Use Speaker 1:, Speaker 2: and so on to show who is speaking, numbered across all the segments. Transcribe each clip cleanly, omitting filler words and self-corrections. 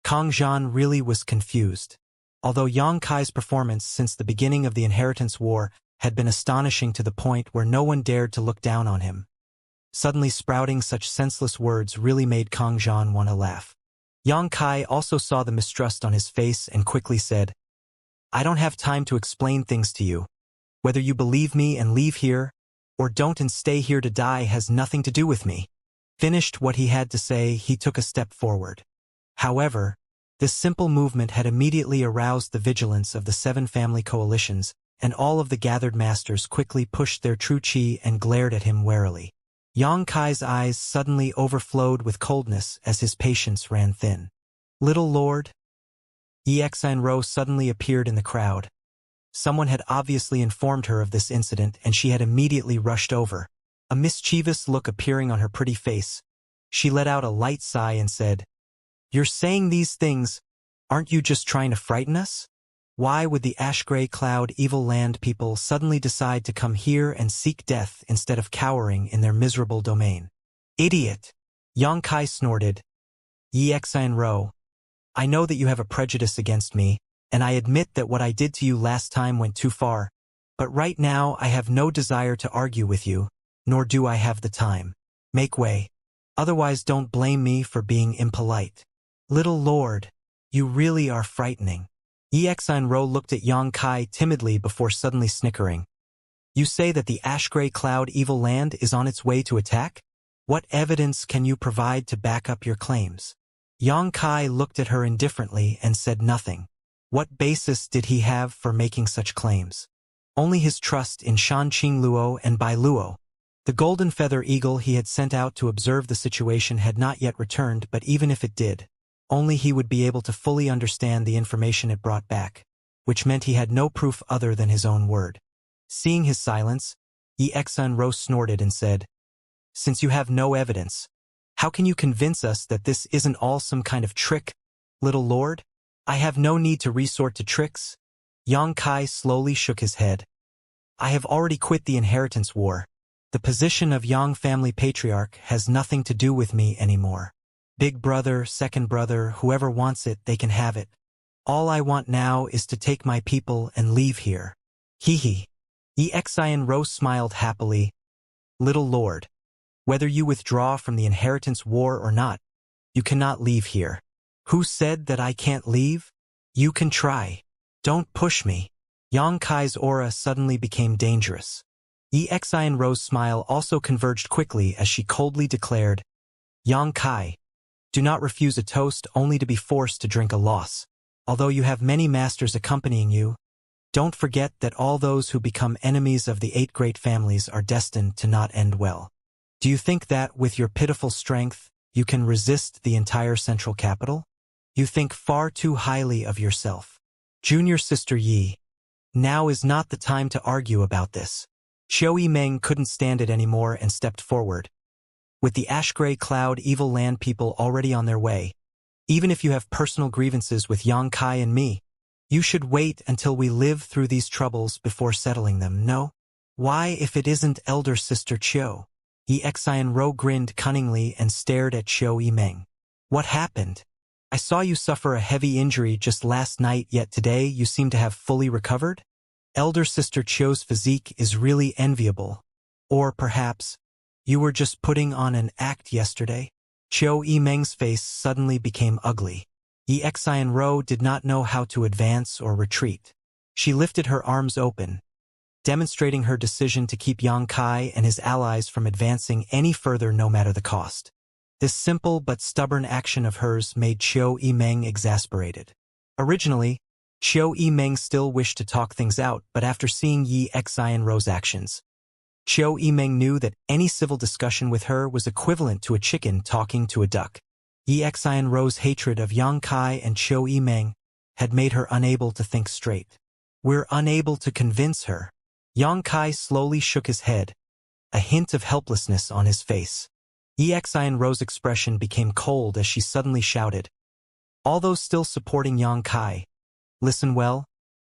Speaker 1: Kang Zhan really was confused. Although Yang Kai's performance since the beginning of the Inheritance War had been astonishing to the point where no one dared to look down on him, suddenly sprouting such senseless words really made Kang Zhan want to laugh. Yang Kai also saw the mistrust on his face and quickly said, "I don't have time to explain things to you. Whether you believe me and leave here, or don't and stay here to die has nothing to do with me." Finished what he had to say, he took a step forward. However, this simple movement had immediately aroused the vigilance of the 7 family coalitions, and all of the gathered masters quickly pushed their true chi and glared at him warily. Yang Kai's eyes suddenly overflowed with coldness as his patience ran thin. "Little Lord?" Xianxia suddenly appeared in the crowd. Someone had obviously informed her of this incident and she had immediately rushed over. A mischievous look appearing on her pretty face, she let out a light sigh and said, "You're saying these things, aren't you just trying to frighten us? Why would the ash-gray cloud evil land people suddenly decide to come here and seek death instead of cowering in their miserable domain?" "Idiot!" Yang Kai snorted. "Xianxia, I know that you have a prejudice against me, and I admit that what I did to you last time went too far, but right now I have no desire to argue with you, nor do I have the time. Make way. Otherwise don't blame me for being impolite." "Little Lord, you really are frightening." Xianxia looked at Yang Kai timidly before suddenly snickering. "You say that the ash-gray cloud evil land is on its way to attack? What evidence can you provide to back up your claims?" Yang Kai looked at her indifferently and said nothing. What basis did he have for making such claims? Only his trust in Shan Qingluo and Bai Luo. The golden feather eagle he had sent out to observe the situation had not yet returned, but even if it did, only he would be able to fully understand the information it brought back, which meant he had no proof other than his own word. Seeing his silence, Xianxia snorted and said, "Since you have no evidence, how can you convince us that this isn't all some kind of trick, little lord?" "I have no need to resort to tricks." Yang Kai slowly shook his head. "I have already quit the Inheritance War. The position of Yang family patriarch has nothing to do with me anymore. Big brother, second brother, whoever wants it, they can have it. All I want now is to take my people and leave here." "Hee." Xianxia smiled happily. "Little Lord, whether you withdraw from the Inheritance War or not, you cannot leave here." "Who said that I can't leave? You can try. Don't push me." Yang Kai's aura suddenly became dangerous. Xianxia's smile also converged quickly as she coldly declared, "Yang Kai, do not refuse a toast only to be forced to drink a loss. Although you have many masters accompanying you, don't forget that all those who become enemies of the 8 great families are destined to not end well. Do you think that, with your pitiful strength, you can resist the entire central capital? You think far too highly of yourself. Junior sister Yi, now is not the time to argue about this." Xiao Yimeng couldn't stand it anymore and stepped forward. "With the ash-gray cloud evil land people already on their way, even if you have personal grievances with Yang Kai and me, you should wait until we live through these troubles before settling them, no? Why, if it isn't elder sister Qiu?" Xianxia grinned cunningly and stared at Xiao Yimeng. "What happened? I saw you suffer a heavy injury just last night, yet today you seem to have fully recovered? Elder sister Qiu's physique is really enviable. Or perhaps, you were just putting on an act yesterday?" Xiao Yimeng's face suddenly became ugly. Xianxia did not know how to advance or retreat. She lifted her arms open, demonstrating her decision to keep Yang Kai and his allies from advancing any further no matter the cost. This simple but stubborn action of hers made Xiao Yimeng exasperated. Originally, Xiao Yimeng still wished to talk things out, but after seeing Xianxia's actions, Xiao Yimeng knew that any civil discussion with her was equivalent to a chicken talking to a duck. Xianxia's hatred of Yang Kai and Xiao Yimeng had made her unable to think straight. "We're unable to convince her." Yang Kai slowly shook his head, a hint of helplessness on his face. Xianxia's expression became cold as she suddenly shouted, "All those still supporting Yang Kai, listen well,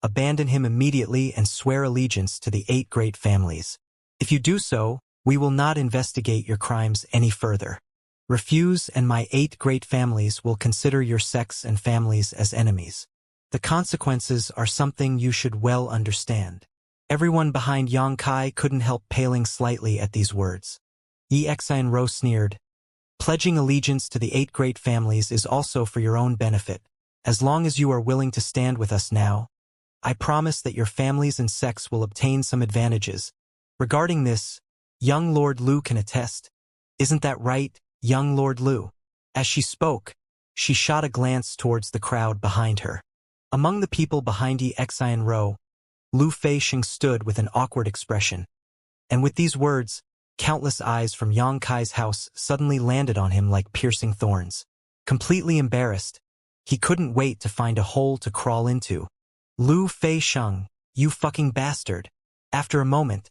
Speaker 1: abandon him immediately and swear allegiance to the 8 great families. If you do so, we will not investigate your crimes any further." Refuse and my 8 great families will consider your sex and families as enemies. The consequences are something you should well understand. Everyone behind Yang Kai couldn't help paling slightly at these words. Xianxia sneered. Pledging allegiance to the 8 great families is also for your own benefit. As long as you are willing to stand with us now, I promise that your families and sex will obtain some advantages. Regarding this, young Lord Lu can attest. Isn't that right, young Lord Lu? As she spoke, she shot a glance towards the crowd behind her. Among the people behind Xianxia, Lu Feixing stood with an awkward expression. And with these words, countless eyes from Yang Kai's house suddenly landed on him like piercing thorns. Completely embarrassed, he couldn't wait to find a hole to crawl into. Lu Feixing, you fucking bastard. After a moment,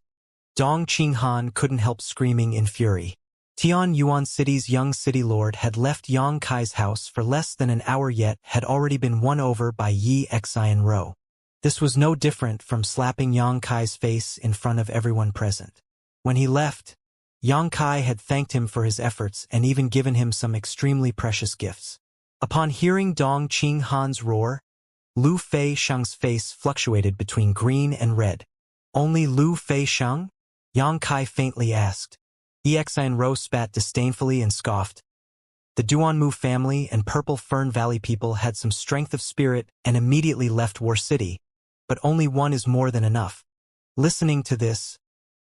Speaker 1: Dong Qinghan couldn't help screaming in fury. Tian Yuan City's young city lord had left Yang Kai's house for less than an hour yet had already been won over by Xianxia. This was no different from slapping Yang Kai's face in front of everyone present. When he left, Yang Kai had thanked him for his efforts and even given him some extremely precious gifts. Upon hearing Dong Qinghan's roar, Lu Feixing's face fluctuated between green and red. Only Lu Feixing? Yang Kai faintly asked. Xianxia spat disdainfully and scoffed. The Duanmu family and Purple Fern Valley people had some strength of spirit and immediately left War City, but only one is more than enough. Listening to this,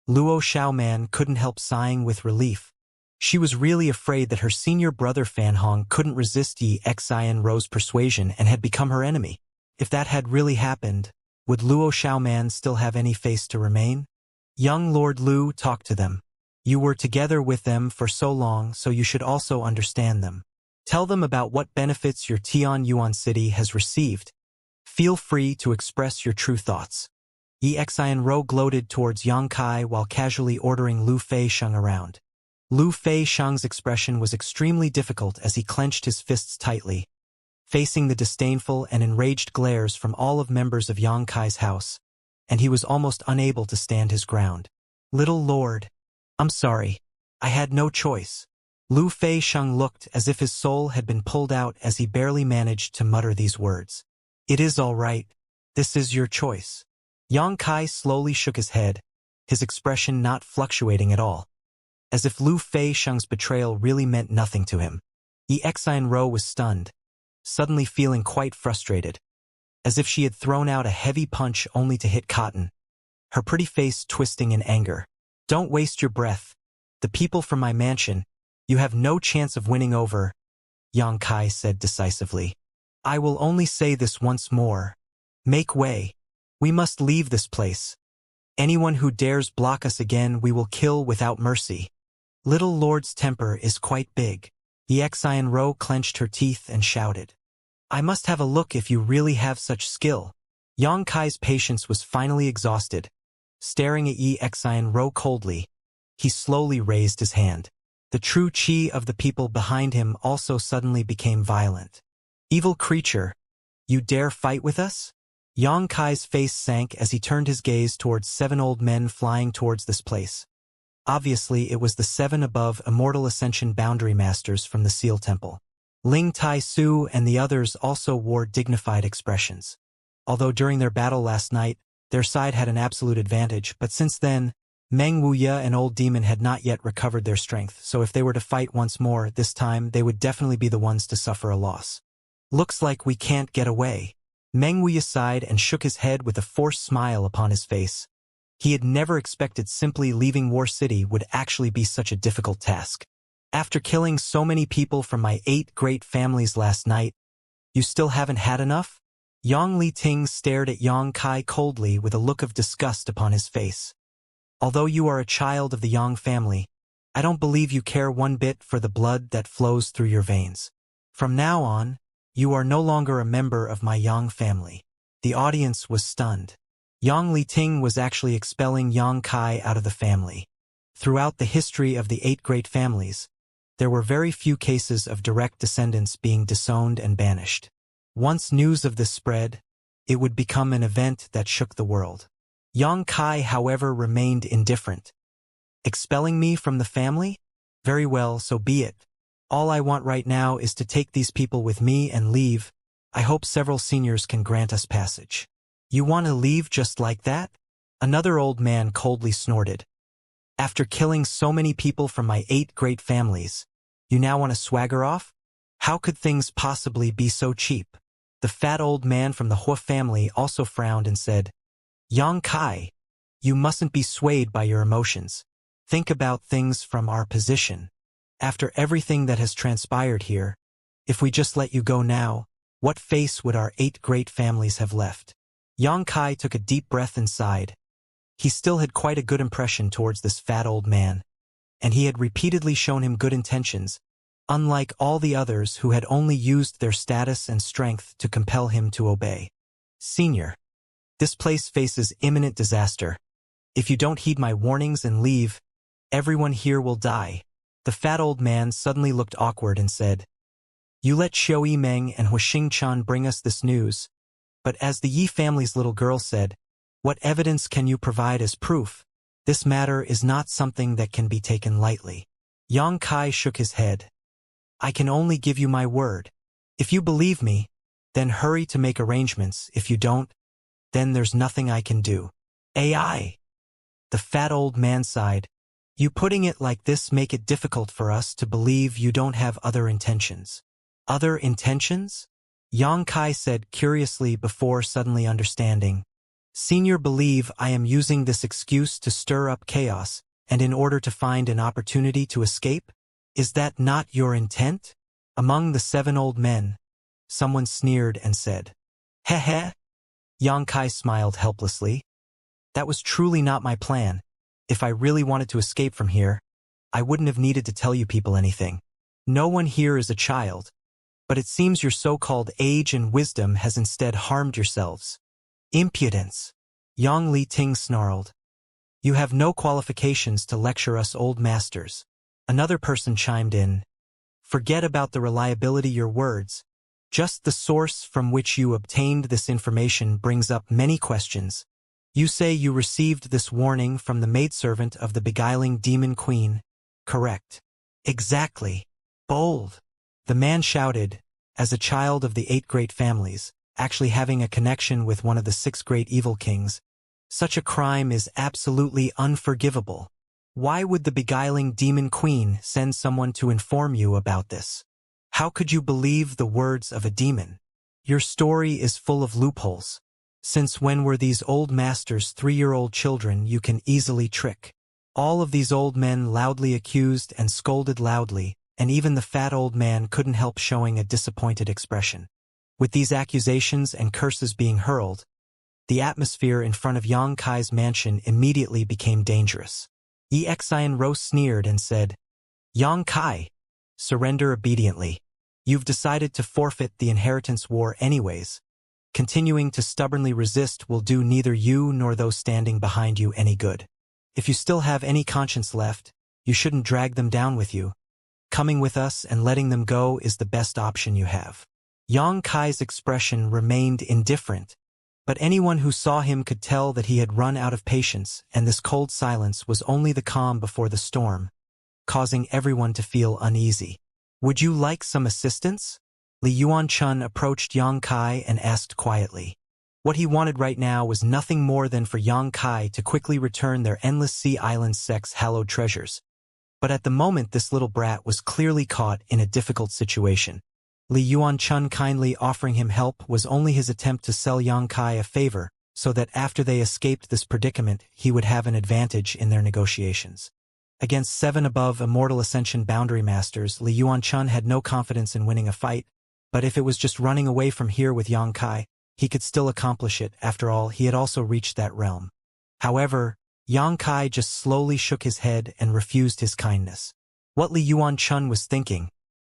Speaker 1: Luo Xiaoman couldn't help sighing with relief. She was really afraid that her senior brother Fanhong couldn't resist Xianxia's persuasion and had become her enemy. If that had really happened, would Luo Xiaoman still have any face to remain? Young Lord Lu talked to them. You were together with them for so long, so you should also understand them. Tell them about what benefits your Tian Yuan City has received. Feel free to express your true thoughts. Xianxia gloated towards Yang Kai while casually ordering Lu Feixing around. Lu Feixing's expression was extremely difficult as he clenched his fists tightly, facing the disdainful and enraged glares from all of members of Yang Kai's house, and he was almost unable to stand his ground. Little Lord, I'm sorry. I had no choice. Lu Feixing looked as if his soul had been pulled out as he barely managed to mutter these words. It is all right. This is your choice. Yang Kai slowly shook his head, his expression not fluctuating at all, as if Lu Feixing's betrayal really meant nothing to him. Xianxia was stunned, suddenly feeling quite frustrated, as if she had thrown out a heavy punch only to hit cotton, her pretty face twisting in anger. Don't waste your breath. The people from my mansion, you have no chance of winning over, Yang Kai said decisively. I will only say this once more. Make way. We must leave this place. Anyone who dares block us again we will kill without mercy. Little Lord's temper is quite big. Xianxia clenched her teeth and shouted. I must have a look if you really have such skill. Yang Kai's patience was finally exhausted. Staring at Xianxia coldly, he slowly raised his hand. The true chi of the people behind him also suddenly became violent. Evil creature, you dare fight with us? Yang Kai's face sank as he turned his gaze towards 7 old men flying towards this place. Obviously, it was the 7 above Immortal Ascension boundary masters from the Seal Temple. Ling Tai Su and the others also wore dignified expressions. Although during their battle last night, their side had an absolute advantage, but since then, Meng Wuya and Old Demon had not yet recovered their strength, so if they were to fight once more, this time they would definitely be the ones to suffer a loss. Looks like we can't get away. Meng Wuya sighed and shook his head with a forced smile upon his face. He had never expected simply leaving War City would actually be such a difficult task. After killing so many people from my 8 great families last night, you still haven't had enough? Yang Li Ting stared at Yang Kai coldly with a look of disgust upon his face. Although you are a child of the Yang family, I don't believe you care one bit for the blood that flows through your veins. From now on, you are no longer a member of my Yang family. The audience was stunned. Yang Li Ting was actually expelling Yang Kai out of the family. Throughout the history of the 8 great families, there were very few cases of direct descendants being disowned and banished. Once news of this spread, it would become an event that shook the world. Yang Kai, however, remained indifferent. Expelling me from the family? Very well, so be it. All I want right now is to take these people with me and leave. I hope several seniors can grant us passage. You want to leave just like that? Another old man coldly snorted. After killing so many people from my 8 great families, you now want to swagger off? How could things possibly be so cheap? The fat old man from the Hua family also frowned and said, Yang Kai, you mustn't be swayed by your emotions. Think about things from our position. After everything that has transpired here, if we just let you go now, what face would our 8 great families have left? Yang Kai took a deep breath and sighed. He still had quite a good impression towards this fat old man, and he had repeatedly shown him good intentions, unlike all the others who had only used their status and strength to compel him to obey. Senior, this place faces imminent disaster. If you don't heed my warnings and leave, everyone here will die. The fat old man suddenly looked awkward and said, You let Xiao Yimeng and Hua Xingchan bring us this news, but as the Yi family's little girl said, what evidence can you provide as proof? This matter is not something that can be taken lightly. Yang Kai shook his head. I can only give you my word. If you believe me, then hurry to make arrangements. If you don't, then there's nothing I can do. AI. The fat old man sighed. You putting it like this make it difficult for us to believe you don't have other intentions. Other intentions? Yang Kai said curiously before suddenly understanding. Senior believe I am using this excuse to stir up chaos, and in order to find an opportunity to escape? Is that not your intent? Among the 7 old men, someone sneered and said, Heh heh. Yang Kai smiled helplessly. That was truly not my plan. If I really wanted to escape from here, I wouldn't have needed to tell you people anything. No one here is a child, but it seems your so-called age and wisdom has instead harmed yourselves. Impudence. Yang Li Ting snarled. You have no qualifications to lecture us old masters. Another person chimed in. Forget about the reliability of your words. Just the source from which you obtained this information brings up many questions. You say you received this warning from the maidservant of the beguiling demon queen. Correct. Exactly. Bold. The man shouted, as a child of the 8 great families, actually having a connection with one of the 6 great evil kings. Such a crime is absolutely unforgivable. Why would the beguiling demon queen send someone to inform you about this? How could you believe the words of a demon? Your story is full of loopholes. Since when were these old masters 3-year-old children you can easily trick? All of these old men loudly accused and scolded loudly, and even the fat old man couldn't help showing a disappointed expression. With these accusations and curses being hurled, the atmosphere in front of Yang Kai's mansion immediately became dangerous. Yi Xian Rose sneered and said, Yang Kai, surrender obediently. You've decided to forfeit the inheritance war anyways. Continuing to stubbornly resist will do neither you nor those standing behind you any good. If you still have any conscience left, you shouldn't drag them down with you. Coming with us and letting them go is the best option you have. Yang Kai's expression remained indifferent, but anyone who saw him could tell that he had run out of patience, and this cold silence was only the calm before the storm, causing everyone to feel uneasy. Would you like some assistance? Li Yuanchun approached Yang Kai and asked quietly. What he wanted right now was nothing more than for Yang Kai to quickly return their endless sea island sex hallowed treasures. But at the moment this little brat was clearly caught in a difficult situation. Li Yuanchun kindly offering him help was only his attempt to sell Yang Kai a favor, so that after they escaped this predicament he would have an advantage in their negotiations. Against 7 above Immortal Ascension boundary masters, Li Yuanchun had no confidence in winning a fight, but if it was just running away from here with Yang Kai, he could still accomplish it. After all, he had also reached that realm. However, Yang Kai just slowly shook his head and refused his kindness. What Li Yuanchun was thinking?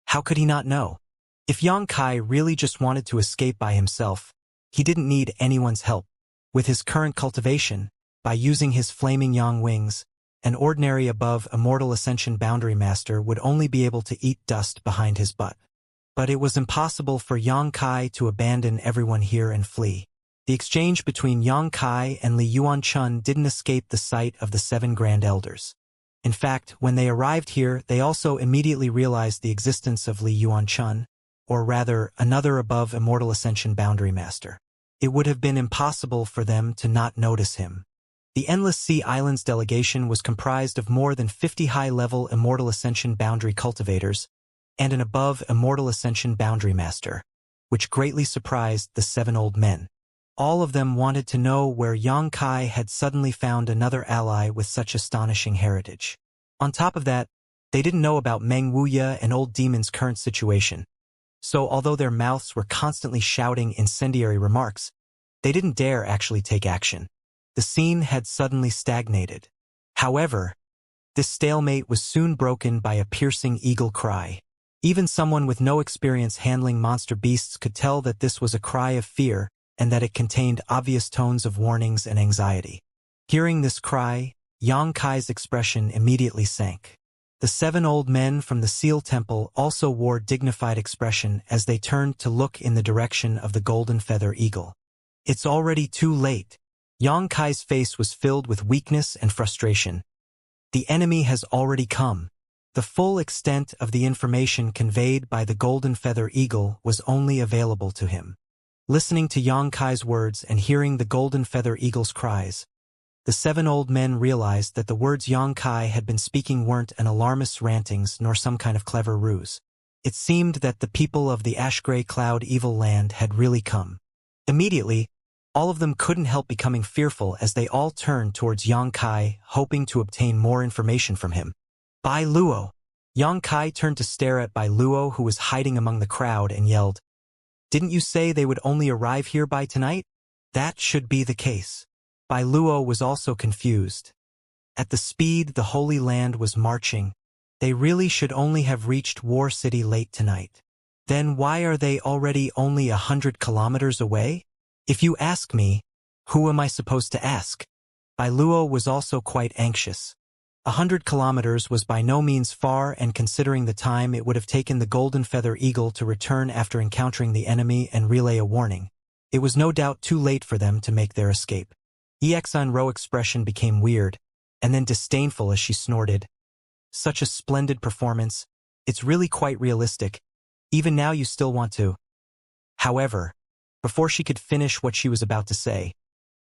Speaker 1: How could he not know? If Yang Kai really just wanted to escape by himself, he didn't need anyone's help. With his current cultivation, by using his flaming yang wings, an ordinary above Immortal Ascension boundary master would only be able to eat dust behind his butt. But it was impossible for Yang Kai to abandon everyone here and flee. The exchange between Yang Kai and Li Yuanchun didn't escape the sight of the 7 Grand Elders. In fact, when they arrived here, they also immediately realized the existence of Li Yuanchun, or rather, another above Immortal Ascension boundary master. It would have been impossible for them to not notice him. The Endless Sea Islands delegation was comprised of more than 50 high-level Immortal Ascension boundary cultivators and an above Immortal Ascension boundary master, which greatly surprised the 7 old men. All of them wanted to know where Yang Kai had suddenly found another ally with such astonishing heritage. On top of that, they didn't know about Meng Wuya and Old Demon's current situation. So although their mouths were constantly shouting incendiary remarks, they didn't dare actually take action. The scene had suddenly stagnated. However, this stalemate was soon broken by a piercing eagle cry. Even someone with no experience handling monster beasts could tell that this was a cry of fear and that it contained obvious tones of warnings and anxiety. Hearing this cry, Yang Kai's expression immediately sank. The 7 old men from the Seal Temple also wore dignified expression as they turned to look in the direction of the golden feather eagle. It's already too late. Yang Kai's face was filled with weakness and frustration. The enemy has already come. The full extent of the information conveyed by the golden feather eagle was only available to him. Listening to Yang Kai's words and hearing the golden feather eagle's cries, the 7 old men realized that the words Yang Kai had been speaking weren't an alarmist's rantings nor some kind of clever ruse. It seemed that the people of the ash-gray cloud evil land had really come. Immediately, all of them couldn't help becoming fearful as they all turned towards Yang Kai, hoping to obtain more information from him. Bai Luo! Yang Kai turned to stare at Bai Luo, who was hiding among the crowd, and yelled, "Didn't you say they would only arrive here by tonight? That should be the case." Bai Luo was also confused. At the speed the Holy Land was marching, they really should only have reached War City late tonight. Then why are they already only 100 kilometers away? If you ask me, who am I supposed to ask? Bai Luo was also quite anxious. 100 kilometers was by no means far, and considering the time it would have taken the golden feather eagle to return after encountering the enemy and relay a warning, it was no doubt too late for them to make their escape. Xianxia expression became weird, and then disdainful as she snorted. "Such a splendid performance. It's really quite realistic. Even now you still want to." However, before she could finish what she was about to say,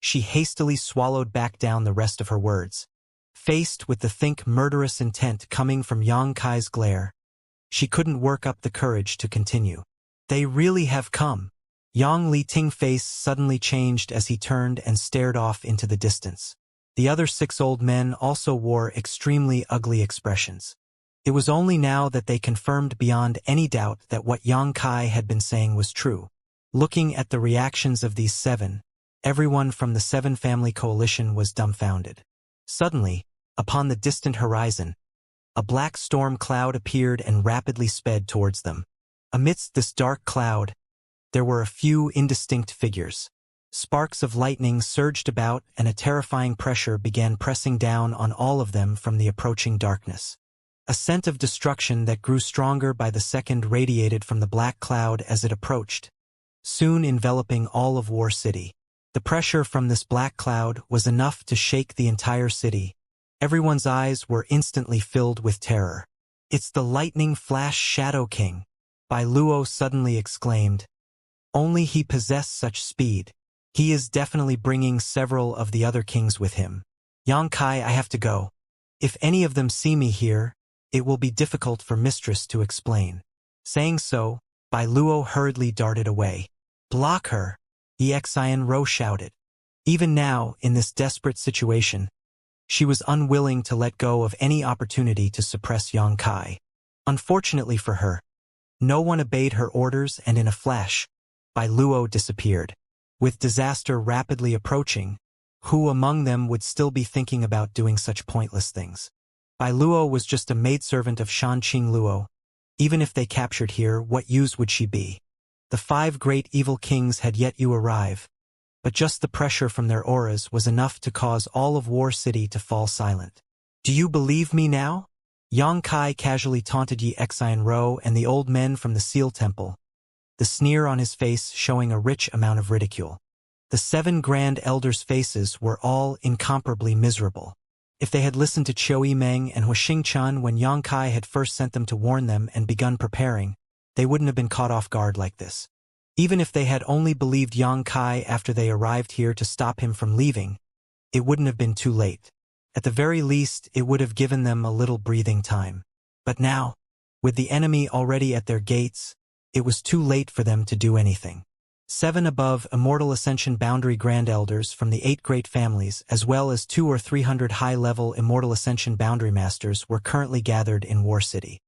Speaker 1: she hastily swallowed back down the rest of her words. Faced with the murderous intent coming from Yang Kai's glare, she couldn't work up the courage to continue. "They really have come." Yang Li Ting's face suddenly changed as he turned and stared off into the distance. The other 6 old men also wore extremely ugly expressions. It was only now that they confirmed beyond any doubt that what Yang Kai had been saying was true. Looking at the reactions of these 7, everyone from the 7 family coalition was dumbfounded. Suddenly, upon the distant horizon, a black storm cloud appeared and rapidly sped towards them. Amidst this dark cloud, there were a few indistinct figures. Sparks of lightning surged about, and a terrifying pressure began pressing down on all of them from the approaching darkness. A scent of destruction that grew stronger by the second radiated from the black cloud as it approached, soon enveloping all of War City. The pressure from this black cloud was enough to shake the entire city. Everyone's eyes were instantly filled with terror. "It's the Lightning Flash Shadow King," Bai Luo suddenly exclaimed. "Only he possessed such speed. He is definitely bringing several of the other kings with him. Yang Kai, I have to go. If any of them see me here, it will be difficult for Mistress to explain." Saying so, Bai Luo hurriedly darted away. "Block her!" Xianxia shouted. Even now, in this desperate situation, she was unwilling to let go of any opportunity to suppress Yang Kai. Unfortunately for her, no one obeyed her orders, and in a flash, Bai Luo disappeared. With disaster rapidly approaching, who among them would still be thinking about doing such pointless things? Bai Luo was just a maidservant of Shan Qing Luo. Even if they captured here, what use would she be? The 5 great evil kings had yet to arrive, but just the pressure from their auras was enough to cause all of War City to fall silent. "Do you believe me now?" Yang Kai casually taunted Xianxia and the old men from the Seal Temple, the sneer on his face showing a rich amount of ridicule. The 7 grand elders' faces were all incomparably miserable. If they had listened to Qiu Meng and Huixingchen when Yang Kai had first sent them to warn them and begun preparing, they wouldn't have been caught off guard like this. Even if they had only believed Yang Kai after they arrived here to stop him from leaving, it wouldn't have been too late. At the very least, it would have given them a little breathing time. But now, with the enemy already at their gates, it was too late for them to do anything. 7 above Immortal Ascension Boundary Grand Elders from the 8 great families, as well as 200 or 300 high-level Immortal Ascension Boundary Masters were currently gathered in War City.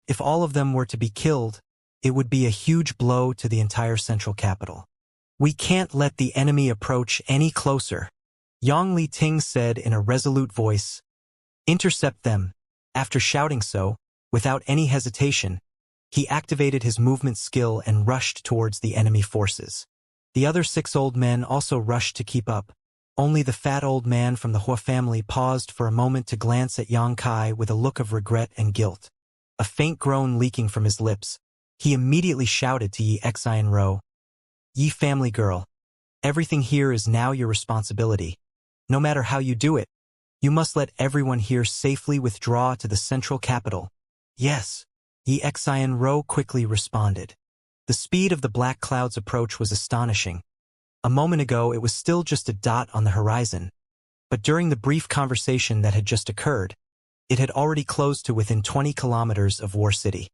Speaker 1: If all of them were to be killed, it would be a huge blow to the entire central capital. We can't let the enemy approach any closer, Yang Li Ting said in a resolute voice. Intercept them. After shouting so, without any hesitation, he activated his movement skill and rushed towards the enemy forces. The other 6 old men also rushed to keep up. Only the fat old man from the Hua family paused for a moment to glance at Yang Kai with a look of regret and guilt. A faint groan leaking from his lips, he immediately shouted to Yi Xianro, "Yi family girl, everything here is now your responsibility. No matter how you do it, you must let everyone here safely withdraw to the central capital." "Yes," Yi Xianro quickly responded. The speed of the black cloud's approach was astonishing. A moment ago it was still just a dot on the horizon, but during the brief conversation that had just occurred, it had already closed to within 20 kilometers of War City.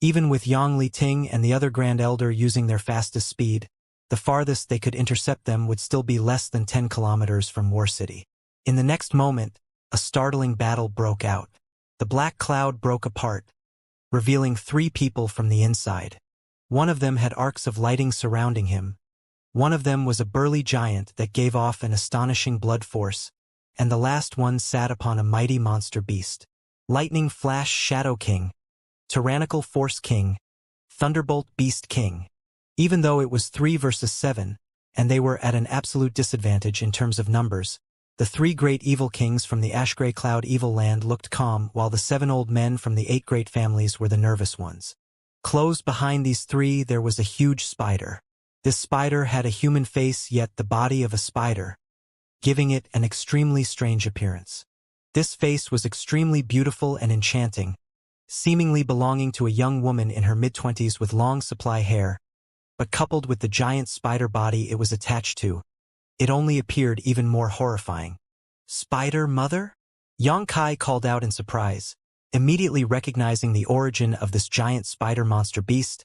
Speaker 1: Even with Yang Li Ting and the other Grand Elder using their fastest speed, the farthest they could intercept them would still be less than 10 kilometers from War City. In the next moment, a startling battle broke out. The black cloud broke apart, revealing 3 people from the inside. One of them had arcs of lighting surrounding him. One of them was a burly giant that gave off an astonishing blood force, and the last one sat upon a mighty monster beast. Lightning Flash Shadow King, Tyrannical Force King, Thunderbolt Beast King. Even though it was 3 versus 7, and they were at an absolute disadvantage in terms of numbers, the 3 great evil kings from the Ash-Grey Cloud Evil Land looked calm, while the 7 old men from the 8 great families were the nervous ones. Close behind these 3 there was a huge spider. This spider had a human face yet the body of a spider, giving it an extremely strange appearance. This face was extremely beautiful and enchanting, seemingly belonging to a young woman in her mid-20s with long supply hair, but coupled with the giant spider body it was attached to, it only appeared even more horrifying. "Spider Mother?" Yang Kai called out in surprise, immediately recognizing the origin of this giant spider monster beast.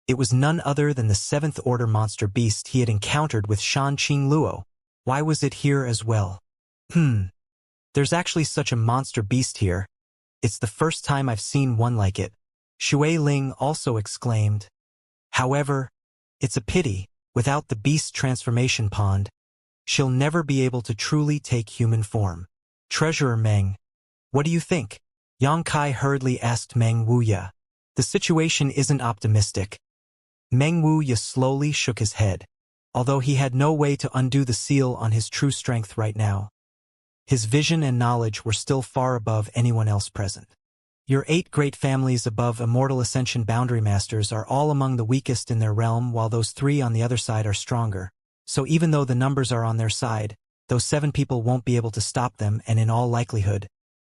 Speaker 1: It was none other than the 7th Order monster beast he had encountered with Shan Qing Luo. Why was it here as well? There's actually such a monster beast here. It's the first time I've seen one like it, Shui Ling also exclaimed. However, it's a pity, without the beast's transformation pond, she'll never be able to truly take human form. Treasurer Meng, what do you think? Yang Kai hurriedly asked Meng Wuya. The situation isn't optimistic. Meng Wuya slowly shook his head, although he had no way to undo the seal on his true strength right now. His vision and knowledge were still far above anyone else present. Your 8 great families above Immortal Ascension Boundary Masters are all among the weakest in their realm, while those 3 on the other side are stronger. So even though the numbers are on their side, those 7 people won't be able to stop them, and in all likelihood,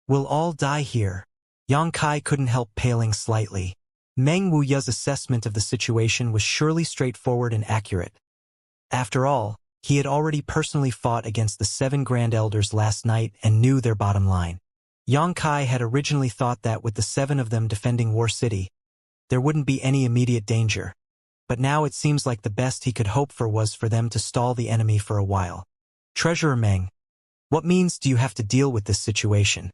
Speaker 1: we'll all die here. Yang Kai couldn't help paling slightly. Meng Wuya's assessment of the situation was surely straightforward and accurate. After all, he had already personally fought against the 7 Grand Elders last night and knew their bottom line. Yang Kai had originally thought that with the 7 of them defending War City, there wouldn't be any immediate danger. But now it seems like the best he could hope for was for them to stall the enemy for a while. Treasurer Meng, what means do you have to deal with this situation?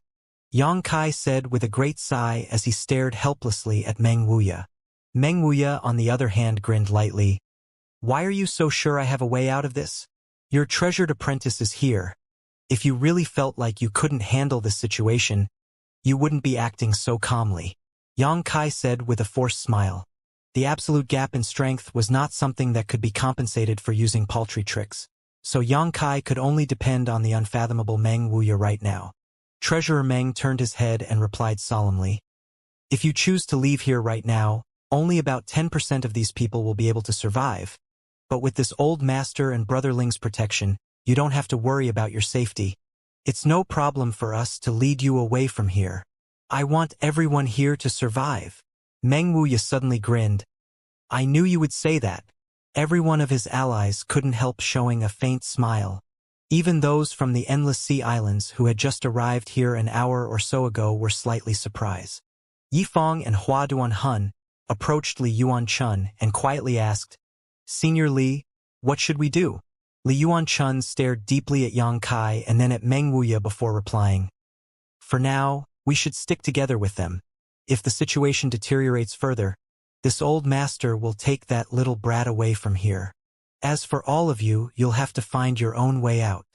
Speaker 1: Yang Kai said with a great sigh as he stared helplessly at Meng Wuya. Meng Wuya, on the other hand, grinned lightly. Why are you so sure I have a way out of this? Your treasured apprentice is here. If you really felt like you couldn't handle this situation, you wouldn't be acting so calmly. Yang Kai said with a forced smile. The absolute gap in strength was not something that could be compensated for using paltry tricks, so Yang Kai could only depend on the unfathomable Meng Wuya right now. Treasurer Meng turned his head and replied solemnly. If you choose to leave here right now, only about 10% of these people will be able to survive. But with this old master and brotherling's protection, you don't have to worry about your safety. It's no problem for us to lead you away from here. I want everyone here to survive. Meng Wuya suddenly grinned. I knew you would say that. Every one of his allies couldn't help showing a faint smile. Even those from the Endless Sea Islands who had just arrived here an hour or so ago were slightly surprised. Yifeng and Hua Duanhun approached Li Yuanchun and quietly asked, Senior Li, what should we do? Li Yuanchun stared deeply at Yang Kai and then at Meng Wuya before replying. For now, we should stick together with them. If the situation deteriorates further, this old master will take that little brat away from here. As for all of you, you'll have to find your own way out.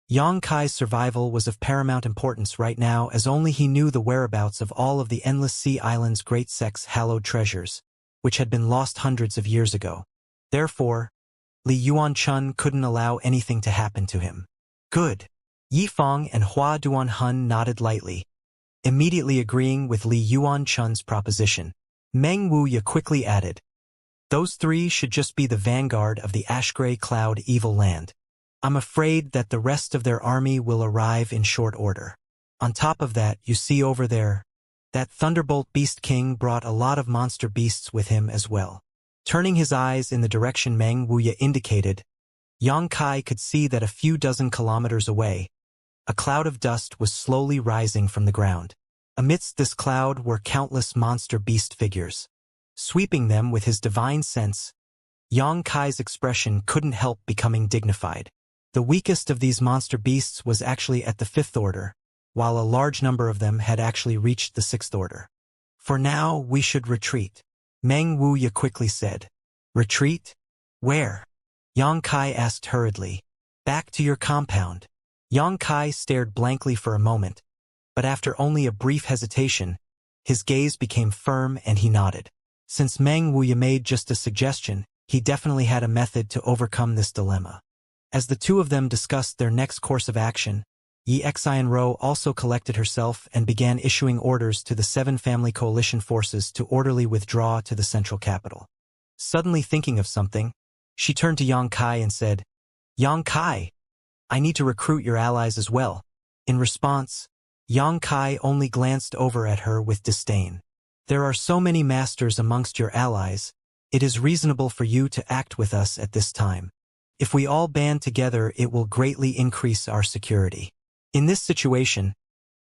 Speaker 1: Yang Kai's survival was of paramount importance right now, as only he knew the whereabouts of all of the Endless Sea Islands' great sect's hallowed treasures, which had been lost hundreds of years ago. Therefore, Li Yuanchun couldn't allow anything to happen to him. Good. Yifeng and Hua Duanhun nodded lightly, immediately agreeing with Li Yuanchun's proposition. Meng Wuya quickly added, those three should just be the vanguard of the ash-gray cloud evil land. I'm afraid that the rest of their army will arrive in short order. On top of that, you see over there, that Thunderbolt Beast King brought a lot of monster beasts with him as well. Turning his eyes in the direction Meng Wuya indicated, Yang Kai could see that a few dozen kilometers away, a cloud of dust was slowly rising from the ground. Amidst this cloud were countless monster beast figures. Sweeping them with his divine sense, Yang Kai's expression couldn't help becoming dignified. The weakest of these monster beasts was actually at the 5th order, while a large number of them had actually reached the 6th order. For now, we should retreat, Meng Wuya quickly said. Retreat? Where? Yang Kai asked hurriedly. Back to your compound. Yang Kai stared blankly for a moment, but after only a brief hesitation, his gaze became firm and he nodded. Since Meng Wuya made just a suggestion, he definitely had a method to overcome this dilemma. As the two of them discussed their next course of action, Yi Xianro also collected herself and began issuing orders to the 7 family coalition forces to orderly withdraw to the central capital. Suddenly thinking of something, she turned to Yang Kai and said, Yang Kai, I need to recruit your allies as well. In response, Yang Kai only glanced over at her with disdain. There are so many masters amongst your allies, it is reasonable for you to act with us at this time. If we all band together, it will greatly increase our security. In this situation,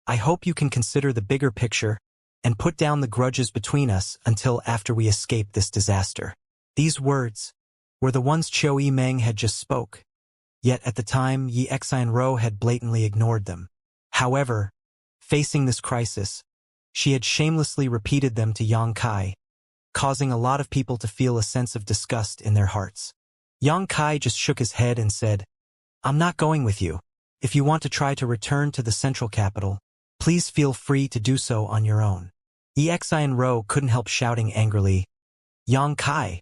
Speaker 1: I hope you can consider the bigger picture and put down the grudges between us until after we escape this disaster. These words were the ones Chou Meng had just spoke, yet at the time Yi Xianro had blatantly ignored them. However, facing this crisis, she had shamelessly repeated them to Yang Kai, causing a lot of people to feel a sense of disgust in their hearts. Yang Kai just shook his head and said, I'm not going with you. If you want to try to return to the central capital, please feel free to do so on your own. Yi Xianro couldn't help shouting angrily, Yang Kai,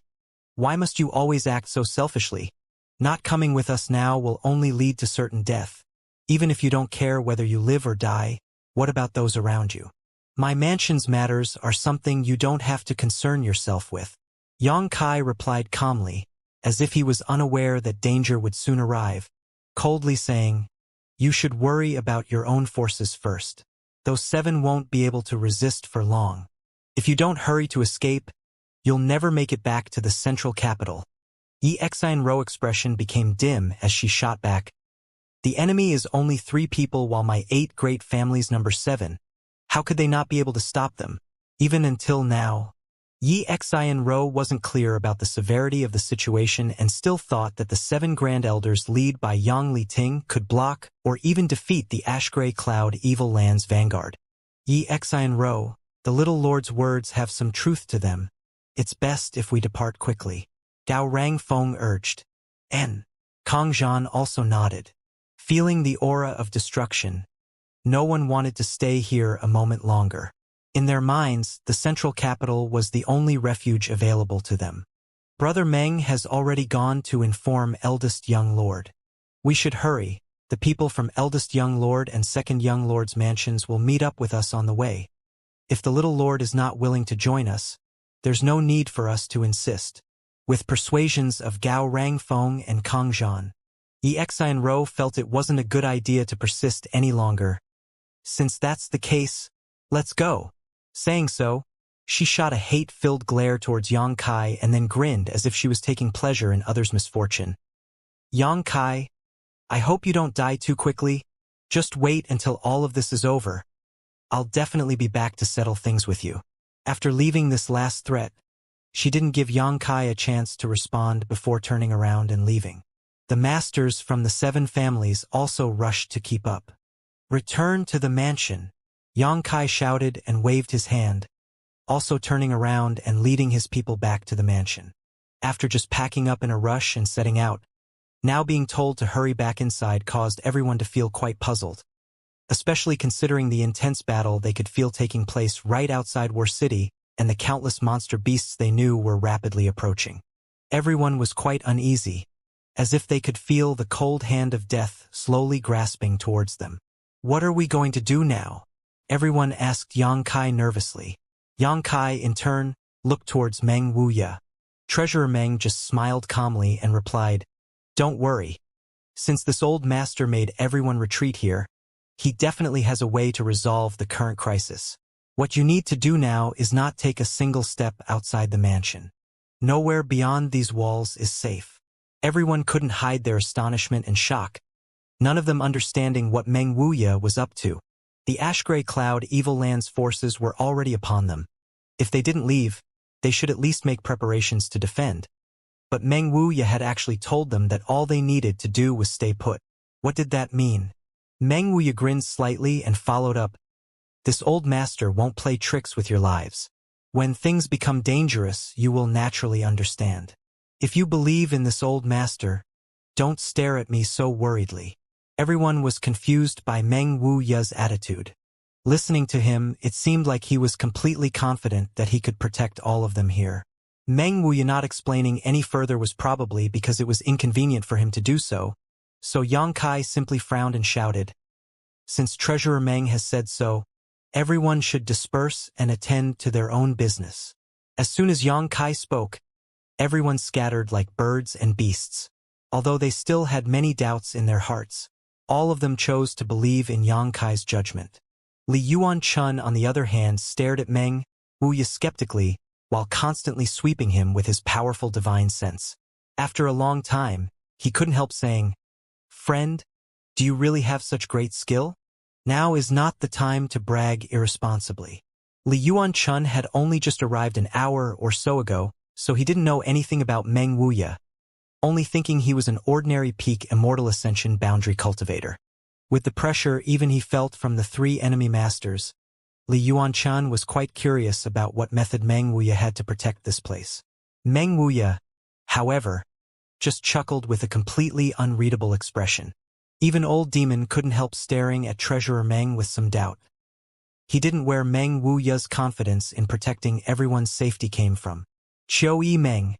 Speaker 1: why must you always act so selfishly? Not coming with us now will only lead to certain death. Even if you don't care whether you live or die, what about those around you? My mansion's matters are something you don't have to concern yourself with. Yang Kai replied calmly, as if he was unaware that danger would soon arrive, coldly saying, You should worry about your own forces first. Those 7 won't be able to resist for long. If you don't hurry to escape, you'll never make it back to the central capital. Yi Xianro expression became dim as she shot back. The enemy is only 3 people while my 8 great families number 7. How could they not be able to stop them? Even until now, Yi Xianro wasn't clear about the severity of the situation and still thought that the 7 Grand Elders led by Yang Liting could block or even defeat the Ash-Gray Cloud Evil Land's vanguard. Yi Xianro, the little lord's words have some truth to them. It's best if we depart quickly. Gao Rangfeng urged. And Kangzhan also nodded. Feeling the aura of destruction, no one wanted to stay here a moment longer. In their minds, the central capital was the only refuge available to them. Brother Meng has already gone to inform Eldest Young Lord. We should hurry. The people from Eldest Young Lord and Second Young Lord's mansions will meet up with us on the way. If the little lord is not willing to join us, there's no need for us to insist. With persuasions of Gao Rangfeng and Kangzhan, Xianxia felt it wasn't a good idea to persist any longer. Since that's the case, let's go. Saying so, she shot a hate-filled glare towards Xianxia and then grinned as if she was taking pleasure in others' misfortune. Xianxia, I hope you don't die too quickly. Just wait until all of this is over. I'll definitely be back to settle things with you. After leaving this last threat, she didn't give Xianxia a chance to respond before turning around and leaving. The masters from the 7 families also rushed to keep up. Return to the mansion, Xianxia shouted and waved his hand, also turning around and leading his people back to the mansion. After just packing up in a rush and setting out, now being told to hurry back inside caused everyone to feel quite puzzled, especially considering the intense battle they could feel taking place right outside War City and the countless monster beasts they knew were rapidly approaching. Everyone was quite uneasy, as if they could feel the cold hand of death slowly grasping towards them. What are we going to do now? Everyone asked Xianxia nervously. Xianxia, in turn, looked towards Meng Wuya. Treasurer Meng just smiled calmly and replied, Don't worry. Since this old master made everyone retreat here, he definitely has a way to resolve the current crisis. What you need to do now is not take a single step outside the mansion. Nowhere beyond these walls is safe. Everyone couldn't hide their astonishment and shock, none of them understanding what Meng Wuya was up to. The ash-gray cloud Evil Land's forces were already upon them. If they didn't leave, they should at least make preparations to defend. But Meng Wuya had actually told them that all they needed to do was stay put. What did that mean? Meng Wuya grinned slightly and followed up, This old master won't play tricks with your lives. When things become dangerous, you will naturally understand. If you believe in this old master, don't stare at me so worriedly. Everyone was confused by Meng Wuya's attitude. Listening to him, it seemed like he was completely confident that he could protect all of them here. Meng Wuya not explaining any further was probably because it was inconvenient for him to do so, so Xianxia simply frowned and shouted, Since Treasurer Meng has said so, everyone should disperse and attend to their own business. As soon as Xianxia spoke, everyone scattered like birds and beasts. Although they still had many doubts in their hearts, all of them chose to believe in Xianxia's judgment. Li Yuanchun, on the other hand, stared at Meng Wuya skeptically while constantly sweeping him with his powerful divine sense. After a long time, he couldn't help saying, Friend, do you really have such great skill? Now is not the time to brag irresponsibly. Li Yuanchun had only just arrived an hour or so ago, so he didn't know anything about Meng Wuya, only thinking he was an ordinary peak Immortal Ascension boundary cultivator. With the pressure even he felt from the 3 enemy masters, Li Yuanchun was quite curious about what method Meng Wuya had to protect this place. Meng Wuya, however, just chuckled with a completely unreadable expression. Even Old Demon couldn't help staring at Treasurer Meng with some doubt. He didn't where Meng Wuya's confidence in protecting everyone's safety came from. Qiu Yi Meng,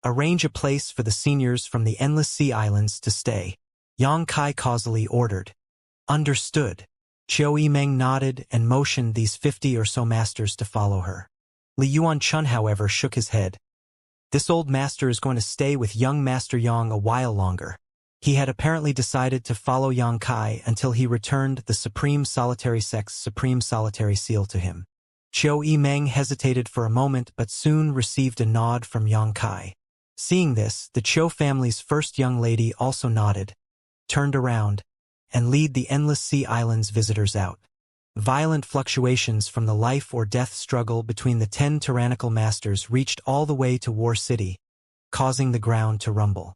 Speaker 1: arrange a place for the seniors from the Endless Sea Islands to stay, Xianxia causally ordered. Understood. Qiu Yi Meng nodded and motioned these 50 or so masters to follow her. Li Yuanchun, however, shook his head. This old master is going to stay with young Master Yang a while longer. He had apparently decided to follow Xianxia until he returned the Supreme Solitary Sect's Supreme Solitary Seal to him. Qiu Yi Meng hesitated for a moment but soon received a nod from Xianxia. Seeing this, the Qiu family's first young lady also nodded, turned around, and led the Endless Sea Islands visitors out. Violent fluctuations from the life or death struggle between the 10 tyrannical masters reached all the way to War City, causing the ground to rumble.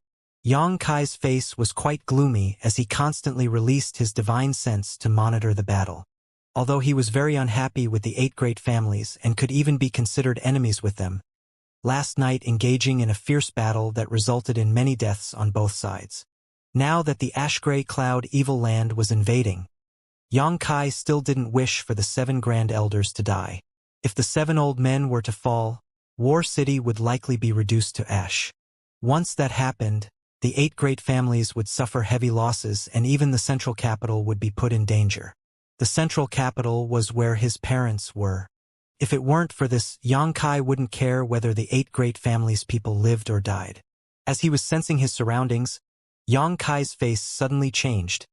Speaker 1: Xianxia's face was quite gloomy as he constantly released his divine sense to monitor the battle. Although he was very unhappy with the 8 great families and could even be considered enemies with them, last night engaging in a fierce battle that resulted in many deaths on both sides. Now that the ash-gray cloud Evil Land was invading, Xianxia still didn't wish for the 7 Grand Elders to die. If the 7 old men were to fall, War City would likely be reduced to ash. Once that happened, the 8 great families would suffer heavy losses and even the central capital would be put in danger. The central capital was where his parents were. If it weren't for this, Xianxia wouldn't care whether the 8 great families' people lived or died. As he was sensing his surroundings, Yang Kai's face suddenly changed,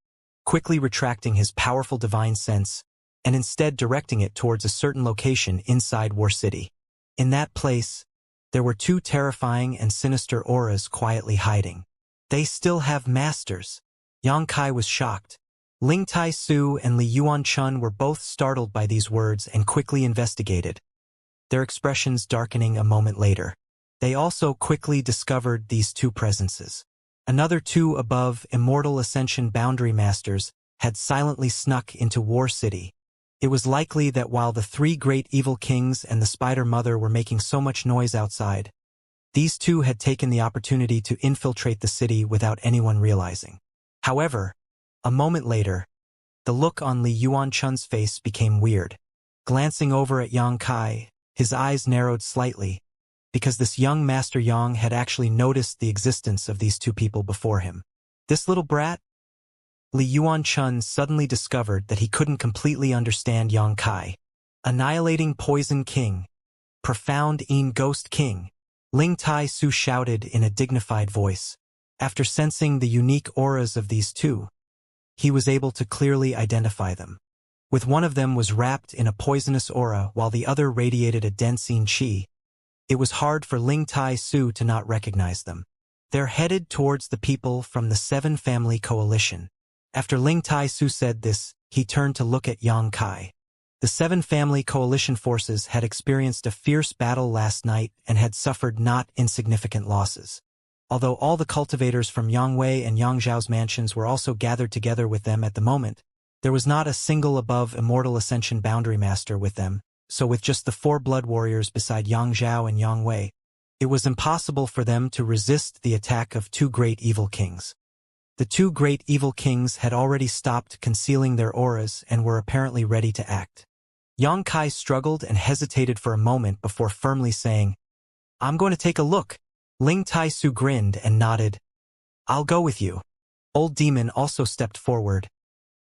Speaker 1: quickly retracting his powerful divine sense and instead directing it towards a certain location inside War City. In that place, there were two terrifying and sinister auras quietly hiding. They still have masters. Yang Kai was shocked. Ling Tai Su and Li Yuan Chun were both startled by these words and quickly investigated, their expressions darkening a moment later. They also quickly discovered these two presences. Another two above Immortal Ascension boundary masters had silently snuck into War City. It was likely that while the three great evil kings and the Spider Mother were making so much noise outside, these two had taken the opportunity to infiltrate the city without anyone realizing. However, a moment later, the look on Li Yuan Chun's face became weird. Glancing over at Yang Kai, his eyes narrowed slightly, because this young Master Yang had actually noticed the existence of these two people before him. This little brat? Li Yuan Chun suddenly discovered that he couldn't completely understand Yang Kai. Annihilating Poison King. Profound Ghost King. Ling Tai Su shouted in a dignified voice. After sensing the unique auras of these two, he was able to clearly identify them. With one of them was wrapped in a poisonous aura while the other radiated a dense qi, it was hard for Ling Tai Su to not recognize them. They're headed towards the people from the Seven Family Coalition. After Ling Tai Su said this, he turned to look at Yang Kai. The Seven Family Coalition forces had experienced a fierce battle last night and had suffered not insignificant losses. Although all the cultivators from Yangwei and Yangzhao's mansions were also gathered together with them at the moment, there was not a single above Immortal Ascension boundary master with them, so with just the four blood warriors beside Yangzhao and Yangwei, it was impossible for them to resist the attack of two great evil kings. The two great evil kings had already stopped concealing their auras and were apparently ready to act. Yang Kai struggled and hesitated for a moment before firmly saying, "I'm going to take a look." Ling Tai Su grinned and nodded. "I'll go with you." Old Demon also stepped forward.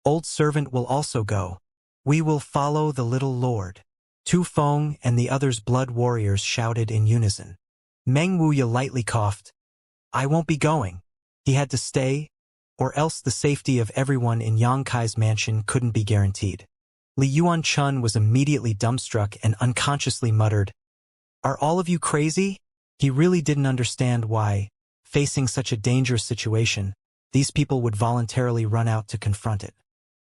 Speaker 1: "Old Servant will also go. We will follow the little lord." Tu Feng and the others' blood warriors shouted in unison. Meng Wuya lightly coughed. "I won't be going." He had to stay, or else the safety of everyone in Yang Kai's mansion couldn't be guaranteed. Li Yuan Chun was immediately dumbstruck and unconsciously muttered, "Are all of you crazy?" He really didn't understand why, facing such a dangerous situation, these people would voluntarily run out to confront it.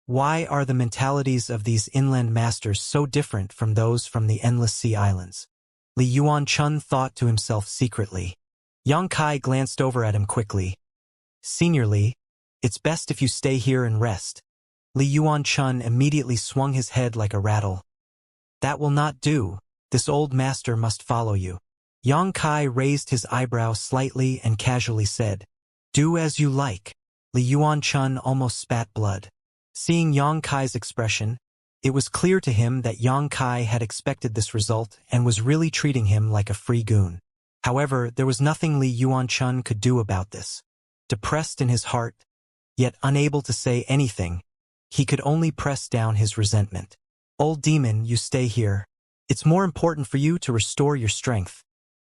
Speaker 1: Why are the mentalities of these inland masters so different from those from the Endless Sea Islands? Li Yuan Chun thought to himself secretly. Yang Kai glanced over at him quickly. "Senior Li, it's best if you stay here and rest." Li Yuan Chun immediately swung his head like a rattle. "That will not do. This old master must follow you." Yang Kai raised his eyebrows slightly and casually said, "Do as you like." Li Yuan Chun almost spat blood. Seeing Yang Kai's expression, it was clear to him that Yang Kai had expected this result and was really treating him like a free goon. However, there was nothing Li Yuan Chun could do about this. Depressed in his heart, yet unable to say anything, he could only press down his resentment. "Old Demon, you stay here. It's more important for you to restore your strength,"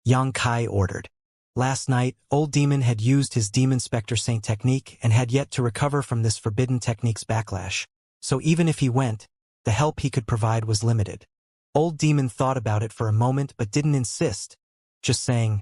Speaker 1: Yang Kai ordered. Last night, Old Demon had used his Demon Spectre Saint technique and had yet to recover from this forbidden technique's backlash, so even if he went, the help he could provide was limited. Old Demon thought about it for a moment but didn't insist, just saying,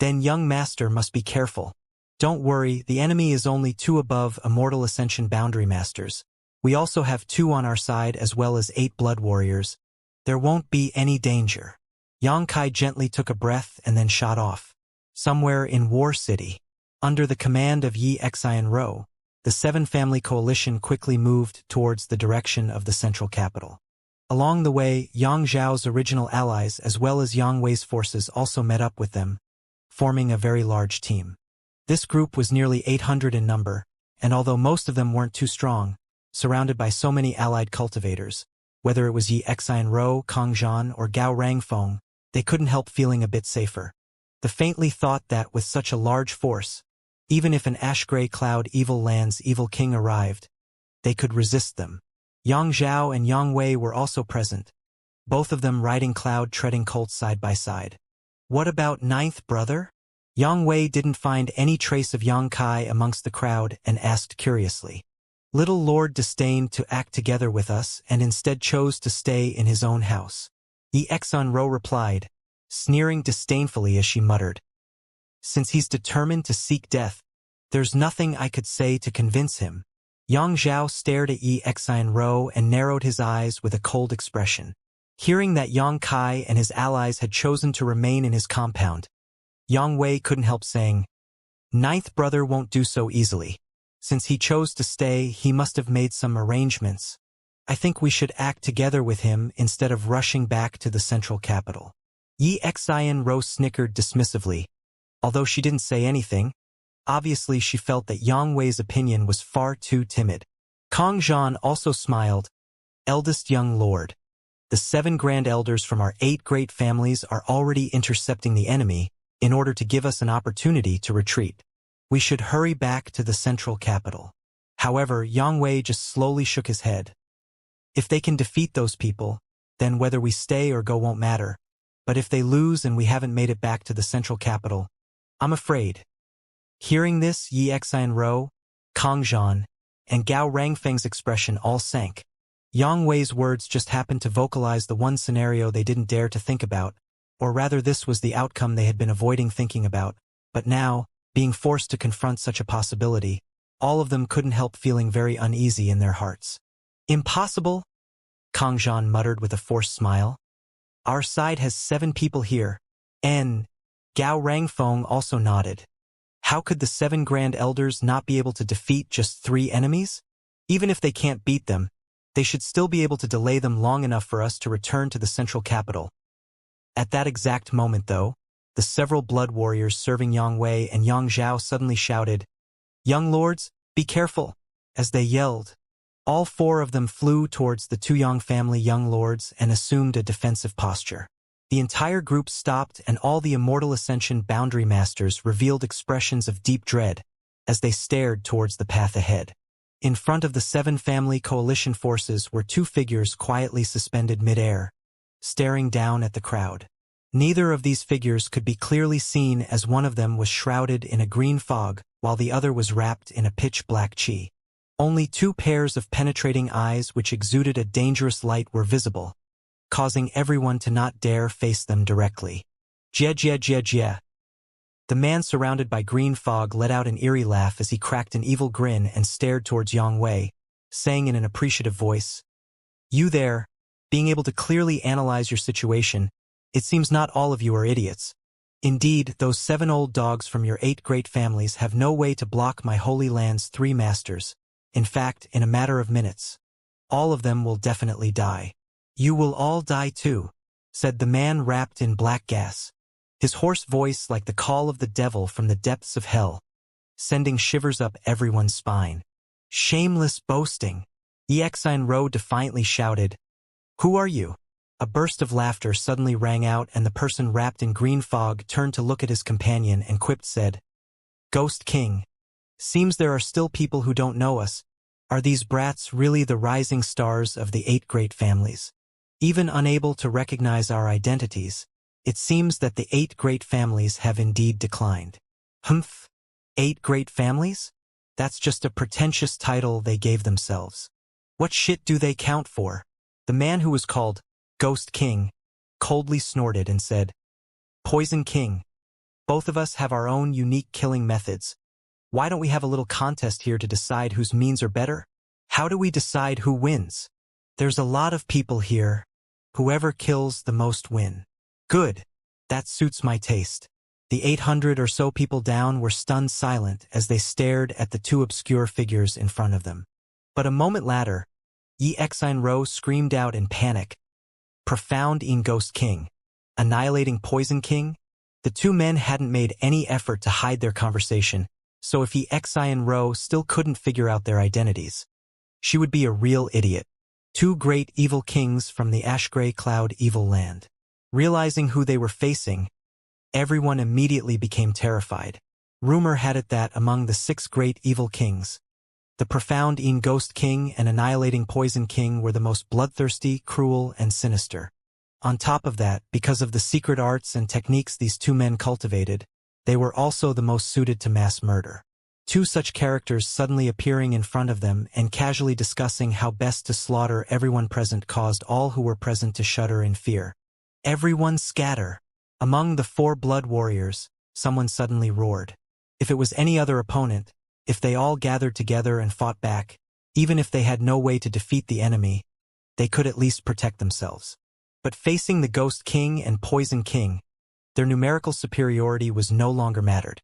Speaker 1: "Then young master must be careful. Don't worry, the enemy is only two above Immortal Ascension boundary masters. We also have two on our side as well as 8 blood warriors. There won't be any danger." Yang Kai gently took a breath and then shot off. Somewhere in War City, under the command of Yi Xian Ro, the Seven Family Coalition quickly moved towards the direction of the central capital. Along the way, Yang Zhao's original allies as well as Yang Wei's forces also met up with them, forming a very large team. This group was nearly 800 in number, and although most of them weren't too strong, surrounded by so many allied cultivators, whether it was Yi Xian Ro, Kong Zhan, or Gao Rangfeng, they couldn't help feeling a bit safer. They faintly thought that with such a large force, even if an ash-gray cloud evil land's evil king arrived, they could resist them. Yang Zhao and Yang Wei were also present, both of them riding cloud-treading colts side by side. "What about ninth brother?" Yang Wei didn't find any trace of Yang Kai amongst the crowd and asked curiously. Little Lord disdained to act together with us and instead chose to stay in his own house. Yi Exun-ro replied, sneering disdainfully as she muttered. Since he's determined to seek death, there's nothing I could say to convince him. Yang Zhao stared at Yi Exun-ro and narrowed his eyes with a cold expression. Hearing that Yang Kai and his allies had chosen to remain in his compound, Yang Wei couldn't help saying, Ninth brother won't do so easily. Since he chose to stay, he must have made some arrangements. I think we should act together with him instead of rushing back to the central capital. Yi Exun-ro snickered dismissively. Although she didn't say anything, obviously she felt that Yang Wei's opinion was far too timid. Kong Zhan also smiled. Eldest young lord. The 7 grand elders from our 8 great families are already intercepting the enemy in order to give us an opportunity to retreat. We should hurry back to the central capital. However, Yang Wei just slowly shook his head. If they can defeat those people, then whether we stay or go won't matter. But if they lose and we haven't made it back to the central capital, I'm afraid. Hearing this, Yi Exun-ro, Kong Zhan, and Gao Rangfeng's expression all sank. Yang Wei's words just happened to vocalize the one scenario they didn't dare to think about, or rather this was the outcome they had been avoiding thinking about, but now, being forced to confront such a possibility, all of them couldn't help feeling very uneasy in their hearts. Impossible? Kong Zhan muttered with a forced smile. Our side has 7 people here, and Gao Rangfeng also nodded. How could the 7 grand elders not be able to defeat just 3 enemies? Even if they can't beat them, they should still be able to delay them long enough for us to return to the central capital. At that exact moment, though, the several blood warriors serving Yang Wei and Yang Zhao suddenly shouted, Young lords, be careful! As they yelled, all 4 of them flew towards the 2 Yang family young lords and assumed a defensive posture. The entire group stopped and all the Immortal Ascension boundary masters revealed expressions of deep dread as they stared towards the path ahead. In front of the 7 family coalition forces were 2 figures quietly suspended mid-air, staring down at the crowd. Neither of these figures could be clearly seen as one of them was shrouded in a green fog while the other was wrapped in a pitch-black chi. Only 2 pairs of penetrating eyes which exuded a dangerous light were visible, causing everyone to not dare face them directly. Jie jie jie jie. The man surrounded by green fog let out an eerie laugh as he cracked an evil grin and stared towards Yang Wei, saying in an appreciative voice, You there, being able to clearly analyze your situation, it seems not all of you are idiots. Indeed, those 7 old dogs from your 8 great families have no way to block my holy land's 3 masters. In fact, in a matter of minutes, all of them will definitely die. You will all die too, said the man wrapped in black gas, his hoarse voice like the call of the devil from the depths of hell, sending shivers up everyone's spine. Shameless boasting! Yi Exun-ro defiantly shouted, Who are you? A burst of laughter suddenly rang out and the person wrapped in green fog turned to look at his companion and quipped said, Ghost King. Seems there are still people who don't know us. Are these brats really the rising stars of the 8 great families? Even unable to recognize our identities, it seems that the 8 great families have indeed declined. Humph! 8 great families? That's just a pretentious title they gave themselves. What shit do they count for? The man who was called Ghost King coldly snorted and said, Poison King. Both of us have our own unique killing methods. Why don't we have a little contest here to decide whose means are better? How do we decide who wins? There's a lot of people here. Whoever kills the most win. Good. That suits my taste. The 800 or so people down were stunned silent as they stared at the 2 obscure figures in front of them. But a moment later, Yi Exun-ro screamed out in panic. Profound in Ghost King. Annihilating Poison King? The 2 men hadn't made any effort to hide their conversation, so if Yi Exun-ro still couldn't figure out their identities, she would be a real idiot. 2 great evil kings from the ash-gray cloud evil land. Realizing who they were facing, everyone immediately became terrified. Rumor had it that among the 6 great evil kings, the profound Ghost King and annihilating Poison King were the most bloodthirsty, cruel, and sinister. On top of that, because of the secret arts and techniques these 2 men cultivated, they were also the most suited to mass murder. Two such characters suddenly appearing in front of them and casually discussing how best to slaughter everyone present caused all who were present to shudder in fear. "Everyone scatter!" Among the four blood warriors, someone suddenly roared. If it was any other opponent, if they all gathered together and fought back, even if they had no way to defeat the enemy, they could at least protect themselves. But facing the Ghost King and Poison King, their numerical superiority was no longer mattered.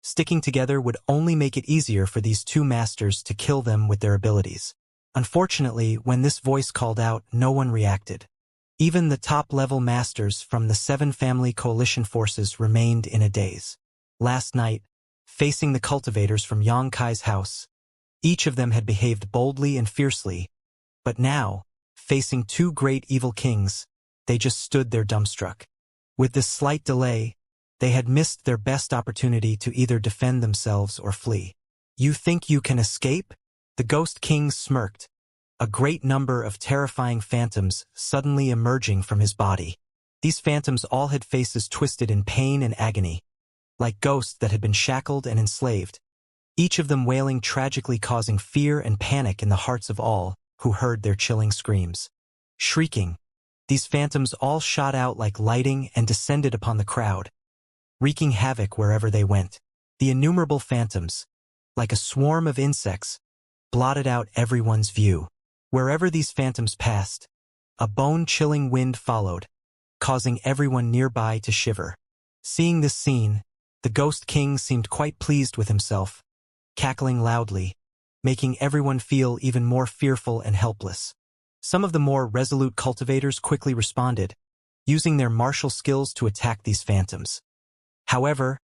Speaker 1: Sticking together would only make it easier for these two masters to kill them with their abilities. Unfortunately, when this voice called out, no one reacted. Even the top-level masters from the Seven Family Coalition forces remained in a daze. Last night, facing the cultivators from Xianxia's house, each of them had behaved boldly and fiercely, but now, facing two great evil kings, they just stood there dumbstruck. With this slight delay, they had missed their best opportunity to either defend themselves or flee. "You think you can escape?" The Ghost King smirked, a great number of terrifying phantoms suddenly emerging from his body. These phantoms all had faces twisted in pain and agony, like ghosts that had been shackled and enslaved, each of them wailing tragically, causing fear and panic in the hearts of all who heard their chilling screams. Shrieking, these phantoms all shot out like lightning and descended upon the crowd, wreaking havoc wherever they went. The innumerable phantoms, like a swarm of insects, blotted out everyone's view. Wherever these phantoms passed, a bone-chilling wind followed, causing everyone nearby to shiver. Seeing this scene, the Ghost King seemed quite pleased with himself, cackling loudly, making everyone feel even more fearful and helpless. Some of the more resolute cultivators quickly responded, using their martial skills to attack these phantoms. However,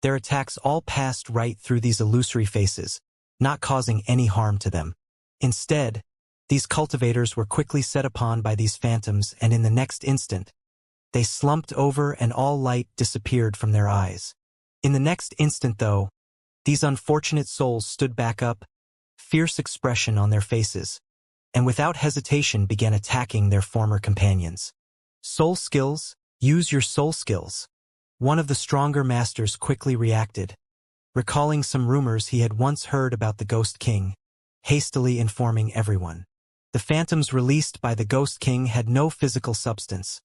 Speaker 1: their attacks all passed right through these illusory faces, not causing any harm to them. Instead, these cultivators were quickly set upon by these phantoms, and in the next instant, they slumped over and all light disappeared from their eyes. In the next instant, though, these unfortunate souls stood back up, fierce expression on their faces, and without hesitation began attacking their former companions. "Soul skills, use your soul skills." One of the stronger masters quickly reacted, recalling some rumors he had once heard about the Ghost King, hastily informing everyone. The phantoms released by the Ghost King had no physical substance,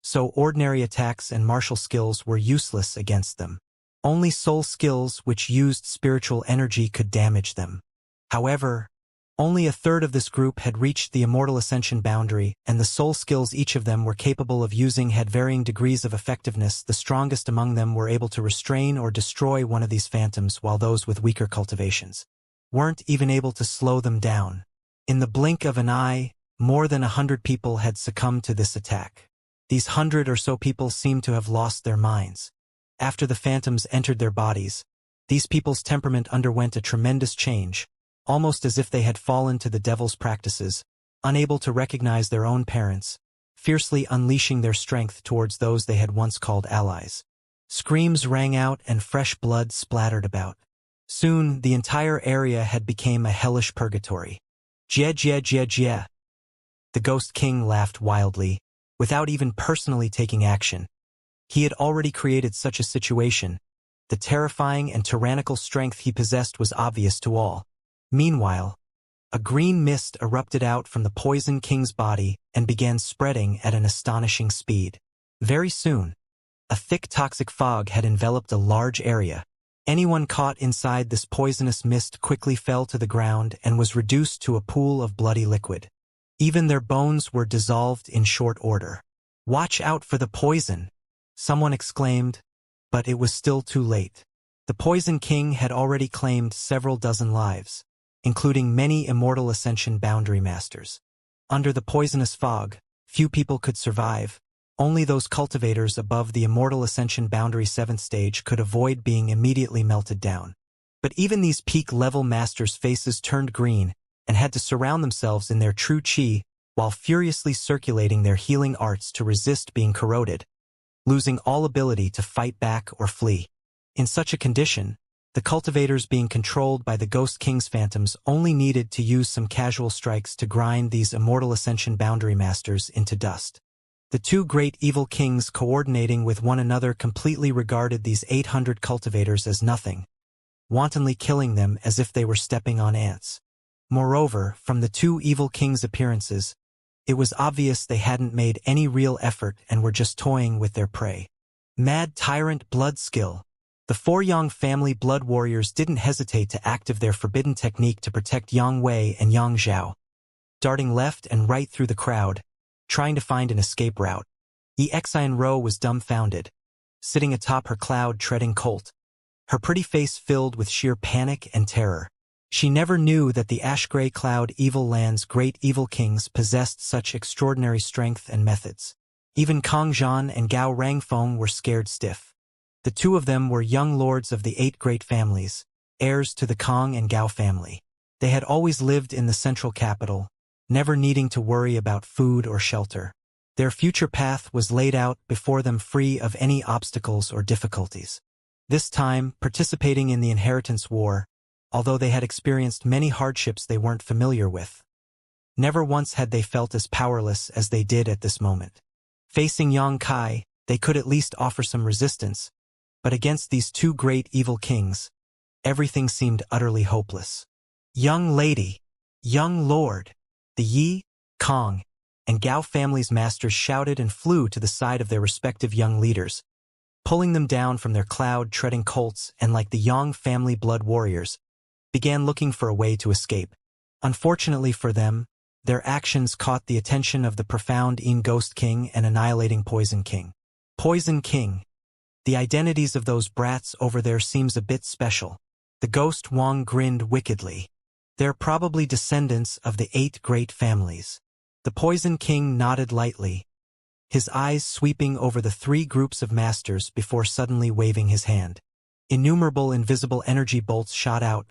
Speaker 1: so ordinary attacks and martial skills were useless against them. Only soul skills which used spiritual energy could damage them. However, only a third of this group had reached the immortal ascension boundary, and the soul skills each of them were capable of using had varying degrees of effectiveness. The strongest among them were able to restrain or destroy one of these phantoms, while those with weaker cultivations weren't even able to slow them down. In the blink of an eye, more than 100 people had succumbed to this attack. These 100 or so people seemed to have lost their minds. After the phantoms entered their bodies, these people's temperament underwent a tremendous change, almost as if they had fallen to the devil's practices, unable to recognize their own parents, fiercely unleashing their strength towards those they had once called allies. Screams rang out and fresh blood splattered about. Soon, the entire area had become a hellish purgatory. "Jie jie jie jie." The Ghost King laughed wildly, without even personally taking action. He had already created such a situation. The terrifying and tyrannical strength he possessed was obvious to all. Meanwhile, a green mist erupted out from the Poison King's body and began spreading at an astonishing speed. Very soon, a thick toxic fog had enveloped a large area. Anyone caught inside this poisonous mist quickly fell to the ground and was reduced to a pool of bloody liquid. Even their bones were dissolved in short order. "Watch out for the poison," someone exclaimed, but it was still too late. The Poison King had already claimed several dozen lives, including many immortal ascension boundary masters. Under the poisonous fog, few people could survive. Only those cultivators above the immortal ascension boundary 7th stage could avoid being immediately melted down. But even these peak-level masters' faces turned green and had to surround themselves in their true chi while furiously circulating their healing arts to resist being corroded, losing all ability to fight back or flee. In such a condition, the cultivators being controlled by the Ghost King's phantoms only needed to use some casual strikes to grind these immortal ascension boundary masters into dust. The two great evil kings coordinating with one another completely regarded these 800 cultivators as nothing, wantonly killing them as if they were stepping on ants. Moreover, from the two evil kings' appearances, it was obvious they hadn't made any real effort and were just toying with their prey. Mad Tyrant Blood Skill. The four Yang family blood warriors didn't hesitate to activate their forbidden technique to protect Yang Wei and Yang Zhao, darting left and right through the crowd, trying to find an escape route. Xianxia was dumbfounded, sitting atop her cloud-treading colt, her pretty face filled with sheer panic and terror. She never knew that the ash-gray cloud evil land's great evil kings possessed such extraordinary strength and methods. Even Kang Zhan and Gao Rangfeng were scared stiff. The two of them were young lords of the 8 great families, heirs to the Kang and Gao family. They had always lived in the central capital, never needing to worry about food or shelter. Their future path was laid out before them free of any obstacles or difficulties. This time, participating in the inheritance war, although they had experienced many hardships they weren't familiar with, never once had they felt as powerless as they did at this moment. Facing Yang Kai, they could at least offer some resistance, but against these two great evil kings, everything seemed utterly hopeless. Young lady, young lord, the Yi, Kang, and Gao families' masters shouted and flew to the side of their respective young leaders, pulling them down from their cloud-treading colts and, like the Yang family blood warriors, began looking for a way to escape. Unfortunately for them, their actions caught the attention of the profound Ghost King and Annihilating Poison King. Poison King. The identities of those brats over there seems a bit special. The Ghost Wang grinned wickedly. They're probably descendants of the 8 great families. The Poison King nodded lightly, his eyes sweeping over the 3 groups of masters before suddenly waving his hand. Innumerable invisible energy bolts shot out,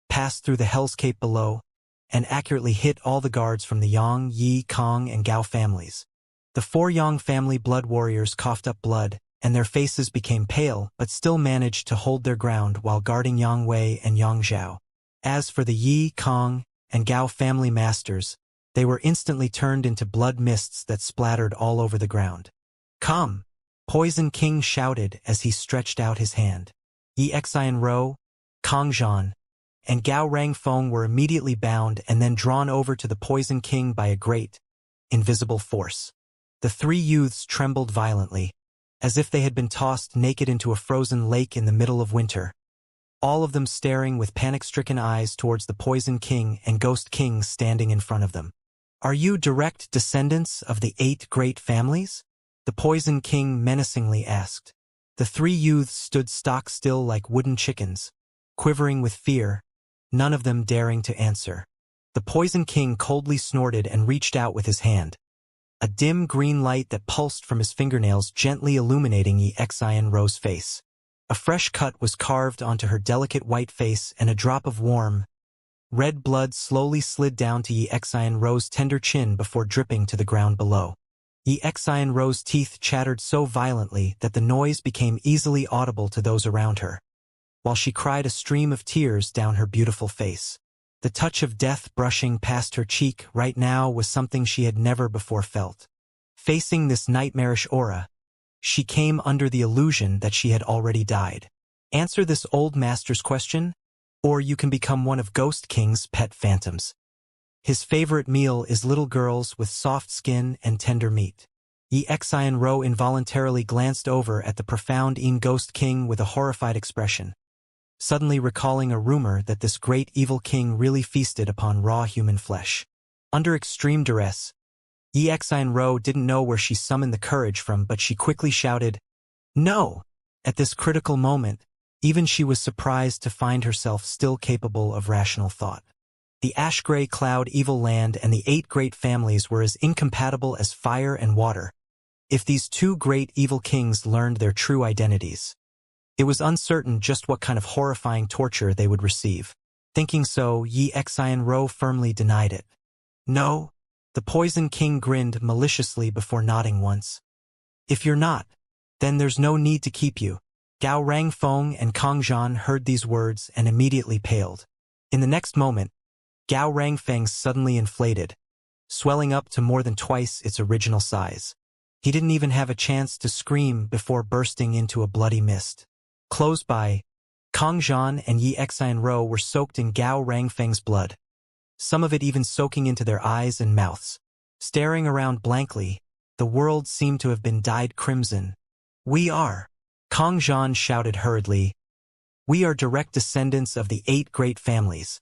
Speaker 1: passed through the hellscape below, and accurately hit all the guards from the Yang, Yi, Kang, and Gao families. The 4 Yang family blood warriors coughed up blood, and their faces became pale but still managed to hold their ground while guarding Yang Wei and Yang Zhao. As for the Yi, Kang, and Gao family masters, they were instantly turned into blood mists that splattered all over the ground. "Come!" Poison King shouted as he stretched out his hand. Xianxia, Kang Zhan, and Gao Rangfeng were immediately bound and then drawn over to the Poison King by a great, invisible force. The 3 youths trembled violently, as if they had been tossed naked into a frozen lake in the middle of winter, all of them staring with panic-stricken eyes towards the Poison King and Ghost King standing in front of them. "Are you direct descendants of the 8 great families?" the Poison King menacingly asked. The 3 youths stood stock still like wooden chickens, quivering with fear, none of them daring to answer. The Poison King coldly snorted and reached out with his hand, a dim green light that pulsed from his fingernails gently illuminating Xianxia's face. A fresh cut was carved onto her delicate white face and a drop of warm, red blood slowly slid down to Xianxia's tender chin before dripping to the ground below. Xianxia's teeth chattered so violently that the noise became easily audible to those around her, while she cried a stream of tears down her beautiful face. The touch of death brushing past her cheek right now was something she had never before felt. Facing this nightmarish aura, she came under the illusion that she had already died. Answer this old master's question, or you can become one of Ghost King's pet phantoms. His favorite meal is little girls with soft skin and tender meat. Xianxia involuntarily glanced over at the profound Ghost King with a horrified expression, suddenly recalling a rumor that this great evil king really feasted upon raw human flesh. Under extreme duress, Xianxia didn't know where she summoned the courage from, but she quickly shouted, "No!" At this critical moment, even she was surprised to find herself still capable of rational thought. The ash-gray cloud evil land and the 8 great families were as incompatible as fire and water. If these 2 great evil kings learned their true identities, it was uncertain just what kind of horrifying torture they would receive. Thinking so, Xianxia firmly denied it. "No." The Poison King grinned maliciously before nodding once. "If you're not, then there's no need to keep you." Gao Rangfeng and Kang Zhan heard these words and immediately paled. In the next moment, Gao Rangfeng suddenly inflated, swelling up to more than twice its original size. He didn't even have a chance to scream before bursting into a bloody mist. Close by, Kong Zhan and Yi Xianro were soaked in Gao Rangfeng's blood, some of it even soaking into their eyes and mouths. Staring around blankly, the world seemed to have been dyed crimson. "We are," Kong Zhan shouted hurriedly. "We are direct descendants of the 8 great families.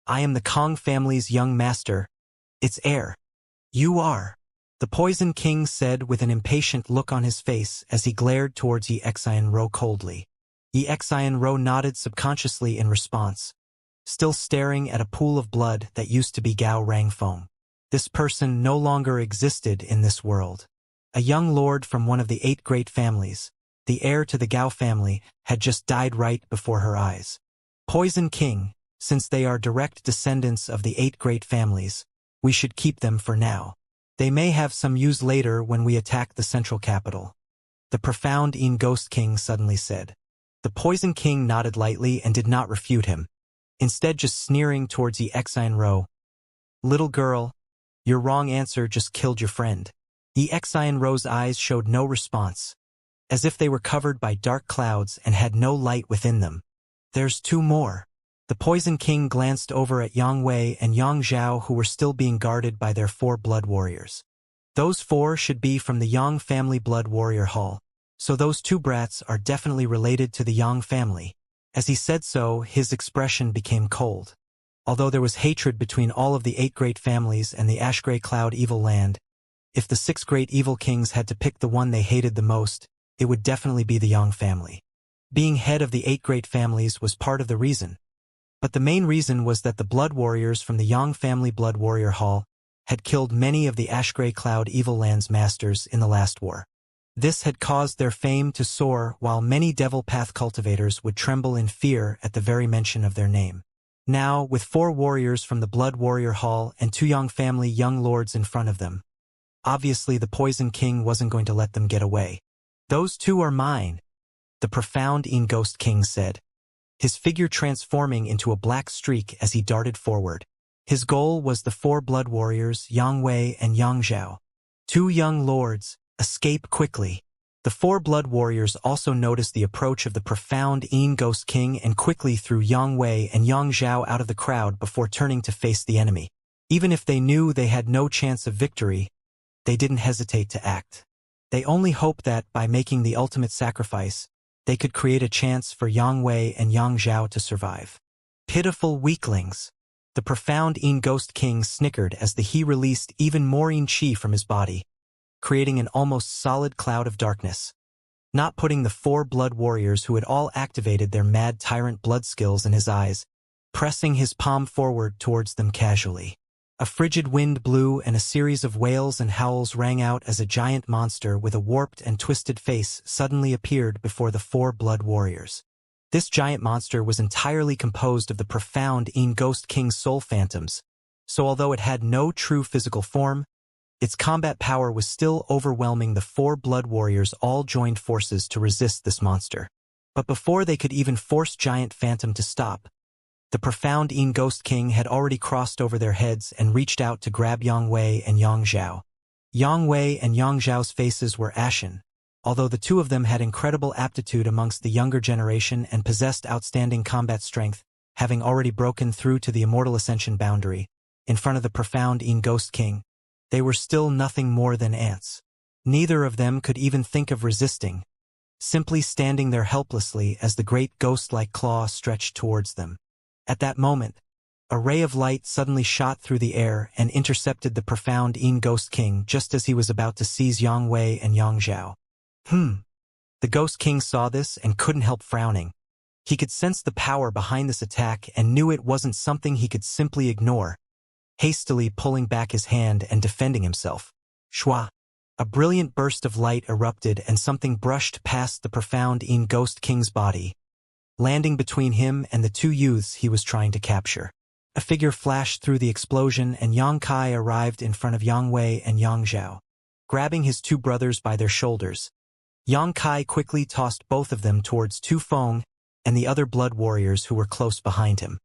Speaker 1: I am the Kong family's young master, its heir. You are," the Poison King said with an impatient look on his face as he glared towards Yi Xianro coldly. Yi Xianro nodded subconsciously in response, still staring at a pool of blood that used to be Gao Rangfeng. This person no longer existed in this world. A young lord from one of the 8 great families, the heir to the Gao family, had just died right before her eyes. Poison King, since they are direct descendants of the 8 great families, we should keep them for now. They may have some use later when we attack the central capital. The profound Ghost King suddenly said. The Poison King nodded lightly and did not refute him, instead just sneering towards Yi Xianro. "Little girl, your wrong answer just killed your friend." Yi Xianro's eyes showed no response, as if they were covered by dark clouds and had no light within them. "There's 2 more." The Poison King glanced over at Yang Wei and Yang Zhao, who were still being guarded by their 4 blood warriors. "Those 4 should be from the Yang family blood warrior hall, so those 2 brats are definitely related to the Yang family." As he said so, his expression became cold. Although there was hatred between all of the 8 great families and the Ash-Grey Cloud Evil Land, if the 6 great evil kings had to pick the one they hated the most, it would definitely be the Yang family. Being head of the 8 great families was part of the reason, but the main reason was that the blood warriors from the Yang family blood warrior hall had killed many of the Ash-Grey Cloud Evil Land's masters in the last war. This had caused their fame to soar, while many Devil Path cultivators would tremble in fear at the very mention of their name. Now, with 4 warriors from the Blood Warrior Hall and 2 Yang family young lords in front of them, obviously the Poison King wasn't going to let them get away. "Those 2 are mine," the profound Ghost King said, his figure transforming into a black streak as he darted forward. His goal was the 4 blood warriors, Yang Wei and Yang Zhao. "2 young lords, escape quickly." The 4 blood warriors also noticed the approach of the profound Ghost King and quickly threw Yang Wei and Yang Zhao out of the crowd before turning to face the enemy. Even if they knew they had no chance of victory, they didn't hesitate to act. They only hoped that, by making the ultimate sacrifice, they could create a chance for Yang Wei and Yang Zhao to survive. "Pitiful weaklings." The profound Ghost King snickered as he released even more chi from his body, creating an almost solid cloud of darkness. Not putting the 4 blood warriors who had all activated their mad tyrant blood skills in his eyes, pressing his palm forward towards them casually. A frigid wind blew and a series of wails and howls rang out as a giant monster with a warped and twisted face suddenly appeared before the 4 blood warriors. This giant monster was entirely composed of the profound Ghost King's soul phantoms, so although it had no true physical form, its combat power was still overwhelming. The 4 blood warriors all joined forces to resist this monster. But before they could even force Giant Phantom to stop, the profound Ghost King had already crossed over their heads and reached out to grab Yang Wei and Yang Zhao. Yang Wei and Yang Zhao's faces were ashen, although the 2 of them had incredible aptitude amongst the younger generation and possessed outstanding combat strength, having already broken through to the Immortal Ascension boundary. In front of the profound Ghost King, they were still nothing more than ants. Neither of them could even think of resisting, simply standing there helplessly as the great ghost-like claw stretched towards them. At that moment, a ray of light suddenly shot through the air and intercepted the profound Ghost King just as he was about to seize Yang Wei and Yang Zhao. The Ghost King saw this and couldn't help frowning. He could sense the power behind this attack and knew it wasn't something he could simply ignore, hastily pulling back his hand and defending himself. Shwa! A brilliant burst of light erupted and something brushed past the profound Ghost King's body, landing between him and the 2 youths he was trying to capture. A figure flashed through the explosion and Yang Kai arrived in front of Yang Wei and Yang Zhao. Grabbing his 2 brothers by their shoulders, Yang Kai quickly tossed both of them towards Tu Feng and the other blood warriors who were close behind him.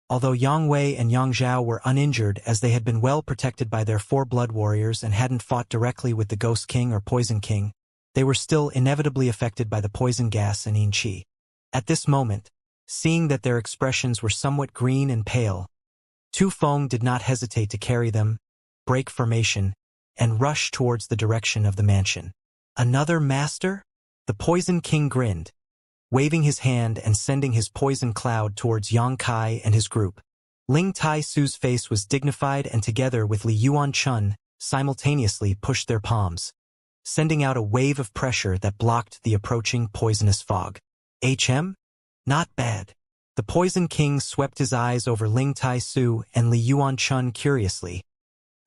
Speaker 1: Although Yang Wei and Yang Zhao were uninjured as they had been well protected by their 4 blood warriors and hadn't fought directly with the Ghost King or Poison King, they were still inevitably affected by the poison gas and yin qi. At this moment, seeing that their expressions were somewhat green and pale, Tu Feng did not hesitate to carry them, break formation, and rush towards the direction of the mansion. Another master? The Poison King grinned, waving his hand and sending his poison cloud towards Yang Kai and his group. Ling Tai Su's face was dignified and together with Li Yuanchun, simultaneously pushed their palms, sending out a wave of pressure that blocked the approaching poisonous fog. HM? Not bad. The Poison King swept his eyes over Ling Tai Su and Li Yuanchun curiously,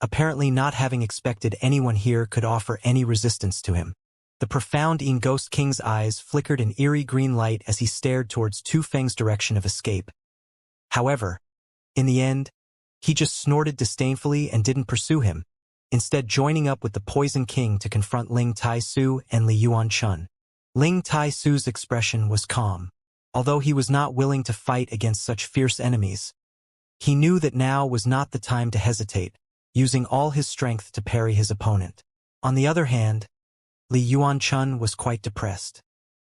Speaker 1: apparently not having expected anyone here could offer any resistance to him. The profound Yin Ghost King's eyes flickered an eerie green light as he stared towards Tu Feng's direction of escape. However, in the end, he just snorted disdainfully and didn't pursue him, instead joining up with the Poison King to confront Ling Tai Su and Li Yuanchun. Ling Tai Su's expression was calm. Although he was not willing to fight against such fierce enemies, he knew that now was not the time to hesitate, using all his strength to parry his opponent. On the other hand, Li Yuanchun was quite depressed.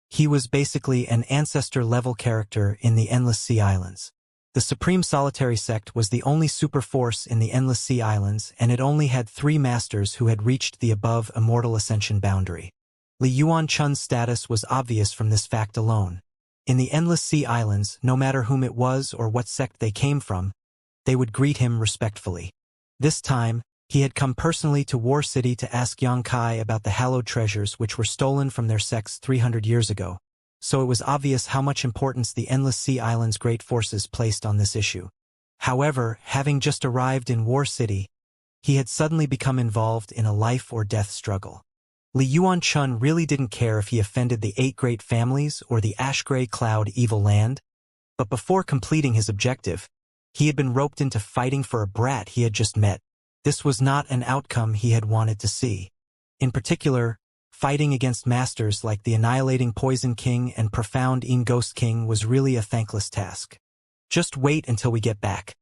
Speaker 1: He was basically an ancestor-level character in the Endless Sea Islands. The Supreme Solitary Sect was the only super force in the Endless Sea Islands, and it only had 3 masters who had reached the above Immortal Ascension boundary. Li Yuanchun's status was obvious from this fact alone. In the Endless Sea Islands, no matter whom it was or what sect they came from, they would greet him respectfully. This time, he had come personally to War City to ask Yang Kai about the hallowed treasures which were stolen from their sects 300 years ago, so it was obvious how much importance the Endless Sea Islands' great forces placed on this issue. However, having just arrived in War City, he had suddenly become involved in a life-or-death struggle. Li Yuanchun really didn't care if he offended the 8 great families or the ash-gray cloud evil land, but before completing his objective, he had been roped into fighting for a brat he had just met. This was not an outcome he had wanted to see. In particular, fighting against masters like the annihilating Poison King and profound Yin Ghost King was really a thankless task. Just wait until we get back.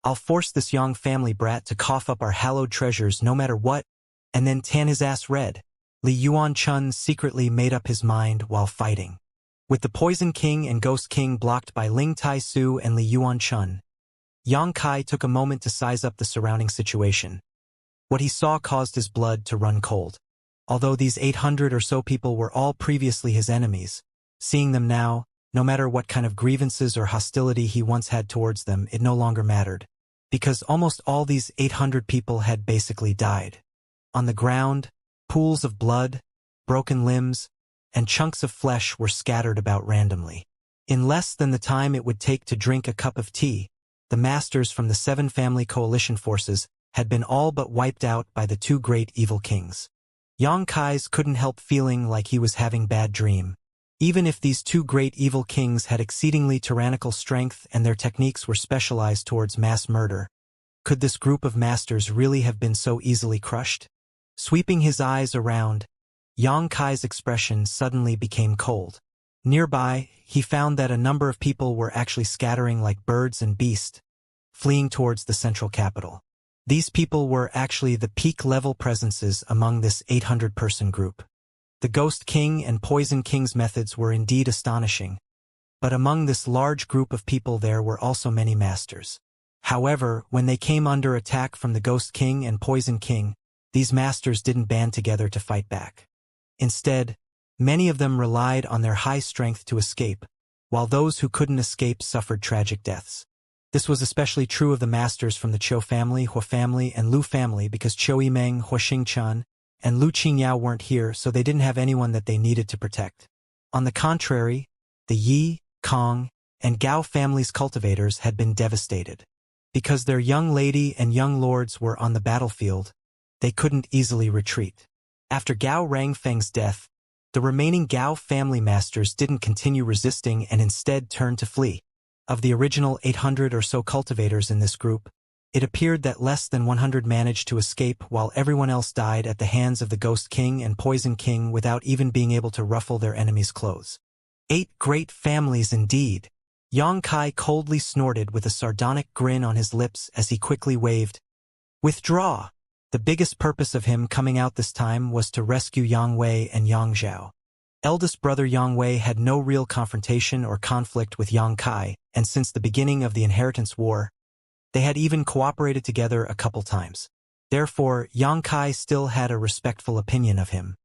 Speaker 1: I'll force this Yang family brat to cough up our hallowed treasures no matter what, and then tan his ass red. Li Yuanchun secretly made up his mind while fighting. With the Poison King and Ghost King blocked by Ling Tai Su and Li Yuanchun, Yang Kai took a moment to size up the surrounding situation. What he saw caused his blood to run cold. Although these 800 or so people were all previously his enemies, seeing them now, no matter what kind of grievances or hostility he once had towards them, it no longer mattered, because almost all these 800 people had basically died. On the ground, pools of blood, broken limbs, and chunks of flesh were scattered about randomly. In less than the time it would take to drink a cup of tea, the masters from the 7 family coalition forces had been all but wiped out by the 2 great evil kings. Yang Kai's couldn't help feeling like he was having bad dream. Even if these 2 great evil kings had exceedingly tyrannical strength and their techniques were specialized towards mass murder, could this group of masters really have been so easily crushed? Sweeping his eyes around, Yang Kai's expression suddenly became cold. Nearby, he found that a number of people were actually scattering like birds and beasts, fleeing towards the central capital. These people were actually the peak-level presences among this 800-person group. The Ghost King and Poison King's methods were indeed astonishing, but among this large group of people there were also many masters. However, when they came under attack from the Ghost King and Poison King, these masters didn't band together to fight back. Instead, many of them relied on their high strength to escape, while those who couldn't escape suffered tragic deaths. This was especially true of the masters from the Qiu family, Hua family, and Lu family because Qiu Yimeng, Hua Xingchan, and Lu Qingyao weren't here, so they didn't have anyone that they needed to protect. On the contrary, the Yi, Kong, and Gao families' cultivators had been devastated. Because their young lady and young lords were on the battlefield, they couldn't easily retreat. After Gao Rangfeng's death, the remaining Gao family masters didn't continue resisting and instead turned to flee. Of the original 800 or so cultivators in this group, it appeared that less than 100 managed to escape while everyone else died at the hands of the Ghost King and Poison King without even being able to ruffle their enemies' clothes. 8 great families indeed. Yang Kai coldly snorted with a sardonic grin on his lips as he quickly waved, "Withdraw!" The biggest purpose of him coming out this time was to rescue Yang Wei and Yang Zhao. Eldest brother Yang Wei had no real confrontation or conflict with Yang Kai, and since the beginning of the Inheritance War, they had even cooperated together a couple times. Therefore, Yang Kai still had a respectful opinion of him.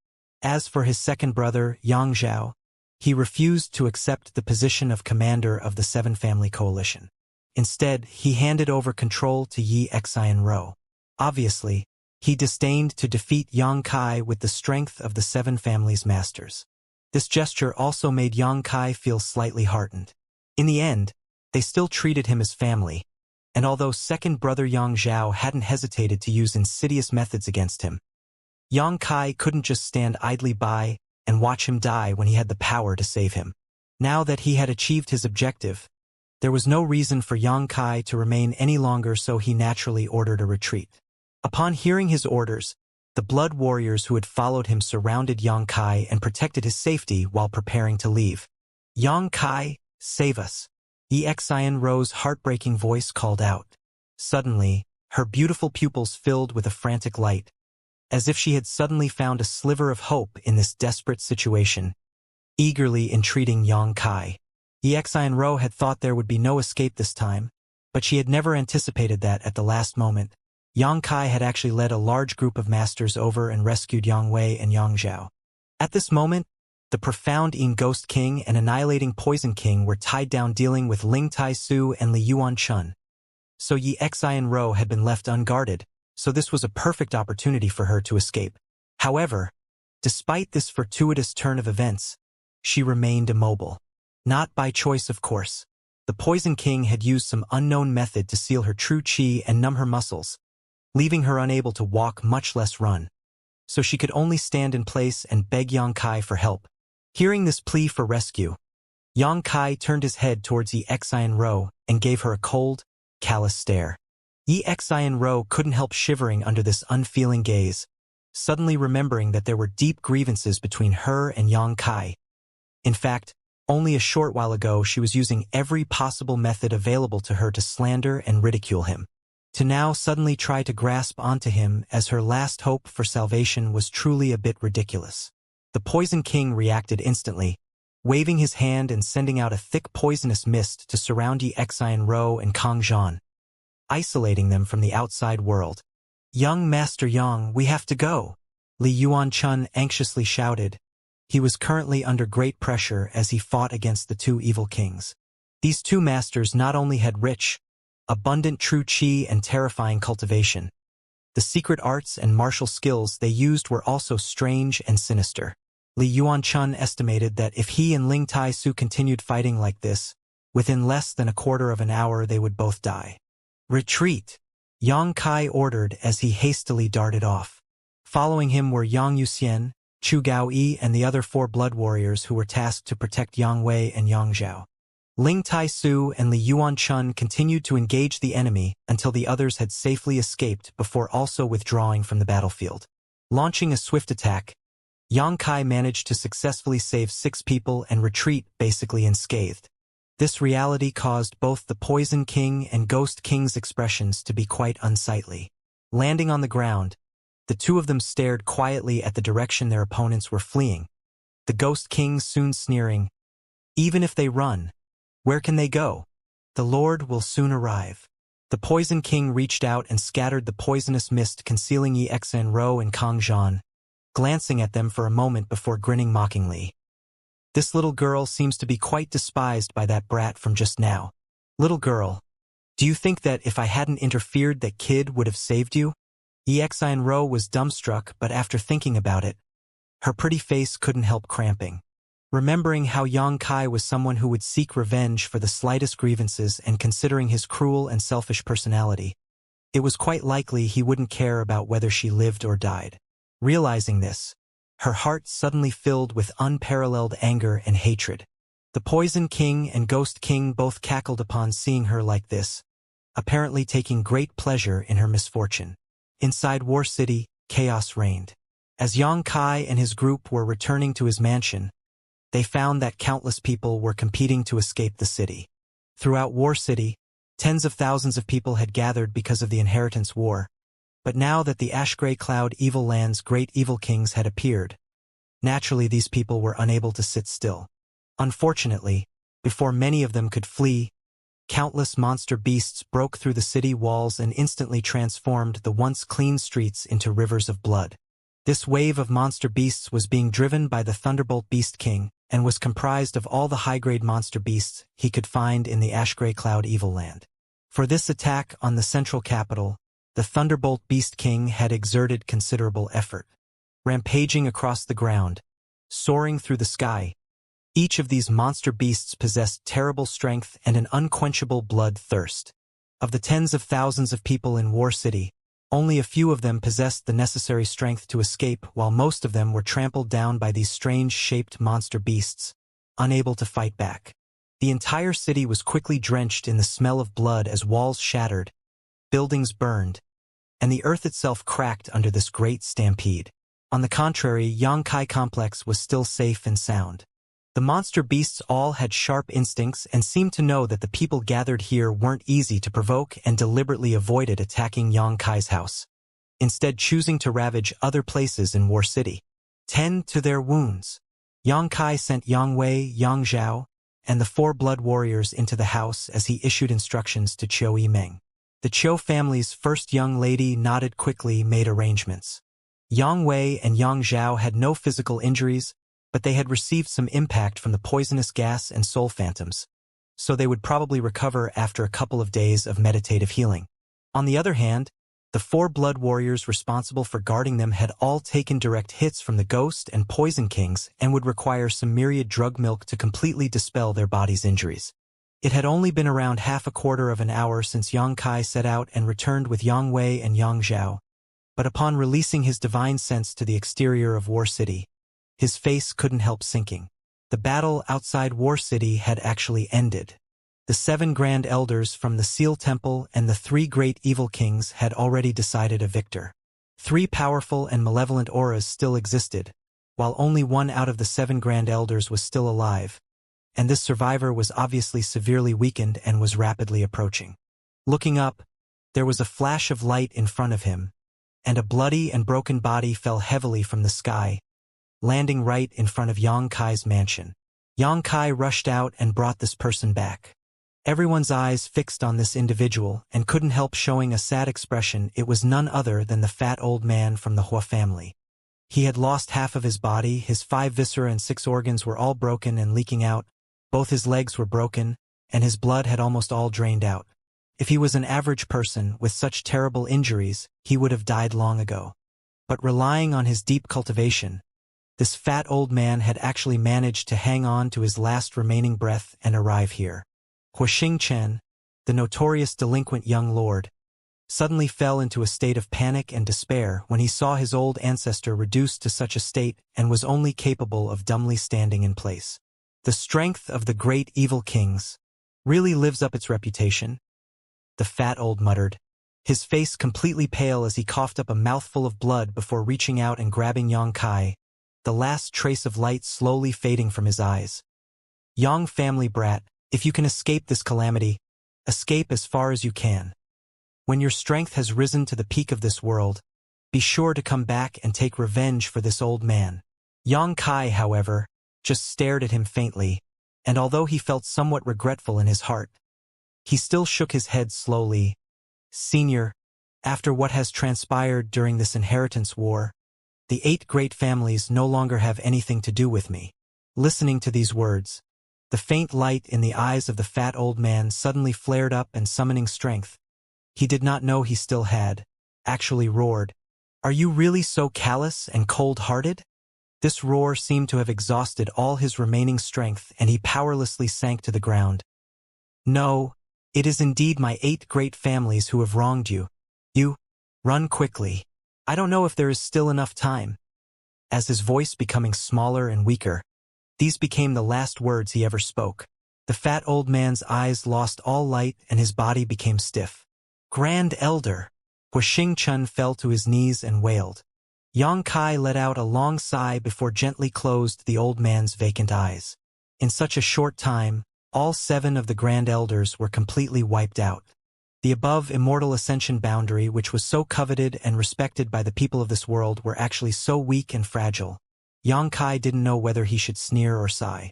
Speaker 1: As for his second brother, Yang Zhao, he refused to accept the position of commander of the Seven Family Coalition. Instead, he handed over control to Yi Xianro. Obviously, he disdained to defeat Yang Kai with the strength of the Seven Families' masters. This gesture also made Yang Kai feel slightly heartened. In the end, they still treated him as family, and although second brother Yang Zhao hadn't hesitated to use insidious methods against him, Yang Kai couldn't just stand idly by and watch him die when he had the power to save him. Now that he had achieved his objective, there was no reason for Yang Kai to remain any longer, so he naturally ordered a retreat. Upon hearing his orders, the blood warriors who had followed him surrounded Yang Kai and protected his safety while preparing to leave. "Yang Kai, save us!" Yi Xianro's heartbreaking voice called out. Suddenly, her beautiful pupils filled with a frantic light, as if she had suddenly found a sliver of hope in this desperate situation, eagerly entreating Yang Kai. Yi Xianro had thought there would be no escape this time, but she had never anticipated that at the last moment, Yang Kai had actually led a large group of masters over and rescued Yang Wei and Yang Zhao. At this moment, the profound Yin Ghost King and Annihilating Poison King were tied down dealing with Ling Tai Su and Li Yuan Chun. So Yi Xianro had been left unguarded, so this was a perfect opportunity for her to escape. However, despite this fortuitous turn of events, she remained immobile. Not by choice, of course. The Poison King had used some unknown method to seal her true chi and numb her muscles, leaving her unable to walk, much less run. So she could only stand in place and beg Yang Kai for help. Hearing this plea for rescue, Yang Kai turned his head towards Yi Xianro and gave her a cold, callous stare. Yi Xianro couldn't help shivering under this unfeeling gaze, suddenly remembering that there were deep grievances between her and Yang Kai. In fact, only a short while ago she was using every possible method available to her to slander and ridicule him. To now suddenly try to grasp onto him as her last hope for salvation was truly a bit ridiculous. The Poison King reacted instantly, waving his hand and sending out a thick poisonous mist to surround Yi Xianro and Kang Zhan, isolating them from the outside world. "Young Master Yang, we have to go," Li Yuan Chun anxiously shouted. He was currently under great pressure as he fought against the two evil kings. These two masters not only had rich, abundant true chi and terrifying cultivation, the secret arts and martial skills they used were also strange and sinister. Li Yuan Chun estimated that if he and Ling Tai Su continued fighting like this, within less than a quarter of an hour they would both die. "Retreat!" Yang Kai ordered as he hastily darted off. Following him were Yang Yuxian, Chu Gaoyi, and the other 4 blood warriors who were tasked to protect Yang Wei and Yang Zhao. Ling Tai Su and Li Yuan Chun continued to engage the enemy until the others had safely escaped before also withdrawing from the battlefield. Launching a swift attack, Yang Kai managed to successfully save 6 people and retreat basically unscathed. This reality caused both the Poison King and Ghost King's expressions to be quite unsightly. Landing on the ground, the two of them stared quietly at the direction their opponents were fleeing, the Ghost King soon sneering, "Even if they run, where can they go? The Lord will soon arrive." The Poison King reached out and scattered the poisonous mist concealing Yi Xianro and Kang Zhan, glancing at them for a moment before grinning mockingly. "This little girl seems to be quite despised by that brat from just now. Little girl, do you think that if I hadn't interfered that kid would have saved you?" Yi Xianro was dumbstruck, but after thinking about it, her pretty face couldn't help cramping. Remembering how Yang Kai was someone who would seek revenge for the slightest grievances and considering his cruel and selfish personality, it was quite likely he wouldn't care about whether she lived or died. Realizing this, her heart suddenly filled with unparalleled anger and hatred. The Poison King and Ghost King both cackled upon seeing her like this, apparently taking great pleasure in her misfortune. Inside War City, chaos reigned. As Yang Kai and his group were returning to his mansion, they found that countless people were competing to escape the city. Throughout War City, tens of thousands of people had gathered because of the Inheritance War, but now that the ash-gray cloud evil land's great evil kings had appeared, naturally these people were unable to sit still. Unfortunately, before many of them could flee, countless monster beasts broke through the city walls and instantly transformed the once clean streets into rivers of blood. This wave of monster beasts was being driven by the Thunderbolt Beast King and was comprised of all the high-grade monster beasts he could find in the ash-gray cloud evil land. For this attack on the central capital, the Thunderbolt Beast King had exerted considerable effort. Rampaging across the ground, soaring through the sky, each of these monster beasts possessed terrible strength and an unquenchable blood thirst. Of the tens of thousands of people in War City, only a few of them possessed the necessary strength to escape, while most of them were trampled down by these strange-shaped monster beasts, unable to fight back. The entire city was quickly drenched in the smell of blood as walls shattered, buildings burned, and the earth itself cracked under this great stampede. On the contrary, Xianxia complex was still safe and sound. The monster beasts all had sharp instincts and seemed to know that the people gathered here weren't easy to provoke and deliberately avoided attacking Xianxia's house, instead choosing to ravage other places in War City. Tend to their wounds. Xianxia sent Yang Wei, Yang Zhao, and the 4 blood warriors into the house as he issued instructions to Qiu Yimeng. The Qiu family's first young lady nodded quickly, made arrangements. Yang Wei and Yang Zhao had no physical injuries, but they had received some impact from the poisonous gas and soul phantoms, so they would probably recover after a couple of days of meditative healing. On the other hand, the 4 blood warriors responsible for guarding them had all taken direct hits from the ghost and poison kings and would require some myriad drug milk to completely dispel their body's injuries. It had only been around half a quarter of an hour since Xianxia set out and returned with Yang Wei and Yang Zhao, but upon releasing his divine sense to the exterior of War City, his face couldn't help sinking. The battle outside War City had actually ended. The 7 Grand Elders from the Seal Temple and the 3 Great Evil Kings had already decided a victor. 3 powerful and malevolent auras still existed, while only 1 out of the 7 Grand Elders was still alive, and this survivor was obviously severely weakened and was rapidly approaching. Looking up, there was a flash of light in front of him, and a bloody and broken body fell heavily from the sky, landing right in front of Xianxia's mansion. Xianxia rushed out and brought this person back. Everyone's eyes fixed on this individual and couldn't help showing a sad expression. It was none other than the fat old man from the Hua family. He had lost half of his body, his 5 viscera and 6 organs were all broken and leaking out, both his legs were broken, and his blood had almost all drained out. If he was an average person with such terrible injuries, he would have died long ago. But relying on his deep cultivation, this fat old man had actually managed to hang on to his last remaining breath and arrive here. Hua Xingchen, the notorious delinquent young lord, suddenly fell into a state of panic and despair when he saw his old ancestor reduced to such a state and was only capable of dumbly standing in place. The strength of the great evil kings really lives up its reputation, the fat old muttered, his face completely pale as he coughed up a mouthful of blood before reaching out and grabbing Xianxia, the last trace of light slowly fading from his eyes. Yang family brat, if you can escape this calamity, escape as far as you can. When your strength has risen to the peak of this world, be sure to come back and take revenge for this old man. Xianxia, however, just stared at him faintly, and although he felt somewhat regretful in his heart, he still shook his head slowly. Senior, after what has transpired during this inheritance war, the 8 great families no longer have anything to do with me. Listening to these words, the faint light in the eyes of the fat old man suddenly flared up and summoning strength. He did not know he still had, actually roared, "Are you really so callous and cold-hearted?" This roar seemed to have exhausted all his remaining strength and he powerlessly sank to the ground. "No, it is indeed my 8 great families who have wronged you. You, run quickly. I don't know if there is still enough time." As his voice becoming smaller and weaker, these became the last words he ever spoke. The fat old man's eyes lost all light and his body became stiff. "Grand Elder!" Hua Xingchen fell to his knees and wailed. Xianxia let out a long sigh before gently closed the old man's vacant eyes. In such a short time, All 7 of the Grand Elders were completely wiped out. The above immortal ascension boundary, which was so coveted and respected by the people of this world, were actually so weak and fragile. Yang Kai didn't know whether he should sneer or sigh.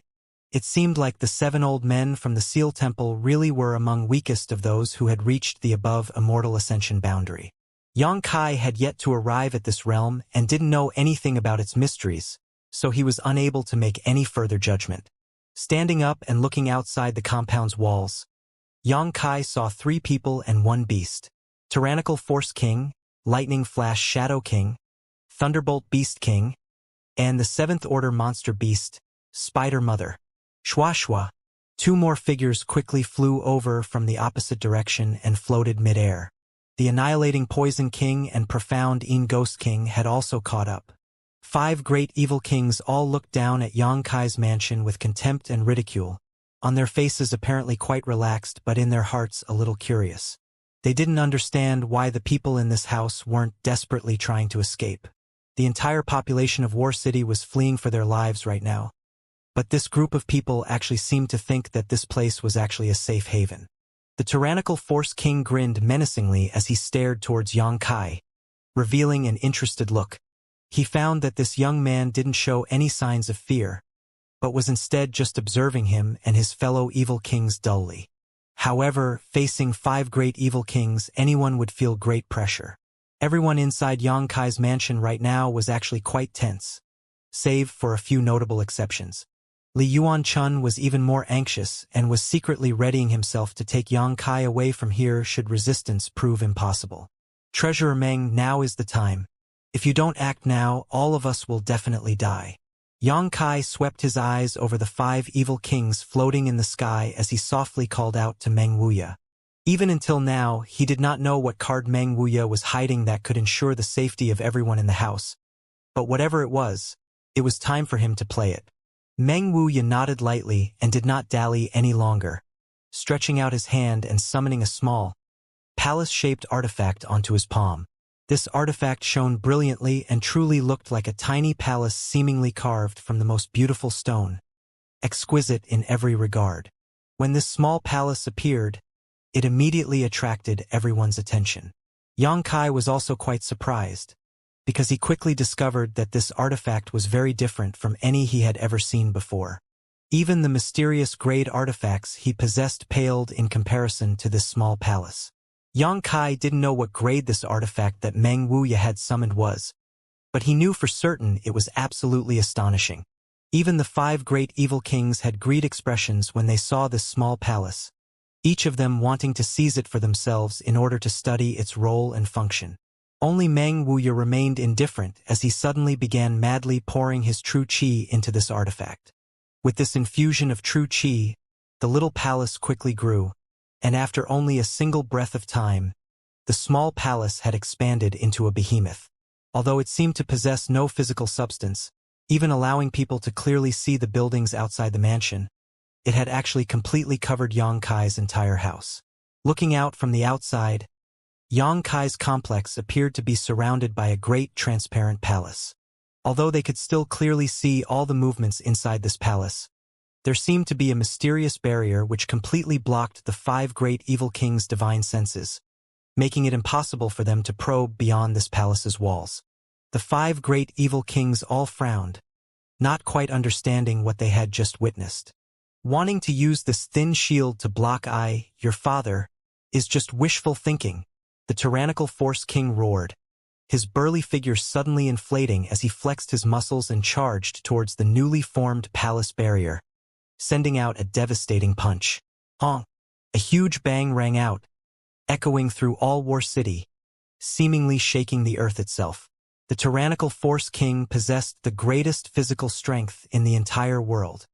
Speaker 1: It seemed like the 7 old men from the Seal Temple really were among weakest of those who had reached the above immortal ascension boundary. Yang Kai had yet to arrive at this realm and didn't know anything about its mysteries, so he was unable to make any further judgment. Standing up and looking outside the compound's walls, Yang Kai saw 3 people and 1 beast: Tyrannical Force King, Lightning Flash Shadow King, Thunderbolt Beast King, and the 7th Order Monster Beast, Spider Mother. Shwa shwa. 2 more figures quickly flew over from the opposite direction and floated mid-air. The Annihilating Poison King and Profound Een Ghost King had also caught up. 5 great evil kings all looked down at Yang Kai's mansion with contempt and ridicule, on their faces apparently quite relaxed but in their hearts a little curious. They didn't understand why the people in this house weren't desperately trying to escape. The entire population of War City was fleeing for their lives right now. But this group of people actually seemed to think that this place was actually a safe haven. The Tyrannical Force King grinned menacingly as he stared towards Yang Kai, revealing an interested look. He found that this young man didn't show any signs of fear, but was instead just observing him and his fellow evil kings dully. However, facing 5 great evil kings, anyone would feel great pressure. Everyone inside Yang Kai's mansion right now was actually quite tense, save for a few notable exceptions. Li Yuan-chun was even more anxious and was secretly readying himself to take Yang Kai away from here should resistance prove impossible. Treasurer Meng, now is the time. If you don't act now, all of us will definitely die. Yang Kai swept his eyes over the 5 evil kings floating in the sky as he softly called out to Meng Wuya. Even until now, he did not know what card Meng Wuya was hiding that could ensure the safety of everyone in the house. But whatever it was time for him to play it. Meng Wuya nodded lightly and did not dally any longer, stretching out his hand and summoning a small, palace-shaped artifact onto his palm. This artifact shone brilliantly and truly looked like a tiny palace seemingly carved from the most beautiful stone, exquisite in every regard. When this small palace appeared, it immediately attracted everyone's attention. Yang Kai was also quite surprised, because he quickly discovered that this artifact was very different from any he had ever seen before. Even the mysterious grade artifacts he possessed paled in comparison to this small palace. Yang Kai didn't know what grade this artifact that Meng Wuya had summoned was, but he knew for certain it was absolutely astonishing. Even the 5 great evil kings had greed expressions when they saw this small palace, each of them wanting to seize it for themselves in order to study its role and function. Only Meng Wuya remained indifferent as he suddenly began madly pouring his true qi into this artifact. With this infusion of true qi, the little palace quickly grew, and after only a single breath of time, the small palace had expanded into a behemoth. Although it seemed to possess no physical substance, even allowing people to clearly see the buildings outside the mansion, it had actually completely covered Yang Kai's entire house. Looking out from the outside, Yang Kai's complex appeared to be surrounded by a great transparent palace. Although they could still clearly see all the movements inside this palace, there seemed to be a mysterious barrier which completely blocked the 5 great evil kings' divine senses, making it impossible for them to probe beyond this palace's walls. The 5 great evil kings all frowned, not quite understanding what they had just witnessed. Wanting to use this thin shield to block your father, is just wishful thinking, the Tyrannical Force King roared, his burly figure suddenly inflating as he flexed his muscles and charged towards the newly formed palace barrier, sending out a devastating punch. Honk! A huge bang rang out, echoing through all War City, seemingly shaking the earth itself. The Tyrannical Force King possessed the greatest physical strength in the entire world.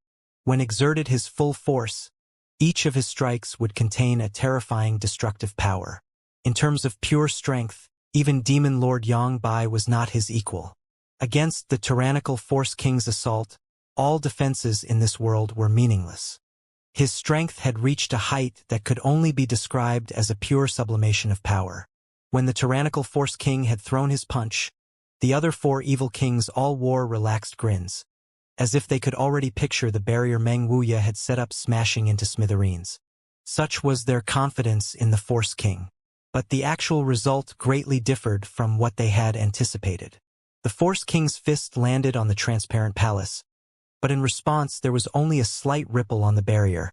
Speaker 1: When exerted his full force, each of his strikes would contain a terrifying destructive power. In terms of pure strength, even Demon Lord Yang Bai was not his equal. Against the Tyrannical Force King's assault, all defenses in this world were meaningless. His strength had reached a height that could only be described as a pure sublimation of power. When the Tyrannical Force King had thrown his punch, the other 4 evil kings all wore relaxed grins. as if they could already picture the barrier Meng Wuya had set up smashing into smithereens. Such was their confidence in the Force King. But the actual result greatly differed from what they had anticipated. The Force King's fist landed on the transparent palace, but in response there was only a slight ripple on the barrier,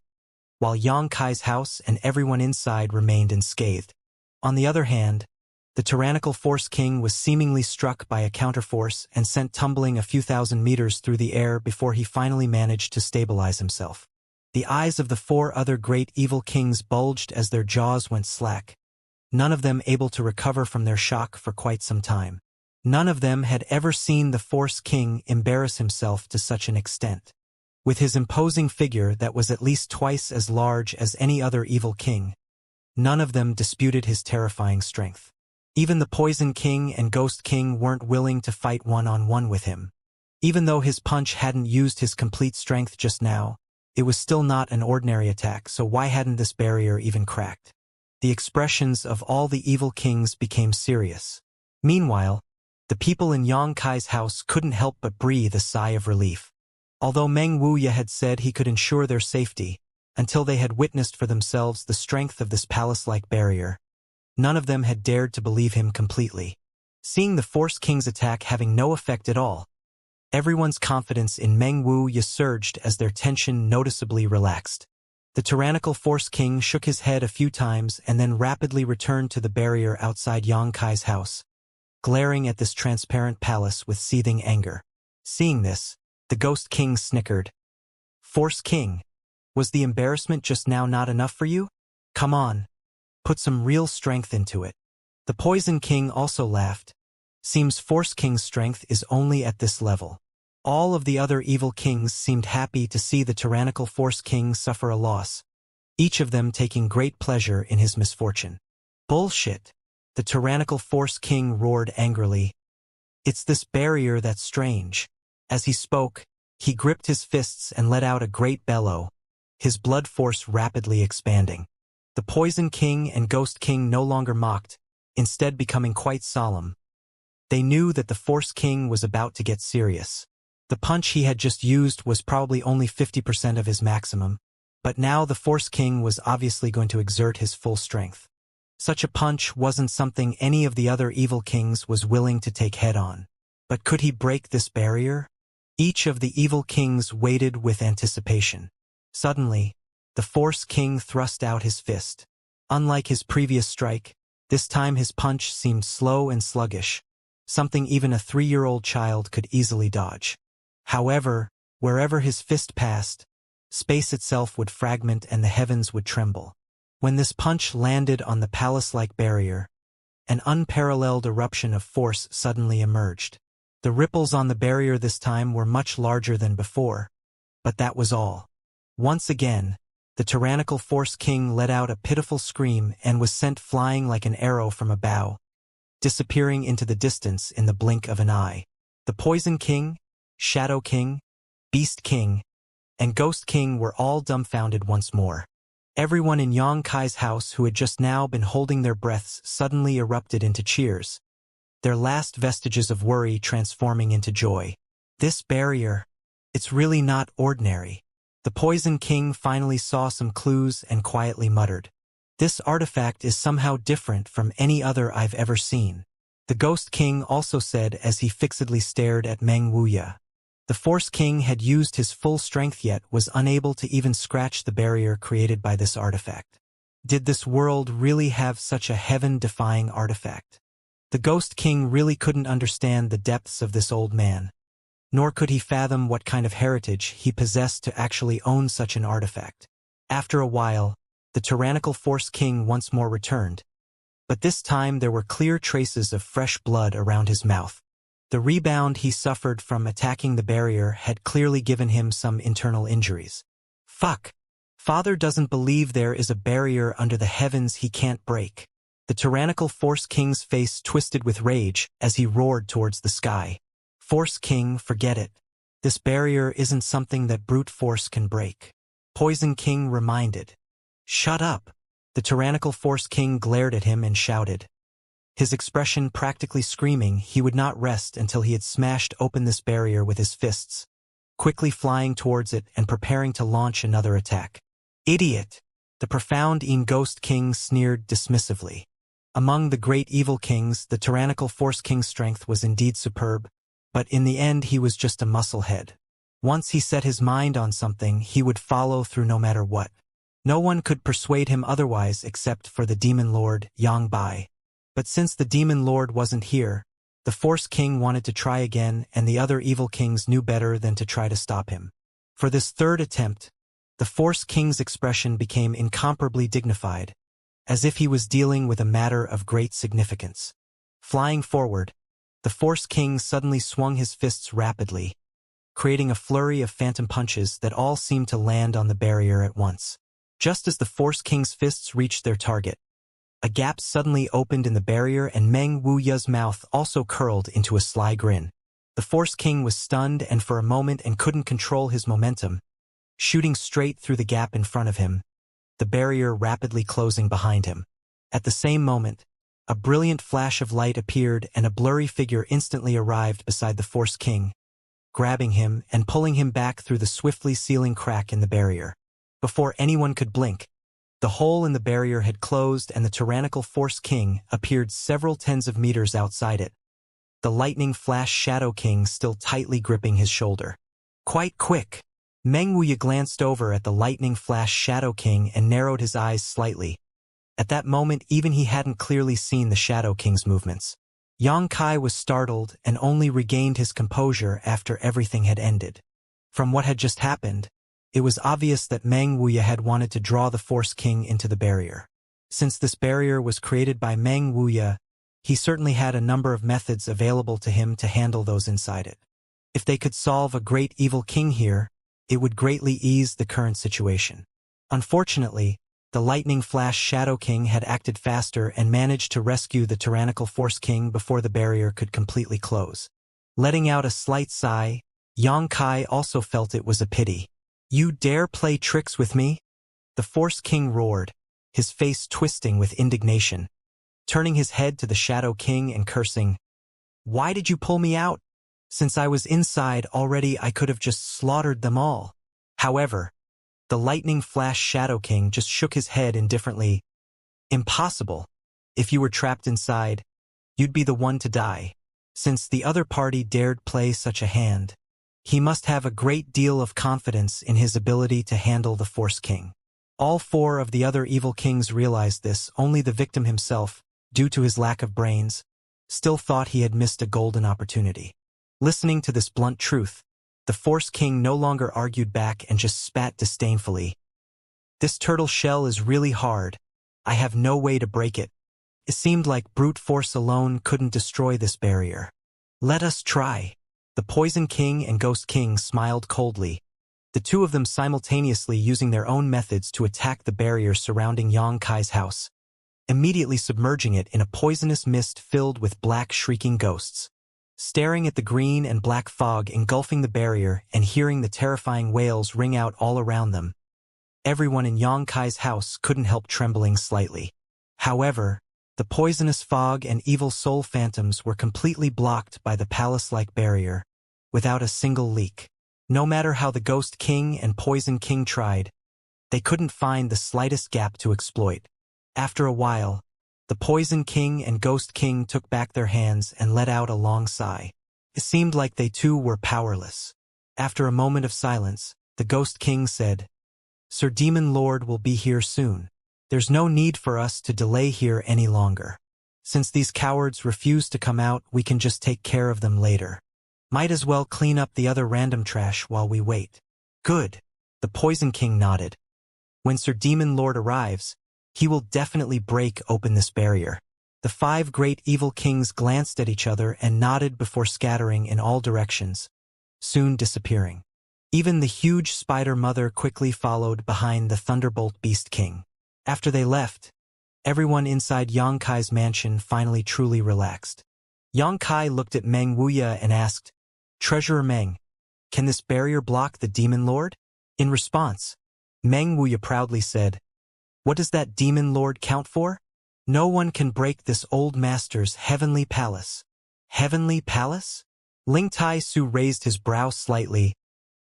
Speaker 1: while Yang Kai's house and everyone inside remained unscathed. On the other hand, the tyrannical Force King was seemingly struck by a counterforce and sent tumbling a few thousand meters through the air before he finally managed to stabilize himself. The eyes of the four other great evil kings bulged as their jaws went slack, none of them able to recover from their shock for quite some time. None of them had ever seen the Force King embarrass himself to such an extent. With his imposing figure that was at least twice as large as any other evil king, none of them disputed his terrifying strength. Even the Poison King and Ghost King weren't willing to fight one-on-one with him. Even though his punch hadn't used his complete strength just now, it was still not an ordinary attack, so why hadn't this barrier even cracked? The expressions of all the evil kings became serious. Meanwhile, the people in Yang Kai's house couldn't help but breathe a sigh of relief. Although Meng Wuya had said he could ensure their safety, until they had witnessed for themselves the strength of this palace-like barrier, none of them had dared to believe him completely. Seeing the Force King's attack having no effect at all, everyone's confidence in Meng Wuya surged as their tension noticeably relaxed. The tyrannical Force King shook his head a few times and then rapidly returned to the barrier outside Yang Kai's house, glaring at this transparent palace with seething anger. Seeing this, the Ghost King snickered. "Force King, was the embarrassment just now not enough for you? Come on, put some real strength into it." The Poison King also laughed. Seems Force King's strength is only at this level. All of the other evil kings seemed happy to see the tyrannical Force King suffer a loss, each of them taking great pleasure in his misfortune. "Bullshit!" the tyrannical Force King roared angrily. "It's this barrier that's strange." As he spoke, he gripped his fists and let out a great bellow, his blood force rapidly expanding. The Poison King and Ghost King no longer mocked, instead becoming quite solemn. They knew that the Force King was about to get serious. The punch he had just used was probably only 50% of his maximum, but now the Force King was obviously going to exert his full strength. Such a punch wasn't something any of the other evil kings was willing to take head-on. But could he break this barrier? Each of the evil kings waited with anticipation. Suddenly, the Force King thrust out his fist. Unlike his previous strike, this time his punch seemed slow and sluggish, something even a 3-year-old child could easily dodge. However, wherever his fist passed, space itself would fragment and the heavens would tremble. When this punch landed on the palace-like barrier, an unparalleled eruption of force suddenly emerged. The ripples on the barrier this time were much larger than before, but that was all. Once again, the tyrannical Force King let out a pitiful scream and was sent flying like an arrow from a bow, disappearing into the distance in the blink of an eye. The Poison King, Shadow King, Beast King, and Ghost King were all dumbfounded once more. Everyone in Yang Kai's house who had just now been holding their breaths suddenly erupted into cheers, their last vestiges of worry transforming into joy. "This barrier, it's really not ordinary." The Poison King finally saw some clues and quietly muttered, "This artifact is somehow different from any other I've ever seen." The Ghost King also said as he fixedly stared at Meng Wuya. The Force King had used his full strength yet was unable to even scratch the barrier created by this artifact. Did this world really have such a heaven-defying artifact? The Ghost King really couldn't understand the depths of this old man, nor could he fathom what kind of heritage he possessed to actually own such an artifact. After a while, the tyrannical Force King once more returned, but this time there were clear traces of fresh blood around his mouth. The rebound he suffered from attacking the barrier had clearly given him some internal injuries. "Fuck! Father doesn't believe there is a barrier under the heavens he can't break." The tyrannical Force King's face twisted with rage as he roared towards the sky. "Force King, forget it. This barrier isn't something that brute force can break." Poison King reminded. "Shut up!" The tyrannical Force King glared at him and shouted, his expression practically screaming he would not rest until he had smashed open this barrier with his fists. quickly flying towards it and preparing to launch another attack. Idiot! The profound Ghost King sneered dismissively. Among the great evil kings, the tyrannical Force King's strength was indeed superb, but in the end he was just a musclehead. Once he set his mind on something, he would follow through no matter what. No one could persuade him otherwise except for the Demon Lord, Yang Bai. But since the Demon Lord wasn't here, the Force King wanted to try again, and the other evil kings knew better than to try to stop him. For this third attempt, the Force King's expression became incomparably dignified, as if he was dealing with a matter of great significance. Flying forward, the Force King suddenly swung his fists rapidly, creating a flurry of phantom punches that all seemed to land on the barrier at once. Just as the Force King's fists reached their target, a gap suddenly opened in the barrier and Meng Wuya's mouth also curled into a sly grin. The Force King was stunned and for a moment and couldn't control his momentum, shooting straight through the gap in front of him, the barrier rapidly closing behind him. At the same moment, a brilliant flash of light appeared and a blurry figure instantly arrived beside the Force King, grabbing him and pulling him back through the swiftly sealing crack in the barrier. Before anyone could blink, the hole in the barrier had closed and the tyrannical Force King appeared several tens of meters outside it, the lightning flash Shadow King still tightly gripping his shoulder. Quite quick. Meng Wuya glanced over at the lightning flash Shadow King and narrowed his eyes slightly. At that moment even he hadn't clearly seen the Shadow King's movements. Yang Kai was startled and only regained his composure after everything had ended. From what had just happened, it was obvious that Meng Wuya had wanted to draw the Force King into the barrier. Since this barrier was created by Meng Wuya, he certainly had a number of methods available to him to handle those inside it. If they could solve a great evil king here, it would greatly ease the current situation. Unfortunately, the lightning flash Shadow King had acted faster and managed to rescue the tyrannical Force King before the barrier could completely close. Letting out a slight sigh, Yang Kai also felt it was a pity. "You dare play tricks with me?" The Force King roared, his face twisting with indignation, turning his head to the Shadow King and cursing, "Why did you pull me out? Since I was inside already I could have just slaughtered them all." However, the lightning flash Shadow King just shook his head indifferently. "Impossible. If you were trapped inside, you'd be the one to die. Since the other party dared play such a hand, he must have a great deal of confidence in his ability to handle the Force King." All four of the other evil kings realized this. Only the victim himself, due to his lack of brains, still thought he had missed a golden opportunity. Listening to this blunt truth, the Force King no longer argued back and just spat disdainfully. "This turtle shell is really hard. I have no way to break it. It seemed like brute force alone couldn't destroy this barrier. Let us try." The Poison King and Ghost King smiled coldly, the two of them simultaneously using their own methods to attack the barrier surrounding Yang Kai's house, immediately submerging it in a poisonous mist filled with black shrieking ghosts. Staring at the green and black fog engulfing the barrier and hearing the terrifying wails ring out all around them, everyone in Yang Kai's house couldn't help trembling slightly. However, the poisonous fog and evil soul phantoms were completely blocked by the palace-like barrier, without a single leak. No matter how the Ghost King and Poison King tried, they couldn't find the slightest gap to exploit. After a while, the Poison King and Ghost King took back their hands and let out a long sigh. It seemed like they too were powerless. After a moment of silence, the Ghost King said, "Sir Demon Lord will be here soon. There's no need for us to delay here any longer. Since these cowards refuse to come out, we can just take care of them later. Might as well clean up the other random trash while we wait." "Good." The Poison King nodded. "When Sir Demon Lord arrives, he will definitely break open this barrier." The five great evil kings glanced at each other and nodded before scattering in all directions, soon disappearing. Even the huge Spider Mother quickly followed behind the Thunderbolt Beast King. After they left, everyone inside Yang Kai's mansion finally truly relaxed. Yang Kai looked at Meng Wuya and asked, "Treasurer Meng, can this barrier block the Demon Lord?" In response, Meng Wuya proudly said, "What does that Demon Lord count for? No one can break this old master's heavenly palace." "Heavenly palace?" Ling Tai Su raised his brow slightly,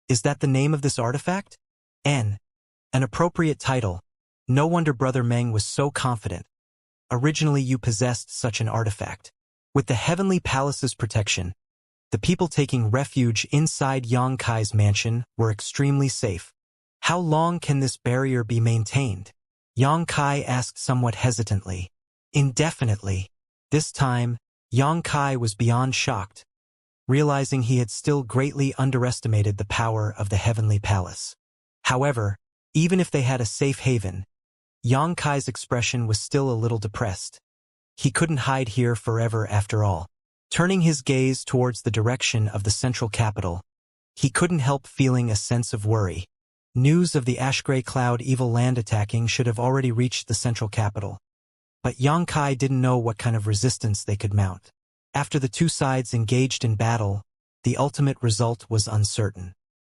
Speaker 1: Is that the name of this artifact? An appropriate title. No wonder Brother Meng was so confident. Originally you possessed such an artifact. With the Heavenly Palace's protection, the people taking refuge inside Yang Kai's mansion were extremely safe. How long can this barrier be maintained? Yang Kai asked somewhat hesitantly. Indefinitely. This time, Yang Kai was beyond shocked, realizing he had still greatly underestimated the power of the Heavenly Palace. However, even if they had a safe haven, Yang Kai's expression was still a little depressed. He couldn't hide here forever after all. Turning his gaze towards the direction of the central capital, he couldn't help feeling a sense of worry. News of the ash-gray cloud evil land attacking should have already reached the central capital. But Yang Kai didn't know what kind of resistance they could mount. After the two sides engaged in battle, the ultimate result was uncertain.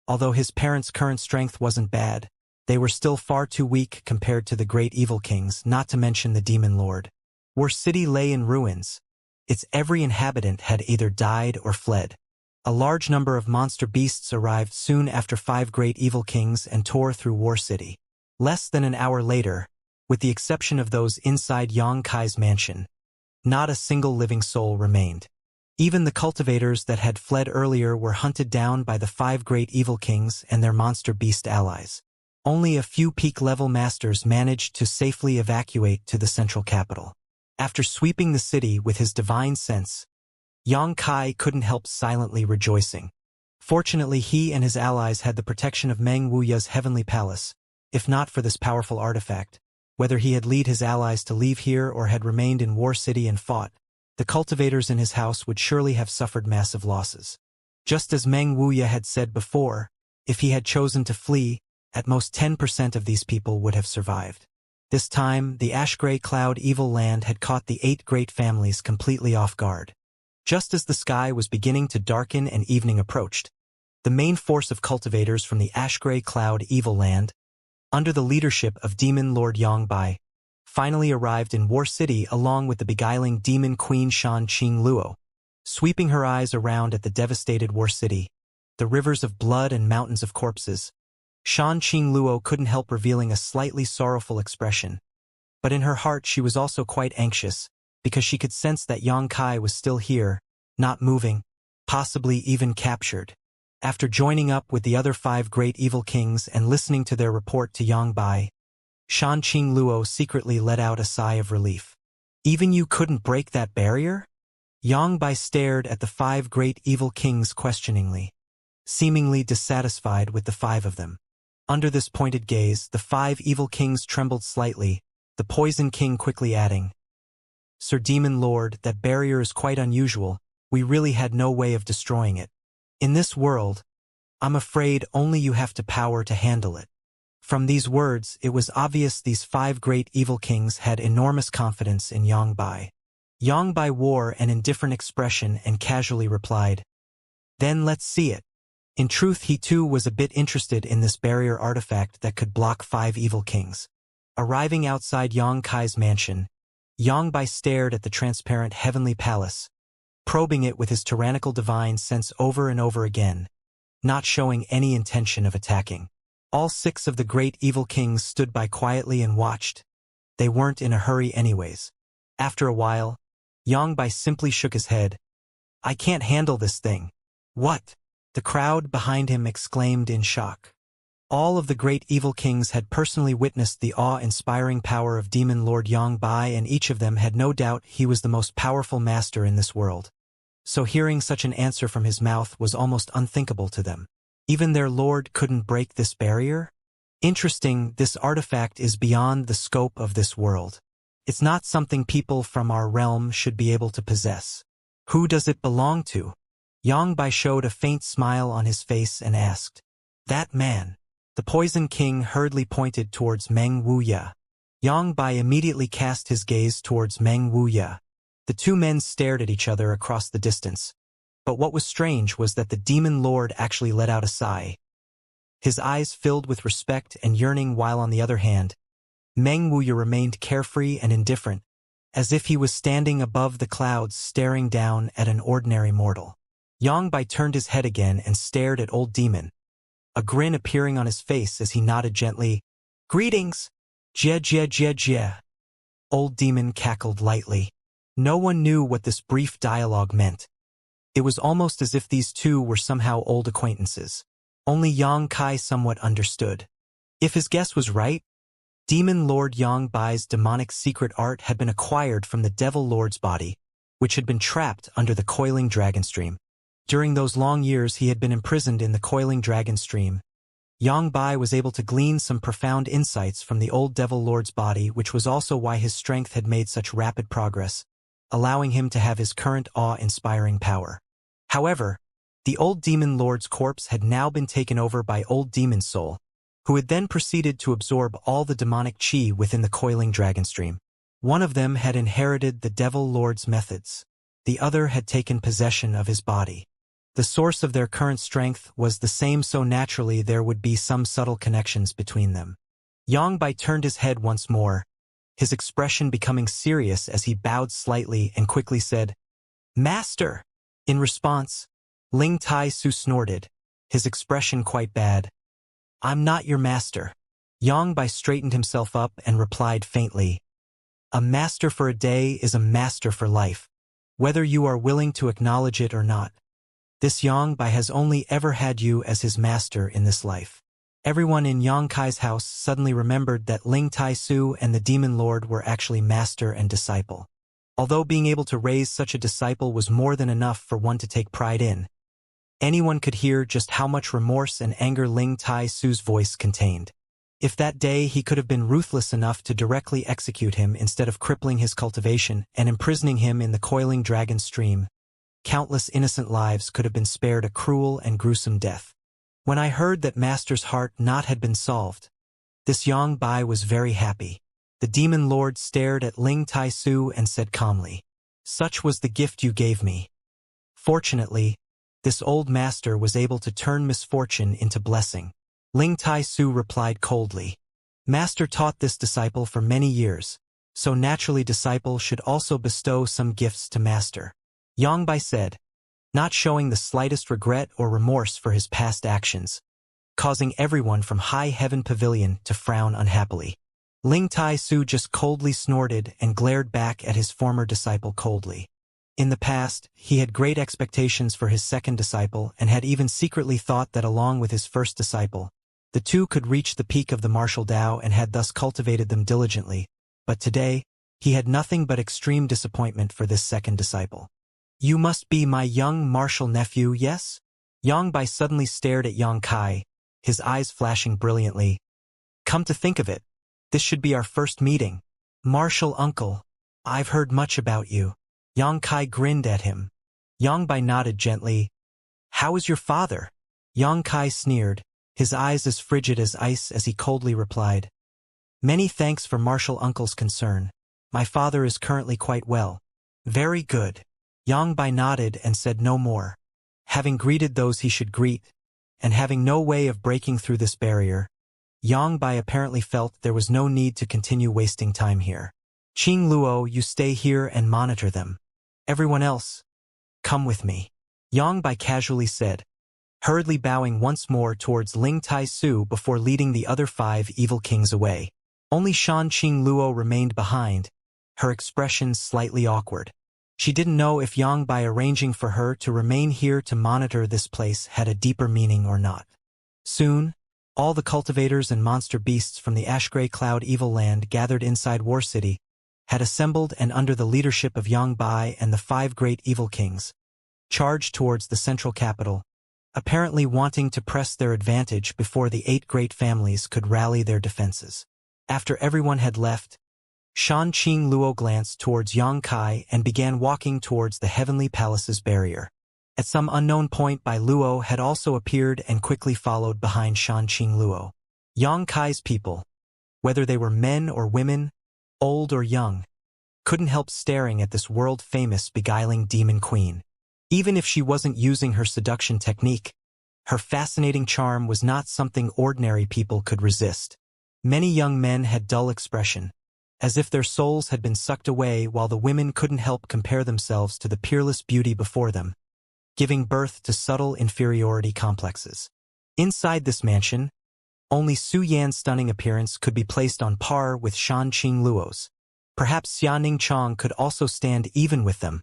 Speaker 1: Although his parents' current strength wasn't bad, they were still far too weak compared to the great evil kings, not to mention the demon lord. War City lay in ruins. Its every inhabitant had either died or fled. A large number of monster beasts arrived soon after 5 great evil kings and tore through War City. Less than an hour later, with the exception of those inside Yang Kai's mansion, not a single living soul remained. Even the cultivators that had fled earlier were hunted down by the 5 great evil kings and their monster beast allies. Only a few peak-level masters managed to safely evacuate to the central capital. After sweeping the city with his divine sense, Yang Kai couldn't help silently rejoicing. Fortunately, he and his allies had the protection of Meng Wuya's heavenly palace. If not for this powerful artifact, whether he had led his allies to leave here or had remained in War City and fought, the cultivators in his house would surely have suffered massive losses. Just as Meng Wuya had said before, if he had chosen to flee, at most 10% of these people would have survived. This time, the ash-gray cloud evil land had caught the 8 great families completely off guard. Just as the sky was beginning to darken and evening approached, the main force of cultivators from the ash-gray cloud evil land, under the leadership of Demon Lord Yangbai, finally arrived in War City along with the beguiling demon queen Shan Qing Luo. Sweeping her eyes around at the devastated War City, the rivers of blood and mountains of corpses, Shan Qing Luo couldn't help revealing a slightly sorrowful expression. But in her heart she was also quite anxious, because she could sense that Yang Kai was still here, not moving, possibly even captured. After joining up with the other 5 great evil kings and listening to their report to Yang Bai, Shan Qing Luo secretly let out a sigh of relief. Even you couldn't break that barrier? Yang Bai stared at the 5 great evil kings questioningly, seemingly dissatisfied with the 5 of them. Under this pointed gaze, the 5 evil kings trembled slightly, the Poison King quickly adding, "Sir Demon Lord, that barrier is quite unusual. We really had no way of destroying it. In this world, I'm afraid only you have the power to handle it." From these words, it was obvious these 5 great evil kings had enormous confidence in Yang Bai. Yang Bai wore an indifferent expression and casually replied, "Then let's see it." In truth, he too was a bit interested in this barrier artifact that could block 5 evil kings. Arriving outside Yang Kai's mansion, Yang Bai stared at the transparent heavenly palace, probing it with his tyrannical divine sense over and over again, not showing any intention of attacking. All 6 of the great evil kings stood by quietly and watched. They weren't in a hurry anyways. After a while, Yang Bai simply shook his head. "I can't handle this thing." "What?" the crowd behind him exclaimed in shock. All of the great evil kings had personally witnessed the awe-inspiring power of Demon Lord Yang Bai, and each of them had no doubt he was the most powerful master in this world. So hearing such an answer from his mouth was almost unthinkable to them. Even their lord couldn't break this barrier? Interesting, this artifact is beyond the scope of this world. It's not something people from our realm should be able to possess. Who does it belong to? Yang Bai showed a faint smile on his face and asked, "That man." The Poison King hurriedly pointed towards Meng Wuya. Yang Bai immediately cast his gaze towards Meng Wuya. The 2 men stared at each other across the distance. But what was strange was that the Demon Lord actually let out a sigh. His eyes filled with respect and yearning, while on the other hand, Meng Wuya remained carefree and indifferent, as if he was standing above the clouds staring down at an ordinary mortal. Yang Bai turned his head again and stared at Old Demon. a grin appearing on his face as he nodded gently. "Greetings! Jie jie jie jie." Old Demon cackled lightly. No one knew what this brief dialogue meant. It was almost as if these two were somehow old acquaintances. Only Yang Kai somewhat understood. If his guess was right, Demon Lord Yang Bai's demonic secret art had been acquired from the Devil Lord's body, which had been trapped under the coiling dragon stream. During those long years he had been imprisoned in the coiling dragon stream. Yang Bai was able to glean some profound insights from the old Devil Lord's body, which was also why his strength had made such rapid progress, allowing him to have his current awe-inspiring power. However, the old Demon Lord's corpse had now been taken over by Old Demon's soul, who had then proceeded to absorb all the demonic chi within the coiling dragon stream. One of them had inherited the Devil Lord's methods. The other had taken possession of his body. The source of their current strength was the same, so naturally there would be some subtle connections between them. Yang Bai turned his head once more, his expression becoming serious as he bowed slightly and quickly said, "Master!" In response, Ling Tai Su snorted, his expression quite bad. "I'm not your master." Yang Bai straightened himself up and replied faintly, "A master for a day is a master for life, whether you are willing to acknowledge it or not. This Yang Bai has only ever had you as his master in this life." Everyone in Yang Kai's house suddenly remembered that Ling Tai Su and the Demon Lord were actually master and disciple. Although being able to raise such a disciple was more than enough for one to take pride in, anyone could hear just how much remorse and anger Ling Tai Su's voice contained. If that day he could have been ruthless enough to directly execute him instead of crippling his cultivation and imprisoning him in the coiling dragon stream, countless innocent lives could have been spared a cruel and gruesome death. When I heard that Master's heart knot had been solved, this Yang Bai was very happy. The Demon Lord stared at Ling Tai Su and said calmly, "Such was the gift you gave me." Fortunately, this old master was able to turn misfortune into blessing. Ling Tai Su replied coldly, "Master taught this disciple for many years, so naturally disciple should also bestow some gifts to Master." Yang Bai said, not showing the slightest regret or remorse for his past actions, causing everyone from High Heaven Pavilion to frown unhappily. Ling Tai Su just coldly snorted and glared back at his former disciple coldly. In the past, he had great expectations for his second disciple and had even secretly thought that along with his first disciple, the two could reach the peak of the martial Tao and had thus cultivated them diligently, but today, he had nothing but extreme disappointment for this second disciple. "You must be my young martial nephew, yes?" Yang Bai suddenly stared at Yang Kai, his eyes flashing brilliantly. "Come to think of it, this should be our first meeting. Martial uncle, I've heard much about you." Yang Kai grinned at him. Yang Bai nodded gently. "How is your father?" Yang Kai sneered, his eyes as frigid as ice as he coldly replied, "Many thanks for martial uncle's concern. My father is currently quite well." "Very good." Yang Bai nodded and said no more. Having greeted those he should greet, and having no way of breaking through this barrier, Yang Bai apparently felt there was no need to continue wasting time here. "Qing Luo, you stay here and monitor them. Everyone else, come with me," Yang Bai casually said, hurriedly bowing once more towards Ling Tai Su before leading the other 5 evil kings away. Only Shan Qing Luo remained behind, her expression slightly awkward. She didn't know if Yang Bai arranging for her to remain here to monitor this place had a deeper meaning or not. Soon, all the cultivators and monster beasts from the Ashgrey Cloud Evil Land gathered inside War City had assembled and under the leadership of Yang Bai and the 5 great evil kings, charged towards the central capital, apparently wanting to press their advantage before the 8 great families could rally their defenses. After everyone had left, Shan Qing Luo glanced towards Yang Kai and began walking towards the Heavenly Palace's barrier. At some unknown point Bai Luo had also appeared and quickly followed behind Shan Qing Luo. Yang Kai's people, whether they were men or women, old or young, couldn't help staring at this world-famous beguiling demon queen. Even if she wasn't using her seduction technique, her fascinating charm was not something ordinary people could resist. Many young men had dull expression, as if their souls had been sucked away, while the women couldn't help compare themselves to the peerless beauty before them, giving birth to subtle inferiority complexes. Inside this mansion, only Su Yan's stunning appearance could be placed on par with Shan Qing Luo's. Perhaps Xia Chong could also stand even with them,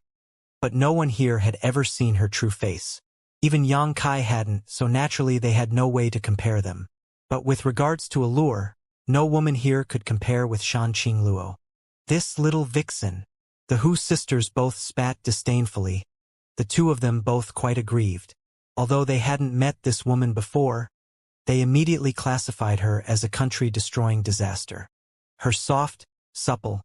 Speaker 1: but no one here had ever seen her true face. Even Yang Kai hadn't, so naturally they had no way to compare them. But with regards to allure, no woman here could compare with Shan Qing Luo. This little vixen. The Hu sisters both spat disdainfully, the two of them both quite aggrieved. Although they hadn't met this woman before, they immediately classified her as a country-destroying disaster. Her soft, supple,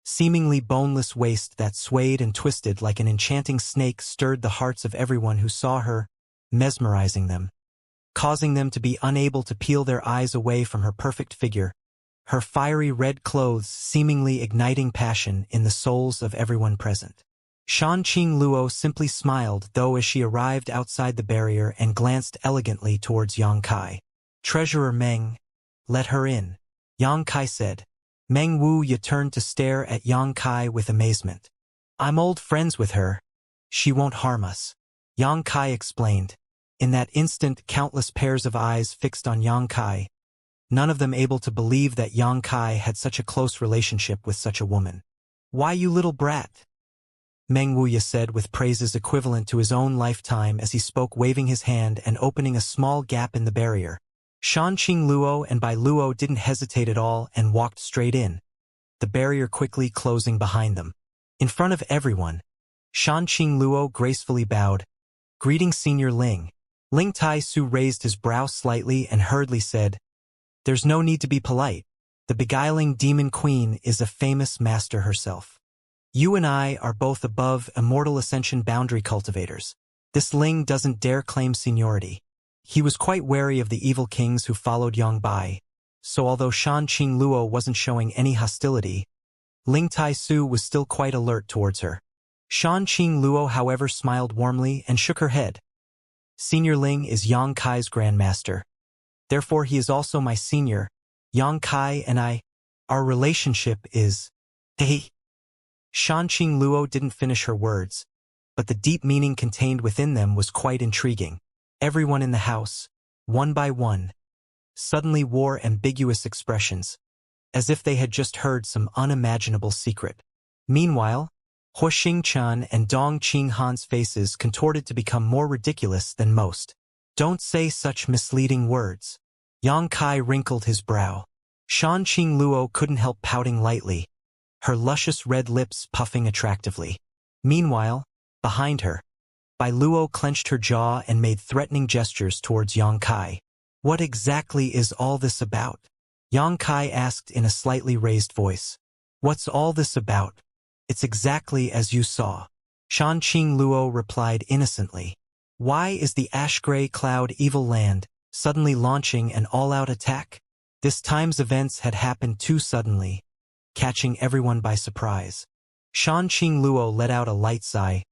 Speaker 1: seemingly boneless waist that swayed and twisted like an enchanting snake stirred the hearts of everyone who saw her, mesmerizing them, causing them to be unable to peel their eyes away from her perfect figure, her fiery red clothes seemingly igniting passion in the souls of everyone present. Shan Qing Luo simply smiled, though, as she arrived outside the barrier and glanced elegantly towards Yang Kai. "Treasurer Meng, let her in," Yang Kai said. Meng Wuya turned to stare at Yang Kai with amazement. "I'm old friends with her. She won't harm us," Yang Kai explained. In that instant, countless pairs of eyes fixed on Yang Kai, none of them able to believe that Yang Kai had such a close relationship with such a woman. "Why, you little brat," Meng Wuya said with praises equivalent to his own lifetime as he spoke, waving his hand and opening a small gap in the barrier. Shan Qing Luo and Bai Luo didn't hesitate at all and walked straight in, the barrier quickly closing behind them. In front of everyone, Shan Qing Luo gracefully bowed. "Greeting, Senior Ling." Ling Tai Su raised his brow slightly and hurriedly said, "There's no need to be polite. The beguiling demon queen is a famous master herself. You and I are both above immortal Ascension boundary cultivators. This Ling doesn't dare claim seniority." He was quite wary of the evil kings who followed Yang Bai, so although Shan Qing Luo wasn't showing any hostility, Ling Tai Su was still quite alert towards her. Shan Qing Luo, however, smiled warmly and shook her head. "Senior Ling is Yang Kai's grandmaster. Therefore he is also my senior. Yang Kai and our relationship is... Hey." Shan Qing Luo didn't finish her words, but the deep meaning contained within them was quite intriguing. Everyone in the house, one by one, suddenly wore ambiguous expressions, as if they had just heard some unimaginable secret. Meanwhile, Hu Xingchan and Dong Qinghan's faces contorted to become more ridiculous than most. "Don't say such misleading words." Yang Kai wrinkled his brow. Shan Qing Luo couldn't help pouting lightly, her luscious red lips puffing attractively. Meanwhile, behind her, Bai Luo clenched her jaw and made threatening gestures towards Yang Kai. "What exactly is all this about?" Yang Kai asked in a slightly raised voice. "What's all this about? It's exactly as you saw," Shan Qing Luo replied innocently. "Why is the ash-gray cloud evil land suddenly launching an all-out attack?" This time's events had happened too suddenly, catching everyone by surprise. Shan Qing Luo let out a light sigh.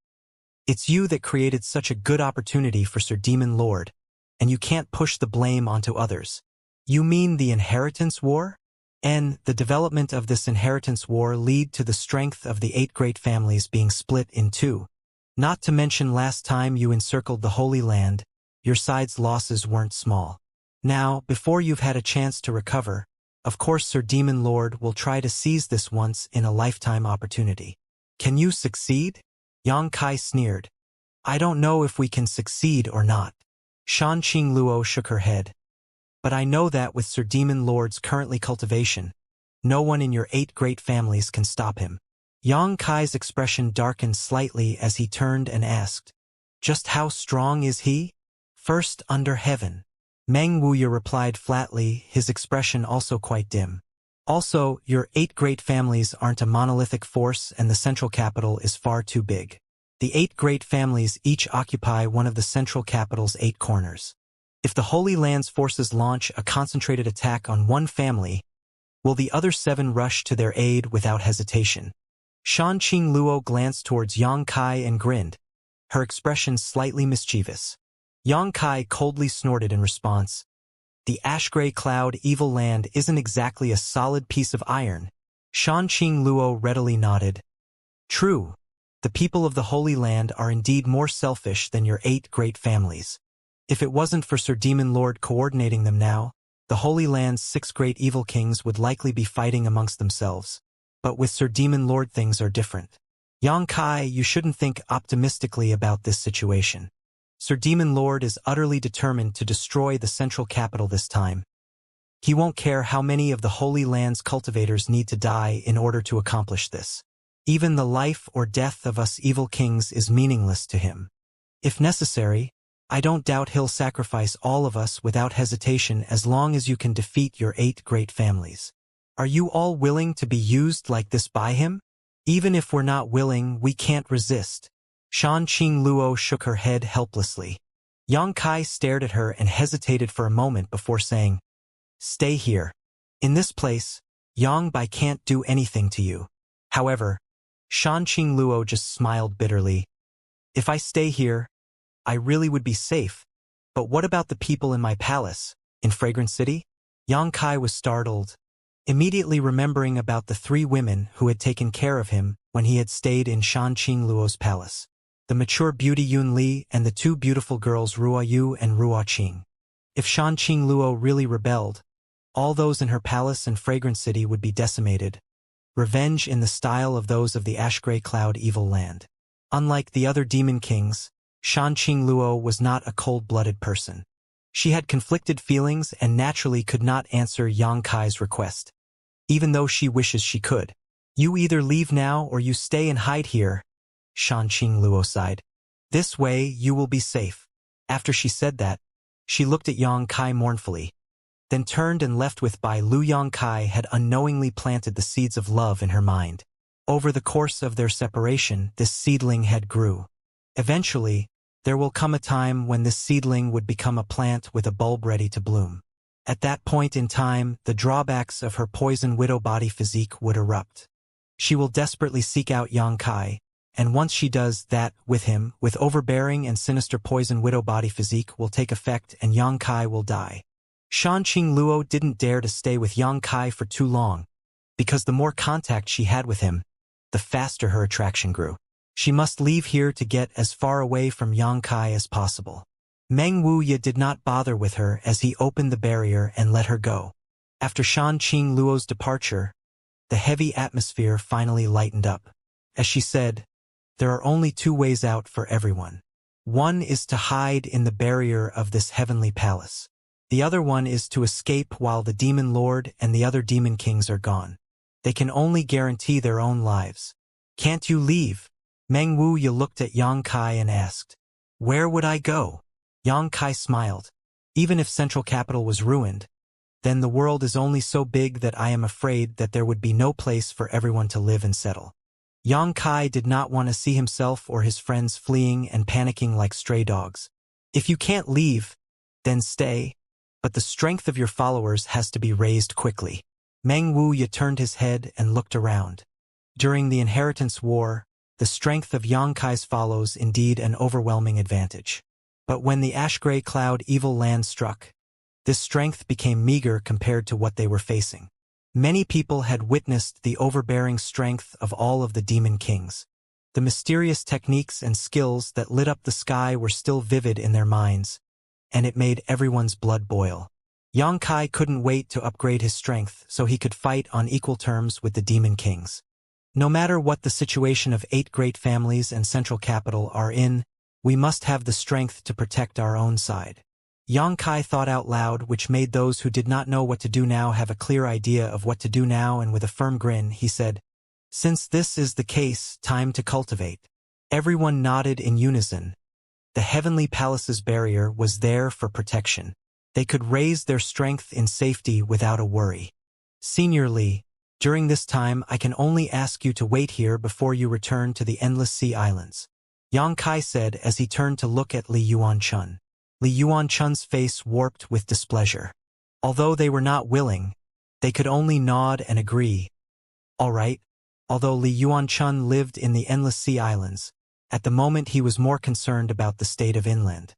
Speaker 1: "It's you that created such a good opportunity for Sir Demon Lord, and you can't push the blame onto others." "You mean the inheritance war?" "And the development of this inheritance war lead to the strength of the 8 great families being split in two. Not to mention last time you encircled the Holy Land, your side's losses weren't small. Now, before you've had a chance to recover, of course Sir Demon Lord will try to seize this once-in-a-lifetime opportunity. Can you succeed?" Yang Kai sneered. "I don't know if we can succeed or not." Shan Qing Luo shook her head. "But I know that with Sir Demon Lord's currently cultivation, no one in your 8 great families can stop him." Yang Kai's expression darkened slightly as he turned and asked, "Just how strong is he?" "First under heaven," Meng Wuya replied flatly, his expression also quite dim. "Also, your 8 great families aren't a monolithic force and the central capital is far too big. The 8 great families each occupy one of the central capital's 8 corners. If the Holy Land's forces launch a concentrated attack on one family, will the other 7 rush to their aid without hesitation?" Shan Qing Luo glanced towards Yang Kai and grinned, her expression slightly mischievous. Yang Kai coldly snorted in response. "The ash-gray cloud evil land isn't exactly a solid piece of iron." Shan Qing Luo readily nodded. "True, the people of the Holy Land are indeed more selfish than your 8 great families. If it wasn't for Sir Demon Lord coordinating them now, the Holy Land's 6 great evil kings would likely be fighting amongst themselves. But with Sir Demon Lord things are different. Xianxia, you shouldn't think optimistically about this situation. Sir Demon Lord is utterly determined to destroy the central capital this time. He won't care how many of the Holy Land's cultivators need to die in order to accomplish this. Even the life or death of us evil kings is meaningless to him. If necessary, I don't doubt he'll sacrifice all of us without hesitation as long as you can defeat your 8 great families. Are you all willing to be used like this by him? Even if we're not willing, we can't resist. Shanqing Luo shook her head helplessly. Xianxia stared at her and hesitated for a moment before saying, "Stay here. In this place, Yangbai can't do anything to you." However, Shanqing Luo just smiled bitterly. "If I stay here, I really would be safe. But what about the people in my palace, in Fragrant City?" Xianxia was startled, immediately remembering about the 3 women who had taken care of him when he had stayed in Shanqing Luo's palace. The mature beauty Yun Li and the 2 beautiful girls Ruo Yu and Ruo Qing. If Shanqing Luo really rebelled, all those in her palace and Fragrant City would be decimated. Revenge in the style of those of the Ash-Gray Cloud Evil Land. Unlike the other demon kings, Shanqing Luo was not a cold-blooded person. She had conflicted feelings and naturally could not answer Xianxia's request, even though she wishes she could. "You either leave now or you stay and hide here," Shanqing Luo sighed. "This way you will be safe." After she said that, she looked at Xianxia mournfully, then turned and left with Bai Lu. Xianxia had unknowingly planted the seeds of love in her mind. Over the course of their separation, this seedling had grew. Eventually, there will come a time when this seedling would become a plant with a bulb ready to bloom. At that point in time, the drawbacks of her poison widow body physique would erupt. She will desperately seek out Xianxia, and once she does that with him, with overbearing and sinister poison widow body physique will take effect and Xianxia will die. Shanqing Luo didn't dare to stay with Xianxia for too long, because the more contact she had with him, the faster her attraction grew. She must leave here to get as far away from Xianxia as possible. Meng Wuya did not bother with her as he opened the barrier and let her go. After Shanqing Luo's departure, the heavy atmosphere finally lightened up. As she said, "There are only 2 ways out for everyone. One is to hide in the barrier of this heavenly palace. The other one is to escape while the Demon Lord and the other Demon Kings are gone. They can only guarantee their own lives. Can't you leave?" Meng Wuya looked at Xianxia and asked, "Where would I go?" Xianxia smiled. "Even if Central Capital was ruined, then the world is only so big that I am afraid that there would be no place for everyone to live and settle." Xianxia did not want to see himself or his friends fleeing and panicking like stray dogs. "If you can't leave, then stay, but the strength of your followers has to be raised quickly." Meng Wuya turned his head and looked around. During the Inheritance War, the strength of Xianxia's follows indeed an overwhelming advantage. But when the Ash-Gray Cloud Evil Land struck, this strength became meager compared to what they were facing. Many people had witnessed the overbearing strength of all of the Demon Kings. The mysterious techniques and skills that lit up the sky were still vivid in their minds, and it made everyone's blood boil. Xianxia couldn't wait to upgrade his strength so he could fight on equal terms with the Demon Kings. No matter what the situation of 8 great families and Central Capital are in, we must have the strength to protect our own side. Xianxia thought out loud, which made those who did not know what to do now have a clear idea of what to do now, and with a firm grin, he said, "Since this is the case, time to cultivate." Everyone nodded in unison. The Heavenly Palace's barrier was there for protection. They could raise their strength in safety without a worry. "Senior Li, during this time I can only ask you to wait here before you return to the Endless Sea Islands," Xianxia said as he turned to look at Li Yuanchun. Li Yuanchun's face warped with displeasure. Although they were not willing, they could only nod and agree. All right. Although Li Yuanchun lived in the Endless Sea Islands, at the moment he was more concerned about the state of inland.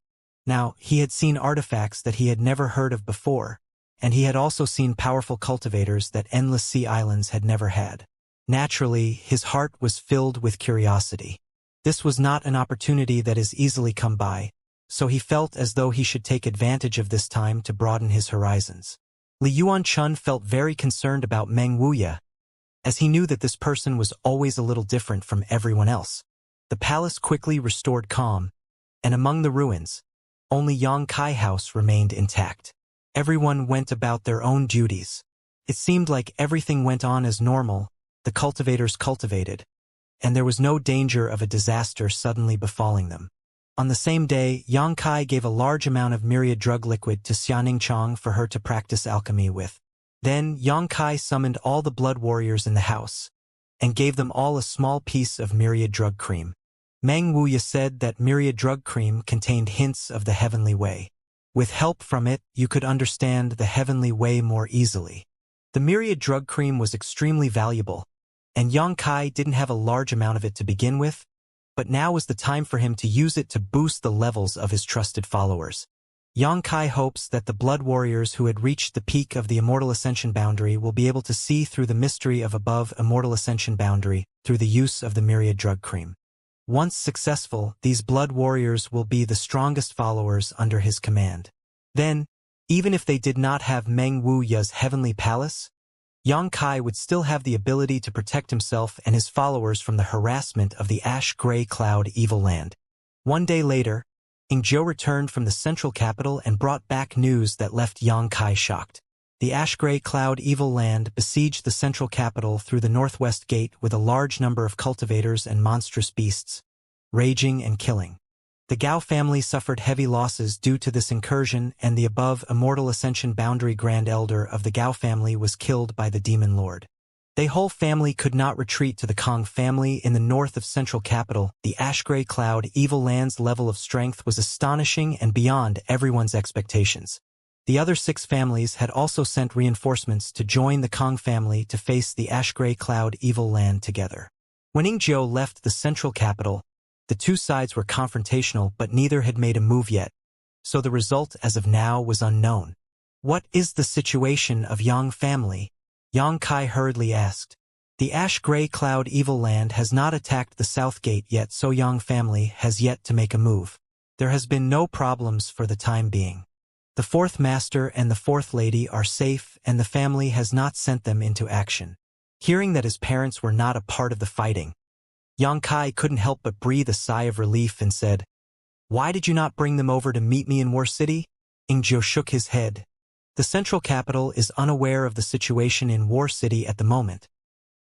Speaker 1: Now, he had seen artifacts that he had never heard of before, and he had also seen powerful cultivators that Endless Sea Islands had never had. Naturally, his heart was filled with curiosity. This was not an opportunity that is easily come by, so he felt as though he should take advantage of this time to broaden his horizons. Li Yuanchun felt very concerned about Meng Wuya, as he knew that this person was always a little different from everyone else. The palace quickly restored calm, and among the ruins, only Yang Kai House remained intact. Everyone went about their own duties. It seemed like everything went on as normal, the cultivators cultivated, and there was no danger of a disaster suddenly befalling them. On the same day, Yang Kai gave a large amount of myriad drug liquid to Xianxia for her to practice alchemy with. Then Yang Kai summoned all the blood warriors in the house, and gave them all a small piece of myriad drug cream. Meng Wuya said that myriad drug cream contained hints of the heavenly way. With help from it, you could understand the heavenly way more easily. The myriad drug cream was extremely valuable, and Yang Kai didn't have a large amount of it to begin with, but now was the time for him to use it to boost the levels of his trusted followers. Yang Kai hopes that the blood warriors who had reached the peak of the Immortal Ascension boundary will be able to see through the mystery of above Immortal Ascension boundary through the use of the myriad drug cream. Once successful, these blood warriors will be the strongest followers under his command. Then, even if they did not have Meng Wuya's heavenly palace, Yang Kai would still have the ability to protect himself and his followers from the harassment of the ash-gray cloud evil land. One day later, Ingzhou returned from the central capital and brought back news that left Yang Kai shocked. The ash-gray cloud evil land besieged the central capital through the northwest gate with a large number of cultivators and monstrous beasts, raging and killing. The Gao family suffered heavy losses due to this incursion, and the above Immortal Ascension boundary Grand Elder of the Gao family was killed by the Demon Lord. The whole family could not retreat to the Kong family in the north of central capital. The ash-gray cloud evil land's level of strength was astonishing and beyond everyone's expectations. The other 6 families had also sent reinforcements to join the Kong family to face the ash-gray cloud evil land together. When Ingzhou left the central capital, the two sides were confrontational, but neither had made a move yet, so the result as of now was unknown. What is the situation of Yang family? Yang Kai hurriedly asked. The ash-gray cloud evil land has not attacked the south gate yet, so Yang family has yet to make a move. There has been no problems for the time being. The 4th master and the 4th lady are safe, and the family has not sent them into action. Hearing that his parents were not a part of the fighting, Yang Kai couldn't help but breathe a sigh of relief and said, "Why did you not bring them over to meet me in War City?" Ingzhou shook his head. The central capital is unaware of the situation in War City at the moment,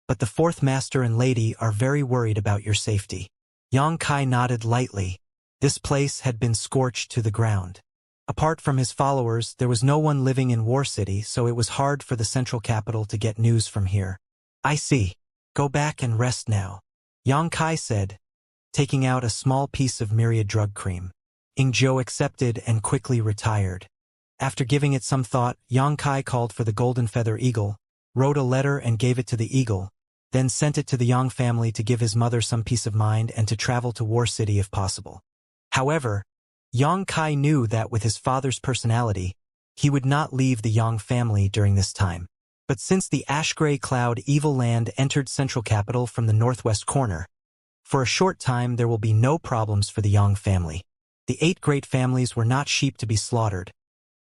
Speaker 1: but the 4th master and lady are very worried about your safety. Yang Kai nodded lightly. This place had been scorched to the ground. Apart from his followers, there was no one living in War City, so it was hard for the central capital to get news from here. I see. Go back and rest now, Yang Kai said, taking out a small piece of myriad drug cream. Ingzhou accepted and quickly retired. After giving it some thought, Yang Kai called for the golden feather eagle, wrote a letter and gave it to the eagle, then sent it to the Yang family to give his mother some peace of mind and to travel to War City if possible. However, Yang Kai knew that with his father's personality, he would not leave the Yang family during this time. But since the ash-gray cloud evil land entered central capital from the northwest corner, for a short time there will be no problems for the Yang family. The 8 great families were not sheep to be slaughtered.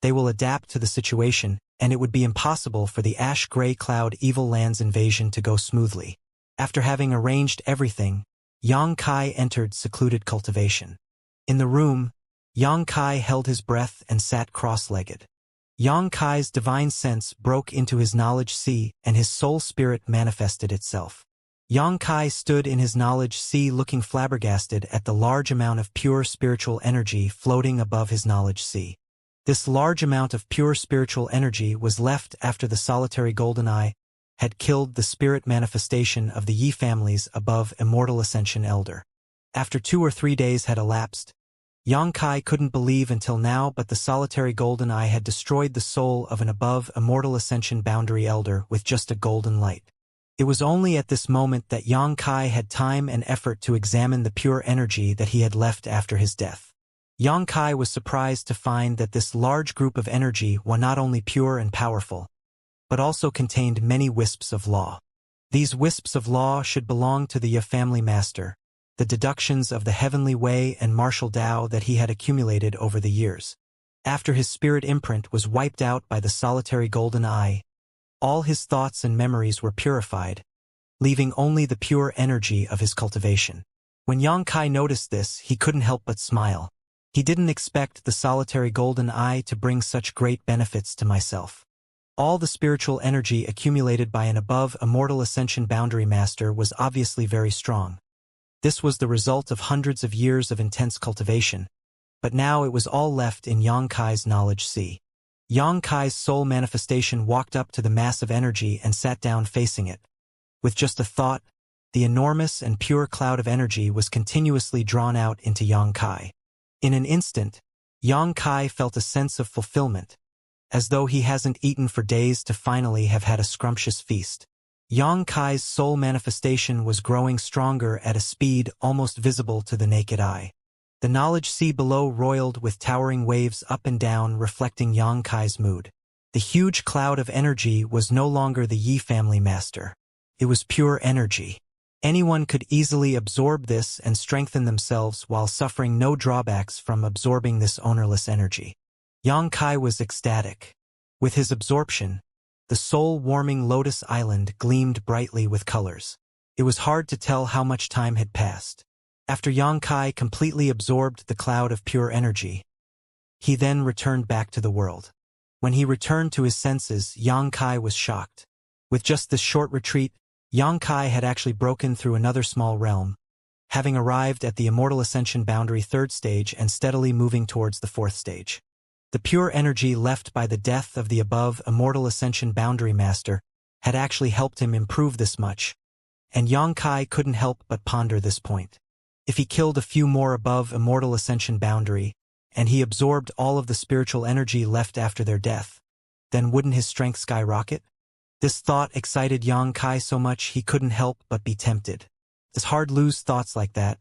Speaker 1: They will adapt to the situation, and it would be impossible for the ash-gray cloud evil land's invasion to go smoothly. After having arranged everything, Yang Kai entered secluded cultivation. In the room, Yang Kai held his breath and sat cross-legged. Yang Kai's divine sense broke into his knowledge sea, and his soul spirit manifested itself. Yang Kai stood in his knowledge sea looking flabbergasted at the large amount of pure spiritual energy floating above his knowledge sea. This large amount of pure spiritual energy was left after the solitary golden eye had killed the spirit manifestation of the Yi families above Immortal Ascension Elder. After 2 or 3 days had elapsed, Yang Kai couldn't believe until now, but the solitary golden eye had destroyed the soul of an above Immortal Ascension boundary elder with just a golden light. It was only at this moment that Yang Kai had time and effort to examine the pure energy that he had left after his death. Yang Kai was surprised to find that this large group of energy was not only pure and powerful, but also contained many wisps of law. These wisps of law should belong to the Yi family master. the deductions of the heavenly way and martial Tao that he had accumulated over the years. After his spirit imprint was wiped out by the solitary golden eye, all his thoughts and memories were purified, leaving only the pure energy of his cultivation. When Yang Kai noticed this, he couldn't help but smile. He didn't expect the solitary golden eye to bring such great benefits to myself. All the spiritual energy accumulated by an above immortal Ascension boundary master was obviously very strong. This was the result of hundreds of years of intense cultivation, but now it was all left in Yang Kai's knowledge sea. Yang Kai's soul manifestation walked up to the mass of energy and sat down facing it. With just a thought, the enormous and pure cloud of energy was continuously drawn out into Yang Kai. In an instant, Yang Kai felt a sense of fulfillment, as though he hasn't eaten for days to finally have had a scrumptious feast. Yang Kai's soul manifestation was growing stronger at a speed almost visible to the naked eye. The knowledge sea below roiled with towering waves up and down reflecting Yang Kai's mood. The huge cloud of energy was no longer the Yi family master. It was pure energy. Anyone could easily absorb this and strengthen themselves while suffering no drawbacks from absorbing this ownerless energy. Yang Kai was ecstatic. With his absorption, the soul-warming Lotus Island gleamed brightly with colors. It was hard to tell how much time had passed. After Yang Kai completely absorbed the cloud of pure energy, he then returned back to the world. When he returned to his senses, Yang Kai was shocked. With just this short retreat, Yang Kai had actually broken through another small realm, having arrived at the Immortal Ascension boundary 3rd stage and steadily moving towards the 4th stage. The pure energy left by the death of the above Immortal Ascension boundary master had actually helped him improve this much, and Yang Kai couldn't help but ponder this point. If he killed a few more above Immortal Ascension boundary, and he absorbed all of the spiritual energy left after their death, then wouldn't his strength skyrocket? This thought excited Yang Kai so much he couldn't help but be tempted. It's hard to lose thoughts like that,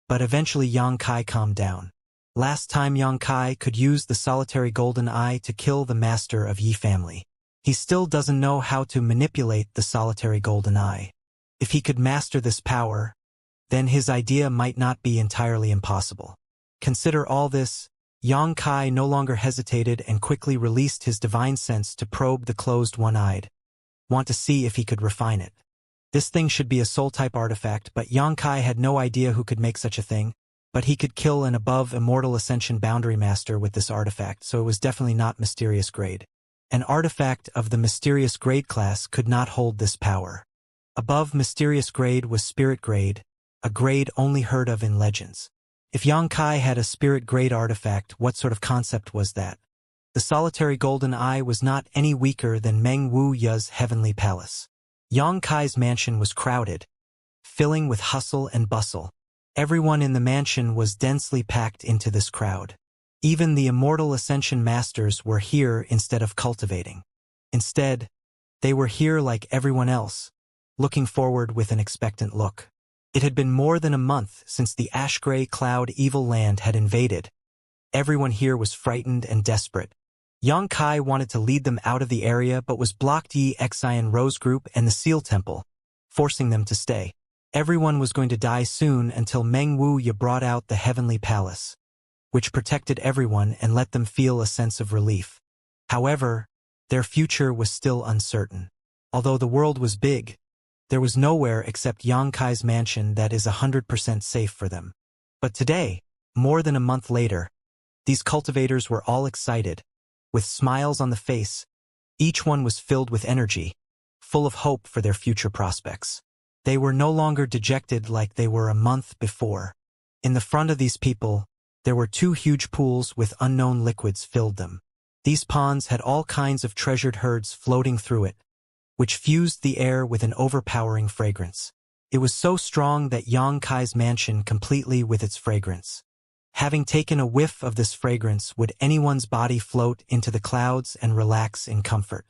Speaker 1: but eventually Yang Kai calmed down. Last time Yang Kai could use the solitary golden eye to kill the master of Yi family. He still doesn't know how to manipulate the solitary golden eye. If he could master this power, then his idea might not be entirely impossible. Consider all this, Yang Kai no longer hesitated and quickly released his divine sense to probe the closed one-eyed. Want to see if he could refine it. This thing should be a soul-type artifact, but Yang Kai had no idea who could make such a thing, but he could kill an above Immortal Ascension boundary master with this artifact, so it was definitely not mysterious grade. An artifact of the mysterious grade class could not hold this power. Above mysterious grade was spirit grade, a grade only heard of in legends. If Yang Kai had a spirit grade artifact, what sort of concept was that? The solitary golden eye was not any weaker than Meng Wuxia's heavenly palace. Yang Kai's mansion was crowded, filling with hustle and bustle. Everyone in the mansion was densely packed into this crowd. Even the Immortal Ascension masters were here instead of cultivating. Instead, they were here like everyone else, looking forward with an expectant look. It had been more than a month since the ash-gray cloud evil land had invaded. Everyone here was frightened and desperate. Yang Kai wanted to lead them out of the area but was blocked Yi Xian Rose Group and the Seal Temple, forcing them to stay. Everyone was going to die soon until Meng Wuxia brought out the Heavenly Palace, which protected everyone and let them feel a sense of relief. However, their future was still uncertain. Although the world was big, there was nowhere except Yang Kai's mansion that is 100% safe for them. But today, more than a month later, these cultivators were all excited, with smiles on the face. Each one was filled with energy, full of hope for their future prospects. They were no longer dejected like they were a month before. In the front of these people, there were 2 huge pools with unknown liquids filled them. These ponds had all kinds of treasured herds floating through it, which fused the air with an overpowering fragrance. It was so strong that Yang Kai's mansion completely with its fragrance. Having taken a whiff of this fragrance, would anyone's body float into the clouds and relax in comfort.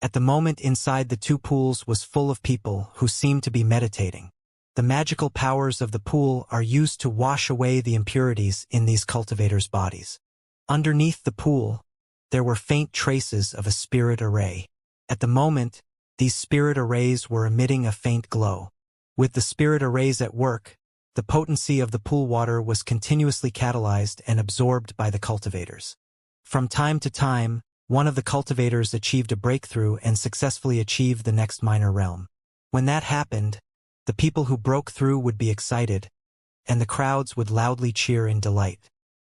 Speaker 1: At the moment inside the 2 pools was full of people who seemed to be meditating. The magical powers of the pool are used to wash away the impurities in these cultivators' bodies. Underneath the pool, there were faint traces of a spirit array. At the moment, these spirit arrays were emitting a faint glow. With the spirit arrays at work, The potency of the pool water was continuously catalyzed and absorbed by the cultivators. From time to time, one of the cultivators achieved a breakthrough and successfully achieved the next minor realm. When that happened, the people who broke through would be excited, and the crowds would loudly cheer in delight.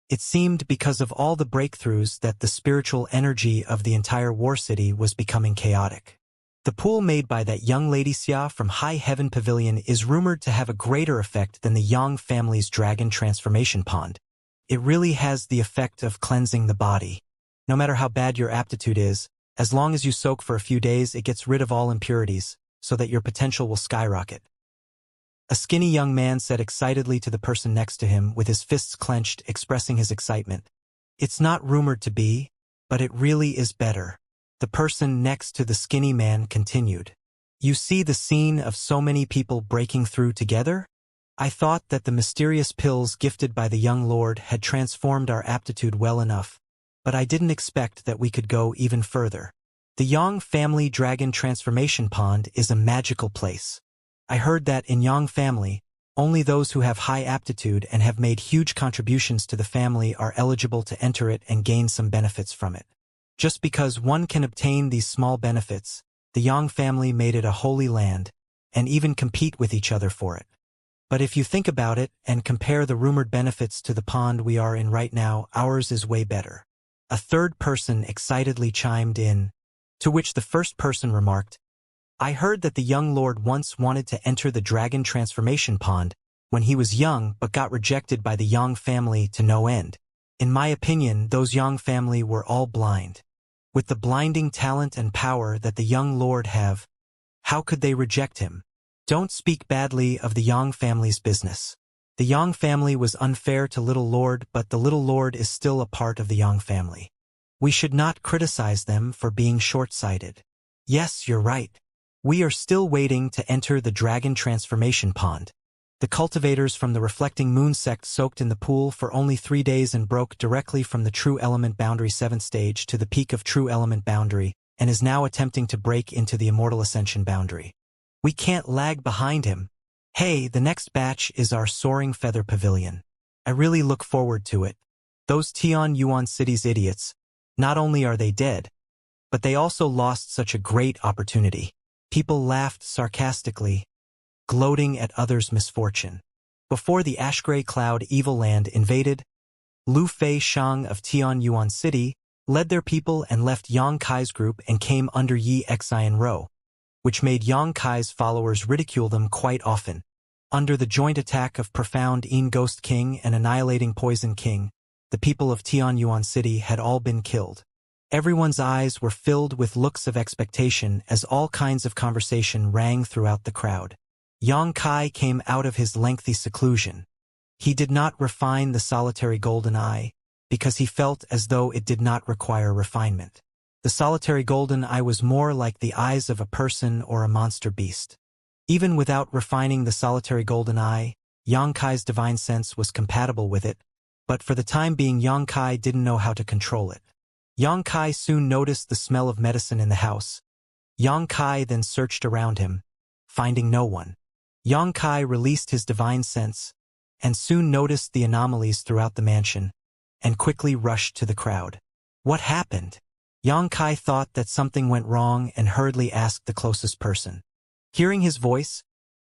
Speaker 1: It seemed because of all the breakthroughs that the spiritual energy of the entire war city was becoming chaotic. The pool made by that young lady Xia from High Heaven Pavilion is rumored to have a greater effect than the Yang family's dragon transformation pond. It really has the effect of cleansing the body. No matter how bad your aptitude is, as long as you soak for a few days, it gets rid of all impurities, so that your potential will skyrocket. A skinny young man said excitedly to the person next to him, with his fists clenched, expressing his excitement. It's not rumored to be, but it really is better. The person next to the skinny man continued. You see the scene of so many people breaking through together? I thought that the mysterious pills gifted by the young lord had transformed our aptitude well enough, but I didn't expect that we could go even further. The Yang family dragon transformation pond is a magical place. I heard that in Yang family, only those who have high aptitude and have made huge contributions to the family are eligible to enter it and gain some benefits from it. Just because one can obtain these small benefits, the Yang family made it a holy land, and even compete with each other for it. But if you think about it and compare the rumored benefits to the pond we are in right now, ours is way better. A third person excitedly chimed in, to which the first person remarked, I heard that the young lord once wanted to enter the dragon transformation pond when he was young but got rejected by the Yang family to no end. In my opinion, those Yang family were all blind. With the blinding talent and power that the young lord have, how could they reject him? Don't speak badly of the Yang family's business. The Yang family was unfair to little lord, but the little lord is still a part of the Yang family. We should not criticize them for being short-sighted. Yes, you're right. We are still waiting to enter the dragon transformation pond. The cultivators from the Reflecting Moon sect soaked in the pool for only 3 days and broke directly from the True Element Boundary 7th stage to the peak of True Element Boundary, and is now attempting to break into the Immortal Ascension Boundary. We can't lag behind him. Hey, the next batch is our Soaring Feather Pavilion. I really look forward to it. Those Tian Yuan City's idiots, not only are they dead, but they also lost such a great opportunity. People laughed sarcastically, gloating at others' misfortune. Before the ash-gray cloud Evil Land invaded, Lu Fei Shang of Tian Yuan City led their people and left Yang Kai's group and came under Yi Xian Rou, which made Yang Kai's followers ridicule them quite often. Under the joint attack of Profound Een Ghost King and Annihilating Poison King, the people of Tian Yuan City had all been killed. Everyone's eyes were filled with looks of expectation as all kinds of conversation rang throughout the crowd. Yang Kai came out of his lengthy seclusion. He did not refine the solitary golden eye, because he felt as though it did not require refinement. The solitary golden eye was more like the eyes of a person or a monster beast. Even without refining the solitary golden eye, Yang Kai's divine sense was compatible with it, but for the time being Yang Kai didn't know how to control it. Yang Kai soon noticed the smell of medicine in the house. Yang Kai then searched around him, finding no one. Yang Kai released his divine sense, and soon noticed the anomalies throughout the mansion, and quickly rushed to the crowd. What happened? Yang Kai thought that something went wrong and hurriedly asked the closest person. Hearing his voice,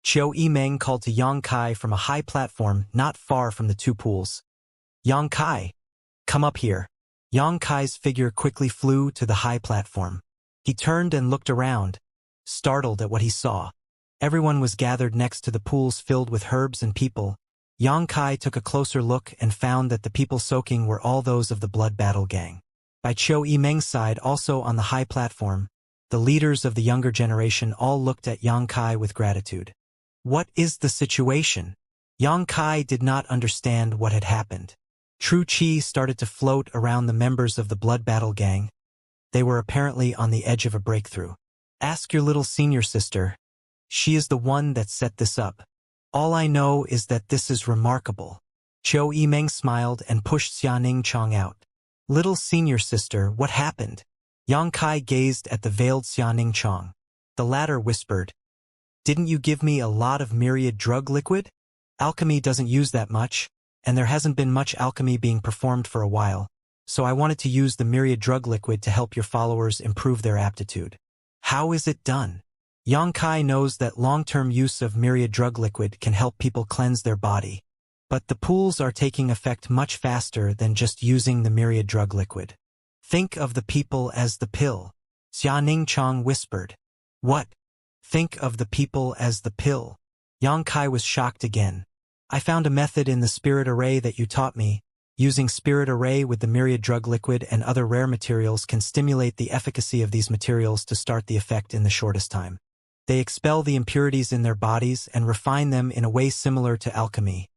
Speaker 1: Qiu Yimeng called to Yang Kai from a high platform not far from the two pools. Yang Kai, come up here. Yang Kai's figure quickly flew to the high platform. He turned and looked around, startled at what he saw. Everyone was gathered next to the pools filled with herbs and people. Yang Kai took a closer look and found that the people soaking were all those of the Blood Battle Gang. By Qiu Yimeng's side, also on the high platform, the leaders of the younger generation all looked at Yang Kai with gratitude. What is the situation? Yang Kai did not understand what had happened. True Qi started to float around the members of the Blood Battle Gang. They were apparently on the edge of a breakthrough. Ask your little senior sister. She is the one that set this up. All I know is that this is remarkable. Qiu Yimeng smiled and pushed Xianing Chong out. Little senior sister, what happened? Yang Kai gazed at the veiled Xianing Chong. The latter whispered, Didn't you give me a lot of myriad drug liquid? Alchemy doesn't use that much, and there hasn't been much alchemy being performed for a while, so I wanted to use the myriad drug liquid to help your followers improve their aptitude. How is it done? Xianxia knows that long-term use of myriad drug liquid can help people cleanse their body, but the pools are taking effect much faster than just using the myriad drug liquid. Think of the people as the pill, Xianxia whispered. What? Think of the people as the pill? Xianxia was shocked again. I found a method in the spirit array that you taught me. Using spirit array with the myriad drug liquid and other rare materials can stimulate the efficacy of these materials to start the effect in the shortest time. They expel the impurities in their bodies and refine them in a way similar to alchemy,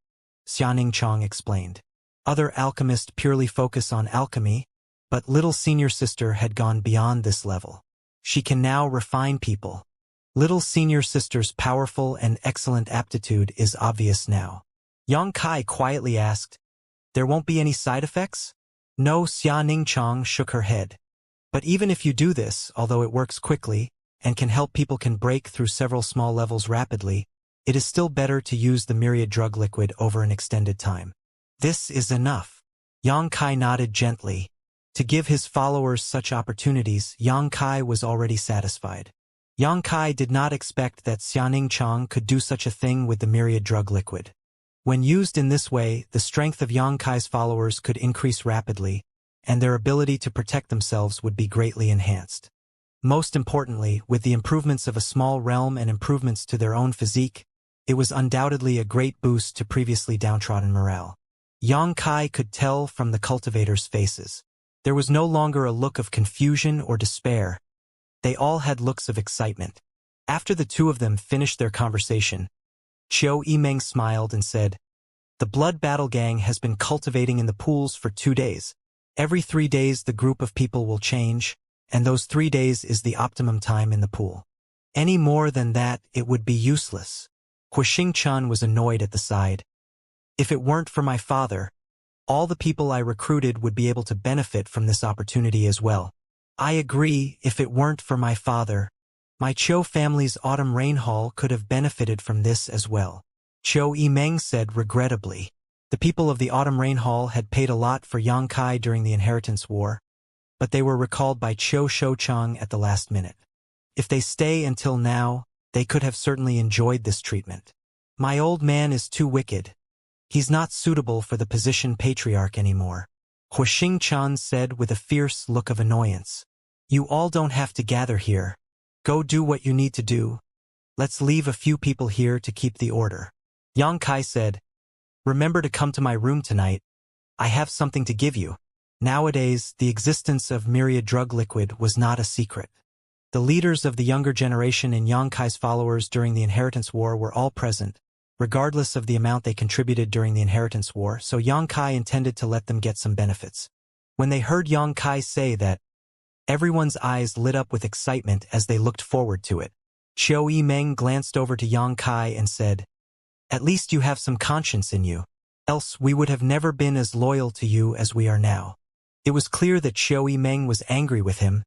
Speaker 1: Xianxia explained. Other alchemists purely focus on alchemy, but little senior sister had gone beyond this level. She can now refine people. Little senior sister's powerful and excellent aptitude is obvious now. Xianxia quietly asked, "There won't be any side effects?" No, Xianxia shook her head. But even if you do this, although it works quickly, and can help people can break through several small levels rapidly, it is still better to use the myriad drug liquid over an extended time. This is enough. Xianxia nodded gently. To give his followers such opportunities, Xianxia was already satisfied. Xianxia did not expect that Xianxia could do such a thing with the myriad drug liquid. When used in this way, the strength of Xianxia's followers could increase rapidly, and their ability to protect themselves would be greatly enhanced. Most importantly, with the improvements of a small realm and improvements to their own physique, it was undoubtedly a great boost to previously downtrodden morale. Xianxia could tell from the cultivators' faces. There was no longer a look of confusion or despair. They all had looks of excitement. After the two of them finished their conversation, Qiu Yimeng smiled and said, "The Blood Battle Gang has been cultivating in the pools for 2 days. Every 3 days the group of people will change, and those 3 days is the optimum time in the pool. Any more than that, it would be useless." Huixingchun was annoyed at the side. "If it weren't for my father, all the people I recruited would be able to benefit from this opportunity as well." "I agree, if it weren't for my father. My Qiu family's autumn rain hall could have benefited from this as well," Qiu Yimeng said regrettably. The people of the autumn rain hall had paid a lot for Xianxia during the inheritance war, but they were recalled by Qiu Shoucheng at the last minute. If they stay until now, they could have certainly enjoyed this treatment. "My old man is too wicked. He's not suitable for the position patriarch anymore," Huixingchun said with a fierce look of annoyance. "You all don't have to gather here. Go do what you need to do. Let's leave a few people here to keep the order." Xianxia said, "Remember to come to my room tonight. I have something to give you." Nowadays, the existence of myriad drug liquid was not a secret. The leaders of the younger generation and Xianxia's followers during the inheritance war were all present, regardless of the amount they contributed during the inheritance war, so Xianxia intended to let them get some benefits. When they heard Xianxia say that, everyone's eyes lit up with excitement as they looked forward to it. Qiu Yimeng glanced over to Xianxia and said, "At least you have some conscience in you. Else we would have never been as loyal to you as we are now." It was clear that Qiu Yimeng was angry with him,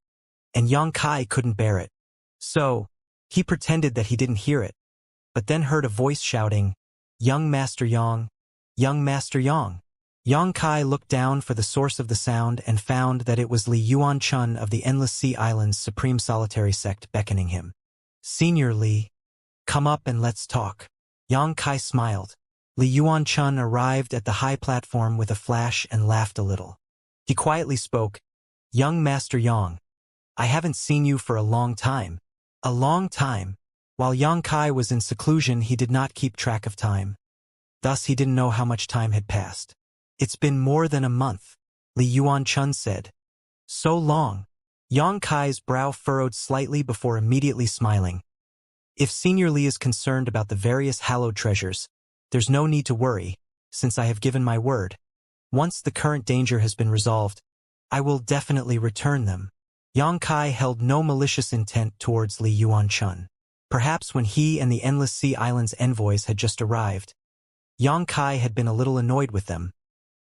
Speaker 1: and Xianxia couldn't bear it. So, he pretended that he didn't hear it, but then heard a voice shouting, "Young Master Yang! Young Master Yang!" Xianxia looked down for the source of the sound and found that it was Li Yuanchun of the Endless Sea Island's Supreme Solitary Sect beckoning him. "Senior Li, come up and let's talk." Xianxia smiled. Li Yuanchun arrived at the high platform with a flash and laughed a little. He quietly spoke, "Young Master Yang, I haven't seen you for a long time." A long time. While Xianxia was in seclusion, he did not keep track of time. Thus he didn't know how much time had passed. "It's been more than a month," Li Yuanchun said. "So long." Xianxia's brow furrowed slightly before immediately smiling. "If Senior Li is concerned about the various hallowed treasures, there's no need to worry, since I have given my word. Once the current danger has been resolved, I will definitely return them." Xianxia held no malicious intent towards Li Yuanchun. Perhaps when he and the Endless Sea Island's envoys had just arrived, Xianxia had been a little annoyed with them,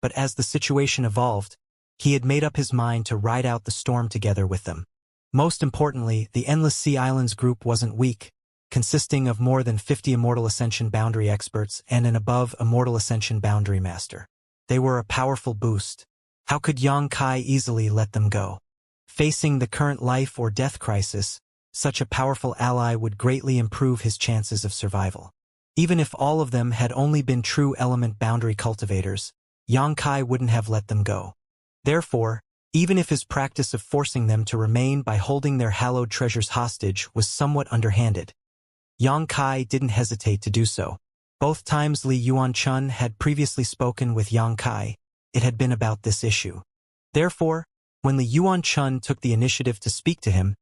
Speaker 1: but as the situation evolved, he had made up his mind to ride out the storm together with them. Most importantly, the Endless Sea Islands group wasn't weak. consisting of more than 50 Immortal Ascension boundary experts and an above Immortal Ascension boundary master. They were a powerful boost. How could Xianxia easily let them go? Facing the current life or death crisis, such a powerful ally would greatly improve his chances of survival. Even if all of them had only been true element boundary cultivators, Xianxia wouldn't have let them go. Therefore, even if his practice of forcing them to remain by holding their hallowed treasures hostage was somewhat underhanded, Xianxia didn't hesitate to do so. Both times Li Yuanchun had previously spoken with Xianxia, it had been about this issue. Therefore, when Li Yuanchun took the initiative to speak to him,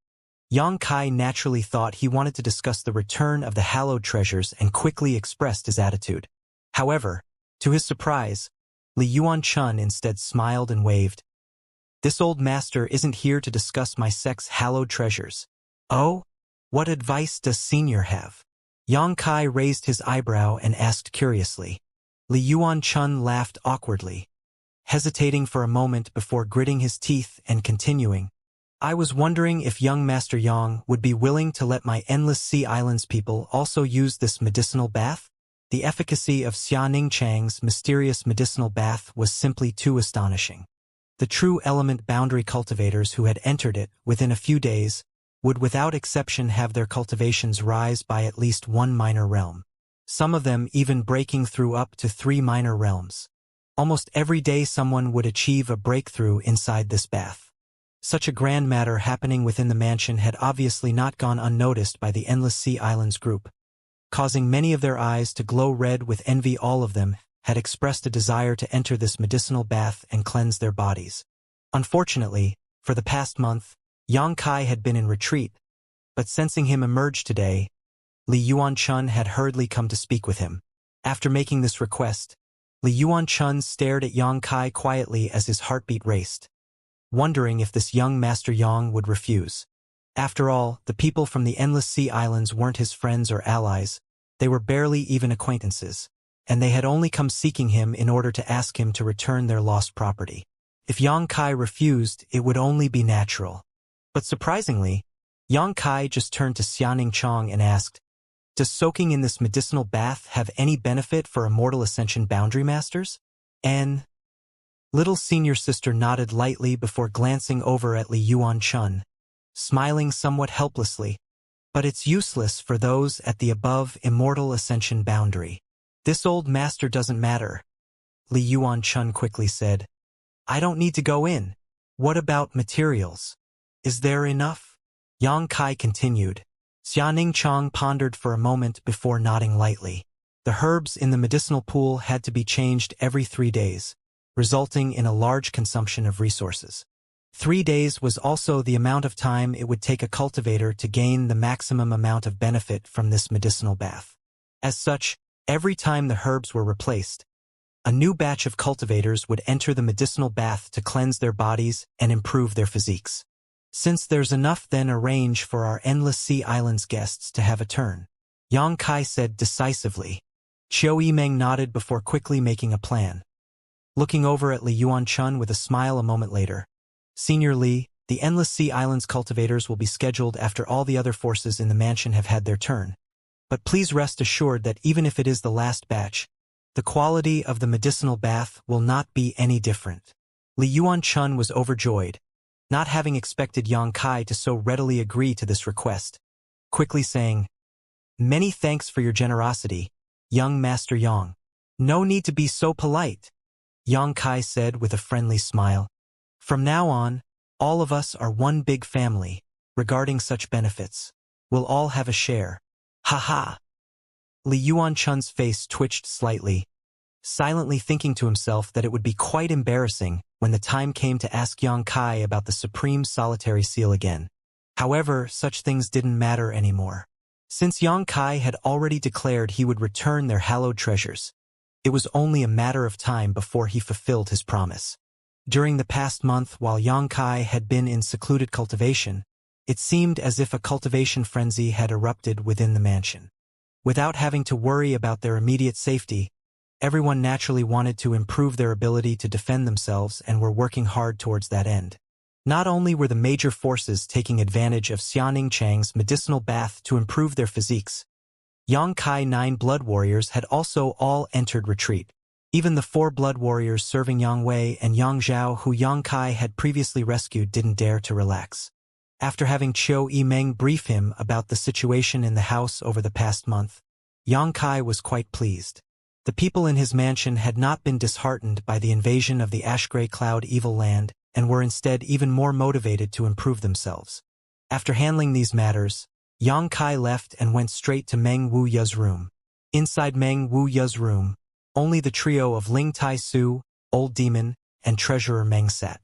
Speaker 1: Xianxia naturally thought he wanted to discuss the return of the hallowed treasures and quickly expressed his attitude. However, to his surprise, Li Yuanchun instead smiled and waved. "This old master isn't here to discuss my sect's hallowed treasures." "Oh? What advice does Senior have?" Xianxia raised his eyebrow and asked curiously. Li Yuanchun laughed awkwardly, hesitating for a moment before gritting his teeth and continuing. "I was wondering if young Master Yang would be willing to let my Endless Sea Islands people also use this medicinal bath?" The efficacy of Xianxia's mysterious medicinal bath was simply too astonishing. The true element boundary cultivators who had entered it within a few days would without exception have their cultivations rise by at least one minor realm, some of them even breaking through up to 3 minor realms. Almost every day someone would achieve a breakthrough inside this bath. Such a grand matter happening within the mansion had obviously not gone unnoticed by the Endless Sea Islands group. Causing many of their eyes to glow red with envy, all of them had expressed a desire to enter this medicinal bath and cleanse their bodies. Unfortunately, for the past month, Xianxia had been in retreat, but sensing him emerge today, Li Yuanchun had hurriedly come to speak with him. After making this request, Li Yuanchun stared at Xianxia quietly as his heartbeat raced, wondering if this young Master Yang would refuse. After all, the people from the Endless Sea Islands weren't his friends or allies, they were barely even acquaintances, and they had only come seeking him in order to ask him to return their lost property. If Xianxia refused, it would only be natural. But surprisingly, Xianxia just turned to Xianxia and asked, "Does soaking in this medicinal bath have any benefit for Immortal Ascension boundary masters?" And little senior sister nodded lightly before glancing over at Li Yuanchun, smiling somewhat helplessly. "But it's useless for those at the above Immortal Ascension boundary. This old master doesn't matter," Li Yuanchun quickly said. "I don't need to go in. What about materials? Is there enough?" Xianxia continued. Xianxia pondered for a moment before nodding lightly. The herbs in the medicinal pool had to be changed every 3 days, resulting in a large consumption of resources. 3 days was also the amount of time it would take a cultivator to gain the maximum amount of benefit from this medicinal bath. As such, every time the herbs were replaced, a new batch of cultivators would enter the medicinal bath to cleanse their bodies and improve their physiques. "Since there's enough, then arrange for our Endless Sea Islands guests to have a turn," Xianxia said decisively. Qiu Yimeng nodded before quickly making a plan. Looking over at Li Yuanchun with a smile a moment later, "Senior Li, the Endless Sea Islands cultivators will be scheduled after all the other forces in the mansion have had their turn. But please rest assured that even if it is the last batch, the quality of the medicinal bath will not be any different." Li Yuanchun was overjoyed, not having expected Xianxia to so readily agree to this request, quickly saying, "Many thanks for your generosity, young Master Yang." "No need to be so polite," Xianxia said with a friendly smile. "From now on, all of us are one big family. Regarding such benefits, we'll all have a share. Ha ha." Li Yuanchun's face twitched slightly, silently thinking to himself that it would be quite embarrassing when the time came to ask Xianxia about the Supreme Solitary Seal again. However, such things didn't matter anymore. Since Xianxia had already declared he would return their hallowed treasures, it was only a matter of time before he fulfilled his promise. During the past month, while Xianxia had been in secluded cultivation, it seemed as if a cultivation frenzy had erupted within the mansion. Without having to worry about their immediate safety, everyone naturally wanted to improve their ability to defend themselves and were working hard towards that end. Not only were the major forces taking advantage of Xianxia's medicinal bath to improve their physiques, Yangkai 9 blood warriors had also all entered retreat. Even the 4 blood warriors serving Yang Wei and Yang Zhao who Yang Kai had previously rescued didn't dare to relax. After having Qiu Yimeng brief him about the situation in the house over the past month, Yang Kai was quite pleased. The people in his mansion had not been disheartened by the invasion of the Ash-Gray Cloud evil land and were instead even more motivated to improve themselves. After handling these matters, Yang Kai left and went straight to Meng Wuya's room. Inside Meng Wuya's room, only the trio of Ling Tai Su, Old Demon, and Treasurer Meng sat.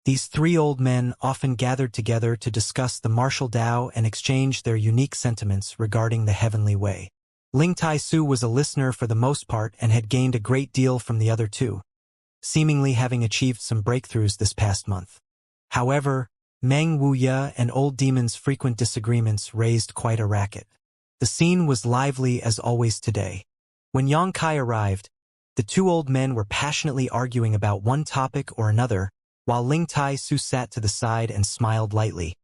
Speaker 1: These 3 old men often gathered together to discuss the martial Tao and exchange their unique sentiments regarding the heavenly way. Ling Tai Su was a listener for the most part and had gained a great deal from the other 2, seemingly having achieved some breakthroughs this past month. However, Meng Wuya and Old Demon's frequent disagreements raised quite a racket. The scene was lively as always today. When Yang Kai arrived, the 2 old men were passionately arguing about one topic or another, while Ling Tai Su sat to the side and smiled lightly,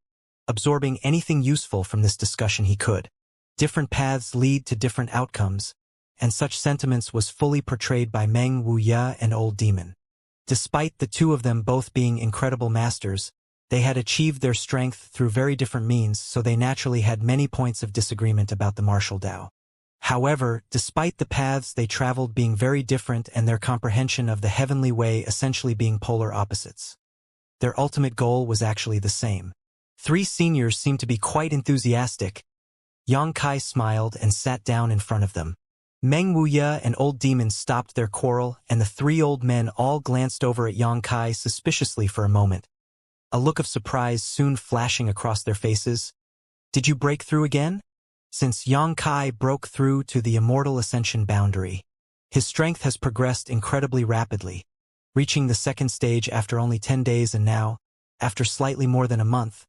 Speaker 1: absorbing anything useful from this discussion he could. Different paths lead to different outcomes, and such sentiments was fully portrayed by Meng Wuya and Old Demon. Despite the 2 of them both being incredible masters, they had achieved their strength through very different means, so they naturally had many points of disagreement about the martial Tao. However, despite the paths they traveled being very different and their comprehension of the heavenly way essentially being polar opposites, their ultimate goal was actually the same. 3 seniors seemed to be quite enthusiastic. Yang Kai smiled and sat down in front of them. Meng Wuya and Old Demon stopped their quarrel, and the 3 old men all glanced over at Yang Kai suspiciously for a moment, a look of surprise soon flashing across their faces. "Did you break through again?" Since Yang Kai broke through to the Immortal Ascension boundary, his strength has progressed incredibly rapidly, reaching the 2nd stage after only 10 days and now, after slightly more than a month,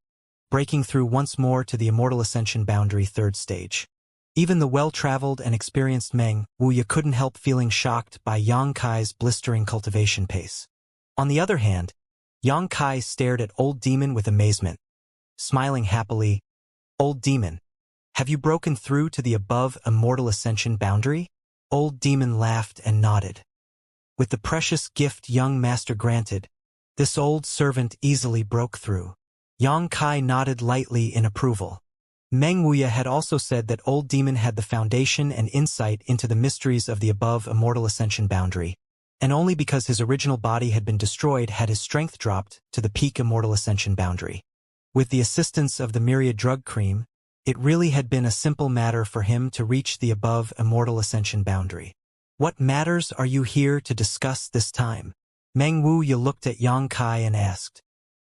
Speaker 1: breaking through once more to the Immortal Ascension boundary 3rd stage. Even the well-traveled and experienced Meng Wuya couldn't help feeling shocked by Yang Kai's blistering cultivation pace. On the other hand, Yang Kai stared at Old Demon with amazement. Smiling happily, "Old Demon, have you broken through to the above Immortal Ascension boundary?" Old Demon laughed and nodded. With the precious gift young master granted, this old servant easily broke through. Yang Kai nodded lightly in approval. Meng Wuya had also said that Old Demon had the foundation and insight into the mysteries of the above Immortal Ascension boundary, and only because his original body had been destroyed had his strength dropped to the peak Immortal Ascension boundary. With the assistance of the myriad drug cream, it really had been a simple matter for him to reach the above Immortal Ascension boundary. "What matters are you here to discuss this time?" Meng Wuya looked at Yang Kai and asked.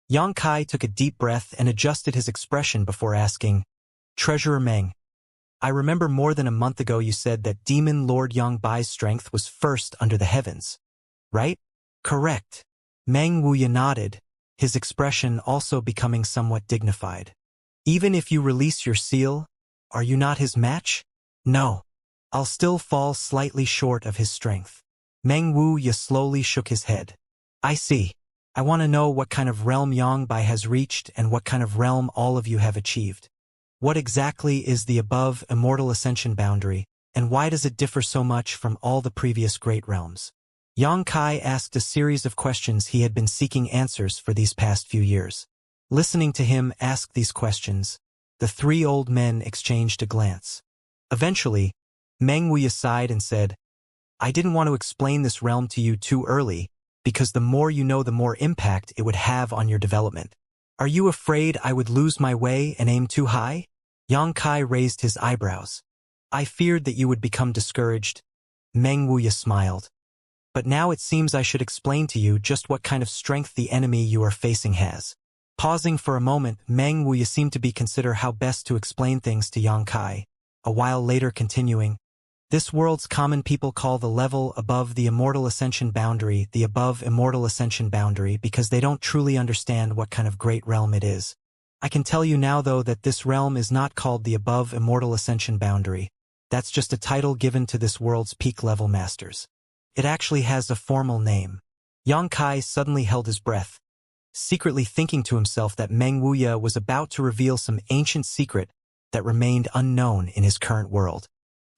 Speaker 1: Yang Kai took a deep breath and adjusted his expression before asking, "Treasurer Meng, I remember more than a month ago you said that Demon Lord Yang Bai's strength was first under the heavens, right?" "Correct." Meng Wuya nodded, his expression also becoming somewhat dignified. "Even if you release your seal, are you not his match?" "No. I'll still fall slightly short of his strength." Meng Wuya slowly shook his head. "I see. I want to know what kind of realm Yang Bai has reached and what kind of realm all of you have achieved. What exactly is the above Immortal Ascension boundary, and why does it differ so much from all the previous great realms?" Yang Kai asked a series of questions he had been seeking answers for these past few years. Listening to him ask these questions, the 3 old men exchanged a glance. Eventually, Meng Wuya sighed and said, "I didn't want to explain this realm to you too early, because the more you know the more impact it would have on your development. Are you afraid I would lose my way and aim too high?" Yang Kai raised his eyebrows. "I feared that you would become discouraged." Meng Wuya smiled. "But now it seems I should explain to you just what kind of strength the enemy you are facing has." Pausing for a moment, Meng Wuya seemed to be consider how best to explain things to Yang Kai, a while later continuing, "This world's common people call the level above the Immortal Ascension boundary the above Immortal Ascension boundary because they don't truly understand what kind of great realm it is. I can tell you now though that this realm is not called the above Immortal Ascension boundary. That's just a title given to this world's peak level masters. It actually has a formal name." Yang Kai suddenly held his breath. secretly thinking to himself that Meng Wuya was about to reveal some ancient secret that remained unknown in his current world.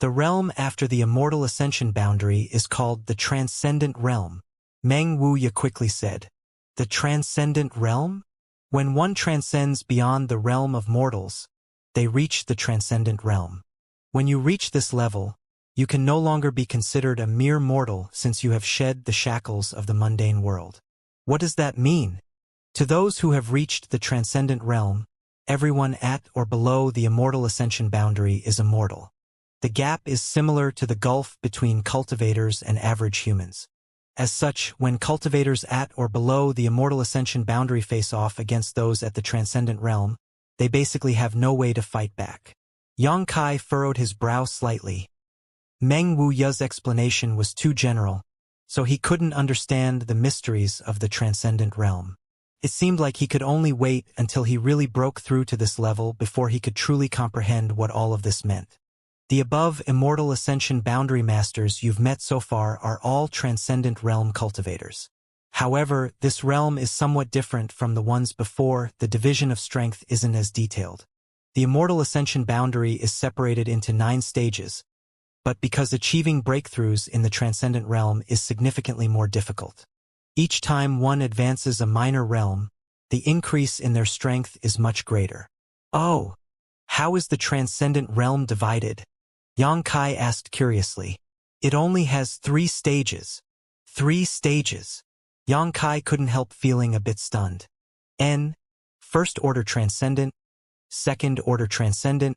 Speaker 1: The realm after the immortal ascension boundary is called the Transcendent Realm, Meng Wuya quickly said. The Transcendent Realm? When one transcends beyond the realm of mortals, they reach the Transcendent Realm. When you reach this level, you can no longer be considered a mere mortal since you have shed the shackles of the mundane world. What does that mean? To those who have reached the Transcendent Realm, everyone at or below the immortal ascension boundary is immortal. The gap is similar to the gulf between cultivators and average humans. As such, when cultivators at or below the immortal ascension boundary face off against those at the Transcendent Realm, they basically have no way to fight back. Yang Kai furrowed his brow slightly. Meng Wuya's explanation was too general, so he couldn't understand the mysteries of the Transcendent Realm. It seemed like he could only wait until he really broke through to this level before he could truly comprehend what all of this meant. The above immortal ascension boundary masters you've met so far are all Transcendent Realm cultivators. However, this realm is somewhat different from the ones before. The division of strength isn't as detailed. The immortal ascension boundary is separated into 9 stages, but because achieving breakthroughs in the Transcendent Realm is significantly more difficult. Each time one advances a minor realm, the increase in their strength is much greater. Oh, how is the Transcendent Realm divided? Yang Kai asked curiously. It only has 3 stages. 3 stages. Yang Kai couldn't help feeling a bit stunned. First Order Transcendent, Second Order Transcendent,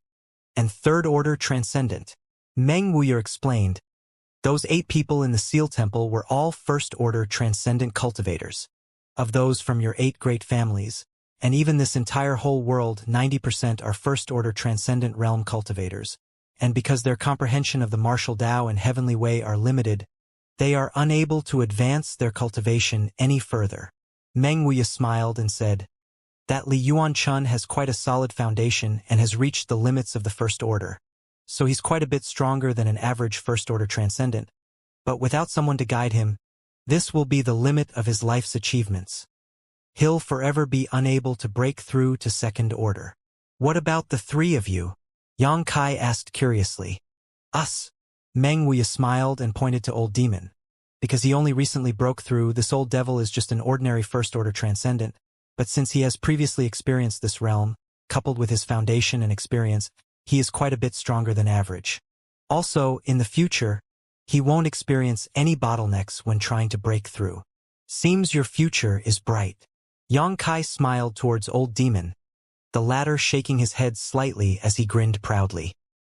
Speaker 1: and Third Order Transcendent. Meng Wuya explained. Those 8 people in the Seal Temple were all First Order Transcendent cultivators. Of those from your 8 great families, and even this entire whole world, 90% are First Order Transcendent Realm cultivators, and because their comprehension of the martial Tao and heavenly way are limited, they are unable to advance their cultivation any further. Meng Wuya smiled and said, that Li Yuan-chun has quite a solid foundation and has reached the limits of the First Order. So he's quite a bit stronger than an average First Order Transcendent. But without someone to guide him, this will be the limit of his life's achievements. He'll forever be unable to break through to Second Order. What about the 3 of you? Yang Kai asked curiously. Us. Meng Wuya smiled and pointed to Old Demon. Because he only recently broke through, this old devil is just an ordinary First Order Transcendent, but since he has previously experienced this realm, coupled with his foundation and experience, he is quite a bit stronger than average. Also, in the future, he won't experience any bottlenecks when trying to break through. Seems your future is bright. Yang Kai smiled towards Old Demon, the latter shaking his head slightly as he grinned proudly.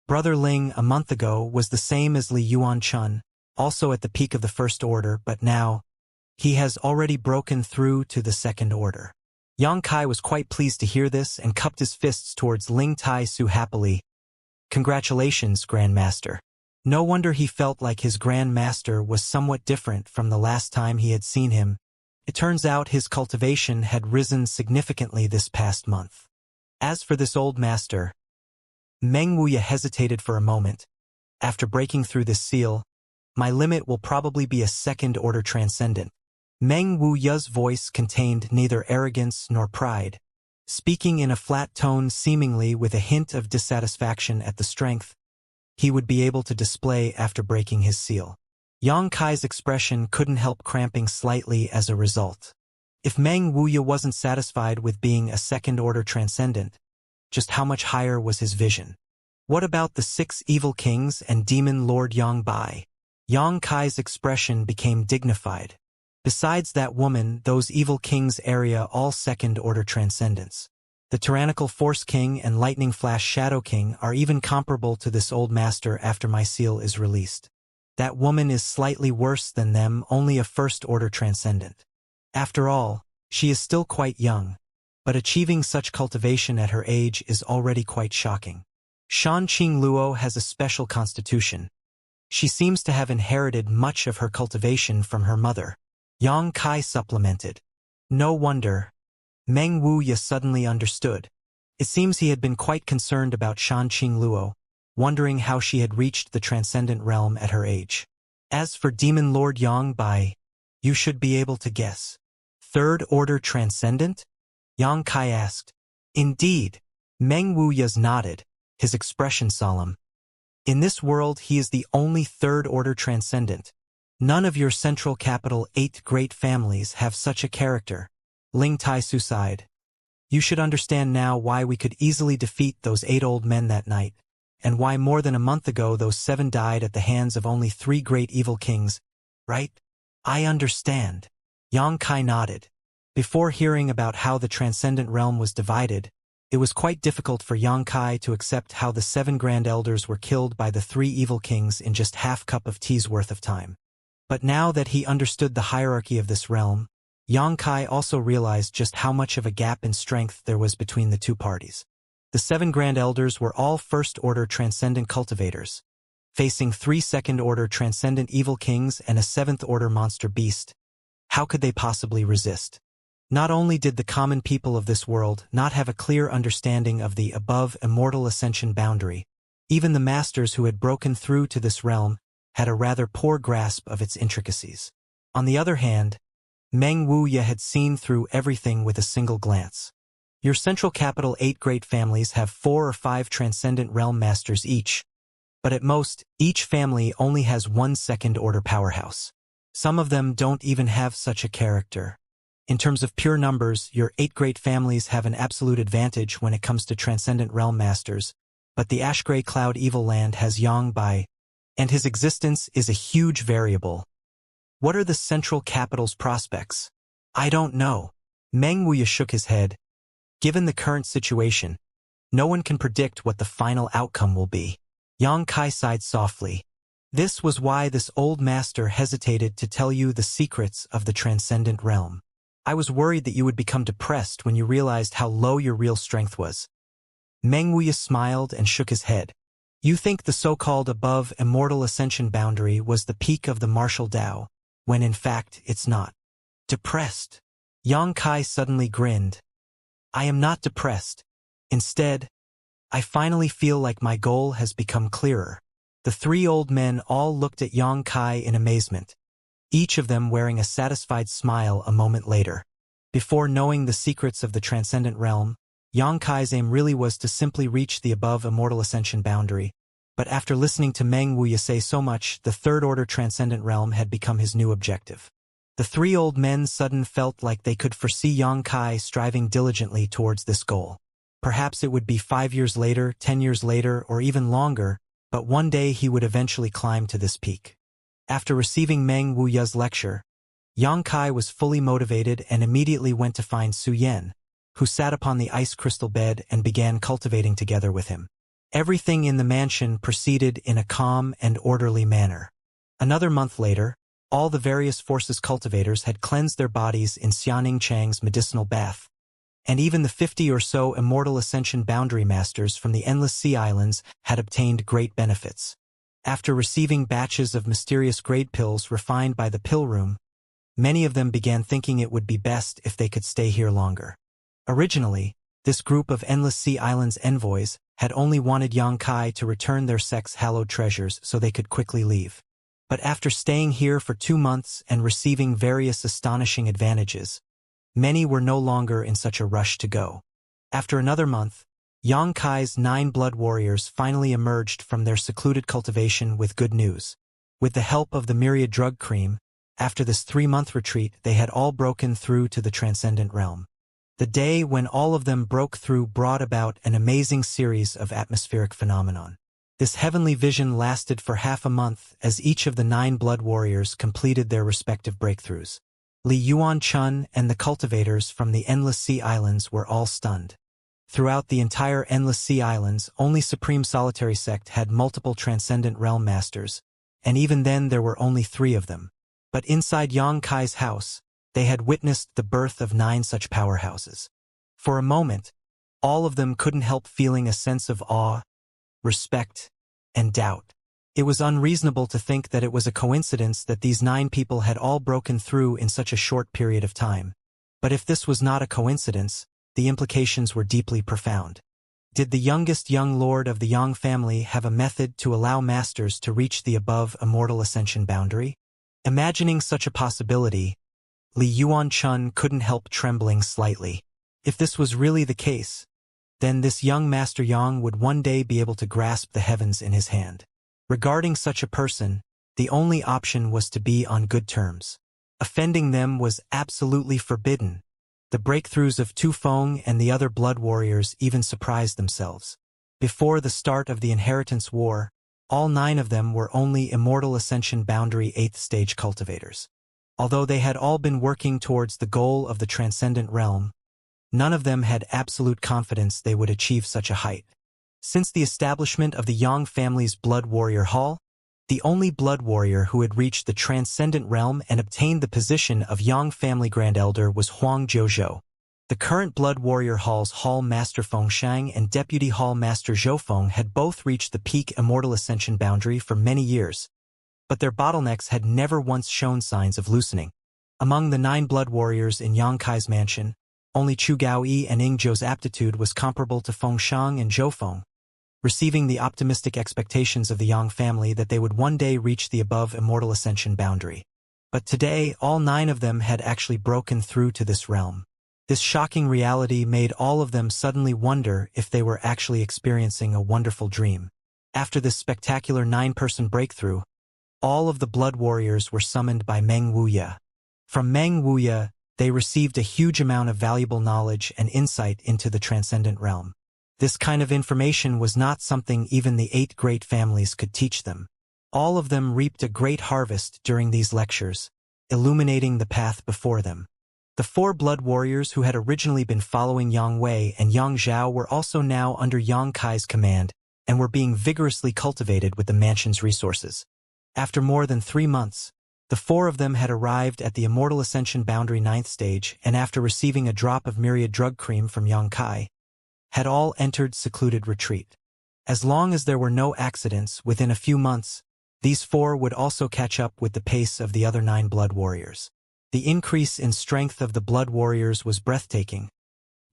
Speaker 1: Brother Ling a month ago was the same as Li Yuan-chun, also at the peak of the First Order, but now, he has already broken through to the Second Order. Yang Kai was quite pleased to hear this and cupped his fists towards Ling Tai-su happily. Congratulations, Grand Master. No wonder he felt like his Grand Master was somewhat different from the last time he had seen him. It turns out his cultivation had risen significantly this past month. As for this old master, Meng Wuya hesitated for a moment. After breaking through this seal, my limit will probably be a Second Order Transcendent. Meng Wuya's voice contained neither arrogance nor pride. Speaking in a flat tone seemingly with a hint of dissatisfaction at the strength he would be able to display after breaking his seal. Yang Kai's expression couldn't help cramping slightly as a result. If Meng Wuya wasn't satisfied with being a Second Order Transcendent, just how much higher was his vision? What about the 6 evil kings and Demon Lord Yang Bai? Yang Kai's expression became dignified. Besides that woman, those evil kings area all Second Order Transcendents. The Tyrannical Force King and Lightning Flash Shadow King are even comparable to this old master after my seal is released. That woman is slightly worse than them, only a First Order Transcendent. After all, she is still quite young, but achieving such cultivation at her age is already quite shocking. Shan Qing Luo has a special constitution. She seems to have inherited much of her cultivation from her mother. Yang Kai supplemented. No wonder. Meng Wuya suddenly understood. It seems he had been quite concerned about Shan Qing Luo, wondering how she had reached the Transcendent Realm at her age. As for Demon Lord Yang Bai, you should be able to guess. Third order transcendent? Yang Kai asked. Indeed. Meng Wuya nodded, his expression solemn. In this world he is the only third order transcendent. None of your central capital 8 great families have such a character. Ling Taisu sighed. You should understand now why we could easily defeat those 8 old men that night, and why more than a month ago those 7 died at the hands of only 3 great evil kings, right? I understand. Yang Kai nodded. Before hearing about how the transcendent realm was divided, it was quite difficult for Yang Kai to accept how the 7 grand elders were killed by the 3 evil kings in just half cup of tea's worth of time. But now that he understood the hierarchy of this realm, Yang Kai also realized just how much of a gap in strength there was between the two parties. The 7 grand elders were all first-order transcendent cultivators, facing 3 second-order transcendent evil kings and a 7th-order monster beast. How could they possibly resist? Not only did the common people of this world not have a clear understanding of the above immortal ascension boundary, even the masters who had broken through to this realm had a rather poor grasp of its intricacies. On the other hand, Meng Wuya had seen through everything with a single glance. Your central capital 8 great families have 4 or 5 transcendent realm masters each, but at most, each family only has 1 second-order powerhouse. Some of them don't even have such a character. In terms of pure numbers, your 8 great families have an absolute advantage when it comes to transcendent realm masters, but the ash-gray cloud evil land has Yang Bai, and his existence is a huge variable. What are the central capital's prospects? I don't know. Meng Wuya shook his head. Given the current situation, no one can predict what the final outcome will be. Yang Kai sighed softly. This was why this old master hesitated to tell you the secrets of the transcendent realm. I was worried that you would become depressed when you realized how low your real strength was. Meng Wuya smiled and shook his head. You think the so-called above immortal ascension boundary was the peak of the martial Tao, when in fact it's not. Depressed? Yang Kai suddenly grinned. I am not depressed. Instead, I finally feel like my goal has become clearer. The 3 old men all looked at Yang Kai in amazement, each of them wearing a satisfied smile a moment later. Before knowing the secrets of the transcendent realm, Yang Kai's aim really was to simply reach the above immortal ascension boundary, but after listening to Meng Wuya say so much, the third-order transcendent realm had become his new objective. The 3 old men suddenly felt like they could foresee Yang Kai striving diligently towards this goal. Perhaps it would be 5 years later, 10 years later, or even longer, but one day he would eventually climb to this peak. After receiving Meng Wuya's lecture, Yang Kai was fully motivated and immediately went to find Su Yan, who sat upon the ice crystal bed and began cultivating together with him. Everything in the mansion proceeded in a calm and orderly manner. Another month later, all the various forces cultivators had cleansed their bodies in Xianxia's medicinal bath, and even the 50 or so immortal ascension boundary masters from the endless sea islands had obtained great benefits. After receiving batches of mysterious grade pills refined by the pill room, many of them began thinking it would be best if they could stay here longer. Originally, this group of endless sea islands envoys had only wanted Yang Kai to return their sex-hallowed treasures so they could quickly leave. But after staying here for 2 months and receiving various astonishing advantages, many were no longer in such a rush to go. After another month, Yang Kai's 9 blood warriors finally emerged from their secluded cultivation with good news. With the help of the myriad drug cream, after this 3-month retreat they had all broken through to the transcendent realm. The day when all of them broke through brought about an amazing series of atmospheric phenomenon. This heavenly vision lasted for half a month as each of the 9 blood warriors completed their respective breakthroughs. Li Yuan Chun and the cultivators from the Endless Sea Islands were all stunned. Throughout the entire Endless Sea Islands, only Supreme Solitary Sect had multiple Transcendent Realm Masters, and even then there were only 3 of them. But inside Yang Kai's house, they had witnessed the birth of 9 such powerhouses. For a moment, all of them couldn't help feeling a sense of awe, respect, and doubt. It was unreasonable to think that it was a coincidence that these 9 people had all broken through in such a short period of time. But if this was not a coincidence, the implications were deeply profound. Did the youngest young lord of the Yang family have a method to allow masters to reach the above immortal ascension boundary? Imagining such a possibility, Li Yuanchun couldn't help trembling slightly. If this was really the case, then this young Master Yang would one day be able to grasp the heavens in his hand. Regarding such a person, the only option was to be on good terms. Offending them was absolutely forbidden. The breakthroughs of Tu Feng and the other blood warriors even surprised themselves. Before the start of the Inheritance War, all 9 of them were only Immortal Ascension Boundary 8th stage cultivators. Although they had all been working towards the goal of the Transcendent Realm, none of them had absolute confidence they would achieve such a height. Since the establishment of the Yang family's Blood Warrior Hall, the only blood warrior who had reached the Transcendent Realm and obtained the position of Yang family Grand Elder was Huang Zhou. The current Blood Warrior Hall's Hall Master Fengshang and Deputy Hall Master Zhou Feng had both reached the peak Immortal Ascension boundary for many years, but their bottlenecks had never once shown signs of loosening. Among the 9 blood warriors in Yang Kai's mansion, only Chu Gaoyi and Ing Zhou's aptitude was comparable to Fengshang and Zhou Feng, receiving the optimistic expectations of the Yang family that they would one day reach the above Immortal Ascension boundary. But today, all 9 of them had actually broken through to this realm. This shocking reality made all of them suddenly wonder if they were actually experiencing a wonderful dream. After this spectacular 9-person breakthrough, all of the blood warriors were summoned by Meng Wuya. From Meng Wuya, they received a huge amount of valuable knowledge and insight into the Transcendent Realm. This kind of information was not something even the 8 great families could teach them. All of them reaped a great harvest during these lectures, illuminating the path before them. The 4 blood warriors who had originally been following Yang Wei and Yang Zhao were also now under Yang Kai's command and were being vigorously cultivated with the mansion's resources. After more than 3 months, the 4 of them had arrived at the Immortal Ascension Boundary 9th stage, and after receiving a drop of myriad drug cream from Yang Kai, had all entered secluded retreat. As long as there were no accidents within a few months, these 4 would also catch up with the pace of the other 9 blood warriors. The increase in strength of the blood warriors was breathtaking,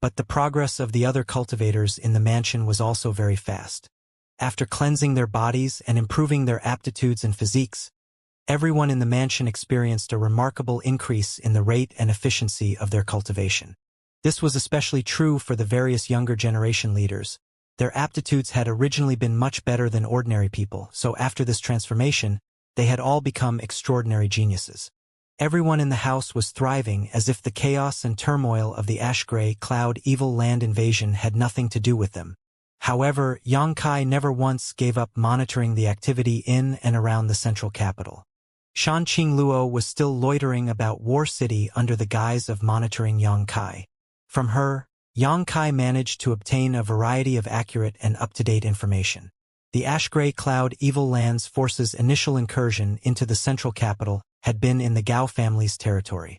Speaker 1: but the progress of the other cultivators in the mansion was also very fast. After cleansing their bodies and improving their aptitudes and physiques, everyone in the mansion experienced a remarkable increase in the rate and efficiency of their cultivation. This was especially true for the various younger generation leaders. Their aptitudes had originally been much better than ordinary people, so after this transformation, they had all become extraordinary geniuses. Everyone in the house was thriving as if the chaos and turmoil of the ash-gray cloud evil land invasion had nothing to do with them. However, Yang Kai never once gave up monitoring the activity in and around the central capital. Shan Qingluo was still loitering about War City under the guise of monitoring Yang Kai. From her, Yang Kai managed to obtain a variety of accurate and up-to-date information. The ash-gray cloud evil land's forces' initial incursion into the central capital had been in the Gao family's territory.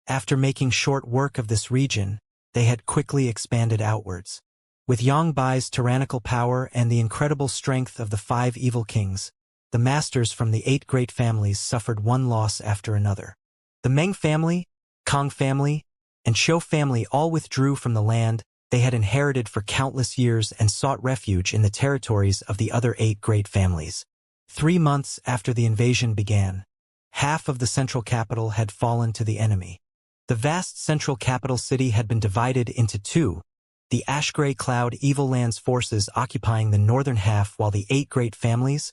Speaker 1: After making short work of this region, they had quickly expanded outwards. With Yang Bai's tyrannical power and the incredible strength of the 5 evil kings, the masters from the 8 great families suffered one loss after another. The Meng family, Kong family, and Shou family all withdrew from the land they had inherited for countless years and sought refuge in the territories of the other 8 great families. 3 months after the invasion began, half of the central capital had fallen to the enemy. The vast central capital city had been divided into 2, the ash-gray cloud evil land's forces occupying the northern half while the 8 great families,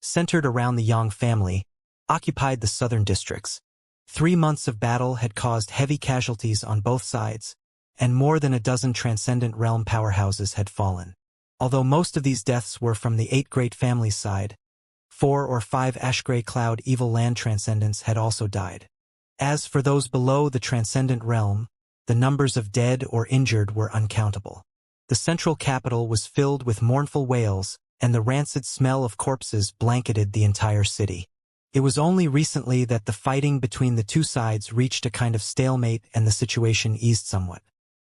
Speaker 1: centered around the Yang family, occupied the southern districts. 3 months of battle had caused heavy casualties on both sides, and more than a dozen Transcendent Realm powerhouses had fallen. Although most of these deaths were from the 8 great families' side, 4 or 5 ash-gray cloud evil land transcendents had also died. As for those below the Transcendent Realm, the numbers of dead or injured were uncountable. The central capital was filled with mournful wails, and the rancid smell of corpses blanketed the entire city. It was only recently that the fighting between the 2 sides reached a kind of stalemate and the situation eased somewhat.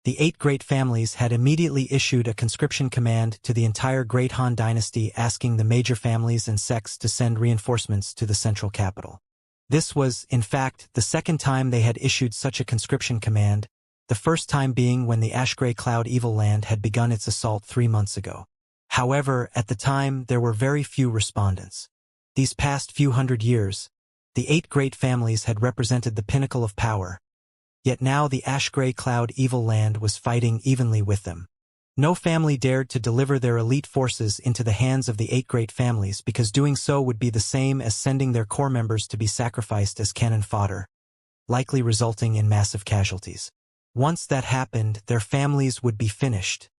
Speaker 1: The 8 great families had immediately issued a conscription command to the entire Great Han dynasty asking the major families and sects to send reinforcements to the central capital. This was, in fact, the second time they had issued such a conscription command, the first time being when the ash-gray cloud evil land had begun its assault 3 months ago. However, at the time, there were very few respondents. These past few hundred years, the 8 great families had represented the pinnacle of power, Yet now the ash-gray cloud evil land was fighting evenly with them. No family dared to deliver their elite forces into the hands of the 8 great families because doing so would be the same as sending their core members to be sacrificed as cannon fodder, likely resulting in massive casualties. Once that happened, their families would be finished.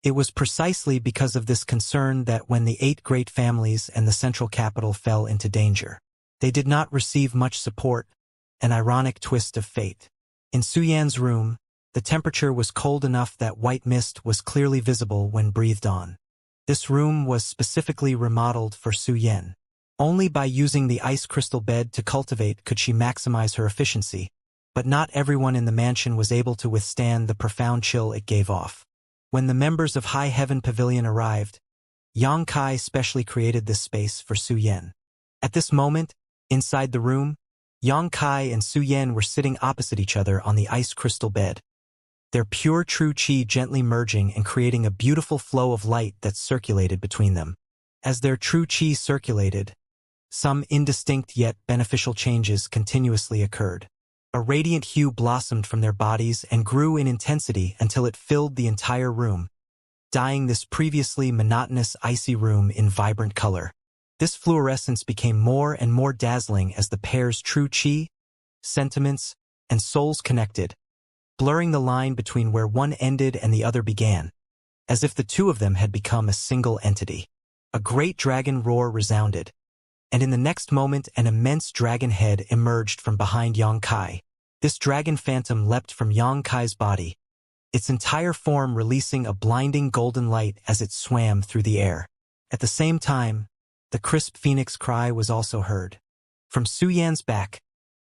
Speaker 1: It was precisely because of this concern that when the 8 great families and the central capital fell into danger, they did not receive much support, an ironic twist of fate. In Su Yan's room, the temperature was cold enough that white mist was clearly visible when breathed on. This room was specifically remodeled for Su Yan. Only by using the ice crystal bed to cultivate could she maximize her efficiency, but not everyone in the mansion was able to withstand the profound chill it gave off. When the members of High Heaven Pavilion arrived, Yang Kai specially created this space for Su Yan. At this moment, inside the room, Yang Kai and Su Yan were sitting opposite each other on the ice crystal bed, their pure true qi gently merging and creating a beautiful flow of light that circulated between them. As their true qi circulated, some indistinct yet beneficial changes continuously occurred. A radiant hue blossomed from their bodies and grew in intensity until it filled the entire room, dyeing this previously monotonous icy room in vibrant color. This fluorescence became more and more dazzling as the pair's true qi, sentiments, and souls connected, blurring the line between where one ended and the other began, as if the two of them had become a single entity. A great dragon roar resounded, and in the next moment an immense dragon head emerged from behind Yang Kai. This dragon phantom leapt from Yang Kai's body, its entire form releasing a blinding golden light as it swam through the air. At the same time, the crisp phoenix cry was also heard. From Su Yan's back,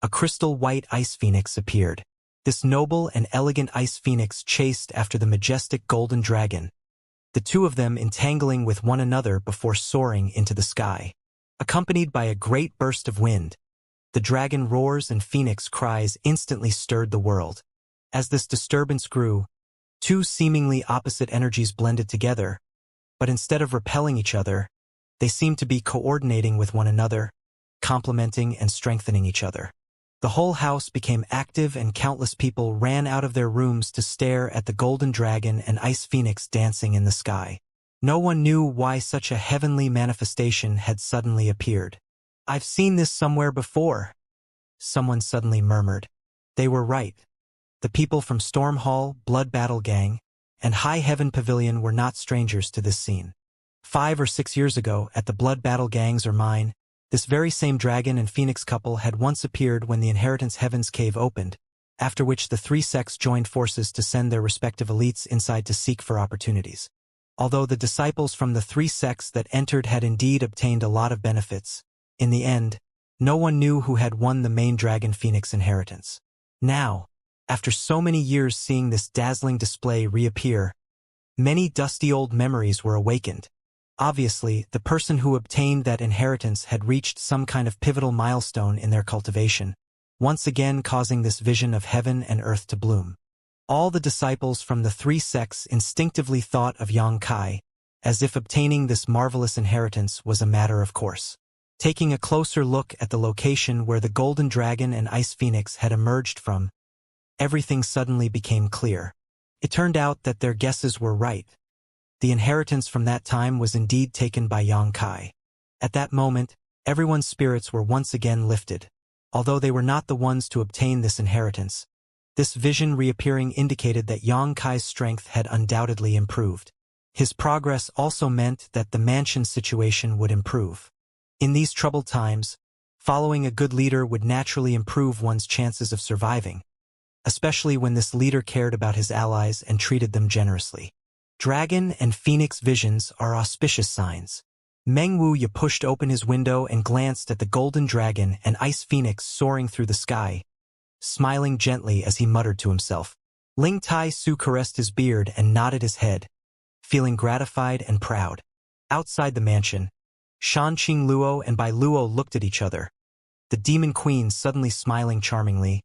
Speaker 1: a crystal white ice phoenix appeared. This noble and elegant ice phoenix chased after the majestic golden dragon, the two of them entangling with one another before soaring into the sky. Accompanied by a great burst of wind, the dragon roars and phoenix cries instantly stirred the world. As this disturbance grew, two seemingly opposite energies blended together, but instead of repelling each other, they seemed to be coordinating with one another, complementing and strengthening each other. The whole house became active and countless people ran out of their rooms to stare at the golden dragon and ice phoenix dancing in the sky. No one knew why such a heavenly manifestation had suddenly appeared. "I've seen this somewhere before," someone suddenly murmured. They were right. The people from Storm Hall, Blood Battle Gang, and High Heaven Pavilion were not strangers to this scene. 5 or 6 years ago, at the Blood Battle Gang's or mine, this very same dragon and phoenix couple had once appeared when the Inheritance Heavens cave opened, after which the 3 sects joined forces to send their respective elites inside to seek for opportunities. Although the disciples from the 3 sects that entered had indeed obtained a lot of benefits, in the end, no one knew who had won the main dragon phoenix inheritance. Now, after so many years seeing this dazzling display reappear, many dusty old memories were awakened. Obviously, the person who obtained that inheritance had reached some kind of pivotal milestone in their cultivation, once again causing this vision of heaven and earth to bloom. All the disciples from the 3 sects instinctively thought of Yang Kai, as if obtaining this marvelous inheritance was a matter of course. Taking a closer look at the location where the golden dragon and ice phoenix had emerged from, everything suddenly became clear. It turned out that their guesses were right. The inheritance from that time was indeed taken by Yang Kai. At that moment, everyone's spirits were once again lifted. Although they were not the ones to obtain this inheritance, this vision reappearing indicated that Yang Kai's strength had undoubtedly improved. His progress also meant that the mansion situation would improve. In these troubled times, following a good leader would naturally improve one's chances of surviving, especially when this leader cared about his allies and treated them generously. Dragon and phoenix visions are auspicious signs. Meng Wuya pushed open his window and glanced at the golden dragon and ice phoenix soaring through the sky, smiling gently as he muttered to himself. Ling Tai Su caressed his beard and nodded his head, feeling gratified and proud. Outside the mansion, Shanqing Luo and Bai Luo looked at each other, the demon queen suddenly smiling charmingly.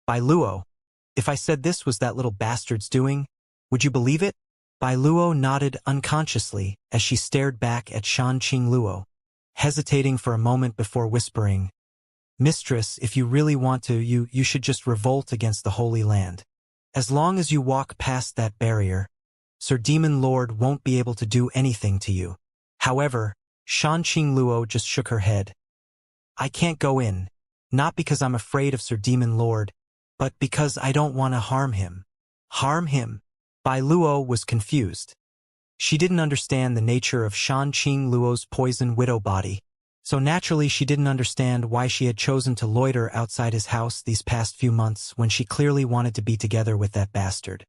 Speaker 1: "Bai Luo, if I said this was that little bastard's doing, would you believe it?" Bai Luo nodded unconsciously as she stared back at Shanqing Luo, hesitating for a moment before whispering, Mistress, if you really want to, you should just revolt against the Holy Land. As long as you walk past that barrier, Sir Demon Lord won't be able to do anything to you. However, Shanqing Luo just shook her head. I can't go in, not because I'm afraid of Sir Demon Lord, but because I don't want to harm him. Harm him? Bai Luo was confused. She didn't understand the nature of Shanqing Luo's poison widow body, so naturally she didn't understand why she had chosen to loiter outside his house these past few months when she clearly wanted to be together with that bastard.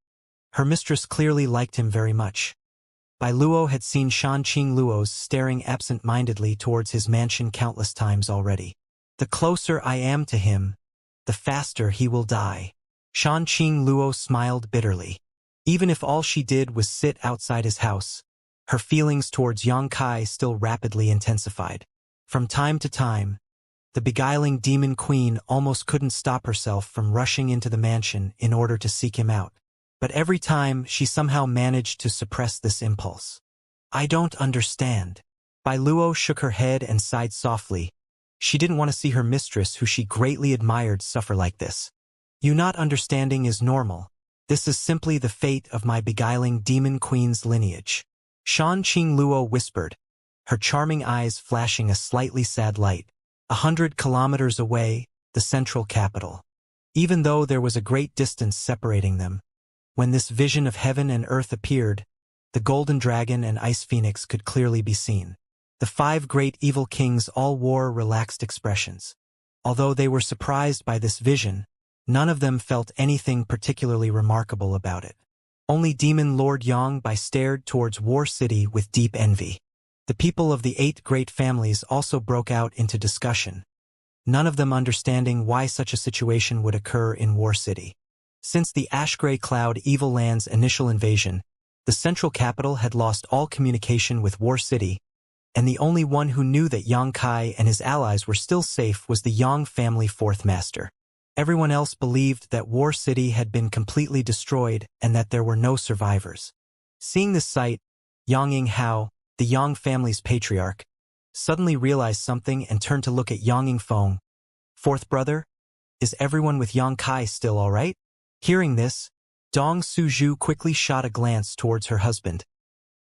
Speaker 1: Her mistress clearly liked him very much. Bai Luo had seen Shanqing Luo's staring absent-mindedly towards his mansion countless times already. The closer I am to him, the faster he will die. Shanqing Luo smiled bitterly. Even if all she did was sit outside his house, her feelings towards Yang Kai still rapidly intensified. From time to time, the beguiling demon queen almost couldn't stop herself from rushing into the mansion in order to seek him out. But every time she somehow managed to suppress this impulse. I don't understand. Bai Luo shook her head and sighed softly. She didn't want to see her mistress, who she greatly admired, suffer like this. You not understanding is normal. This is simply the fate of my beguiling demon queen's lineage. Shanqing Luo whispered, her charming eyes flashing a slightly sad light. 100 kilometers away, the central capital. Even though there was a great distance separating them, when this vision of heaven and earth appeared, the golden dragon and ice phoenix could clearly be seen. The 5 great evil kings all wore relaxed expressions. Although they were surprised by this vision, none of them felt anything particularly remarkable about it. Only Demon Lord Yang Bai stared towards War City with deep envy. The people of the 8 great families also broke out into discussion, none of them understanding why such a situation would occur in War City. Since the Ash-Gray Cloud Evil Land's initial invasion, the central capital had lost all communication with War City, and the only one who knew that Yang Kai and his allies were still safe was the Yang family 4th master. Everyone else believed that War City had been completely destroyed and that there were no survivors. Seeing this sight, Yang Yinghao, the Yang family's patriarch, suddenly realized something and turned to look at Yang Yingfeng. 4th brother, is everyone with Yang Kai still all right? Hearing this, Dong Suzhu quickly shot a glance towards her husband,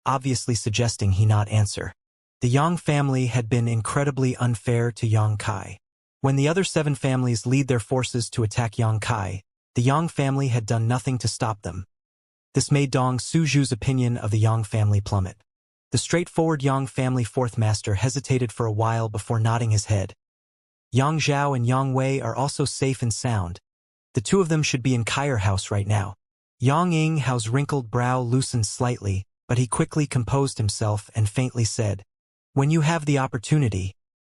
Speaker 1: obviously suggesting he not answer. The Yang family had been incredibly unfair to Yang Kai. When the other 7 families lead their forces to attack Yang Kai, the Yang family had done nothing to stop them. This made Dong Suzhu's opinion of the Yang family plummet. The straightforward Yang family 4th master hesitated for a while before nodding his head. Yang Zhao and Yang Wei are also safe and sound. The 2 of them should be in Kaier House right now. Yang Yinghao's wrinkled brow loosened slightly, but he quickly composed himself and faintly said, when you have the opportunity,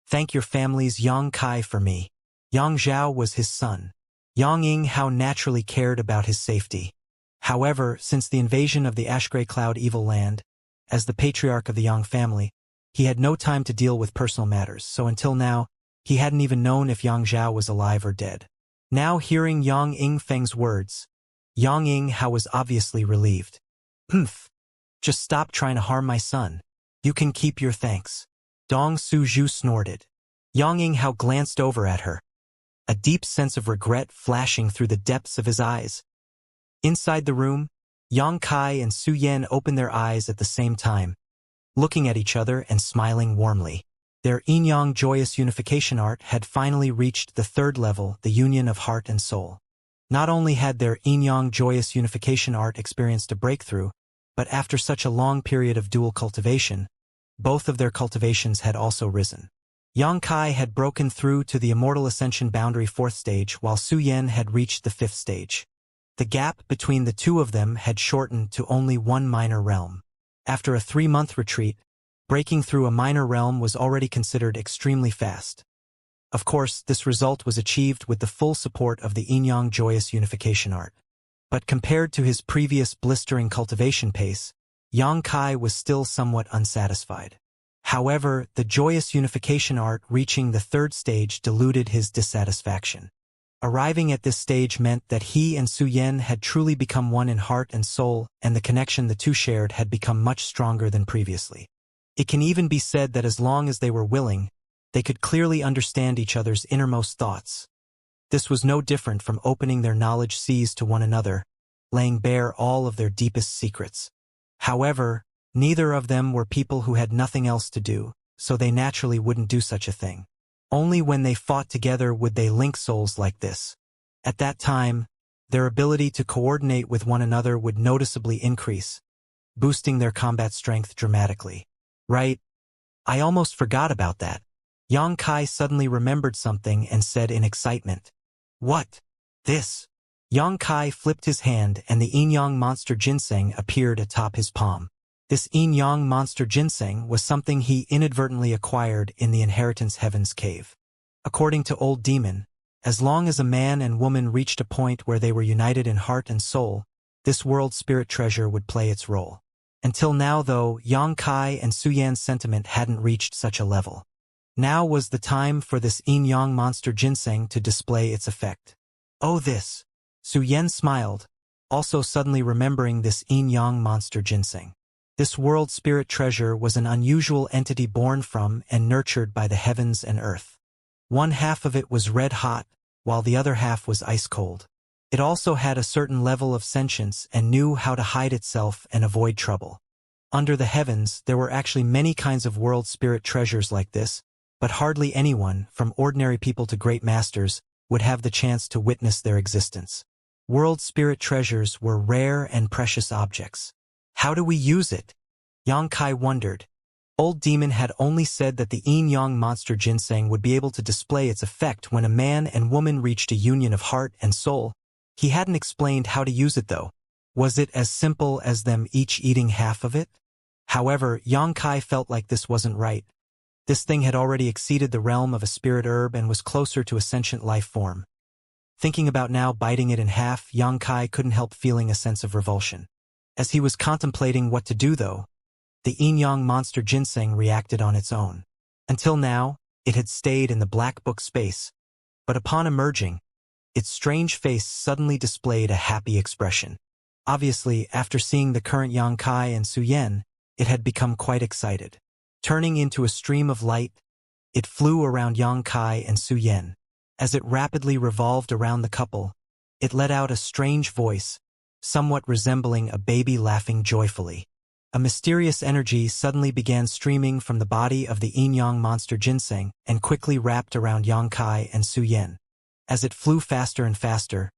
Speaker 1: thank your family's Yang Kai for me. Yang Zhao was his son. Yang Yinghao naturally cared about his safety. However, since the invasion of the Ash-Gray Cloud Evil Land, as the patriarch of the Yang family, he had no time to deal with personal matters, so until now, he hadn't even known if Yang Zhao was alive or dead. Now hearing Yang Yingfeng's words, Yang Yinghao was obviously relieved. Just stop trying to harm my son. You can keep your thanks. Dong Suzhu snorted. Yang Yinghao glanced over at her, a deep sense of regret flashing through the depths of his eyes. Inside the room, Yang Kai and Su Yan opened their eyes at the same time, looking at each other and smiling warmly. Their yin-yang joyous unification art had finally reached the 3rd level, the union of heart and soul. Not only had their yin-yang joyous unification art experienced a breakthrough, but after such a long period of dual cultivation, both of their cultivations had also risen. Yang Kai had broken through to the Immortal Ascension boundary 4th stage, while Su Yan had reached the 5th stage. The gap between the 2 of them had shortened to only 1 minor realm. After a 3-month retreat, breaking through a minor realm was already considered extremely fast. Of course, this result was achieved with the full support of the yin-yang joyous unification art. But compared to his previous blistering cultivation pace, Yang Kai was still somewhat unsatisfied. However, the joyous unification art reaching the 3rd stage diluted his dissatisfaction. Arriving at this stage meant that he and Su Yan had truly become one in heart and soul, and the connection the 2 shared had become much stronger than previously. It can even be said that as long as they were willing, They could clearly understand each other's innermost thoughts. This was no different from opening their knowledge seas to one another, laying bare all of their deepest secrets. However, neither of them were people who had nothing else to do, so they naturally wouldn't do such a thing. Only when they fought together would they link souls like this. At that time, their ability to coordinate with one another would noticeably increase, boosting their combat strength dramatically. Right? I almost forgot about that. Xianxia suddenly remembered something and said in excitement. What? This? Xianxia flipped his hand and the yin-yang monster ginseng appeared atop his palm. This yin-yang monster ginseng was something he inadvertently acquired in the Inheritance Heaven's cave. According to Old Demon, as long as a man and woman reached a point where they were united in heart and soul, this world spirit treasure would play its role. Until now, though, Xianxia and Suyan's sentiment hadn't reached such a level. Now was the time for this yin-yang monster ginseng to display its effect. Oh, this! Suyan smiled, also suddenly remembering this yin-yang monster ginseng. This world spirit treasure was an unusual entity born from and nurtured by the heavens and earth. One half of it was red hot, while the other half was ice cold. It also had a certain level of sentience and knew how to hide itself and avoid trouble. Under the heavens, there were actually many kinds of world spirit treasures like this, but hardly anyone, from ordinary people to great masters, would have the chance to witness their existence. World spirit treasures were rare and precious objects. How do we use it? Xianxia wondered. Old Demon had only said that the yin-yang monster ginseng would be able to display its effect when a man and woman reached a union of heart and soul. He hadn't explained how to use it though. Was it as simple as them each eating half of it? However, Xianxia felt like this wasn't right. This thing had already exceeded the realm of a spirit herb and was closer to a sentient life form. Thinking about now biting it in half, Xianxia couldn't help feeling a sense of revulsion. As he was contemplating what to do though, the yin-yang monster ginseng reacted on its own. Until now, it had stayed in the black book space, but upon emerging, its strange face suddenly displayed a happy expression. Obviously, after seeing the current Xianxia and Suyan, it had become quite excited. Turning into a stream of light, it flew around Xianxia and Suyan. As it rapidly revolved around the couple, it let out a strange voice, somewhat resembling a baby laughing joyfully. A mysterious energy suddenly began streaming from the body of the yin-yang monster ginseng and quickly wrapped around Xianxia and Suyan. As it flew faster and faster,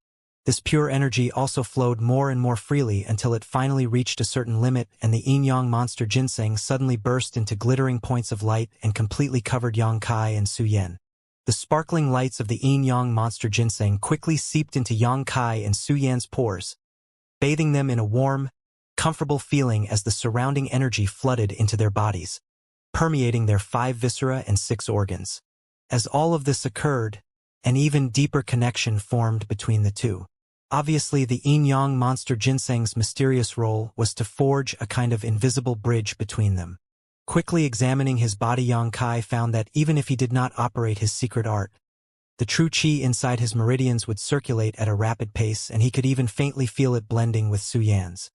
Speaker 1: this pure energy also flowed more and more freely until it finally reached a certain limit and the yin-yang monster ginseng suddenly burst into glittering points of light and completely covered Xianxia and Suyan. The sparkling lights of the yin-yang monster ginseng quickly seeped into Xianxia and Suyan's pores, bathing them in a warm, comfortable feeling as the surrounding energy flooded into their bodies, permeating their 5 viscera and 6 organs. As all of this occurred, an even deeper connection formed between the two. Obviously, the yin-yang monster ginseng's mysterious role was to forge a kind of invisible bridge between them. Quickly examining his body, Xianxia found that even if he did not operate his secret art, the true qi inside his meridians would circulate at a rapid pace and he could even faintly feel it blending with Suyan's.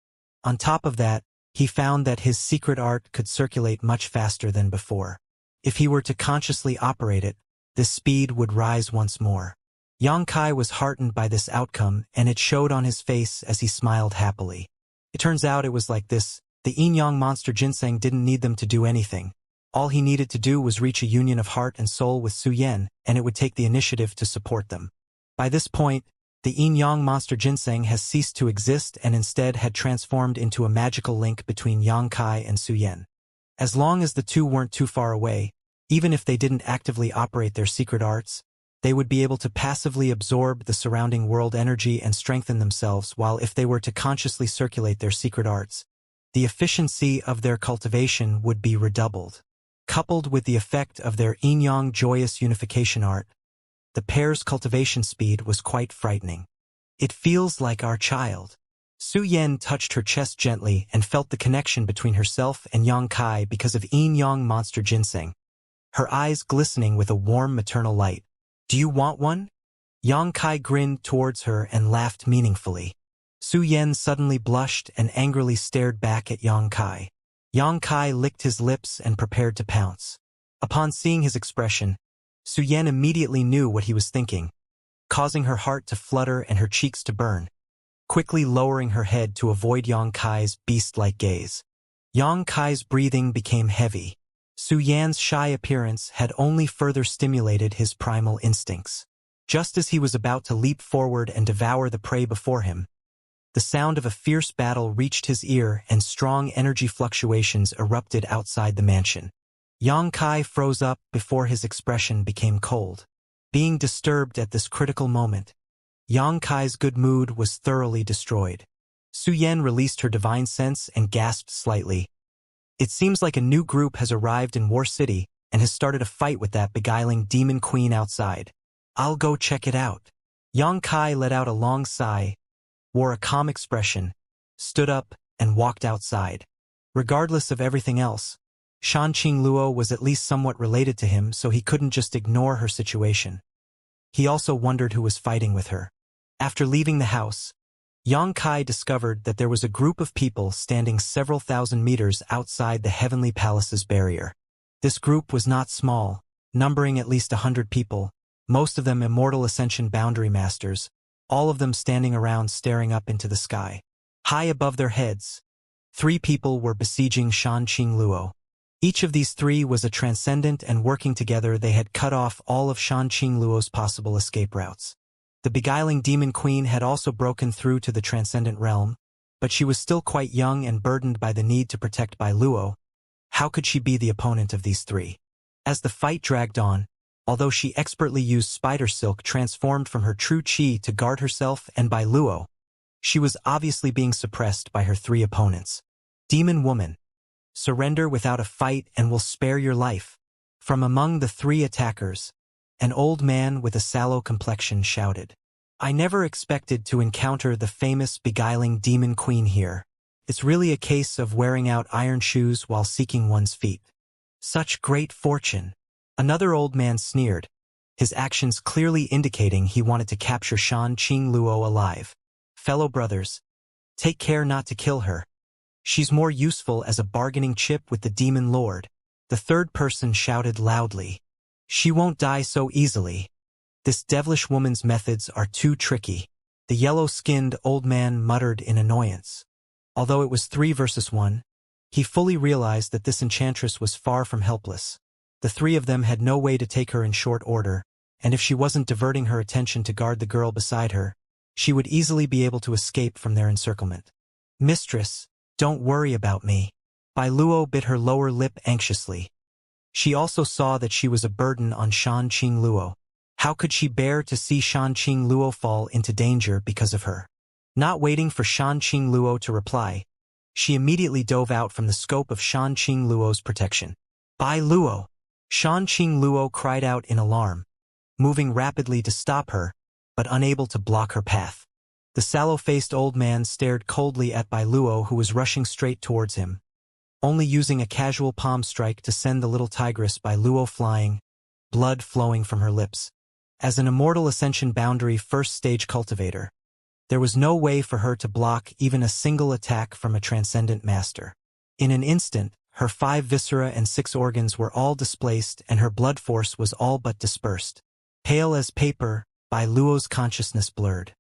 Speaker 1: On top of that, he found that his secret art could circulate much faster than before. If he were to consciously operate it, this speed would rise once more. Xianxia was heartened by this outcome and it showed on his face as he smiled happily. It turns out it was like this. The yin-yang monster ginseng didn't need them to do anything. All he needed to do was reach a union of heart and soul with Suyan, and it would take the initiative to support them. By this point, the yin-yang monster ginseng has ceased to exist and instead had transformed into a magical link between Xianxia and Suyan. As long as the two weren't too far away, even if they didn't actively operate their secret arts, they would be able to passively absorb the surrounding world energy and strengthen themselves, while if they were to consciously circulate their secret arts, the efficiency of their cultivation would be redoubled. Coupled with the effect of their yin-yang joyous unification art, the pair's cultivation speed was quite frightening. It feels like our child. Suyan touched her chest gently and felt the connection between herself and Xianxia because of yin-yang monster ginseng, her eyes glistening with a warm maternal light. Do you want one? Xianxia grinned towards her and laughed meaningfully. Suyan suddenly blushed and angrily stared back at Xianxia. Xianxia licked his lips and prepared to pounce. Upon seeing his expression, Su Yan immediately knew what he was thinking, causing her heart to flutter and her cheeks to burn, quickly lowering her head to avoid Yang Kai's beast-like gaze. Yang Kai's breathing became heavy. Su Yan's shy appearance had only further stimulated his primal instincts. Just as he was about to leap forward and devour the prey before him, the sound of a fierce battle reached his ear and strong energy fluctuations erupted outside the mansion. Yang Kai froze up before his expression became cold. Being disturbed at this critical moment, Yang Kai's good mood was thoroughly destroyed. Su Yan released her divine sense and gasped slightly. It seems like a new group has arrived in War City and has started a fight with that beguiling demon queen outside. I'll go check it out. Yang Kai let out a long sigh, wore a calm expression, stood up, and walked outside. Regardless of everything else, Shanqing Luo was at least somewhat related to him, so he couldn't just ignore her situation. He also wondered who was fighting with her. After leaving the house, Yang Kai discovered that there was a group of people standing several thousand meters outside the Heavenly Palace's barrier. This group was not small, numbering at least 100 people, most of them Immortal Ascension boundary masters, all of them standing around staring up into the sky. High above their heads, 3 people were besieging Shanqing Luo. Each of these 3 was a transcendent, and working together they had cut off all of Shanqing Luo's possible escape routes. The beguiling demon queen had also broken through to the transcendent realm, but she was still quite young and burdened by the need to protect Bai Luo. How could she be the opponent of these 3? As the fight dragged on, although she expertly used spider silk transformed from her true chi to guard herself and Bai Luo, she was obviously being suppressed by her 3 opponents. Demon woman, surrender without a fight and we'll spare your life. From among the 3 attackers, an old man with a sallow complexion shouted. I never expected to encounter the famous beguiling demon queen here. It's really a case of wearing out iron shoes while seeking one's feet. Such great fortune. Another old man sneered, his actions clearly indicating he wanted to capture Shanqing Luo alive. Fellow brothers, take care not to kill her. She's more useful as a bargaining chip with the demon lord. The third person shouted loudly. She won't die so easily. This devilish woman's methods are too tricky. The yellow-skinned old man muttered in annoyance. Although it was 3 versus 1, he fully realized that this enchantress was far from helpless. The 3 of them had no way to take her in short order, and if she wasn't diverting her attention to guard the girl beside her, she would easily be able to escape from their encirclement. Mistress, don't worry about me. Bai Luo bit her lower lip anxiously. She also saw that she was a burden on Shanqing Luo. How could she bear to see Shanqing Luo fall into danger because of her? Not waiting for Shanqing Luo to reply, she immediately dove out from the scope of Shanqing Luo's protection. Bai Luo! Shanqing Luo cried out in alarm, moving rapidly to stop her, but unable to block her path. The sallow-faced old man stared coldly at Bai Luo, who was rushing straight towards him, only using a casual palm strike to send the little tigress Bai Luo flying, blood flowing from her lips. As an Immortal Ascension boundary first-stage cultivator, there was no way for her to block even a single attack from a transcendent master. In an instant, her 5 viscera and 6 organs were all displaced and her blood force was all but dispersed. Pale as paper, Bai Luo's consciousness blurred.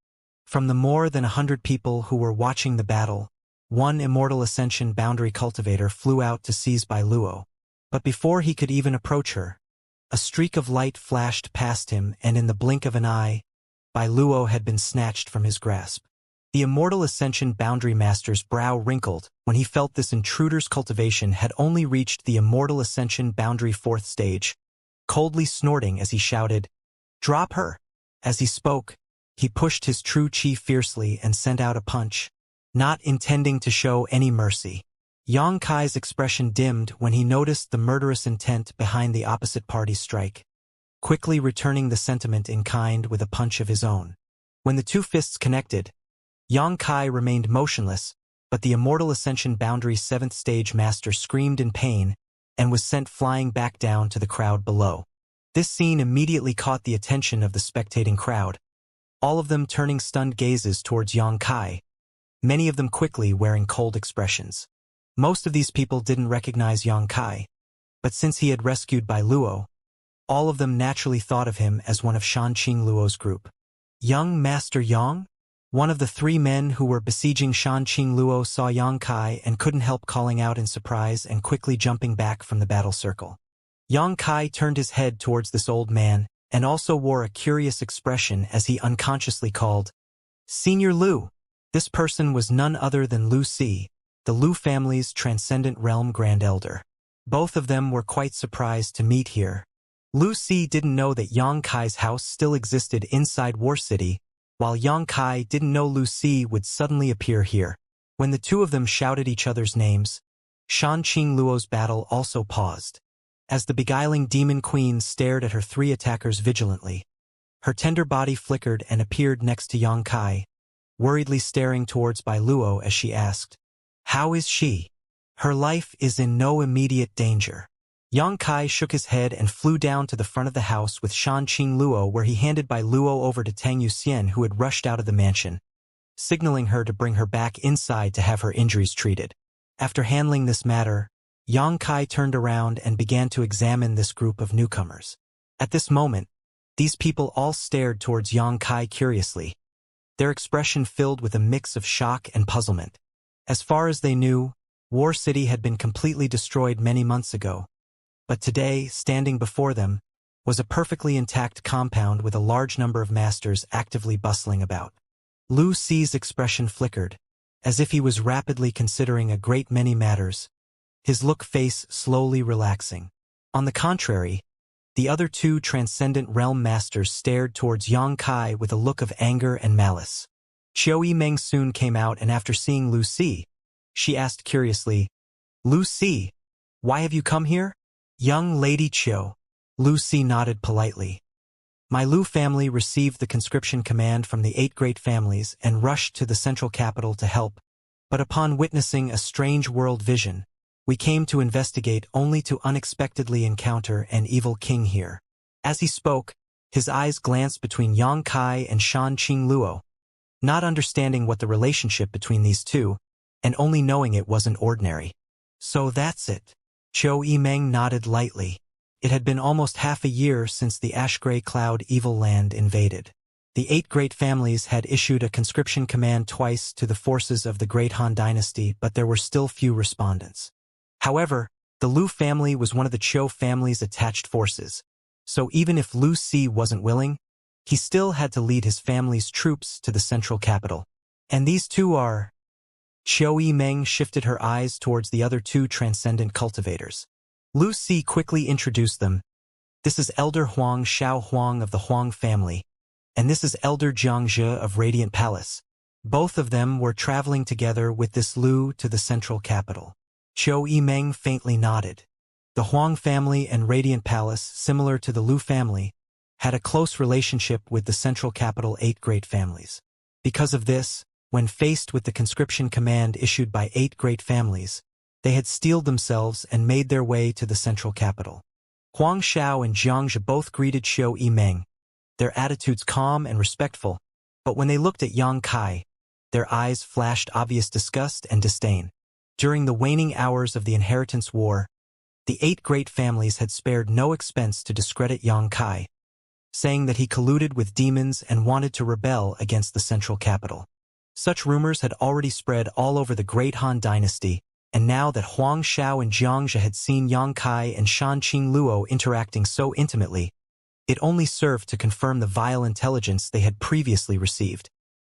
Speaker 1: From the more than 100 people who were watching the battle, 1 Immortal Ascension boundary cultivator flew out to seize Bai Luo. But before he could even approach her, a streak of light flashed past him, and in the blink of an eye, Bai Luo had been snatched from his grasp. The Immortal Ascension boundary master's brow wrinkled when he felt this intruder's cultivation had only reached the Immortal Ascension boundary 4th stage, coldly snorting as he shouted, "Drop her!" As he spoke, he pushed his true chi fiercely and sent out a punch, not intending to show any mercy. Yang Kai's expression dimmed when he noticed the murderous intent behind the opposite party's strike, quickly returning the sentiment in kind with a punch of his own. When the 2 fists connected, Yang Kai remained motionless, but the Immortal Ascension boundary 7th stage master screamed in pain and was sent flying back down to the crowd below. This scene immediately caught the attention of the spectating crowd, all of them turning stunned gazes towards Yang Kai, many of them quickly wearing cold expressions. Most of these people didn't recognize Yang Kai, but since he had rescued Bai Luo, all of them naturally thought of him as one of Shanqing Luo's group. Young Master Yang? One of the three men who were besieging Shanqing Luo saw Yang Kai and couldn't help calling out in surprise and quickly jumping back from the battle circle. Yang Kai turned his head towards this old man and also wore a curious expression as he unconsciously called, "Senior Lu." This person was none other than Lu Si, the Lu family's transcendent realm Grand Elder. Both of them were quite surprised to meet here. Lu Si didn't know that Yang Kai's house still existed inside War City, while Yang Kai didn't know Lu Si would suddenly appear here. When the two of them shouted each other's names, Shanqing Luo's battle also paused. As the beguiling demon queen stared at her three attackers vigilantly, her tender body flickered and appeared next to Yang Kai, worriedly staring towards Bai Luo as she asked, "How is she?" "Her life is in no immediate danger." Yang Kai shook his head and flew down to the front of the house with Shanqing Luo, where he handed Bai Luo over to Tang Yuxian, who had rushed out of the mansion, signaling her to bring her back inside to have her injuries treated. After handling this matter, Yang Kai turned around and began to examine this group of newcomers. At this moment, these people all stared towards Yang Kai curiously, their expression filled with a mix of shock and puzzlement. As far as they knew, War City had been completely destroyed many months ago, but today, standing before them, was a perfectly intact compound with a large number of masters actively bustling about. Lu Si's expression flickered, as if he was rapidly considering a great many matters, his face slowly relaxing. On the contrary, the other two transcendent realm masters stared towards Yang Kai with a look of anger and malice. Qiu Yimeng soon came out, and after seeing Lu Si, she asked curiously, "Lu Si, why have you come here?" "Young Lady Qiu." Lu Si nodded politely. "My Lu family received the conscription command from the 8 great families and rushed to the central capital to help, but upon witnessing a strange world vision, we came to investigate only to unexpectedly encounter an evil king here." As he spoke, his eyes glanced between Yang Kai and Shanqing Luo, not understanding what the relationship between these two, and only knowing it wasn't ordinary. "So that's it." Qiu Yimeng nodded lightly. It had been almost half a year since the ash-gray cloud evil land invaded. The 8 great families had issued a conscription command twice to the forces of the Great Han Dynasty, but there were still few respondents. However, the Lu family was one of the Qiu family's attached forces, so even if Lu Si wasn't willing, he still had to lead his family's troops to the central capital. "And these two are—" Qiu Yimeng shifted her eyes towards the other 2 transcendent cultivators. Lu Si quickly introduced them. "This is Elder Huang Xiao Huang of the Huang family, and this is Elder Xianxia of Radiant Palace. Both of them were traveling together with this Lu to the central capital." Qiu Yimeng faintly nodded. The Huang family and Radiant Palace, similar to the Lu family, had a close relationship with the central capital 8 great families. Because of this, when faced with the conscription command issued by 8 great families, they had steeled themselves and made their way to the central capital. Huang Xiao and Xianxia both greeted Qiu Yimeng, their attitudes calm and respectful, but when they looked at Yang Kai, their eyes flashed obvious disgust and disdain. During the waning hours of the Inheritance War, the 8 great families had spared no expense to discredit Yang Kai, saying that he colluded with demons and wanted to rebel against the central capital. Such rumors had already spread all over the Great Han Dynasty, and now that Huang Xiao and Xianxia had seen Yang Kai and Shanqing Luo interacting so intimately, it only served to confirm the vile intelligence they had previously received.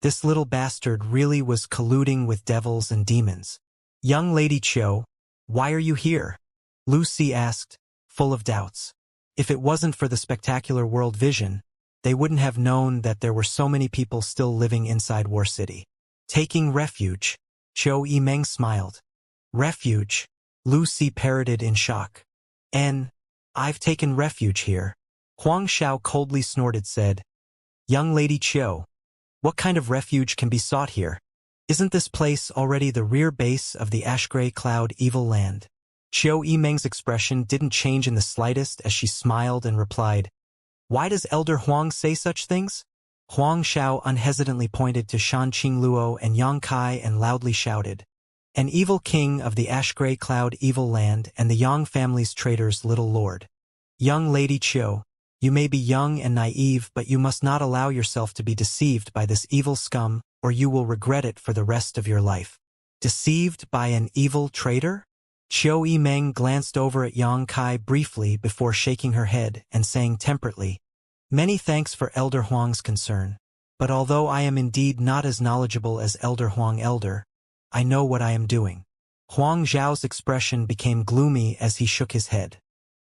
Speaker 1: This little bastard really was colluding with devils and demons. "Young Lady Qiu, why are you here?" Lu Si asked, full of doubts. If it wasn't for the spectacular world vision, they wouldn't have known that there were so many people still living inside War City. "Taking refuge." Qiu Yimeng smiled. "Refuge?" Lu Si parroted in shock. "I've taken refuge here." Huang Xiao coldly snorted said, "Young Lady Qiu, what kind of refuge can be sought here? Isn't this place already the rear base of the ash-gray cloud evil land?" Qiu Yimeng's expression didn't change in the slightest as she smiled and replied, "Why does Elder Huang say such things?" Huang Xiao unhesitantly pointed to Shanqing Luo and Yang Kai and loudly shouted, an evil king of the ash-gray cloud evil land and the Yang family's traitors little lord. Young Lady Chiu, you may be young and naive, but you must not allow yourself to be deceived by this evil scum, or you will regret it for the rest of your life. Deceived by an evil traitor? Chiu Yimeng glanced over at Yang Kai briefly before shaking her head and saying temperately, "Many thanks for Elder Huang's concern, but although I am indeed not as knowledgeable as Elder Huang Elder, I know what I am doing." Huang Zhao's expression became gloomy as he shook his head.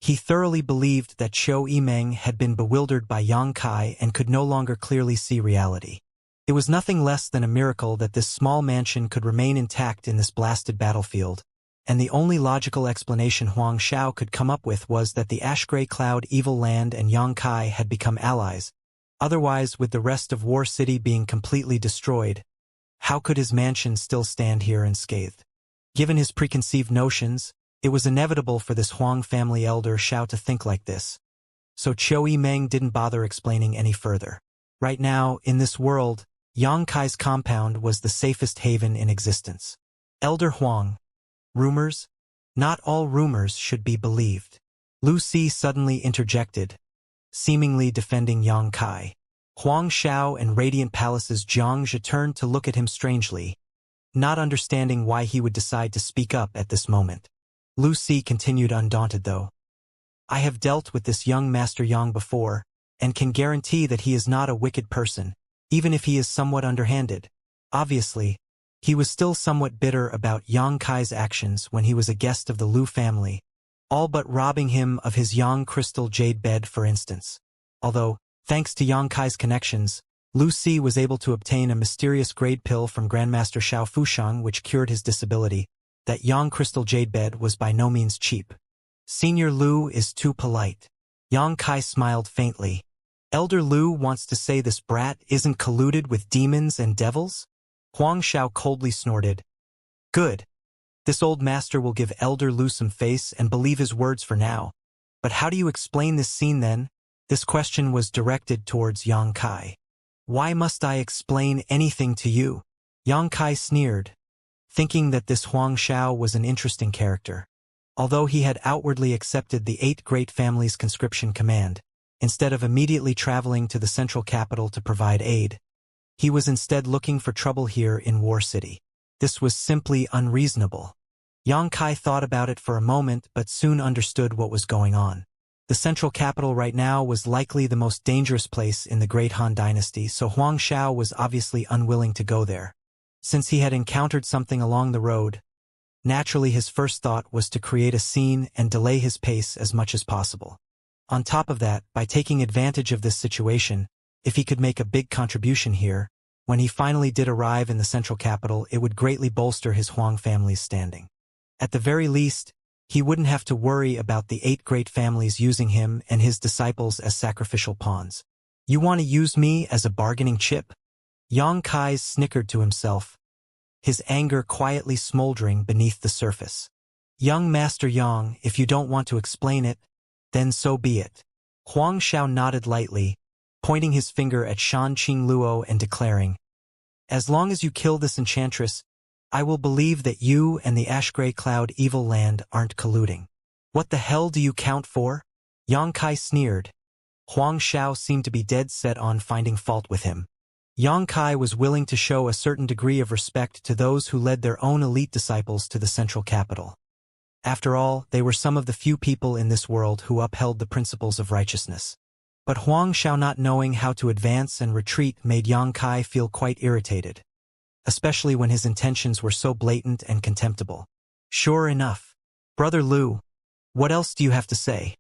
Speaker 1: He thoroughly believed that Chiu Yimeng had been bewildered by Yang Kai and could no longer clearly see reality. It was nothing less than a miracle that this small mansion could remain intact in this blasted battlefield, and the only logical explanation Huang Zhao could come up with was that the ash-gray cloud evil land and Yang Kai had become allies. Otherwise, with the rest of War City being completely destroyed, how could his mansion still stand here unscathed? Given his preconceived notions, it was inevitable for this Huang family elder Zhao to think like this. So Chiu Yimeng didn't bother explaining any further. Right now, in this world, Yang Kai's compound was the safest haven in existence. Elder Huang. Rumors? Not all rumors should be believed. Lu Si suddenly interjected, seemingly defending Yang Kai. Huang Zhao and Radiant Palace's Xianxia turned to look at him strangely, not understanding why he would decide to speak up at this moment. Lu Si continued undaunted though. "I have dealt with this young Master Yang before, and can guarantee that he is not a wicked person, even if he is somewhat underhanded. Obviously, he was still somewhat bitter about Yang Kai's actions when he was a guest of the Lu family, all but robbing him of his Yang crystal jade bed for instance. Although, thanks to Yang Kai's connections, Lu Si was able to obtain a mysterious grade pill from Grandmaster Xiao Fushang which cured his disability. That Yang crystal jade bed was by no means cheap. Senior Lu is too polite." Yang Kai smiled faintly. "Elder Lu wants to say this brat isn't colluded with demons and devils?" Huang Zhao coldly snorted. "Good. This old master will give Elder Lu some face and believe his words for now. But how do you explain this scene then?" This question was directed towards Yang Kai. "Why must I explain anything to you?" Yang Kai sneered, thinking that this Huang Zhao was an interesting character. Although he had outwardly accepted the 8 great families' conscription command, instead of immediately traveling to the central capital to provide aid, he was instead looking for trouble here in War City. This was simply unreasonable. Yang Kai thought about it for a moment but soon understood what was going on. The central capital right now was likely the most dangerous place in the Great Han Dynasty, so Huang Zhao was obviously unwilling to go there. Since he had encountered something along the road, naturally his first thought was to create a scene and delay his pace as much as possible. On top of that, by taking advantage of this situation, if he could make a big contribution here, when he finally did arrive in the central capital, it would greatly bolster his Huang family's standing. At the very least, he wouldn't have to worry about the 8 great families using him and his disciples as sacrificial pawns. "You want to use me as a bargaining chip?" Yang Kai snickered to himself, his anger quietly smoldering beneath the surface. "Young Master Yang, if you don't want to explain it, then so be it." Huang Zhao nodded lightly, pointing his finger at Shan Qing Luo and declaring, "As long as you kill this enchantress, I will believe that you and the ash-gray cloud evil land aren't colluding." "What the hell do you count for?" Yang Kai sneered. Huang Zhao seemed to be dead set on finding fault with him. Yang Kai was willing to show a certain degree of respect to those who led their own elite disciples to the central capital. After all, they were some of the few people in this world who upheld the principles of righteousness. But Huang Zhao not knowing how to advance and retreat made Yang Kai feel quite irritated, especially when his intentions were so blatant and contemptible. "Sure enough. Brother Lu, what else do you have to say?"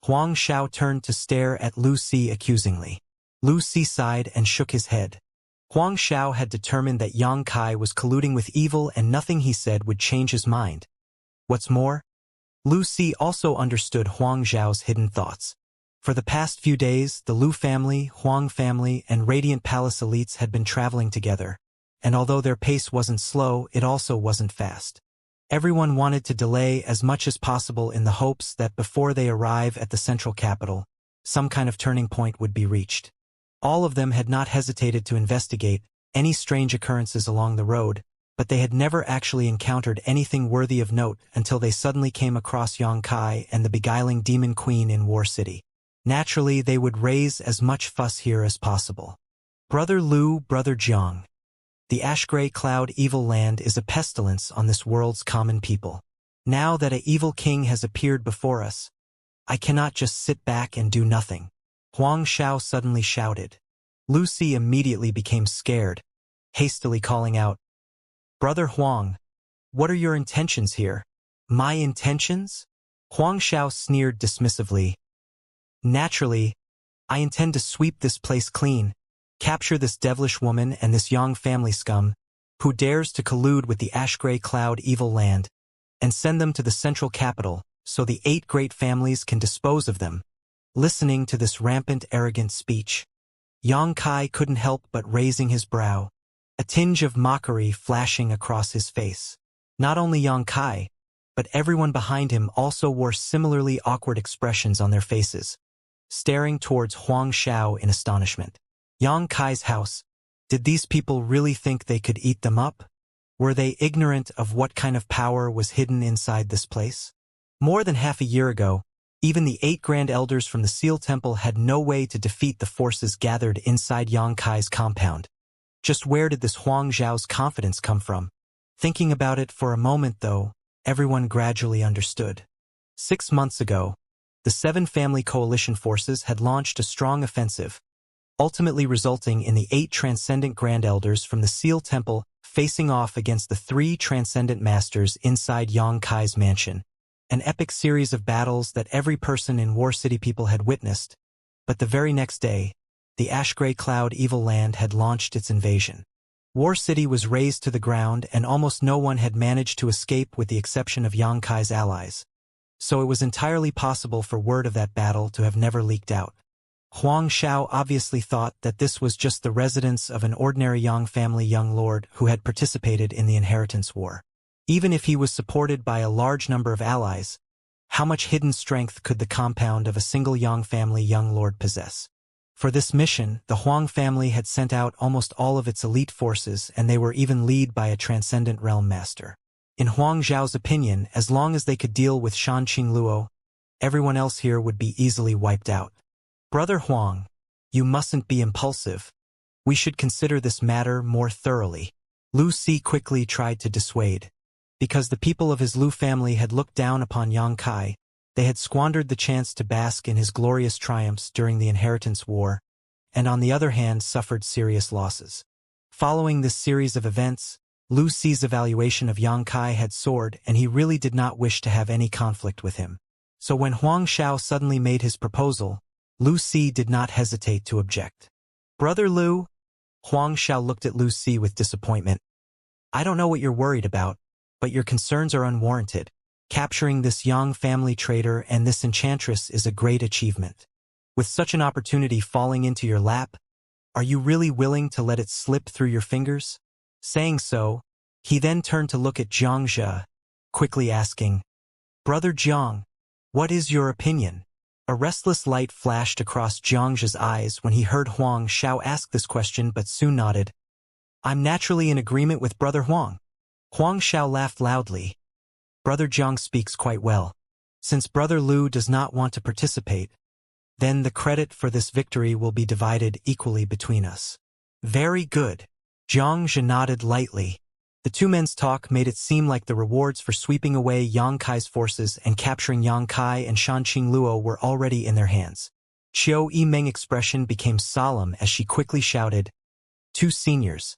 Speaker 1: Huang Zhao turned to stare at Lu Si accusingly. Lu Si sighed and shook his head. Huang Zhao had determined that Yang Kai was colluding with evil and nothing he said would change his mind. What's more, Lu Si also understood Huang Zhao's hidden thoughts. For the past few days, the Lu family, Huang family, and Radiant Palace elites had been traveling together, and although their pace wasn't slow, it also wasn't fast. Everyone wanted to delay as much as possible in the hopes that before they arrive at the central capital, some kind of turning point would be reached. All of them had not hesitated to investigate any strange occurrences along the road, but they had never actually encountered anything worthy of note until they suddenly came across Xianxia and the beguiling demon queen in War City. Naturally, they would raise as much fuss here as possible. Brother Lu, Brother Jiang. The ash-gray cloud evil land is a pestilence on this world's common people. Now that an evil king has appeared before us, I cannot just sit back and do nothing. Huang Xiao suddenly shouted. Lucy immediately became scared, hastily calling out, Brother Huang, what are your intentions here? My intentions? Huang Xiao sneered dismissively. Naturally, I intend to sweep this place clean, capture this devilish woman and this Yang family scum, who dares to collude with the ash-gray cloud evil land, and send them to the central capital, so the 8 great families can dispose of them. Listening to this rampant, arrogant speech, Xianxia couldn't help but raising his brow, a tinge of mockery flashing across his face. Not only Xianxia, but everyone behind him also wore similarly awkward expressions on their faces, staring towards Huang Xiao in astonishment. Xianxia's house. Did these people really think they could eat them up? Were they ignorant of what kind of power was hidden inside this place? More than half a year ago, even the 8 Grand Elders from the Seal Temple had no way to defeat the forces gathered inside Xianxia's compound. Just where did this Huang Xiao's confidence come from? Thinking about it for a moment, though, everyone gradually understood. 6 months ago, the 7 family coalition forces had launched a strong offensive, ultimately resulting in the 8 transcendent Grand Elders from the Seal Temple facing off against the 3 transcendent masters inside Xianxia's mansion. An epic series of battles that every person in War City people had witnessed, but the very next day, the ash-gray cloud evil land had launched its invasion. War City was razed to the ground and almost no one had managed to escape with the exception of Xianxia's allies. So it was entirely possible for word of that battle to have never leaked out. Huang Xiao obviously thought that this was just the residence of an ordinary Yang family young lord who had participated in the inheritance war. Even if he was supported by a large number of allies, how much hidden strength could the compound of a single Yang family young lord possess? For this mission, the Huang family had sent out almost all of its elite forces and they were even led by a transcendent realm master. In Huang Zhao's opinion, as long as they could deal with Shan Qingluo, everyone else here would be easily wiped out. Brother Huang, you mustn't be impulsive. We should consider this matter more thoroughly. Lu Si quickly tried to dissuade. Because the people of his Lu family had looked down upon Xianxia, they had squandered the chance to bask in his glorious triumphs during the inheritance war, and on the other hand suffered serious losses. Following this series of events, Lu Si's evaluation of Xianxia had soared and he really did not wish to have any conflict with him. So when Huang Xiao suddenly made his proposal, Lu Si did not hesitate to object. Brother Lu? Huang Xiao looked at Lu Si with disappointment. I don't know what you're worried about, but your concerns are unwarranted. Capturing this Yang family traitor and this enchantress is a great achievement. With such an opportunity falling into your lap, are you really willing to let it slip through your fingers? Saying so, he then turned to look at Xianxia, quickly asking, Brother Jiang, what is your opinion? A restless light flashed across Xianxia's eyes when he heard Huang Xiao ask this question but soon nodded. I'm naturally in agreement with Brother Huang. Huang Xiao laughed loudly. Brother Jiang speaks quite well. Since Brother Lu does not want to participate, then the credit for this victory will be divided equally between us. Very good. Xianxia nodded lightly. The 2 men's talk made it seem like the rewards for sweeping away Xianxia's forces and capturing Xianxia and Shan Qingluo were already in their hands. Qiu Yimeng's expression became solemn as she quickly shouted, 2 seniors.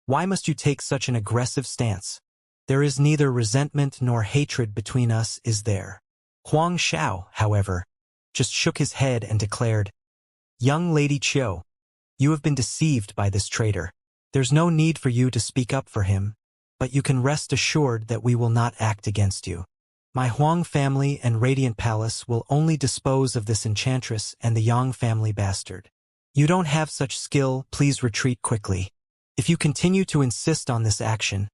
Speaker 1: Why must you take such an aggressive stance? There is neither resentment nor hatred between us, is there? Huang Xiao, however, just shook his head and declared, Young Lady Qiu, you have been deceived by this traitor. There's no need for you to speak up for him, but you can rest assured that we will not act against you. My Huang family and Radiant Palace will only dispose of this enchantress and the Yang family bastard. You don't have such skill, please retreat quickly. If you continue to insist on this action,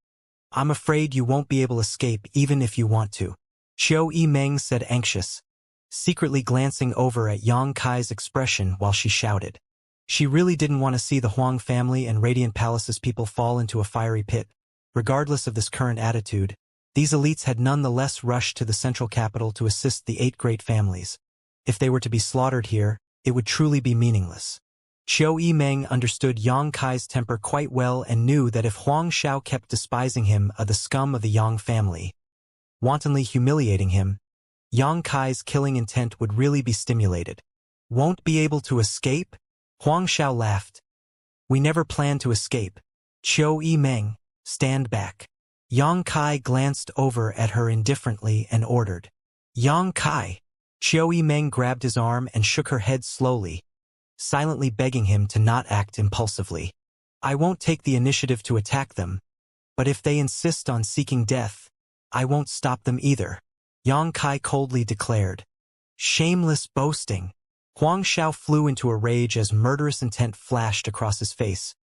Speaker 1: I'm afraid you won't be able to escape even if you want to. Qiu Yimeng said anxious, secretly glancing over at Xianxia's expression while she shouted. She really didn't want to see the Huang family and Radiant Palace's people fall into a fiery pit, Regardless of this current attitude, these elites had nonetheless rushed to the central capital to assist the 8 great families. If they were to be slaughtered here, it would truly be meaningless. Qiu Yimeng understood Yang Kai's temper quite well and knew that if Huang Xiao kept despising him as the scum of the Yang family, wantonly humiliating him, Yang Kai's killing intent would really be stimulated. Won't be able to escape? Huang Xiao laughed. We never planned to escape. Qiu Yimeng, stand back. Yang Kai glanced over at her indifferently and ordered. Yang Kai. Qiu Yimeng grabbed his arm and shook her head slowly, silently begging him to not act impulsively. I won't take the initiative to attack them, but if they insist on seeking death, I won't stop them either, Yang Kai coldly declared. Shameless boasting. Huang Xiao flew into a rage as murderous intent flashed across his face.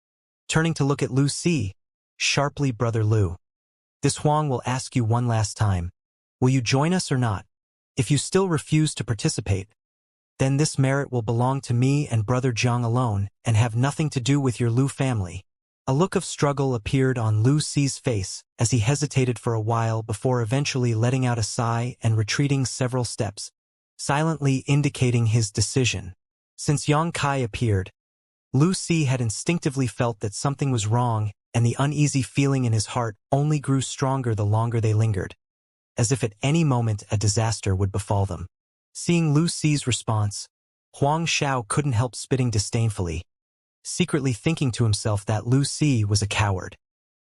Speaker 1: Turning to look at Lu Si, sharply, Brother Lu. This Huang will ask you one last time. Will you join us or not? If you still refuse to participate, then this merit will belong to me and Brother Jiang alone and have nothing to do with your Lu family. A look of struggle appeared on Lu Si's face as he hesitated for a while before eventually letting out a sigh and retreating several steps, silently indicating his decision. Since Yang Kai appeared, Lu Si had instinctively felt that something was wrong, and the uneasy feeling in his heart only grew stronger the longer they lingered, as if at any moment a disaster would befall them. Seeing Lu Si's response, Huang Xiao couldn't help spitting disdainfully, secretly thinking to himself that Lu Si was a coward.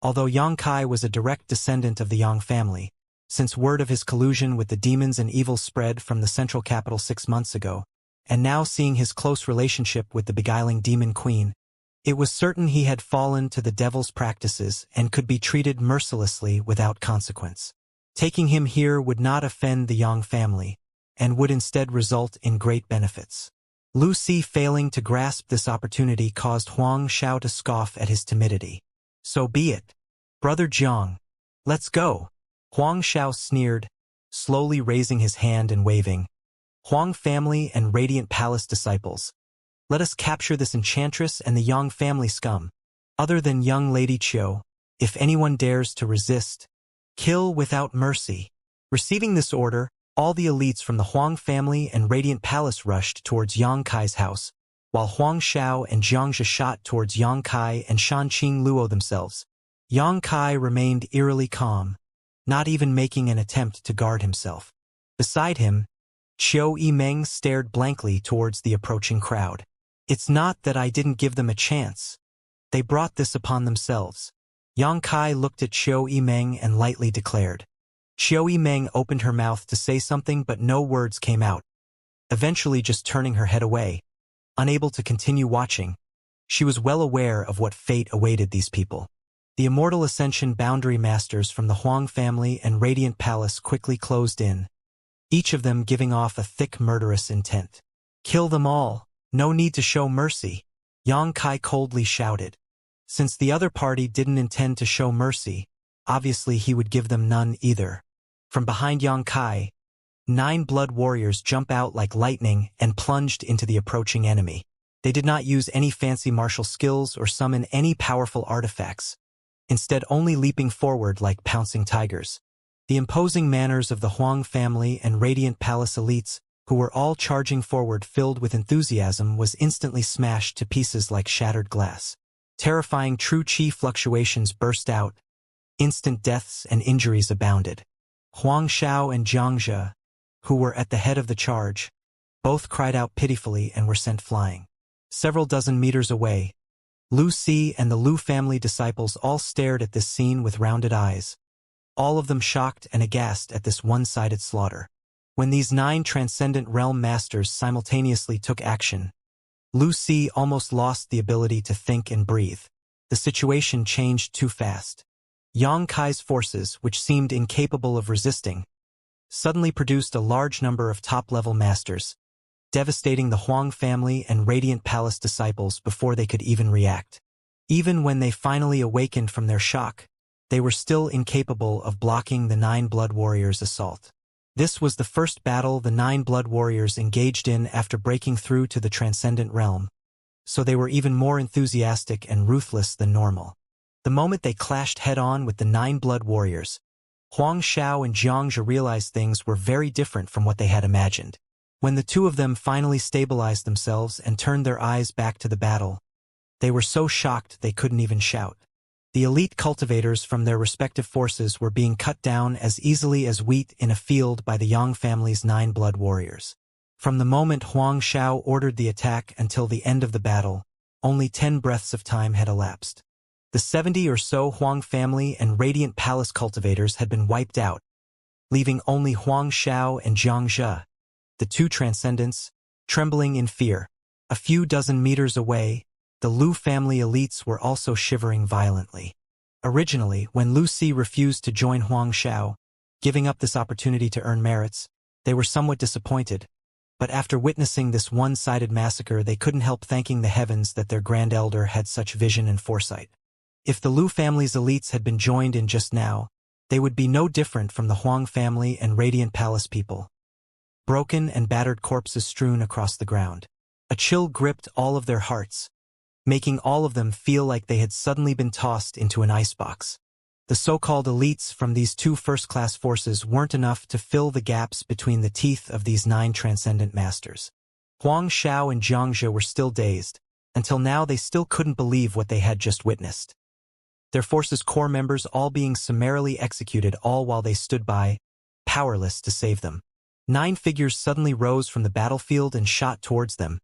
Speaker 1: Although Yang Kai was a direct descendant of the Yang family, since word of his collusion with the demons and evil spread from the central capital 6 months ago, and now seeing his close relationship with the beguiling demon queen, it was certain he had fallen to the devil's practices and could be treated mercilessly without consequence. Taking him here would not offend the Yang family, and would instead result in great benefits. Lu Si failing to grasp this opportunity caused Huang Xiao to scoff at his timidity. So be it. Brother Jiang, let's go. Huang Xiao sneered, slowly raising his hand and waving. Huang family and Radiant Palace disciples, let us capture this enchantress and the Yang family scum. Other than young Lady Qiu, if anyone dares to resist, kill without mercy. Receiving this order, all the elites from the Huang family and Radiant Palace rushed towards Yang Kai's house, while Huang Xiao and Xianxia shot towards Yang Kai and Shanqing Luo themselves. Yang Kai remained eerily calm, not even making an attempt to guard himself. Beside him, Qiu Yimeng stared blankly towards the approaching crowd. It's not that I didn't give them a chance. They brought this upon themselves. Yang Kai looked at Qiu Yimeng and lightly declared. Qiu Yimeng opened her mouth to say something, but no words came out, eventually just turning her head away, unable to continue watching. She was well aware of what fate awaited these people. The immortal Ascension boundary masters from the Huang family and Radiant Palace quickly closed in, each of them giving off a thick murderous intent. Kill them all. No need to show mercy, Yang Kai coldly shouted. Since the other party didn't intend to show mercy, obviously he would give them none either. From behind Yang Kai, 9 blood warriors jumped out like lightning and plunged into the approaching enemy. They did not use any fancy martial skills or summon any powerful artifacts, instead only leaping forward like pouncing tigers. The imposing manners of the Huang family and Radiant Palace elites, who were all charging forward filled with enthusiasm, was instantly smashed to pieces like shattered glass. Terrifying true chi fluctuations burst out. Instant deaths and injuries abounded. Huang Xiao and Xianxia, who were at the head of the charge, both cried out pitifully and were sent flying. Several dozen meters away, Lu Si and the Lu family disciples all stared at this scene with rounded eyes, all of them shocked and aghast at this one-sided slaughter. When these 9 transcendent realm masters simultaneously took action, Lu Si almost lost the ability to think and breathe. The situation changed too fast. Yang Kai's forces, which seemed incapable of resisting, suddenly produced a large number of top-level masters, devastating the Huang family and Radiant Palace disciples before they could even react. Even when they finally awakened from their shock, they were still incapable of blocking the 9 blood warriors' assault. This was the first battle the 9 blood warriors engaged in after breaking through to the transcendent realm, so they were even more enthusiastic and ruthless than normal. The moment they clashed head-on with the 9 blood warriors, Huang Xiao and Xianxia realized things were very different from what they had imagined. When the two of them finally stabilized themselves and turned their eyes back to the battle, they were so shocked they couldn't even shout. The elite cultivators from their respective forces were being cut down as easily as wheat in a field by the Yang family's 9 blood warriors. From the moment Huang Xiao ordered the attack until the end of the battle, only 10 breaths of time had elapsed. The 70 or so Huang family and Radiant Palace cultivators had been wiped out, leaving only Huang Xiao and Xianxia, the two transcendents, trembling in fear. A few dozen meters away, the Lu family elites were also shivering violently. Originally, when Lu Si refused to join Huang Xiao, giving up this opportunity to earn merits, they were somewhat disappointed. But after witnessing this one-sided massacre, they couldn't help thanking the heavens that their grand elder had such vision and foresight. If the Lu family's elites had been joined in just now, they would be no different from the Huang family and Radiant Palace people. Broken and battered corpses strewn across the ground. A chill gripped all of their hearts, making all of them feel like they had suddenly been tossed into an icebox. The so-called elites from these two first-class forces weren't enough to fill the gaps between the teeth of these 9 transcendent masters. Huang Xiao and Xianxia were still dazed. Until now they still couldn't believe what they had just witnessed. Their force's core members all being summarily executed, all while they stood by, powerless to save them. 9 figures suddenly rose from the battlefield and shot towards them.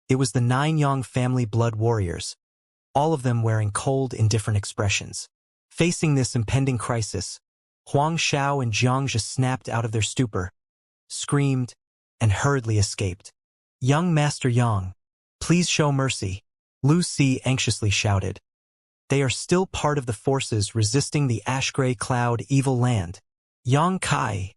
Speaker 1: It was the 9 Yang family blood warriors, all of them wearing cold, indifferent expressions. Facing this impending crisis, Huang Xiao and Xianxia snapped out of their stupor, screamed, and hurriedly escaped. "Young Master Yang, please show mercy," Lu Si anxiously shouted. "They are still part of the forces resisting the ash-gray cloud evil land." "Yang Kai,"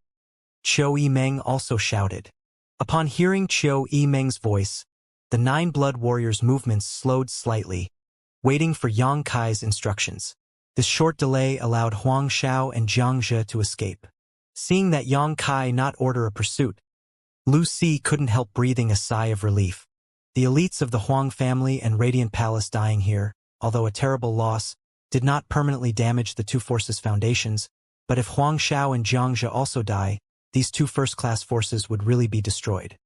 Speaker 1: Qiu Yimeng also shouted. Upon hearing Qiu Yimeng's voice, the 9 blood warriors' movements slowed slightly, waiting for Yang Kai's instructions. This short delay allowed Huang Xiao and Xianxia to escape. Seeing that Yang Kai not order a pursuit, Lu Si couldn't help breathing a sigh of relief. The elites of the Huang family and Radiant Palace dying here, although a terrible loss, did not permanently damage the two forces' foundations, but if Huang Xiao and Xianxia also die, these two first-class forces would really be destroyed.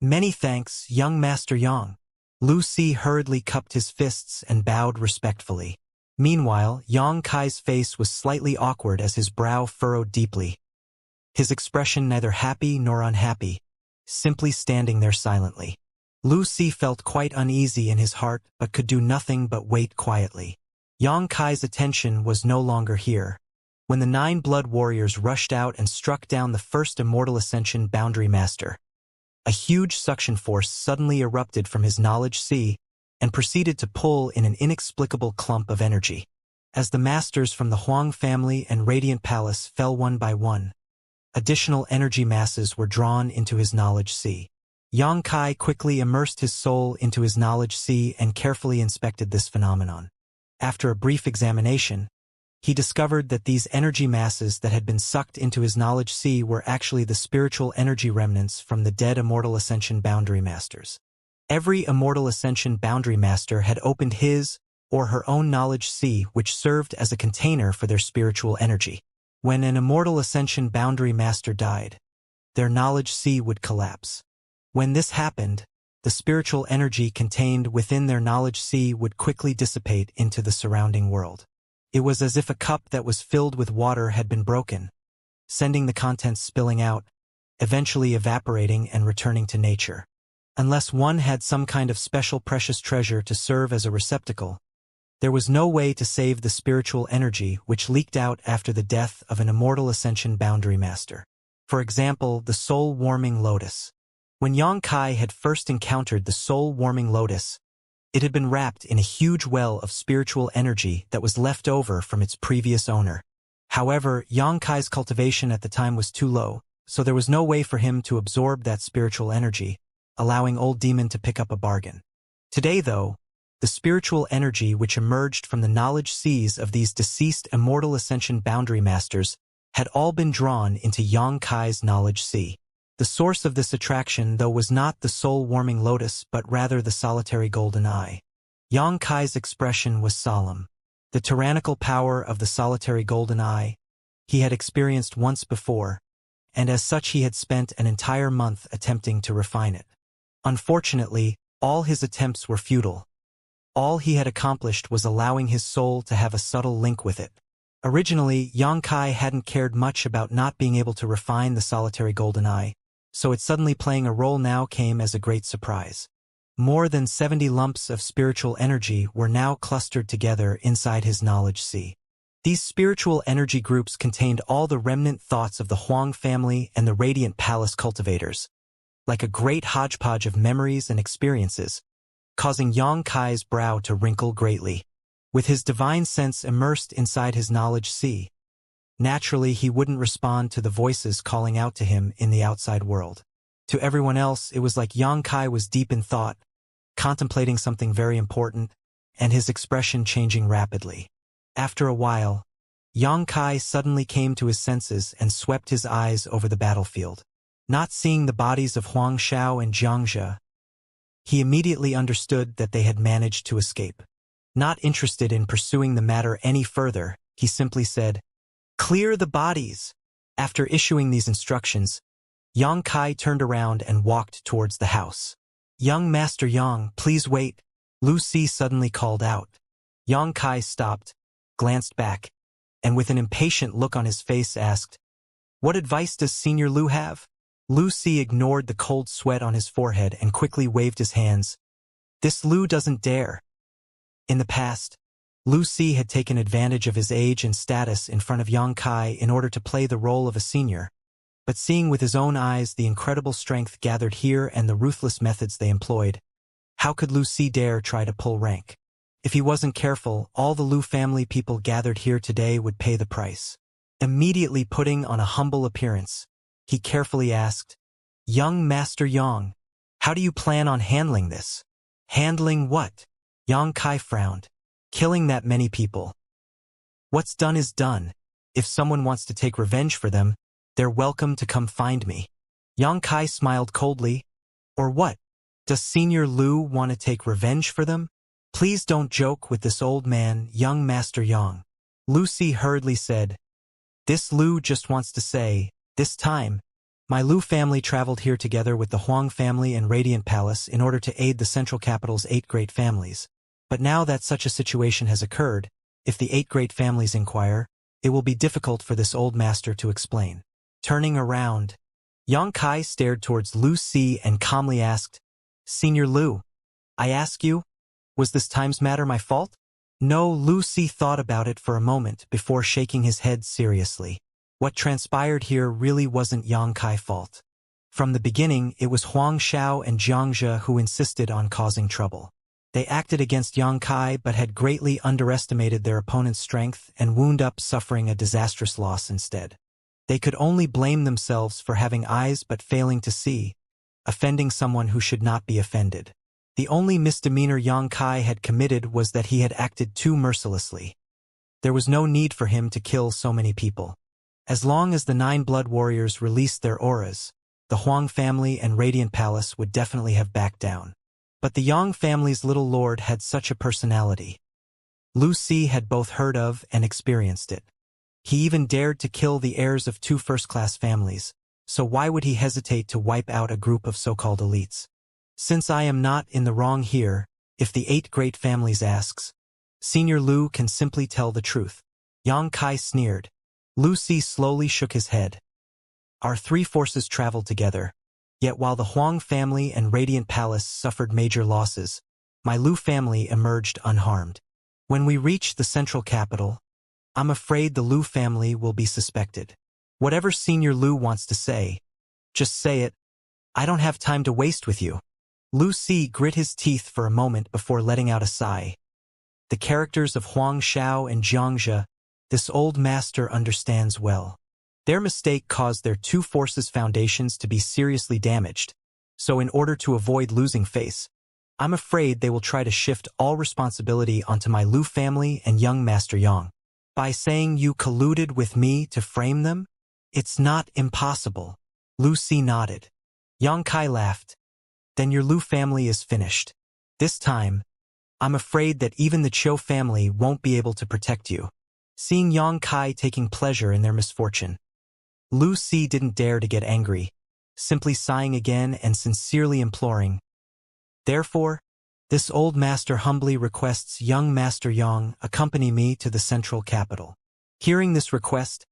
Speaker 1: "Many thanks, young Master Yang." Lu Si hurriedly cupped his fists and bowed respectfully. Meanwhile, Yang Kai's face was slightly awkward as his brow furrowed deeply. His expression neither happy nor unhappy, simply standing there silently. Lu Si felt quite uneasy in his heart but could do nothing but wait quietly. Yang Kai's attention was no longer here. When the 9 blood warriors rushed out and struck down the first Immortal Ascension boundary master, a huge suction force suddenly erupted from his knowledge sea and proceeded to pull in an inexplicable clump of energy. As the masters from the Huang family and Radiant Palace fell one by one, additional energy masses were drawn into his knowledge sea. Yang Kai quickly immersed his soul into his knowledge sea and carefully inspected this phenomenon. After a brief examination, he discovered that these energy masses that had been sucked into his knowledge sea were actually the spiritual energy remnants from the dead Immortal Ascension boundary masters. Every Immortal Ascension boundary master had opened his or her own knowledge sea, which served as a container for their spiritual energy. When an Immortal Ascension boundary master died, their knowledge sea would collapse. When this happened, the spiritual energy contained within their knowledge sea would quickly dissipate into the surrounding world. It was as if a cup that was filled with water had been broken, sending the contents spilling out, eventually evaporating and returning to nature. Unless one had some kind of special precious treasure to serve as a receptacle, there was no way to save the spiritual energy which leaked out after the death of an Immortal Ascension boundary master. For example, the soul-warming lotus. When Yang Kai had first encountered the soul-warming lotus, it had been wrapped in a huge well of spiritual energy that was left over from its previous owner. However, Yang Kai's cultivation at the time was too low, so there was no way for him to absorb that spiritual energy, allowing Old Demon to pick up a bargain. Today, though, the spiritual energy which emerged from the knowledge seas of these deceased Immortal Ascension boundary masters had all been drawn into Yang Kai's knowledge sea. The source of this attraction, though, was not the soul-warming lotus but rather the solitary golden eye. Yang Kai's expression was solemn. The tyrannical power of the solitary golden eye he had experienced once before, and as such he had spent an entire month attempting to refine it. Unfortunately, all his attempts were futile. All he had accomplished was allowing his soul to have a subtle link with it. Originally, Xianxia hadn't cared much about not being able to refine the solitary golden eye, so it suddenly playing a role now came as a great surprise. More than 70 lumps of spiritual energy were now clustered together inside his knowledge sea. These spiritual energy groups contained all the remnant thoughts of the Huang family and the Radiant Palace cultivators, like a great hodgepodge of memories and experiences, causing Xianxia's brow to wrinkle greatly. With his divine sense immersed inside his knowledge sea, naturally he wouldn't respond to the voices calling out to him in the outside world. To everyone else, it was like Xianxia was deep in thought, contemplating something very important, and his expression changing rapidly. After a while, Xianxia suddenly came to his senses and swept his eyes over the battlefield. Not seeing the bodies of Huang Xiao and Xianxia, he immediately understood that they had managed to escape. Not interested in pursuing the matter any further, he simply said, "Clear the bodies." After issuing these instructions, Xianxia turned around and walked towards the house. "Young Master Yang, please wait," Lu Si suddenly called out. Xianxia stopped, glanced back, and with an impatient look on his face asked, "What advice does Senior Lu have?" Lu Si ignored the cold sweat on his forehead and quickly waved his hands. "This Lu doesn't dare." In the past, Lu Si had taken advantage of his age and status in front of Xianxia in order to play the role of a senior, but seeing with his own eyes the incredible strength gathered here and the ruthless methods they employed, how could Lu Si dare try to pull rank? If he wasn't careful, all the Lu family people gathered here today would pay the price. Immediately putting on a humble appearance, he carefully asked, "Young Master Yang, how do you plan on handling this?" "Handling what?" Xianxia frowned. "Killing that many people. What's done is done. If someone wants to take revenge for them, they're welcome to come find me." Xianxia smiled coldly. "Or what? Does Senior Lu want to take revenge for them?" "Please don't joke with this old man, Young Master Yang," Lu Si hurriedly said. "This Lu just wants to say, this time, my Lu family traveled here together with the Huang family and Radiant Palace in order to aid the central capital's 8 great families. But now that such a situation has occurred, if the 8 great families inquire, it will be difficult for this old master to explain." Turning around, Xianxia stared towards Lu Si and calmly asked, "Senior Lu, I ask you, was this time's matter my fault?" No, Lu Si thought about it for a moment before shaking his head seriously. What transpired here really wasn't Xianxia's fault. From the beginning, it was Huang Xiao and Xianxia who insisted on causing trouble. They acted against Xianxia but had greatly underestimated their opponent's strength and wound up suffering a disastrous loss instead. They could only blame themselves for having eyes but failing to see, offending someone who should not be offended. The only misdemeanor Xianxia had committed was that he had acted too mercilessly. There was no need for him to kill so many people. As long as the 9 blood warriors released their auras, the Huang family and Radiant Palace would definitely have backed down. But the Yang family's little lord had such a personality. Lu Si had both heard of and experienced it. He even dared to kill the heirs of 2 first-class families, so why would he hesitate to wipe out a group of so-called elites? Since I am not in the wrong here, if the 8 great families asks, Senior Lu can simply tell the truth. Xianxia sneered. Lu Si slowly shook his head. Our 3 forces traveled together, yet while the Huang family and Radiant Palace suffered major losses, my Lu family emerged unharmed. When we reach the central capital, I'm afraid the Lu family will be suspected. Whatever Senior Lu wants to say, just say it. I don't have time to waste with you. Lu Si grit his teeth for a moment before letting out a sigh. The characters of Huang Xiao and Xianxia, this old master understands well. Their mistake caused their 2 forces' foundations to be seriously damaged, so in order to avoid losing face, I'm afraid they will try to shift all responsibility onto my Lu family and young Master Yang. By saying you colluded with me to frame them? It's not impossible. Lu Si nodded. Xianxia laughed. Then your Lu family is finished. This time, I'm afraid that even the Cho family won't be able to protect you. Seeing Yang Kai taking pleasure in their misfortune, Lu Si didn't dare to get angry, simply sighing again and sincerely imploring. Therefore, this old master humbly requests young Master Yang accompany me to the central capital. Hearing this request,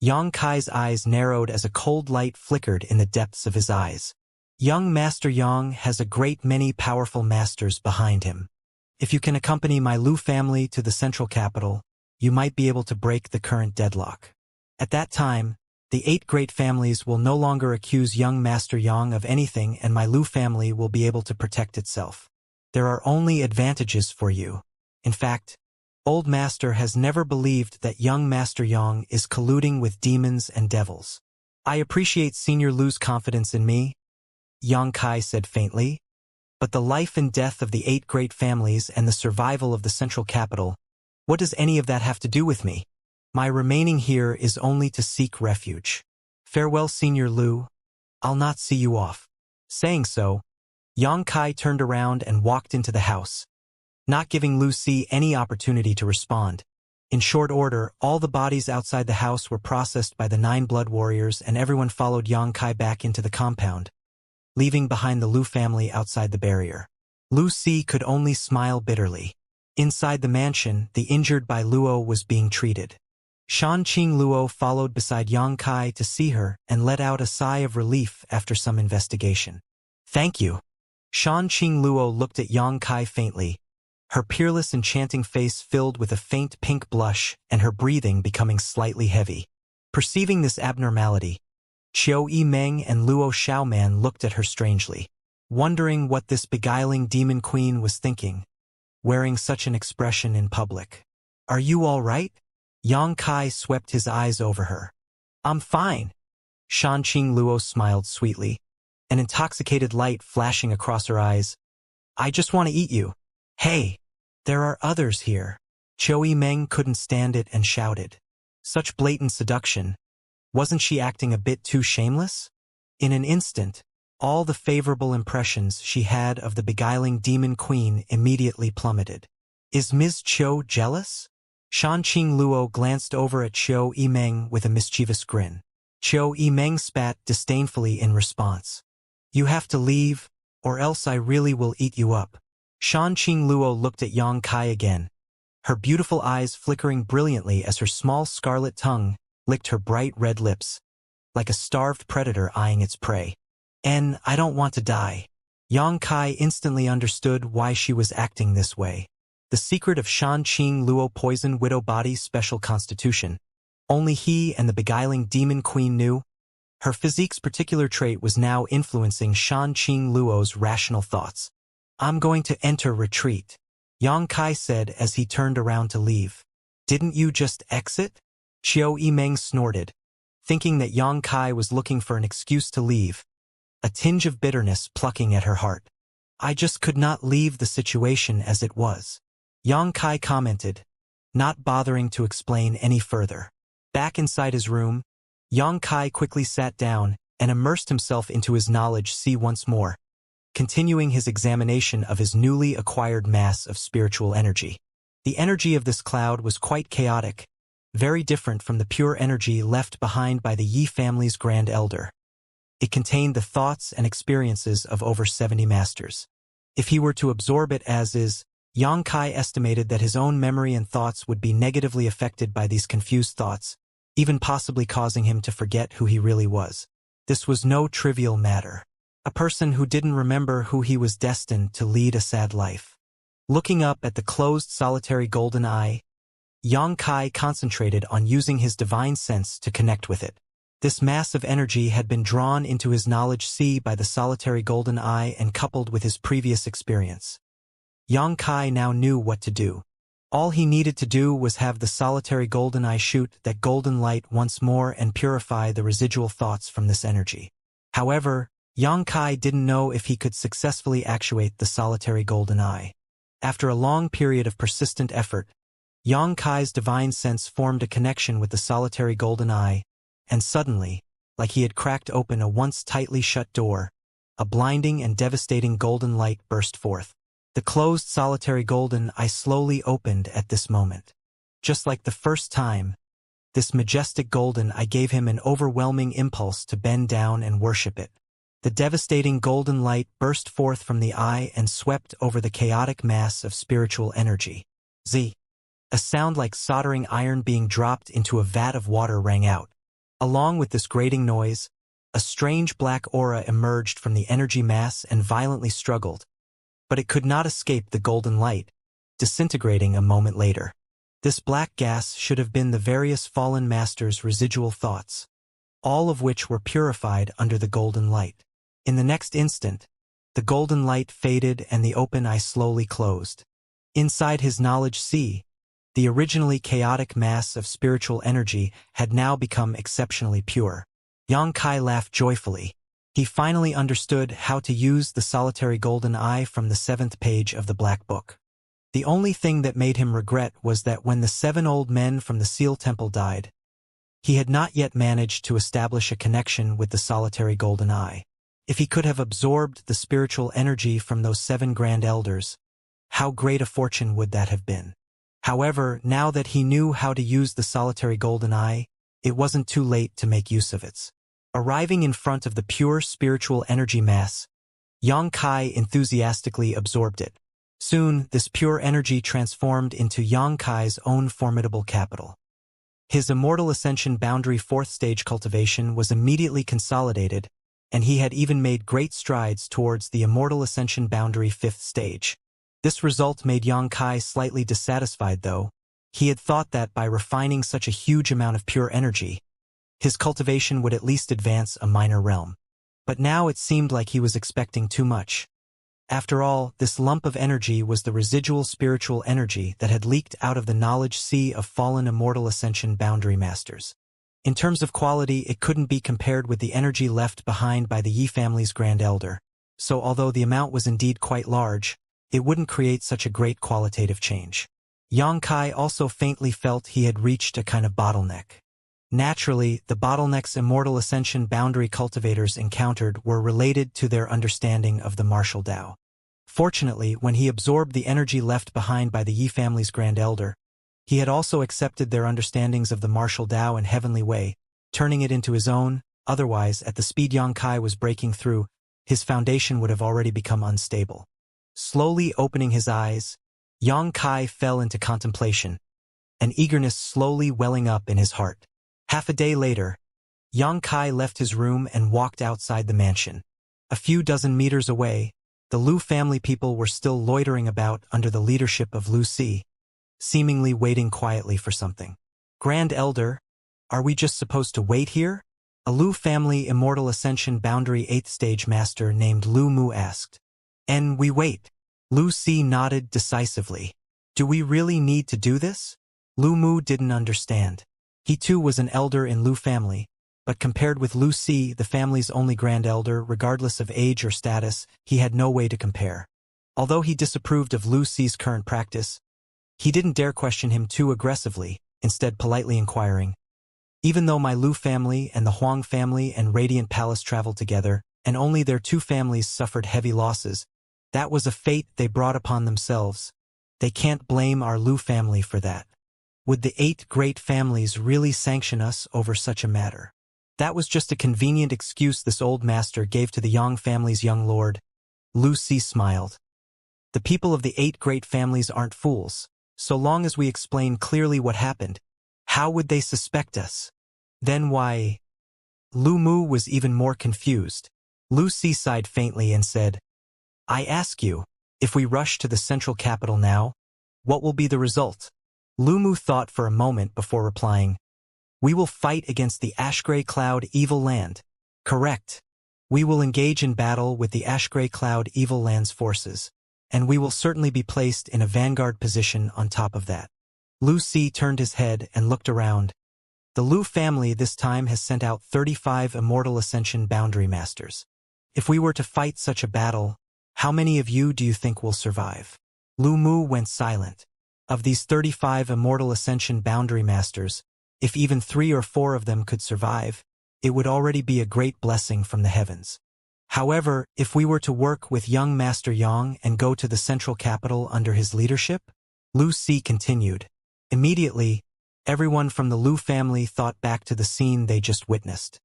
Speaker 1: Yang Kai's eyes narrowed as a cold light flickered in the depths of his eyes. Young Master Yang has a great many powerful masters behind him. If you can accompany my Lu family to the central capital, you might be able to break the current deadlock. At that time, the 8 great families will no longer accuse young Master Yang of anything, and my Lu family will be able to protect itself. There are only advantages for you. In fact, Old Master has never believed that young Master Yang is colluding with demons and devils. I appreciate Senior Lu's confidence in me, Yang Kai said faintly, but the life and death of the 8 great families and the survival of the central capital, what does any of that have to do with me? My remaining here is only to seek refuge. Farewell, Senior Lu. I'll not see you off. Saying so, Yang Kai turned around and walked into the house, not giving Lu Si any opportunity to respond. In short order, all the bodies outside the house were processed by the 9 blood warriors, and everyone followed Yang Kai back into the compound, leaving behind the Lu family outside the barrier. Lu Si could only smile bitterly. Inside the mansion, the injured Bai Luo was being treated. Shanqing Luo followed beside Yang Kai to see her and let out a sigh of relief after some investigation. Thank you. Shanqing Luo looked at Yang Kai faintly, her peerless enchanting face filled with a faint pink blush and her breathing becoming slightly heavy. Perceiving this abnormality, Qiu Yimeng and Luo Xiaoman looked at her strangely, wondering what this beguiling demon queen was thinking, wearing such an expression in public. Are you all right? Yang Kai swept his eyes over her. I'm fine. Shanqing Luo smiled sweetly, an intoxicated light flashing across her eyes. I just want to eat you. Hey, there are others here. Qiu Yimeng couldn't stand it and shouted. Such blatant seduction. Wasn't she acting a bit too shameless? In an instant, all the favorable impressions she had of the beguiling demon queen immediately plummeted. Is Ms. Qiu jealous? Shanqing Luo glanced over at Qiu Yimeng with a mischievous grin. Qiu Yimeng spat disdainfully in response. You have to leave, or else I really will eat you up. Shanqing Luo looked at Yang Kai again, her beautiful eyes flickering brilliantly as her small scarlet tongue licked her bright red lips, like a starved predator eyeing its prey. I don't want to die. Yang Kai instantly understood why she was acting this way. The secret of Shanqing Luo Poison Widow Body's special constitution. Only he and the beguiling demon queen knew. Her physique's particular trait was now influencing Shanqing Luo's rational thoughts. I'm going to enter retreat, Yang Kai said as he turned around to leave. Didn't you just exit? Qiu Yimeng snorted, thinking that Yang Kai was looking for an excuse to leave, a tinge of bitterness plucking at her heart. I just could not leave the situation as it was, Yang Kai commented, not bothering to explain any further. Back inside his room, Yang Kai quickly sat down and immersed himself into his knowledge sea once more, continuing his examination of his newly acquired mass of spiritual energy. The energy of this cloud was quite chaotic, very different from the pure energy left behind by the Yi family's Grand Elder. It contained the thoughts and experiences of over 70 masters. If he were to absorb it as is, Yang Kai estimated that his own memory and thoughts would be negatively affected by these confused thoughts, even possibly causing him to forget who he really was. This was no trivial matter. A person who didn't remember who he was destined to lead a sad life. Looking up at the closed solitary golden eye, Yang Kai concentrated on using his divine sense to connect with it. This mass of energy had been drawn into his knowledge sea by the solitary golden eye and coupled with his previous experience. Yang Kai now knew what to do. All he needed to do was have the solitary golden eye shoot that golden light once more and purify the residual thoughts from this energy. However, Yang Kai didn't know if he could successfully actuate the solitary golden eye. After a long period of persistent effort, Yang Kai's divine sense formed a connection with the solitary golden eye, and suddenly, like he had cracked open a once tightly shut door, a blinding and devastating golden light burst forth. The closed solitary golden eye slowly opened at this moment. Just like the first time, this majestic golden eye gave him an overwhelming impulse to bend down and worship it. The devastating golden light burst forth from the eye and swept over the chaotic mass of spiritual energy. Z. A sound like soldering iron being dropped into a vat of water rang out. Along with this grating noise, a strange black aura emerged from the energy mass and violently struggled, but it could not escape the golden light, disintegrating a moment later. This black gas should have been the various fallen masters' residual thoughts, all of which were purified under the golden light. In the next instant, the golden light faded and the open eye slowly closed. Inside his knowledge sea, the originally chaotic mass of spiritual energy had now become exceptionally pure. Xianxia laughed joyfully. He finally understood how to use the solitary golden eye from the 7th page of the Black Book. The only thing that made him regret was that when the 7 old men from the Seal Temple died, he had not yet managed to establish a connection with the solitary golden eye. If he could have absorbed the spiritual energy from those 7 grand elders, how great a fortune would that have been? However, now that he knew how to use the solitary golden eye, it wasn't too late to make use of it. Arriving in front of the pure spiritual energy mass, Xianxia enthusiastically absorbed it. Soon, this pure energy transformed into Xianxia's own formidable capital. His Immortal Ascension boundary 4th stage cultivation was immediately consolidated, and he had even made great strides towards the Immortal Ascension boundary 5th stage. This result made Xianxia slightly dissatisfied though. He had thought that by refining such a huge amount of pure energy, his cultivation would at least advance a minor realm. But now it seemed like he was expecting too much. After all, this lump of energy was the residual spiritual energy that had leaked out of the knowledge sea of fallen Immortal Ascension boundary masters. In terms of quality, it couldn't be compared with the energy left behind by the Yi family's Grand Elder. So although the amount was indeed quite large, it wouldn't create such a great qualitative change. Xianxia also faintly felt he had reached a kind of bottleneck. Naturally, the bottlenecks Immortal Ascension boundary cultivators encountered were related to their understanding of the martial Tao. Fortunately, when he absorbed the energy left behind by the Yi family's Grand Elder, he had also accepted their understandings of the martial Tao and heavenly way, turning it into his own. Otherwise, at the speed Xianxia was breaking through, his foundation would have already become unstable. Slowly opening his eyes, Xianxia fell into contemplation, an eagerness slowly welling up in his heart. Half a day later, Xianxia left his room and walked outside the mansion. A few dozen meters away, the Lu family people were still loitering about under the leadership of Lu Si, seemingly waiting quietly for something. Grand Elder, are we just supposed to wait here? A Lu family Immortal Ascension boundary 8th stage master named Lu Mu asked. And we wait. Lu Si nodded decisively. Do we really need to do this? Lu Mu didn't understand. He too was an elder in Lu family, but compared with Lu Si, the family's only Grand Elder, regardless of age or status, he had no way to compare. Although he disapproved of Lu Si's current practice, he didn't dare question him too aggressively, instead politely inquiring. Even though my Lu family and the Huang family and Radiant Palace traveled together, and only their 2 families suffered heavy losses, that was a fate they brought upon themselves. They can't blame our Lu family for that. Would the 8 great families really sanction us over such a matter? That was just a convenient excuse this old master gave to the Yang family's young lord. Lu Si smiled. The people of the 8 great families aren't fools. So long as we explain clearly what happened, how would they suspect us? Then why? Lu Mu was even more confused. Lu Si sighed faintly and said, I ask you, if we rush to the central capital now, what will be the result? Lu Mu thought for a moment before replying, we will fight against the Ashgrey Cloud Evil Land. Correct. We will engage in battle with the Ashgrey Cloud Evil Land's forces, and we will certainly be placed in a vanguard position on top of that. Lu Si turned his head and looked around. The Lu family this time has sent out 35 Immortal Ascension boundary masters. If we were to fight such a battle, how many of you do you think will survive? Lu Mu went silent. Of these 35 Immortal Ascension boundary masters, if even 3 or 4 of them could survive, it would already be a great blessing from the heavens. However, if we were to work with young Master Yang and go to the central capital under his leadership? Lu Si continued. Immediately, everyone from the Lu family thought back to the scene they just witnessed.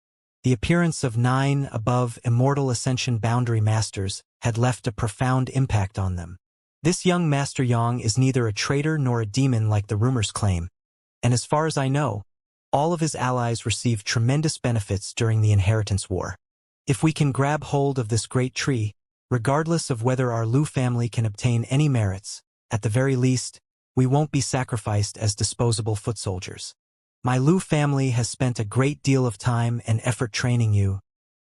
Speaker 1: The appearance of 9 above Immortal Ascension boundary masters had left a profound impact on them. This young Master Yang is neither a traitor nor a demon like the rumors claim, and as far as I know, all of his allies received tremendous benefits during the Inheritance War. If we can grab hold of this great tree, regardless of whether our Lu family can obtain any merits, at the very least, we won't be sacrificed as disposable foot soldiers. My Lu family has spent a great deal of time and effort training you.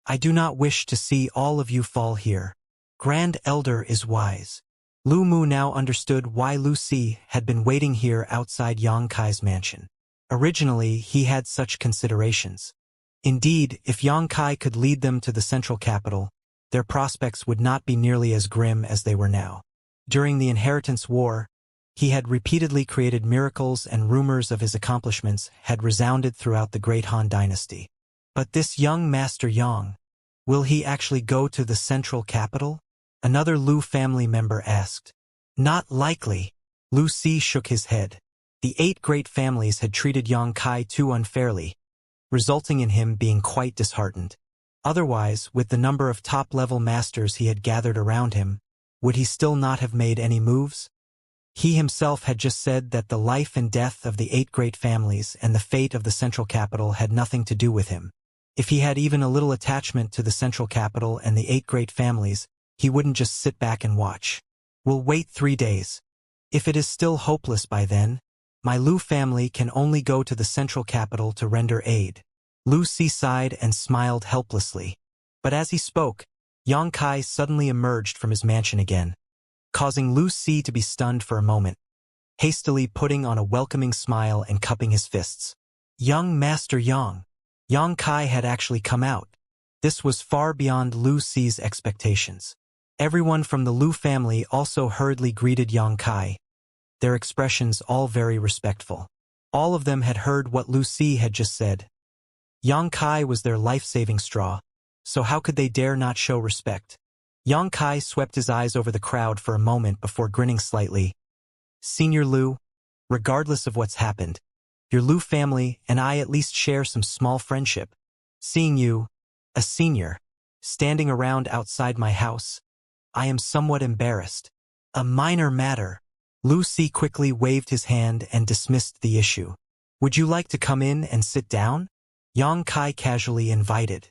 Speaker 1: I do not wish to see all of you fall here. Grand Elder is wise. Lu Mu now understood why Lu Si had been waiting here outside Yang Kai's mansion. Originally, he had such considerations. Indeed, if Yang Kai could lead them to the central capital, their prospects would not be nearly as grim as they were now. During the Inheritance War, he had repeatedly created miracles, and rumors of his accomplishments had resounded throughout the Great Han dynasty. But this young Master Yang, will he actually go to the central capital? Another Lu family member asked. Not likely. Lu Si shook his head. The 8 great families had treated Yang Kai too unfairly, resulting in him being quite disheartened. Otherwise, with the number of top-level masters he had gathered around him, would he still not have made any moves? He himself had just said that the life and death of the 8 great families and the fate of the central capital had nothing to do with him. If he had even a little attachment to the central capital and the 8 great families, he wouldn't just sit back and watch. We'll wait 3 days. If it is still hopeless by then, my Lu family can only go to the central capital to render aid. Lu Si sighed and smiled helplessly. But as he spoke, Yang Kai suddenly emerged from his mansion again, causing Lu Si to be stunned for a moment, hastily putting on a welcoming smile and cupping his fists. Young Master Yang. Yang Kai had actually come out. This was far beyond Lu Si's expectations. Everyone from the Lu family also hurriedly greeted Yang Kai, their expressions all very respectful. All of them had heard what Lu Si had just said. Yang Kai was their life-saving straw, so how could they dare not show respect? Yang Kai swept his eyes over the crowd for a moment before grinning slightly. Senior Lu, regardless of what's happened, your Lu family and I at least share some small friendship. Seeing you, a senior, standing around outside my house, I am somewhat embarrassed. A minor matter. Lu Si quickly waved his hand and dismissed the issue. Would you like to come in and sit down? Yang Kai casually invited.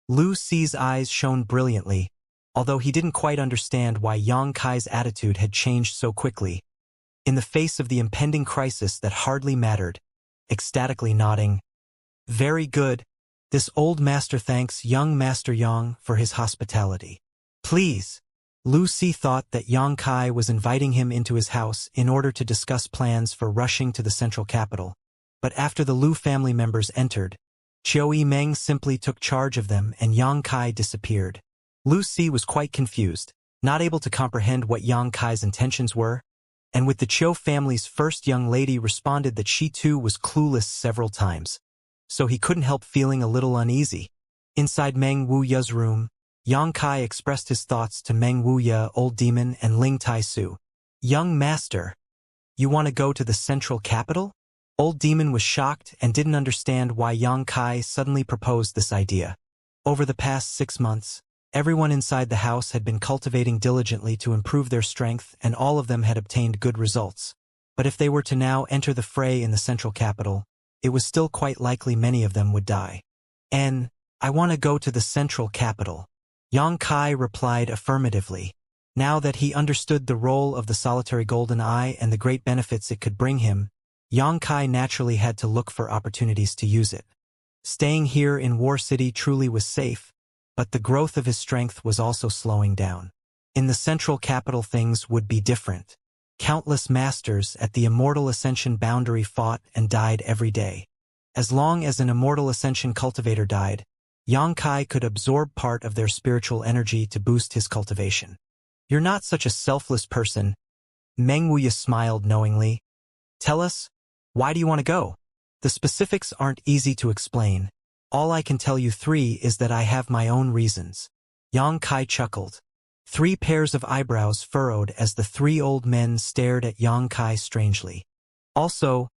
Speaker 1: Lu Si's eyes shone brilliantly, although he didn't quite understand why Yang Kai's attitude had changed so quickly. In the face of the impending crisis that hardly mattered, ecstatically nodding. Very good. This old master thanks young Master Yang for his hospitality. Please. Lu Si thought that Yang Kai was inviting him into his house in order to discuss plans for rushing to the central capital. But after the Lu family members entered, Chiu Meng simply took charge of them and Yang Kai disappeared. Lu Si was quite confused, not able to comprehend what Yang Kai's intentions were, and with the Chiu family's first young lady responded that she too was clueless several times, so he couldn't help feeling a little uneasy. Inside Meng Wuya's room, Yang Kai expressed his thoughts to Meng Wuya, Old Demon, and Ling Tai Su. Young Master, you want to go to the central capital? Old Demon was shocked and didn't understand why Yang Kai suddenly proposed this idea. Over the past 6 months, everyone inside the house had been cultivating diligently to improve their strength, and all of them had obtained good results. But if they were to now enter the fray in the central capital, it was still quite likely many of them would die. I want to go to the central capital. Yang Kai replied affirmatively. Now that he understood the role of the solitary golden eye and the great benefits it could bring him, Yang Kai naturally had to look for opportunities to use it. Staying here in War City truly was safe, but the growth of his strength was also slowing down. In the central capital things would be different. Countless masters at the Immortal Ascension boundary fought and died every day. As long as an Immortal Ascension cultivator died, Yang Kai could absorb part of their spiritual energy to boost his cultivation. You're not such a selfless person. Meng Wuya smiled knowingly. Tell us, why do you want to go? The specifics aren't easy to explain. All I can tell you 3 is that I have my own reasons. Yang Kai chuckled. 3 pairs of eyebrows furrowed as the 3 old men stared at Yang Kai strangely. Also,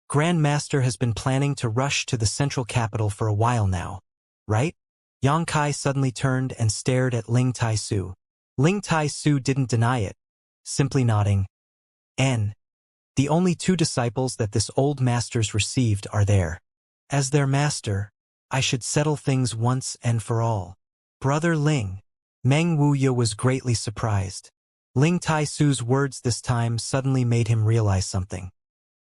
Speaker 1: Grand Master has been planning to rush to the central capital for a while now, right? Yang Kai suddenly turned and stared at Ling Tai Su. Ling Tai Su didn't deny it, simply nodding. The only 2 disciples that this old master's received are there. As their master, I should settle things once and for all. Brother Ling. Meng Wuya was greatly surprised. Ling Tai Su's words this time suddenly made him realize something.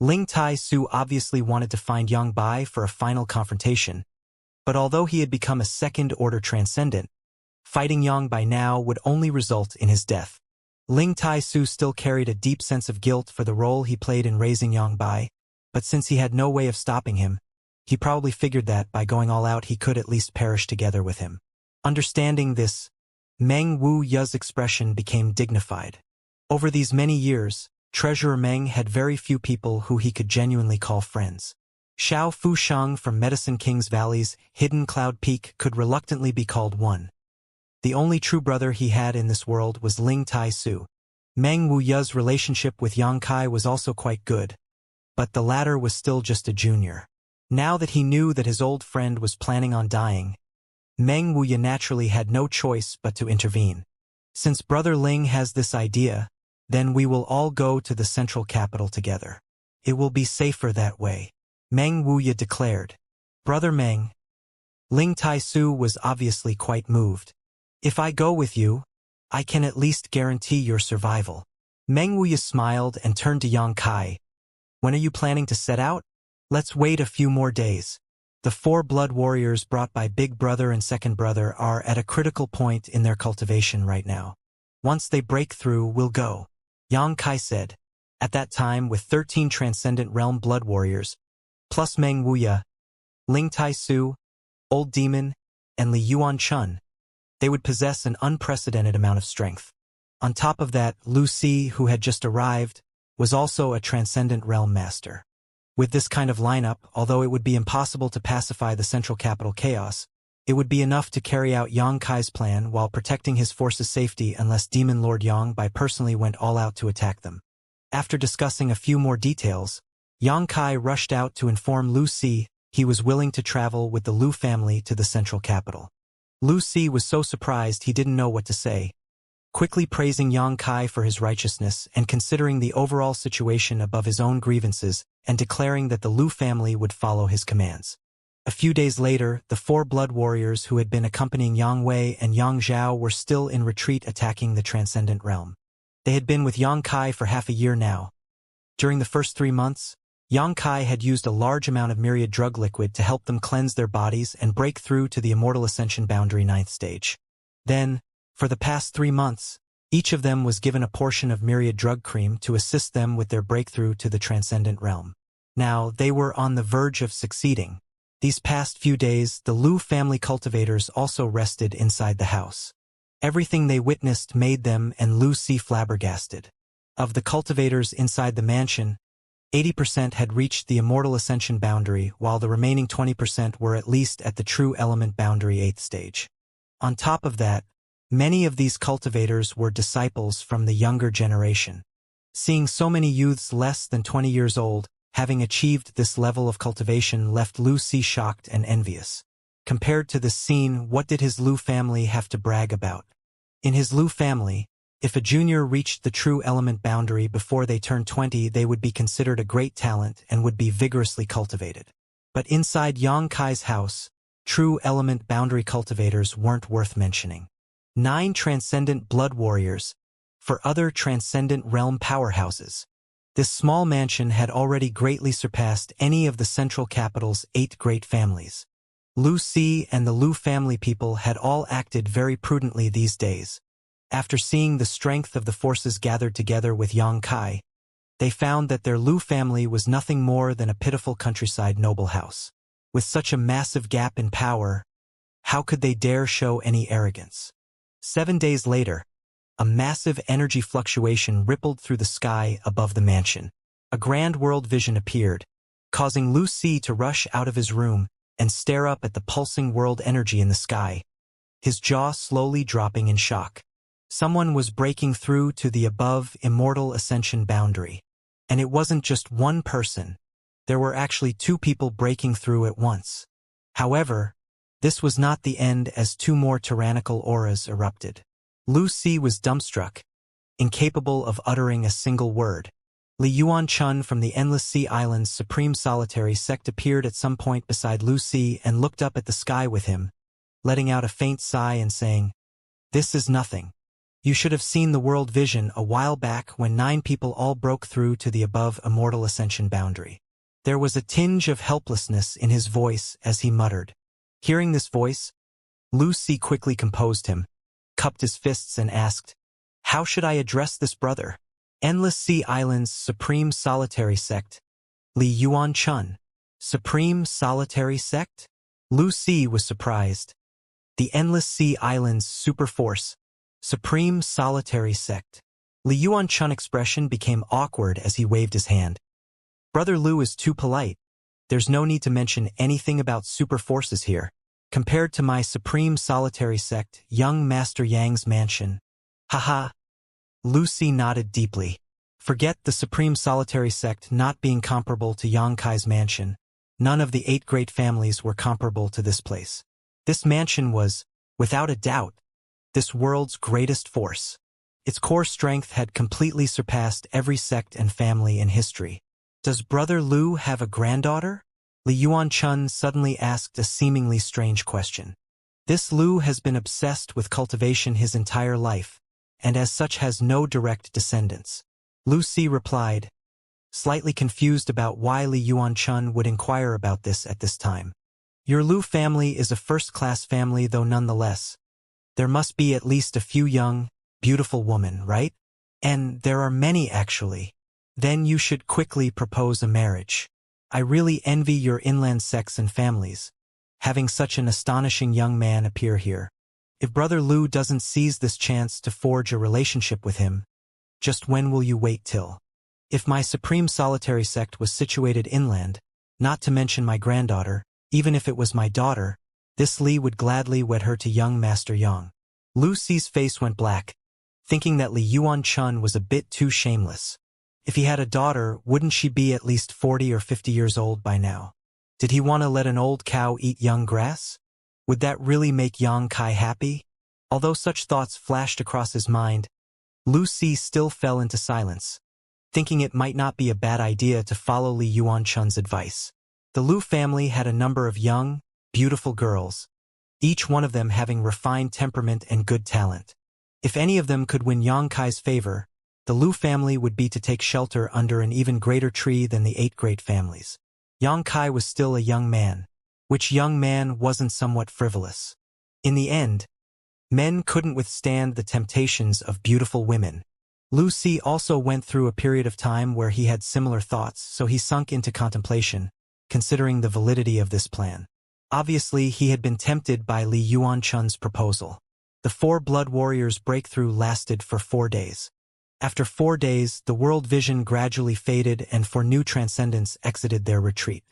Speaker 1: Ling Tai Su obviously wanted to find Yang Bai for a final confrontation, but although he had become a second-order transcendent, fighting Yang Bai now would only result in his death. Ling Tai Su still carried a deep sense of guilt for the role he played in raising Yang Bai, but since he had no way of stopping him, he probably figured that by going all out he could at least perish together with him. Understanding this, Meng Wuya's expression became dignified. Over these many years, Treasurer Meng had very few people who he could genuinely call friends. Xiao Fusheng from Medicine King's Valley's hidden cloud peak could reluctantly be called one. The only true brother he had in this world was Ling Tai Su. Meng Wuya's relationship with Yang Kai was also quite good, but the latter was still just a junior. Now that he knew that his old friend was planning on dying, Meng Wuya naturally had no choice but to intervene. Since Brother Ling has this idea, then we will all go to the central capital together. It will be safer that way, Meng Wuya declared. Brother Meng. Ling Tai Su was obviously quite moved. If I go with you, I can at least guarantee your survival. Meng Wuya smiled and turned to Yang Kai. When are you planning to set out? Let's wait a few more days. The 4 blood warriors brought by Big Brother and Second Brother are at a critical point in their cultivation right now. Once they break through, we'll go, Yang Kai said. At that time, with 13 Transcendent Realm blood warriors, plus Meng Wuya, Ling Tai Su, Old Demon, and Li Yuan Chun, they would possess an unprecedented amount of strength. On top of that, Lu Si, who had just arrived, was also a Transcendent Realm Master. With this kind of lineup, although it would be impossible to pacify the central capital chaos, it would be enough to carry out Yang Kai's plan while protecting his forces' safety unless Demon Lord Yang Bai personally went all out to attack them. After discussing a few more details, Yang Kai rushed out to inform Lu Si he was willing to travel with the Lu family to the central capital. Lu Si was so surprised he didn't know what to say, quickly praising Yang Kai for his righteousness and considering the overall situation above his own grievances and declaring that the Lu family would follow his commands. A few days later, the 4 blood warriors who had been accompanying Yang Wei and Yang Zhao were still in retreat attacking the Transcendent Realm. They had been with Yang Kai for half a year now. During the first 3 months, Yang Kai had used a large amount of myriad drug liquid to help them cleanse their bodies and break through to the Immortal Ascension boundary 9th stage. Then, for the past 3 months, each of them was given a portion of myriad drug cream to assist them with their breakthrough to the Transcendent Realm. Now, they were on the verge of succeeding. These past few days, the Lu family cultivators also rested inside the house. Everything they witnessed made them and Lu Si flabbergasted. Of the cultivators inside the mansion, 80% had reached the Immortal Ascension boundary, while the remaining 20% were at least at the True Element boundary 8th stage. On top of that, many of these cultivators were disciples from the younger generation. Seeing so many youths less than 20 years old, having achieved this level of cultivation left Lu Si shocked and envious. Compared to this scene, what did his Lu family have to brag about? In his Lu family, if a junior reached the true element boundary before they turned 20, they would be considered a great talent and would be vigorously cultivated. But inside Yang Kai's house, true element boundary cultivators weren't worth mentioning. 9 transcendent blood warriors, for other transcendent realm powerhouses. This small mansion had already greatly surpassed any of the central capital's 8 great families. Lu Si and the Lu family people had all acted very prudently these days. After seeing the strength of the forces gathered together with Yang Kai, they found that their Lu family was nothing more than a pitiful countryside noble house. With such a massive gap in power, how could they dare show any arrogance? 7 days later, a massive energy fluctuation rippled through the sky above the mansion. A grand world vision appeared, causing Lu Si to rush out of his room and stare up at the pulsing world energy in the sky. his jaw slowly dropping in shock. Someone was breaking through to the above immortal ascension boundary. And it wasn't just one person. There were actually two people breaking through at once. However, this was not the end as two more tyrannical auras erupted. Lu Si was dumbstruck, incapable of uttering a single word. Li Yuan-chun from the Endless Sea Island's supreme solitary sect appeared at some point beside Lu Si and looked up at the sky with him, letting out a faint sigh and saying, "This is nothing. You should have seen the world vision a while back when 9 people all broke through to the above immortal ascension boundary." There was a tinge of helplessness in his voice as he muttered. Hearing this voice, Lu Si quickly composed him, cupped his fists and asked, "How should I address this brother?" Endless Sea Island's supreme solitary sect. Li Yuan-chun. Supreme solitary sect? Lu Si was surprised. The Endless Sea Island's super force. Supreme solitary sect. Li Yuan-chun's expression became awkward as he waved his hand. Brother Lu is too polite. There's no need to mention anything about super forces here. Compared to my supreme solitary sect, young Master Yang's mansion. Haha. Lu Si nodded deeply. Forget the supreme solitary sect not being comparable to Yang Kai's mansion. None of the 8 great families were comparable to this place. This mansion was, without a doubt, this world's greatest force. Its core strength had completely surpassed every sect and family in history. Does Brother Lu have a granddaughter? Li Yuan-chun suddenly asked a seemingly strange question. This Lu has been obsessed with cultivation his entire life, and as such has no direct descendants. Lu Si replied, slightly confused about why Li Yuan-chun would inquire about this at this time. Your Lu family is a first-class family, though nonetheless. There must be at least a few young, beautiful women, right? And there are many, actually. Then you should quickly propose a marriage. I really envy your inland sects and families, having such an astonishing young man appear here. If Brother Lu doesn't seize this chance to forge a relationship with him, just when will you wait till? If my supreme solitary sect was situated inland, not to mention my granddaughter, even if it was my daughter, this Li would gladly wed her to young Master Yang. Lu Si's face went black, thinking that Li Yuan-chun was a bit too shameless. If he had a daughter, wouldn't she be at least 40 or 50 years old by now? Did he want to let an old cow eat young grass? Would that really make Yang Kai happy? Although such thoughts flashed across his mind, Lu Si still fell into silence, thinking it might not be a bad idea to follow Li Yuan-chun's advice. The Lu family had a number of young, beautiful girls, each one of them having refined temperament and good talent. If any of them could win Yang Kai's favor, the Lu family would be to take shelter under an even greater tree than the 8 great families. Yang Kai was still a young man. Which young man wasn't somewhat frivolous? In the end, men couldn't withstand the temptations of beautiful women. Lu Si also went through a period of time where he had similar thoughts, so he sunk into contemplation, considering the validity of this plan. Obviously, he had been tempted by Li Yuan-chun's proposal. The 4 blood warriors' breakthrough lasted for 4 days. After 4 days, the world vision gradually faded and 4 new transcendents exited their retreat.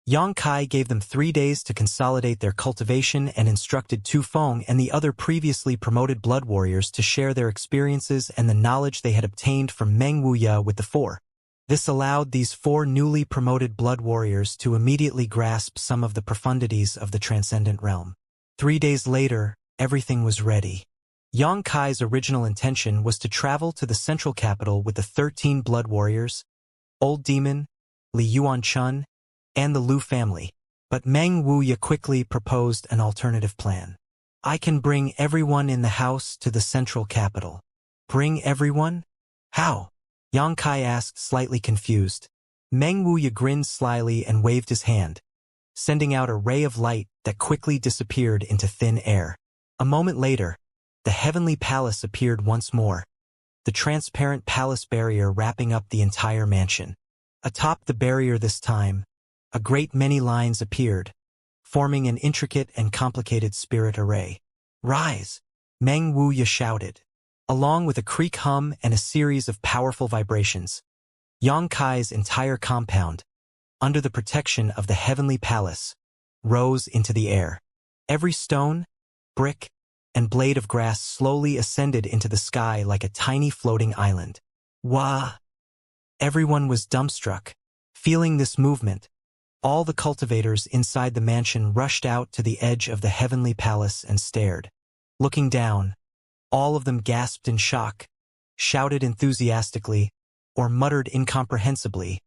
Speaker 1: Yang Kai gave them 3 days to consolidate their cultivation and instructed Tu Feng and the other previously promoted blood warriors to share their experiences and the knowledge they had obtained from Meng Wuya with the 4. This allowed these 4 newly promoted blood warriors to immediately grasp some of the profundities of the transcendent realm. 3 days later, everything was ready. Yang Kai's original intention was to travel to the central capital with the 13 blood warriors, Old Demon, Li Yuan-chun, and the Lu family, but Meng Wuya quickly proposed an alternative plan. I can bring everyone in the house to the central capital. Bring everyone? How? Yang Kai asked, slightly confused. Meng Wuya grinned slyly and waved his hand, sending out a ray of light that quickly disappeared into thin air. A moment later, the heavenly palace appeared once more, the transparent palace barrier wrapping up the entire mansion. Atop the barrier this time, a great many lines appeared, forming an intricate and complicated spirit array. Rise! Meng Wuya shouted. Along with a creak hum and a series of powerful vibrations, Yang Kai's entire compound, under the protection of the heavenly palace, rose into the air. Every stone, brick, and blade of grass slowly ascended into the sky like a tiny floating island. Wah! Everyone was dumbstruck. Feeling this movement, all the cultivators inside the mansion rushed out to the edge of the heavenly palace and stared. Looking down, all of them gasped in shock, shouted enthusiastically, or muttered incomprehensibly,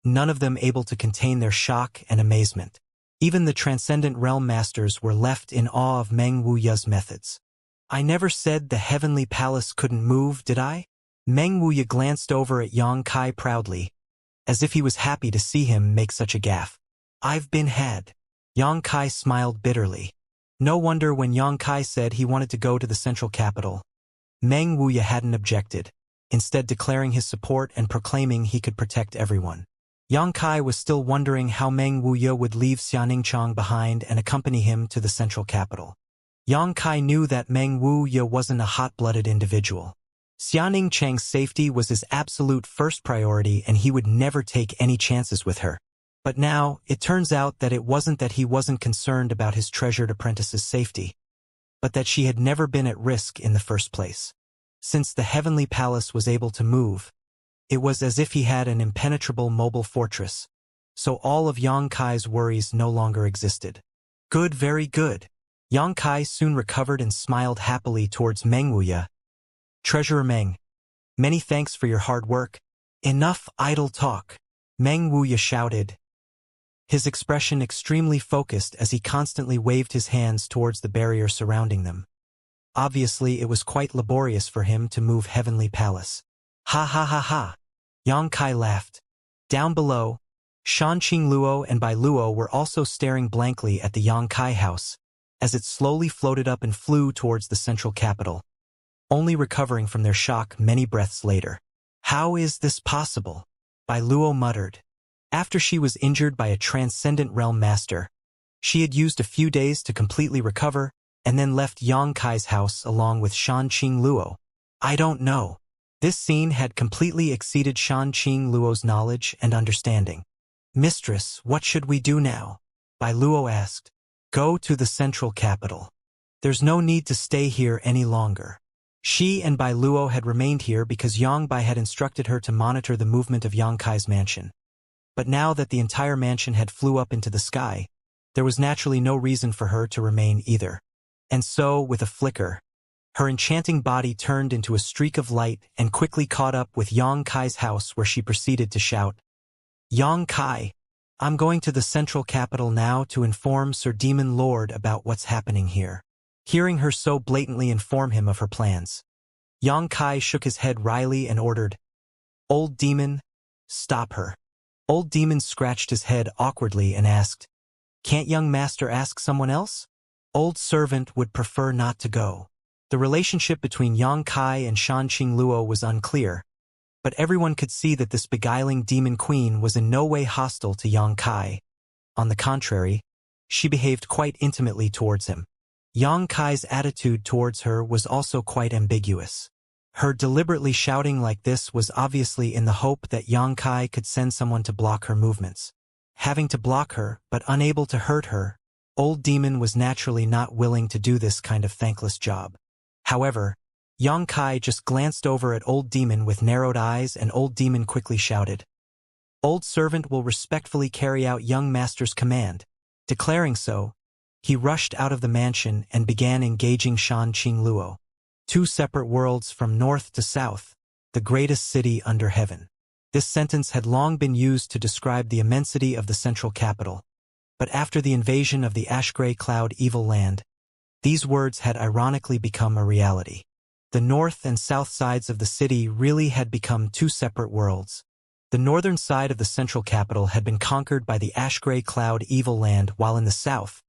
Speaker 1: none of them able to contain their shock and amazement. Even the transcendent realm masters were left in awe of Meng Wuya's methods. I never said the heavenly palace couldn't move, did I? Meng Wuya glanced over at Yang Kai proudly, as if he was happy to see him make such a gaffe. I've been had. Yang Kai smiled bitterly. No wonder when Yang Kai said he wanted to go to the central capital, Meng Wuya hadn't objected, instead declaring his support and proclaiming he could protect everyone. Yang Kai was still wondering how Meng Wuya would leave Xianxia behind and accompany him to the central capital. Yang Kai knew that Meng Wuya wasn't a hot-blooded individual. Xianxia's safety was his absolute first priority and he would never take any chances with her. But now, it turns out that it wasn't that he wasn't concerned about his treasured apprentice's safety, but that she had never been at risk in the first place. Since the heavenly palace was able to move, it was as if he had an impenetrable mobile fortress, so all of Yang Kai's worries no longer existed. Good, very good. Yang Kai soon recovered and smiled happily towards Meng Wuya. Treasurer Meng, many thanks for your hard work. Enough idle talk, Meng Wuya shouted, his expression extremely focused as he constantly waved his hands towards the barrier surrounding them. Obviously, it was quite laborious for him to move Heavenly Palace. Ha ha ha ha! Yang Kai laughed. Down below, Shanqing Luo and Bai Luo were also staring blankly at the Yang Kai house, as it slowly floated up and flew towards the central capital, only recovering from their shock many breaths later. How is this possible? Bai Luo muttered. After she was injured by a transcendent realm master, she had used a few days to completely recover and then left Yang Kai's house along with Shanqing Luo. I don't know. This scene had completely exceeded Shanqing Luo's knowledge and understanding. Mistress, what should we do now? Bai Luo asked. Go to the central capital. There's no need to stay here any longer. She and Bai Luo had remained here because Yang Bai had instructed her to monitor the movement of Yang Kai's mansion. But now that the entire mansion had flew up into the sky, there was naturally no reason for her to remain either. And so, with a flicker, her enchanting body turned into a streak of light and quickly caught up with Yang Kai's house where she proceeded to shout, Yang Kai, I'm going to the central capital now to inform Sir Demon Lord about what's happening here. Hearing her so blatantly inform him of her plans, Yang Kai shook his head wryly and ordered, Old Demon, stop her. Old Demon scratched his head awkwardly and asked, Can't young master ask someone else? Old servant would prefer not to go. The relationship between Yang Kai and Shanqing Luo was unclear, but everyone could see that this beguiling demon queen was in no way hostile to Yang Kai. On the contrary, she behaved quite intimately towards him. Yang Kai's attitude towards her was also quite ambiguous. Her deliberately shouting like this was obviously in the hope that Yang Kai could send someone to block her movements. Having to block her, but unable to hurt her, Old Demon was naturally not willing to do this kind of thankless job. However, Yang Kai just glanced over at Old Demon with narrowed eyes and Old Demon quickly shouted, Old servant will respectfully carry out young master's command. Declaring so, he rushed out of the mansion and began engaging Shanqing Luo. Two separate worlds from north to south, the greatest city under heaven. This sentence had long been used to describe the immensity of the central capital, but after the invasion of the ash-gray cloud evil land, these words had ironically become a reality. The north and south sides of the city really had become two separate worlds. The northern side of the central capital had been conquered by the ash-gray cloud evil land, while in the south,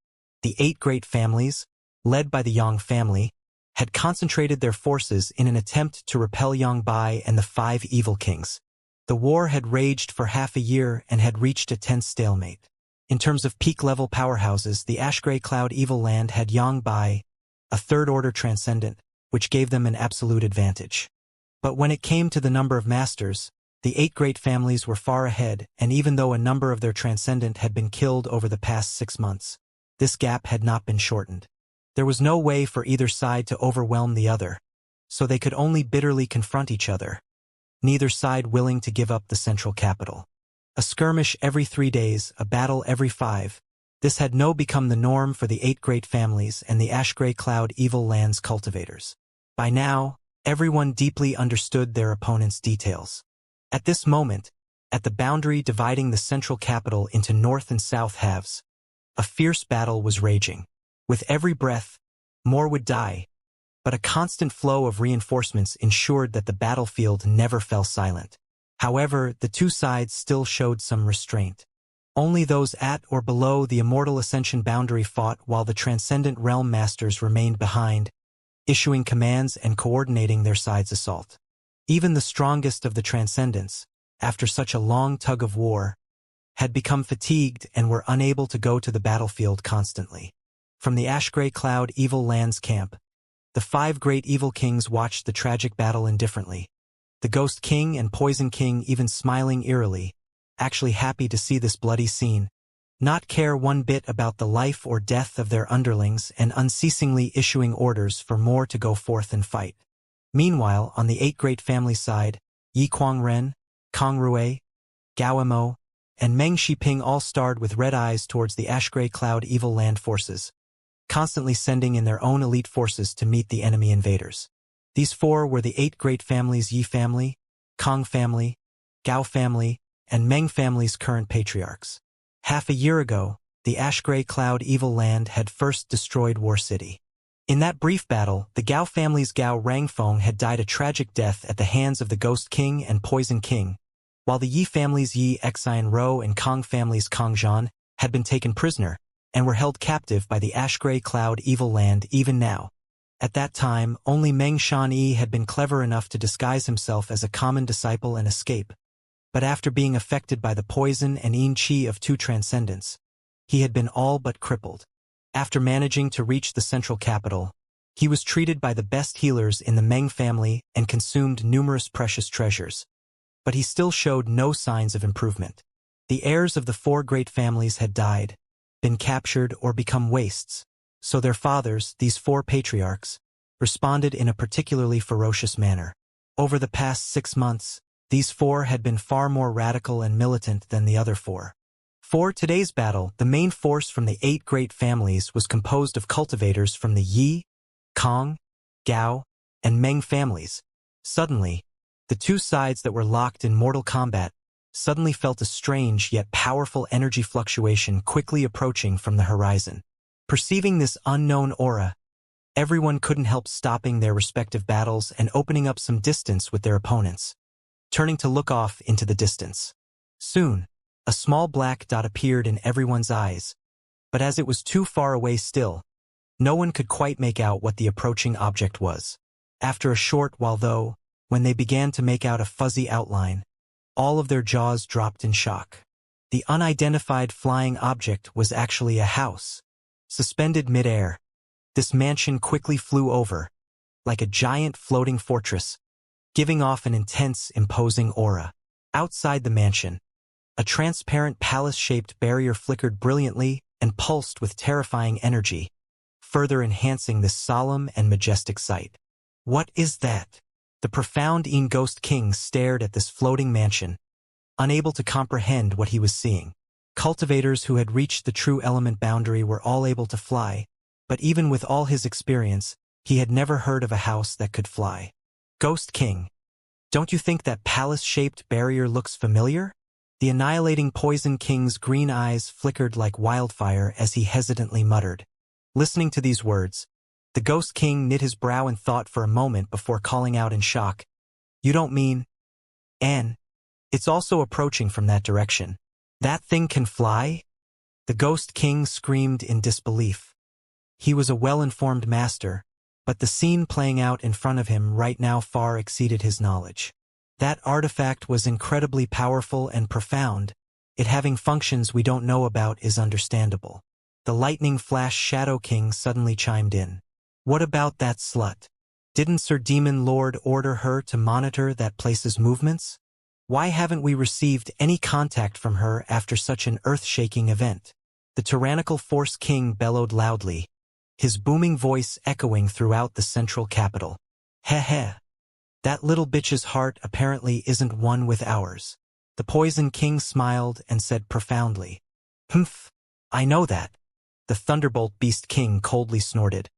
Speaker 1: the 8 great families, led by the Yang family, had concentrated their forces in an attempt to repel Yang Bai and the 5 evil kings. The war had raged for half a year and had reached a tense stalemate. In terms of peak-level powerhouses, the Ash-Gray Cloud Evil Land had Yang Bai, a third-order transcendent, which gave them an absolute advantage. But when it came to the number of masters, the 8 great families were far ahead, and even though a number of their transcendent had been killed over the past 6 months, this gap had not been shortened. There was no way for either side to overwhelm the other, so they could only bitterly confront each other, neither side willing to give up the central capital. A skirmish every 3 days, a battle every 5. This had now become the norm for the 8 great families and the ash-gray cloud evil lands cultivators. By now, everyone deeply understood their opponent's details. At this moment, at the boundary dividing the central capital into north and south halves, a fierce battle was raging. With every breath, more would die, but a constant flow of reinforcements ensured that the battlefield never fell silent. However, the two sides still showed some restraint. Only those at or below the immortal Ascension boundary fought while the transcendent realm masters remained behind, issuing commands and coordinating their side's assault. Even the strongest of the transcendents, after such a long tug of war, had become fatigued and were unable to go to the battlefield constantly. From the ash-gray cloud evil lands camp, the 5 great evil kings watched the tragic battle indifferently. The Ghost King and Poison King even smiling eerily, actually happy to see this bloody scene, not care one bit about the life or death of their underlings and unceasingly issuing orders for more to go forth and fight. Meanwhile, on the 8 great family side, Yi Kuangren, Kong Rui, Gao Mo, and Meng Shiping all starred with red eyes towards the ash-gray cloud evil land forces, constantly sending in their own elite forces to meet the enemy invaders. These 4 were the 8 great families: Yi family, Kong family, Gao family, and Meng family's current patriarchs. Half a year ago, the ash-gray cloud evil land had first destroyed War City. In that brief battle, the Gao family's Gao Rangfeng had died a tragic death at the hands of the Ghost King and Poison King, while the Yi family's Yi Xian Ro and Kong family's Kong Zhan had been taken prisoner and were held captive by the ash-gray cloud evil land even now. At that time, only Meng Shanyi had been clever enough to disguise himself as a common disciple and escape, but after being affected by the poison and yin qi of 2 transcendents, he had been all but crippled. After managing to reach the central capital, he was treated by the best healers in the Meng family and consumed numerous precious treasures, but he still showed no signs of improvement. The heirs of the 4 great families had died, been captured or become wastes, so their fathers, these 4 patriarchs, responded in a particularly ferocious manner. Over the past 6 months, these 4 had been far more radical and militant than the other 4. For today's battle, the main force from the 8 great families was composed of cultivators from the Yi, Kong, Gao, and Meng families. Suddenly, the 2 sides that were locked in mortal combat suddenly felt a strange yet powerful energy fluctuation quickly approaching from the horizon. Perceiving this unknown aura, everyone couldn't help stopping their respective battles and opening up some distance with their opponents, turning to look off into the distance. Soon, a small black dot appeared in everyone's eyes, but as it was too far away still, no one could quite make out what the approaching object was. After a short while though, when they began to make out a fuzzy outline, all of their jaws dropped in shock. The unidentified flying object was actually a house, suspended mid-air. This mansion quickly flew over, like a giant floating fortress, giving off an intense, imposing aura. Outside the mansion, a transparent palace-shaped barrier flickered brilliantly and pulsed with terrifying energy, further enhancing this solemn and majestic sight. What is that? The profound Ghost King stared at this floating mansion, unable to comprehend what he was seeing. Cultivators who had reached the true element boundary were all able to fly, but even with all his experience, he had never heard of a house that could fly. Ghost King, don't you think that palace-shaped barrier looks familiar? The annihilating Poison King's green eyes flickered like wildfire as he hesitantly muttered. Listening to these words, the Ghost King knit his brow in thought for a moment before calling out in shock, "You don't mean... Anne? It's also approaching from that direction. That thing can fly?" The Ghost King screamed in disbelief. He was a well-informed master, but the scene playing out in front of him right now far exceeded his knowledge. That artifact was incredibly powerful and profound. It having functions we don't know about is understandable. The lightning flash Shadow King suddenly chimed in. What about that slut? Didn't Sir Demon Lord order her to monitor that place's movements? Why haven't we received any contact from her after such an earth-shaking event? The tyrannical Force King bellowed loudly, his booming voice echoing throughout the central capital. Heh heh. That little bitch's heart apparently isn't one with ours. The Poison King smiled and said profoundly. Humph, I know that. The Thunderbolt Beast King coldly snorted.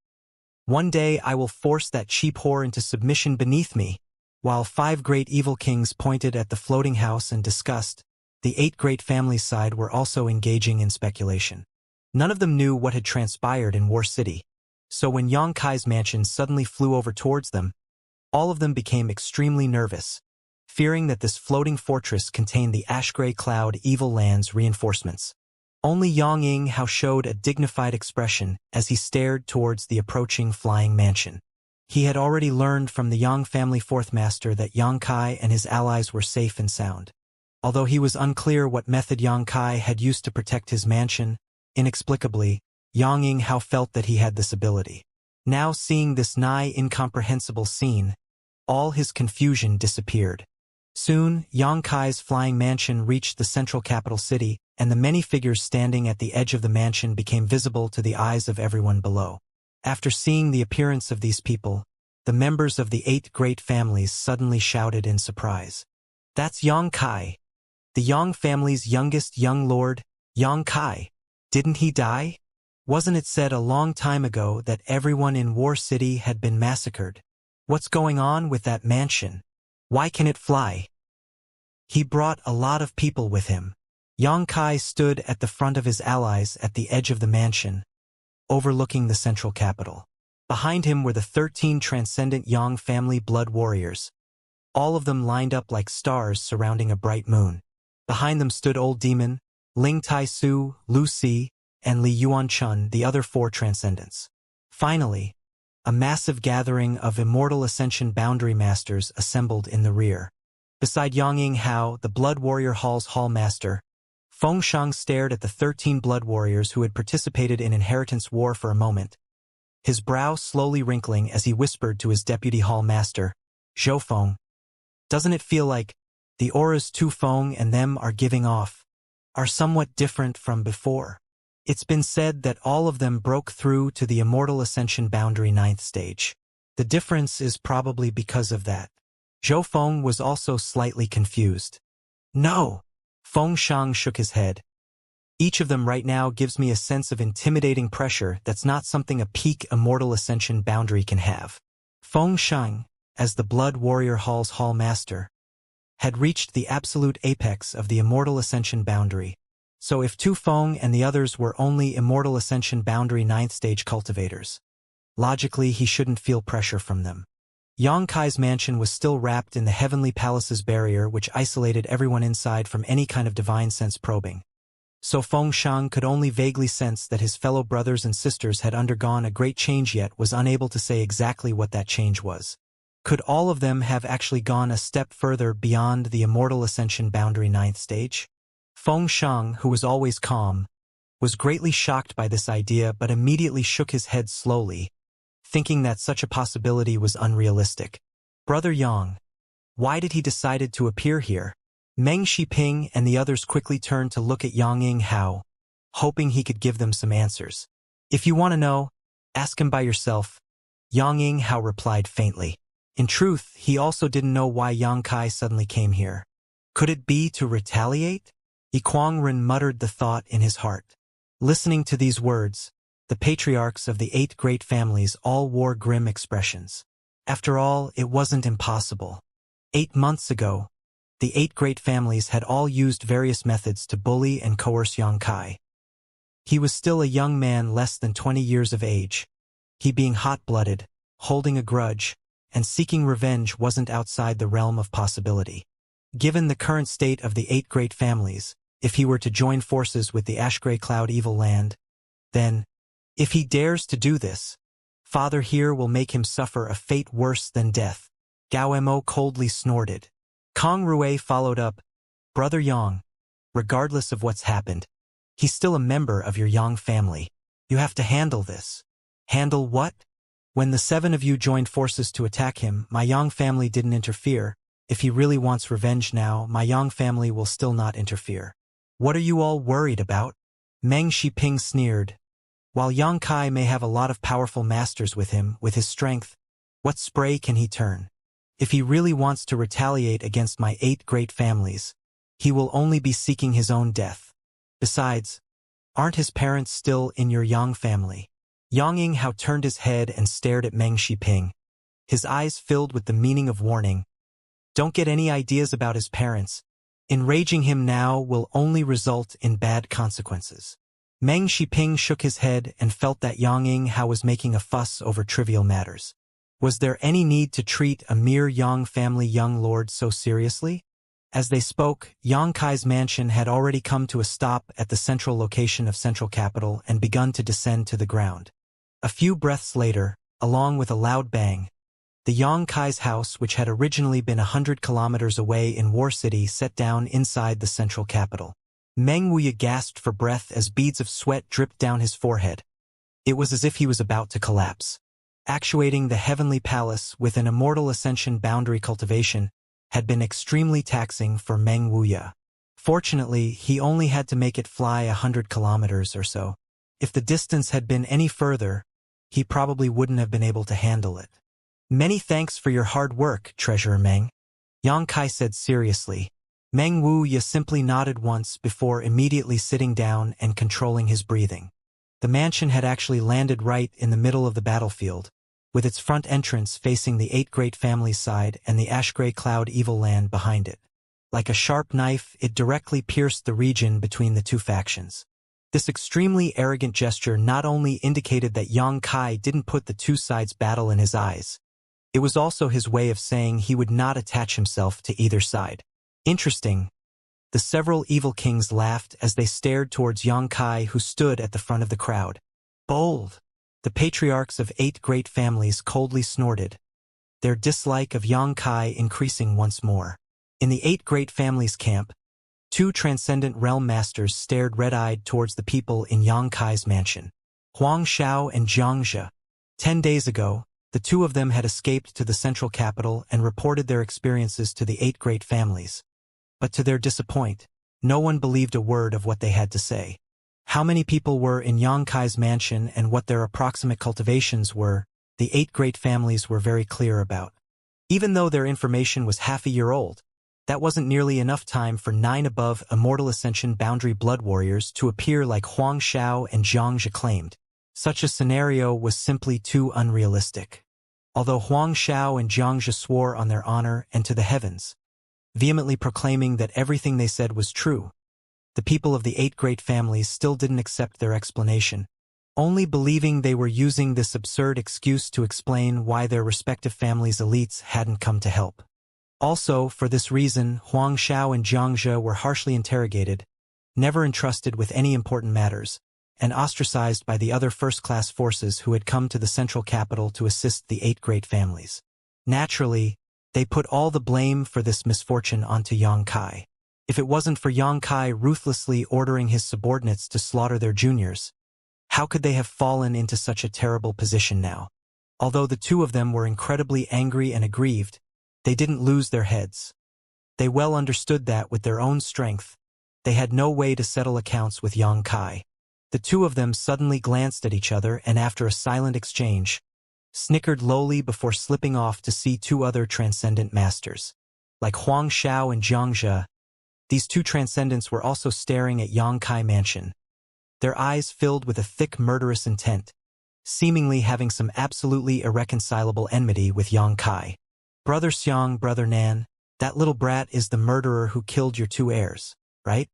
Speaker 1: One day I will force that cheap whore into submission beneath me. While 5 great evil kings pointed at the floating house in disgust, the 8 great families side were also engaging in speculation. None of them knew what had transpired in War City, so when Xianxia's mansion suddenly flew over towards them, all of them became extremely nervous, fearing that this floating fortress contained the ash-gray cloud evil land's reinforcements. Only Xianxia showed a dignified expression as he stared towards the approaching flying mansion. He had already learned from the Yang family fourth master that Xianxia and his allies were safe and sound. Although he was unclear what method Xianxia had used to protect his mansion, inexplicably, Xianxia felt that he had this ability. Now seeing this nigh incomprehensible scene, all his confusion disappeared. Soon, Xianxia's flying mansion reached the central capital city, and the many figures standing at the edge of the mansion became visible to the eyes of everyone below. After seeing the appearance of these people, the members of the 8 great families suddenly shouted in surprise. That's Xianxia, the Yang family's youngest young lord, Xianxia. Didn't he die? Wasn't it said a long time ago that everyone in War City had been massacred? What's going on with that mansion? Why can it fly? He brought a lot of people with him. Xianxia stood at the front of his allies at the edge of the mansion, overlooking the central capital. Behind him were the 13 transcendent Yang family blood warriors, all of them lined up like stars surrounding a bright moon. Behind them stood Old Demon, Ling Tai-su, Lu Si, and Li Yuan-chun, the other 4 transcendents. Finally, a massive gathering of immortal Ascension boundary masters assembled in the rear. Beside Xianxia, the Blood Warrior Hall's Hall Master, Feng Shang stared at the 13 blood warriors who had participated in Inheritance War for a moment, his brow slowly wrinkling as he whispered to his deputy hall master, Zhou Feng. Doesn't it feel like the auras Tu Feng and them are giving off are somewhat different from before? It's been said that all of them broke through to the Immortal Ascension boundary 9th stage. The difference is probably because of that. Zhou Feng was also slightly confused. No! Feng Shang shook his head. Each of them right now gives me a sense of intimidating pressure that's not something a peak Immortal Ascension boundary can have. Feng Shang, as the Blood Warrior Hall's Hall Master, had reached the absolute apex of the Immortal Ascension boundary. So if Tu Feng and the others were only Immortal Ascension boundary 9th stage cultivators, logically he shouldn't feel pressure from them. Xianxia's mansion was still wrapped in the Heavenly Palace's barrier which isolated everyone inside from any kind of divine sense probing. So Feng Shang could only vaguely sense that his fellow brothers and sisters had undergone a great change yet was unable to say exactly what that change was. Could all of them have actually gone a step further beyond the Immortal Ascension boundary 9th stage? Feng Shang, who was always calm, was greatly shocked by this idea but immediately shook his head slowly, thinking that such a possibility was unrealistic. Brother Yang, why did he decide to appear here? Meng Shiping and the others quickly turned to look at Xianxia, hoping he could give them some answers. If you want to know, ask him by yourself, Xianxia replied faintly. In truth, he also didn't know why Xianxia suddenly came here. Could it be to retaliate? Yiquangren muttered the thought in his heart. Listening to these words, the patriarchs of the 8 great families all wore grim expressions. After all, it wasn't impossible. 8 months ago, the 8 great families had all used various methods to bully and coerce Xianxia. He was still a young man less than 20 years of age. He being hot-blooded, holding a grudge, and seeking revenge wasn't outside the realm of possibility. Given the current state of the 8 great families, if he were to join forces with the Ash-Gray Cloud Evil Land, then, if he dares to do this, Father here will make him suffer a fate worse than death. Gao Mo coldly snorted. Kong Rui followed up, Brother Yang, regardless of what's happened, he's still a member of your Yang family. You have to handle this. Handle what? When the 7 of you joined forces to attack him, my Yang family didn't interfere. If he really wants revenge now, my Yang family will still not interfere. What are you all worried about? Meng Shiping sneered. While Yang Kai may have a lot of powerful masters with him, with his strength, what spray can he turn? If he really wants to retaliate against my 8 great families, he will only be seeking his own death. Besides, aren't his parents still in your Yang family? Yang Yinghao turned his head and stared at Meng Shiping, his eyes filled with the meaning of warning. Don't get any ideas about his parents. Enraging him now will only result in bad consequences. Meng Shiping shook his head and felt that Yang Yinghao was making a fuss over trivial matters. Was there any need to treat a mere Yang family young lord so seriously? As they spoke, Yang Kai's mansion had already come to a stop at the central location of central capital and begun to descend to the ground. A few breaths later, along with a loud bang, the Yang Kai's house, which had originally been 100 kilometers away in War City, set down inside the central capital. Meng Wuya gasped for breath as beads of sweat dripped down his forehead. It was as if he was about to collapse. Actuating the heavenly palace with an immortal ascension boundary cultivation had been extremely taxing for Meng Wuya. Fortunately, he only had to make it fly 100 kilometers or so. If the distance had been any further, he probably wouldn't have been able to handle it. Many thanks for your hard work, Treasurer Meng, Yang Kai said seriously. Meng Wuya simply nodded once before immediately sitting down and controlling his breathing. The mansion had actually landed right in the middle of the battlefield, with its front entrance facing the 8 great families side and the ash-gray cloud evil land behind it. Like a sharp knife, it directly pierced the region between the 2 factions. This extremely arrogant gesture not only indicated that Yang Kai didn't put the 2 sides' battle in his eyes, it was also his way of saying he would not attach himself to either side. Interesting. The several evil kings laughed as they stared towards Yang Kai, who stood at the front of the crowd. Bold! The patriarchs of 8 great families coldly snorted, their dislike of Yang Kai increasing once more. In the 8 great families camp, 2 transcendent realm masters stared red-eyed towards the people in Yang Kai's mansion. Huang Xiao and Xianxia. 10 days ago, the 2 of them had escaped to the central capital and reported their experiences to the 8 great families. But to their disappointment, no one believed a word of what they had to say. How many people were in Yang Kai's mansion and what their approximate cultivations were, the 8 great families were very clear about. Even though their information was half a year old, that wasn't nearly enough time for 9 above Immortal Ascension boundary blood warriors to appear like Huang Xiao and Xianxia claimed. Such a scenario was simply too unrealistic. Although Huang Xiao and Xianxia swore on their honor and to the heavens, vehemently proclaiming that everything they said was true, the people of the 8 great families still didn't accept their explanation, only believing they were using this absurd excuse to explain why their respective families' elites hadn't come to help. Also, for this reason, Huang Xiao and Xianxia were harshly interrogated, never entrusted with any important matters, and ostracized by the other first-class forces who had come to the central capital to assist the 8 great families. Naturally, they put all the blame for this misfortune onto Yang Kai. If it wasn't for Yang Kai ruthlessly ordering his subordinates to slaughter their juniors, how could they have fallen into such a terrible position now? Although the 2 of them were incredibly angry and aggrieved, they didn't lose their heads. They well understood that with their own strength, they had no way to settle accounts with Yang Kai. The 2 of them suddenly glanced at each other and after a silent exchange, snickered lowly before slipping off to see 2 other transcendent masters. Like Huang Xiao and Xianxia, these 2 transcendents were also staring at Yang Kai mansion, their eyes filled with a thick murderous intent, seemingly having some absolutely irreconcilable enmity with Yang Kai. Brother Xiang, Brother Nan, that little brat is the murderer who killed your 2 heirs, right?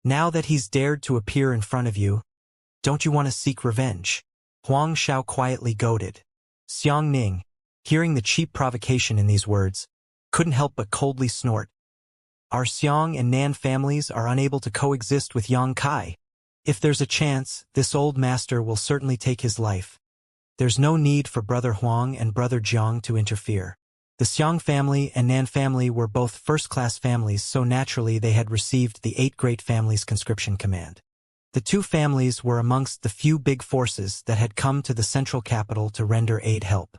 Speaker 1: Now that he's dared to appear in front of you, don't you want to seek revenge? Huang Xiao quietly goaded. Xiang Ning, hearing the cheap provocation in these words, couldn't help but coldly snort. Our Xiang and Nan families are unable to coexist with Yang Kai. If there's a chance, this old master will certainly take his life. There's no need for Brother Huang and Brother Jiang to interfere. The Xiang family and Nan family were both first-class families, so naturally they had received the 8 great families' conscription command. The 2 families were amongst the few big forces that had come to the central capital to render aid help.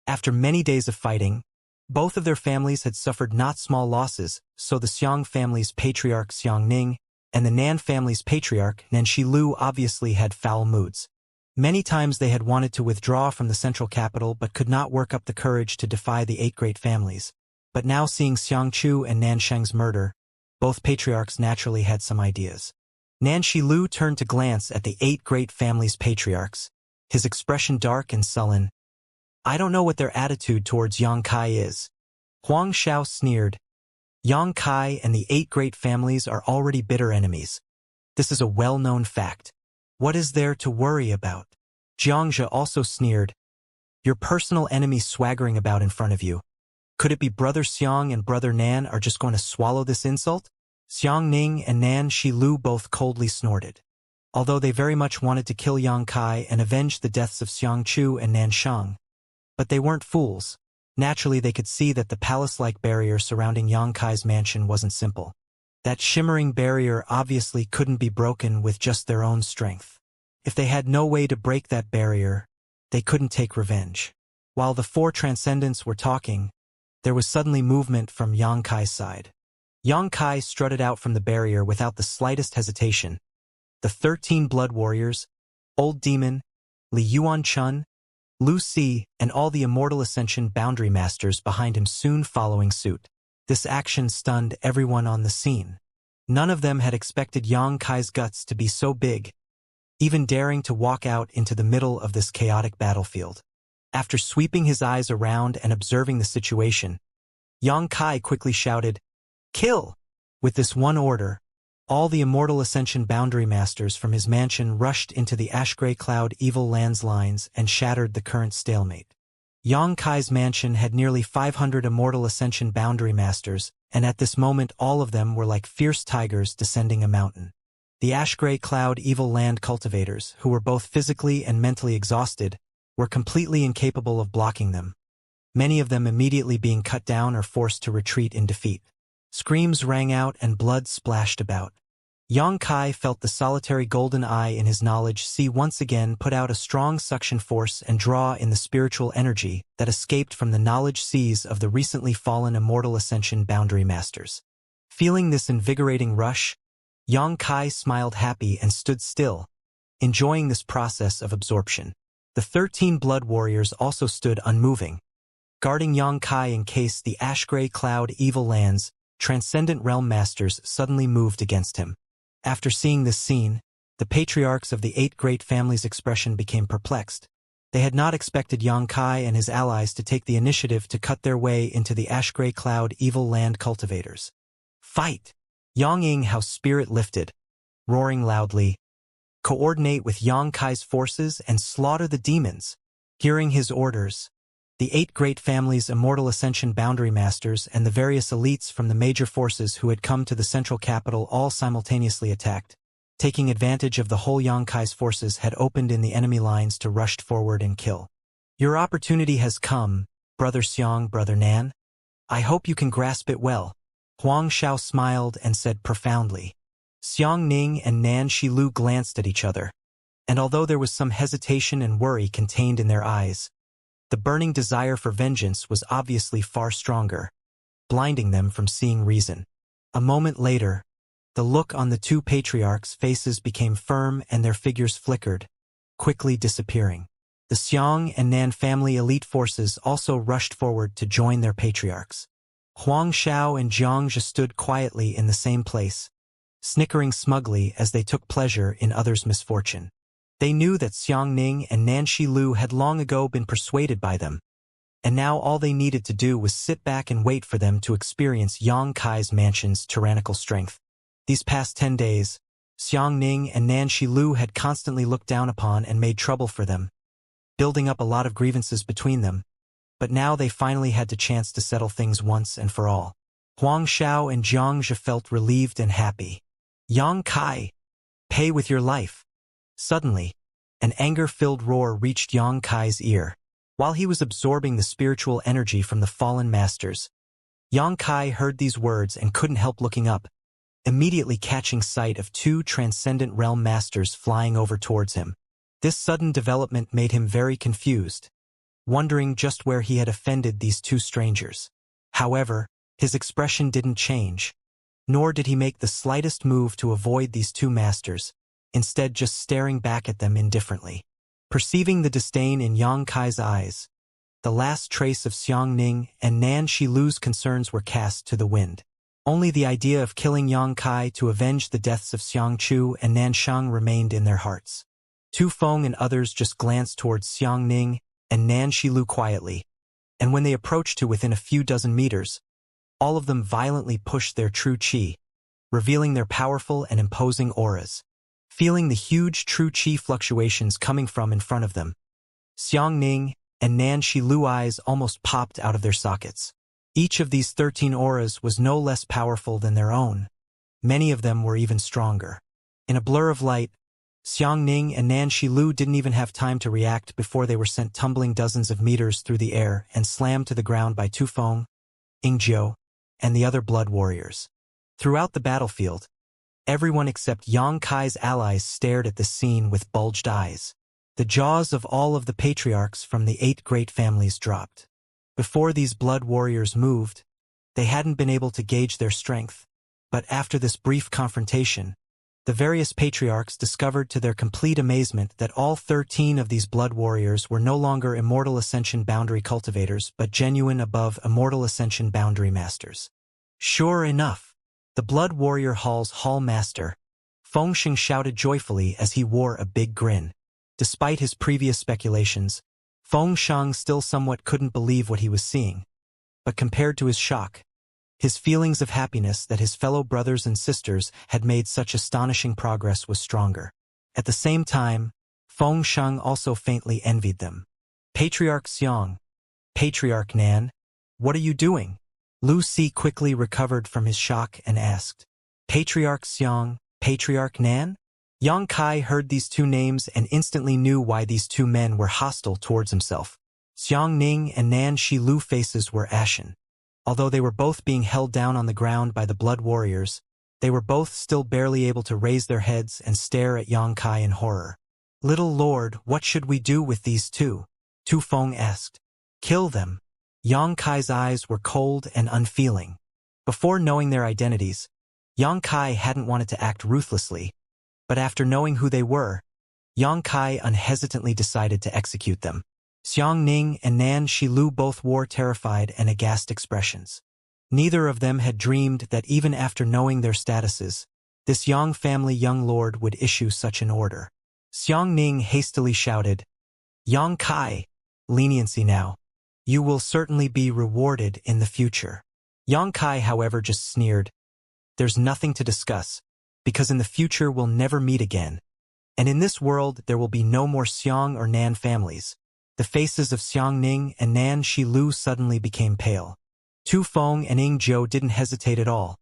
Speaker 1: After many days of fighting, both of their families had suffered not small losses, so the Xiang family's patriarch Xiang Ning and the Nan family's patriarch Nan Shilu obviously had foul moods. Many times they had wanted to withdraw from the central capital but could not work up the courage to defy the 8 great families. But now seeing Xianxia and Nansheng's murder, both patriarchs naturally had some ideas. Nanshi turned to glance at the 8 great families' patriarchs, his expression dark and sullen. "I don't know what their attitude towards Yang Kai is." Huang Xiao sneered. "Yang Kai and the 8 great families are already bitter enemies. This is a well-known fact. What is there to worry about?" Xianxia also sneered. "Your personal enemies swaggering about in front of you. Could it be Brother Xiang and Brother Nan are just going to swallow this insult?" Xiang Ning and Nan Shilu both coldly snorted. Although they very much wanted to kill Yang Kai and avenge the deaths of Xiang Chu and Nan Shang. But they weren't fools. Naturally they could see that the palace-like barrier surrounding Yang Kai's mansion wasn't simple. That shimmering barrier obviously couldn't be broken with just their own strength. If they had no way to break that barrier, they couldn't take revenge. While the 4 transcendents were talking, there was suddenly movement from Yang Kai's side. Yang Kai strutted out from the barrier without the slightest hesitation. The 13 blood warriors, Old Demon, Li Yuan-chun, Lu Si, and all the Immortal Ascension boundary masters behind him soon following suit. This action stunned everyone on the scene. None of them had expected Yang Kai's guts to be so big, even daring to walk out into the middle of this chaotic battlefield. After sweeping his eyes around and observing the situation, Yang Kai quickly shouted, "Kill!" With this one order, all the Immortal Ascension boundary masters from his mansion rushed into the ash-gray cloud evil lands lines and shattered the current stalemate. Yang Kai's mansion had nearly 500 Immortal Ascension boundary masters, and at this moment all of them were like fierce tigers descending a mountain. The ash-gray cloud evil land cultivators, who were both physically and mentally exhausted, were completely incapable of blocking them, many of them immediately being cut down or forced to retreat in defeat. Screams rang out and blood splashed about. Yang Kai felt the solitary golden eye in his knowledge see once again put out a strong suction force and draw in the spiritual energy that escaped from the knowledge seas of the recently fallen Immortal Ascension boundary masters. Feeling this invigorating rush, Yang Kai smiled happy and stood still, enjoying this process of absorption. The 13 blood warriors also stood unmoving, guarding Yang Kai in case the ash-gray cloud evil lands transcendent realm masters suddenly moved against him. After seeing this scene, the patriarchs of the 8 great families' expression became perplexed. They had not expected Yang Kai and his allies to take the initiative to cut their way into the ash-gray cloud evil land cultivators. "Fight!" Yang Ying Hao's spirit lifted, roaring loudly, "Coordinate with Yang Kai's forces and slaughter the demons." Hearing his orders, the 8 great families' Immortal Ascension boundary masters and the various elites from the major forces who had come to the central capital all simultaneously attacked. Taking advantage of the whole Yang Kai's forces had opened in the enemy lines to rush forward and kill. "Your opportunity has come, Brother Xiang, Brother Nan. I hope you can grasp it well." Huang Xiao smiled and said profoundly. Xiang Ning and Nan Shilu glanced at each other, and although there was some hesitation and worry contained in their eyes, the burning desire for vengeance was obviously far stronger, blinding them from seeing reason. A moment later, the look on the 2 patriarchs' faces became firm and their figures flickered, quickly disappearing. The Xiang and Nan family elite forces also rushed forward to join their patriarchs. Huang Xiao and Xianxia stood quietly in the same place, snickering smugly as they took pleasure in others' misfortune. They knew that Xiang Ning and Nan Shilu had long ago been persuaded by them, and now all they needed to do was sit back and wait for them to experience Yang Kai's mansion's tyrannical strength. These past 10 days, Xiang Ning and Nan Shilu had constantly looked down upon and made trouble for them, building up a lot of grievances between them, but now they finally had the chance to settle things once and for all. Huang Xiao and Xianxia felt relieved and happy. "Yang Kai, pay with your life." Suddenly, an anger-filled roar reached Yang Kai's ear. While he was absorbing the spiritual energy from the fallen masters, Yang Kai heard these words and couldn't help looking up, immediately catching sight of 2 transcendent realm masters flying over towards him. This sudden development made him very confused, wondering just where he had offended these 2 strangers. However, his expression didn't change, nor did he make the slightest move to avoid these 2 masters, instead just staring back at them indifferently. Perceiving the disdain in Yang Kai's eyes, the last trace of Xiang Ning and Nan Shilu's concerns were cast to the wind. Only the idea of killing Yang Kai to avenge the deaths of Xiang Chu and Nan Shang remained in their hearts. Tu Feng and others just glanced towards Xiang Ning and Nan Shilu quietly, and when they approached to within a few dozen meters, all of them violently pushed their true qi, revealing their powerful and imposing auras. Feeling the huge true qi fluctuations coming from in front of them, Xiang Ning and Nan Shilu eyes almost popped out of their sockets. Each of these 13 auras was no less powerful than their own. Many of them were even stronger. In a blur of light, Xiang Ning and Nan Shilu didn't even have time to react before they were sent tumbling dozens of meters through the air and slammed to the ground by Tu Feng, Yingjiu, and the other blood warriors. Throughout the battlefield, everyone except Yang Kai's allies stared at the scene with bulged eyes. The jaws of all of the patriarchs from the 8 great families dropped. Before these blood warriors moved, they hadn't been able to gauge their strength, but after this brief confrontation, the various patriarchs discovered to their complete amazement that all 13 of these blood warriors were no longer immortal Ascension boundary cultivators but genuine above immortal Ascension boundary masters. Sure enough, the blood warrior hall's hall master, Fengxing, shouted joyfully as he wore a big grin. Despite his previous speculations, Fengxing still somewhat couldn't believe what he was seeing. But compared to his shock, his feelings of happiness that his fellow brothers and sisters had made such astonishing progress was stronger. At the same time, Fengxing also faintly envied them. Patriarch Xiang, Patriarch Nan, what are you doing? Lu Si quickly recovered from his shock and asked. Patriarch Xiang, Patriarch Nan? Yang Kai heard these two names and instantly knew why these two men were hostile towards himself. Xiang Ning and Nan Shilu faces were ashen. Although they were both being held down on the ground by the blood warriors, they were both still barely able to raise their heads and stare at Yang Kai in horror. Little Lord, what should we do with these two? Tu Feng asked. Kill them. Yang Kai's eyes were cold and unfeeling. Before knowing their identities, Yang Kai hadn't wanted to act ruthlessly, but after knowing who they were, Yang Kai unhesitantly decided to execute them. Xiang Ning and Nan Shilu both wore terrified and aghast expressions. Neither of them had dreamed that even after knowing their statuses, this Yang family young lord would issue such an order. Xiang Ning hastily shouted, Yang Kai, leniency now. You will certainly be rewarded in the future. Yang Kai, however, just sneered. There's nothing to discuss, because in the future we'll never meet again. And in this world there will be no more Xiang or Nan families. The faces of Xiang Ning and Nan Shilu suddenly became pale. Tu Feng and Yingjiu didn't hesitate at all,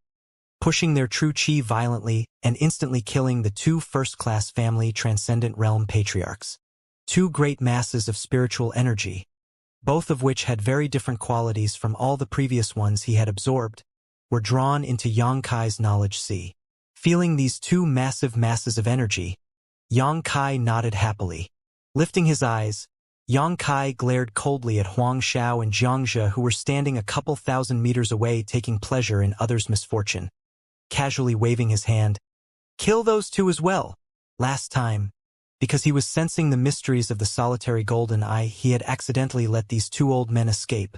Speaker 1: pushing their true qi violently and instantly killing the 2 first-class family transcendent realm patriarchs. 2 great masses of spiritual energy, both of which had very different qualities from all the previous ones he had absorbed, were drawn into Yang Kai's knowledge sea. Feeling these 2 massive masses of energy, Yang Kai nodded happily. Lifting his eyes, Yang Kai glared coldly at Huang Xiao and Xianxia, who were standing a couple thousand meters away taking pleasure in others' misfortune. Casually waving his hand, kill those 2 as well. Last time, because he was sensing the mysteries of the solitary golden eye, he had accidentally let these 2 old men escape,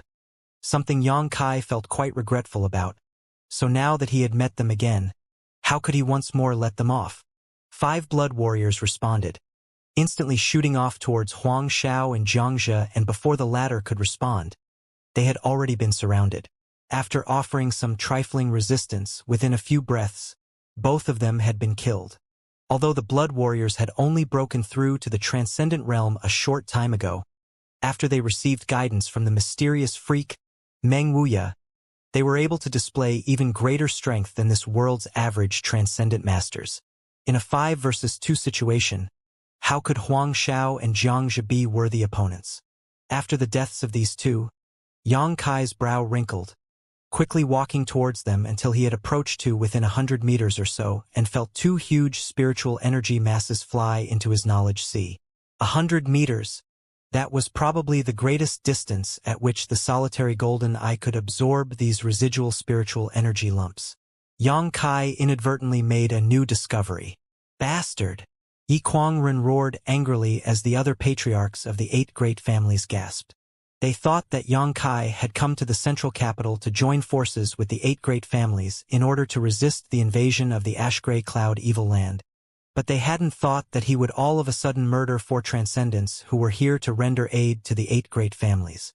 Speaker 1: something Yang Kai felt quite regretful about. So now that he had met them again, how could he once more let them off? 5 blood warriors responded, instantly shooting off towards Huang Xiao and Xianxia, and before the latter could respond, they had already been surrounded. After offering some trifling resistance, within a few breaths, both of them had been killed. Although the blood warriors had only broken through to the transcendent realm a short time ago, after they received guidance from the mysterious freak, Meng Wuya, they were able to display even greater strength than this world's average transcendent masters. In a 5 versus 2 situation, how could Huang Xiao and Xianxia be worthy opponents? After the deaths of these 2, Yang Kai's brow wrinkled, quickly walking towards them until he had approached to within 100 meters or so and felt 2 huge spiritual energy masses fly into his knowledge sea. 100 meters. That was probably the greatest distance at which the solitary golden eye could absorb these residual spiritual energy lumps. Yang Kai inadvertently made a new discovery. Bastard! Yi Kuangren roared angrily as the other patriarchs of the 8 great families gasped. They thought that Yang Kai had come to the central capital to join forces with the 8 great families in order to resist the invasion of the ash-gray cloud evil land. But they hadn't thought that he would all of a sudden murder 4 transcendents who were here to render aid to the 8 great families.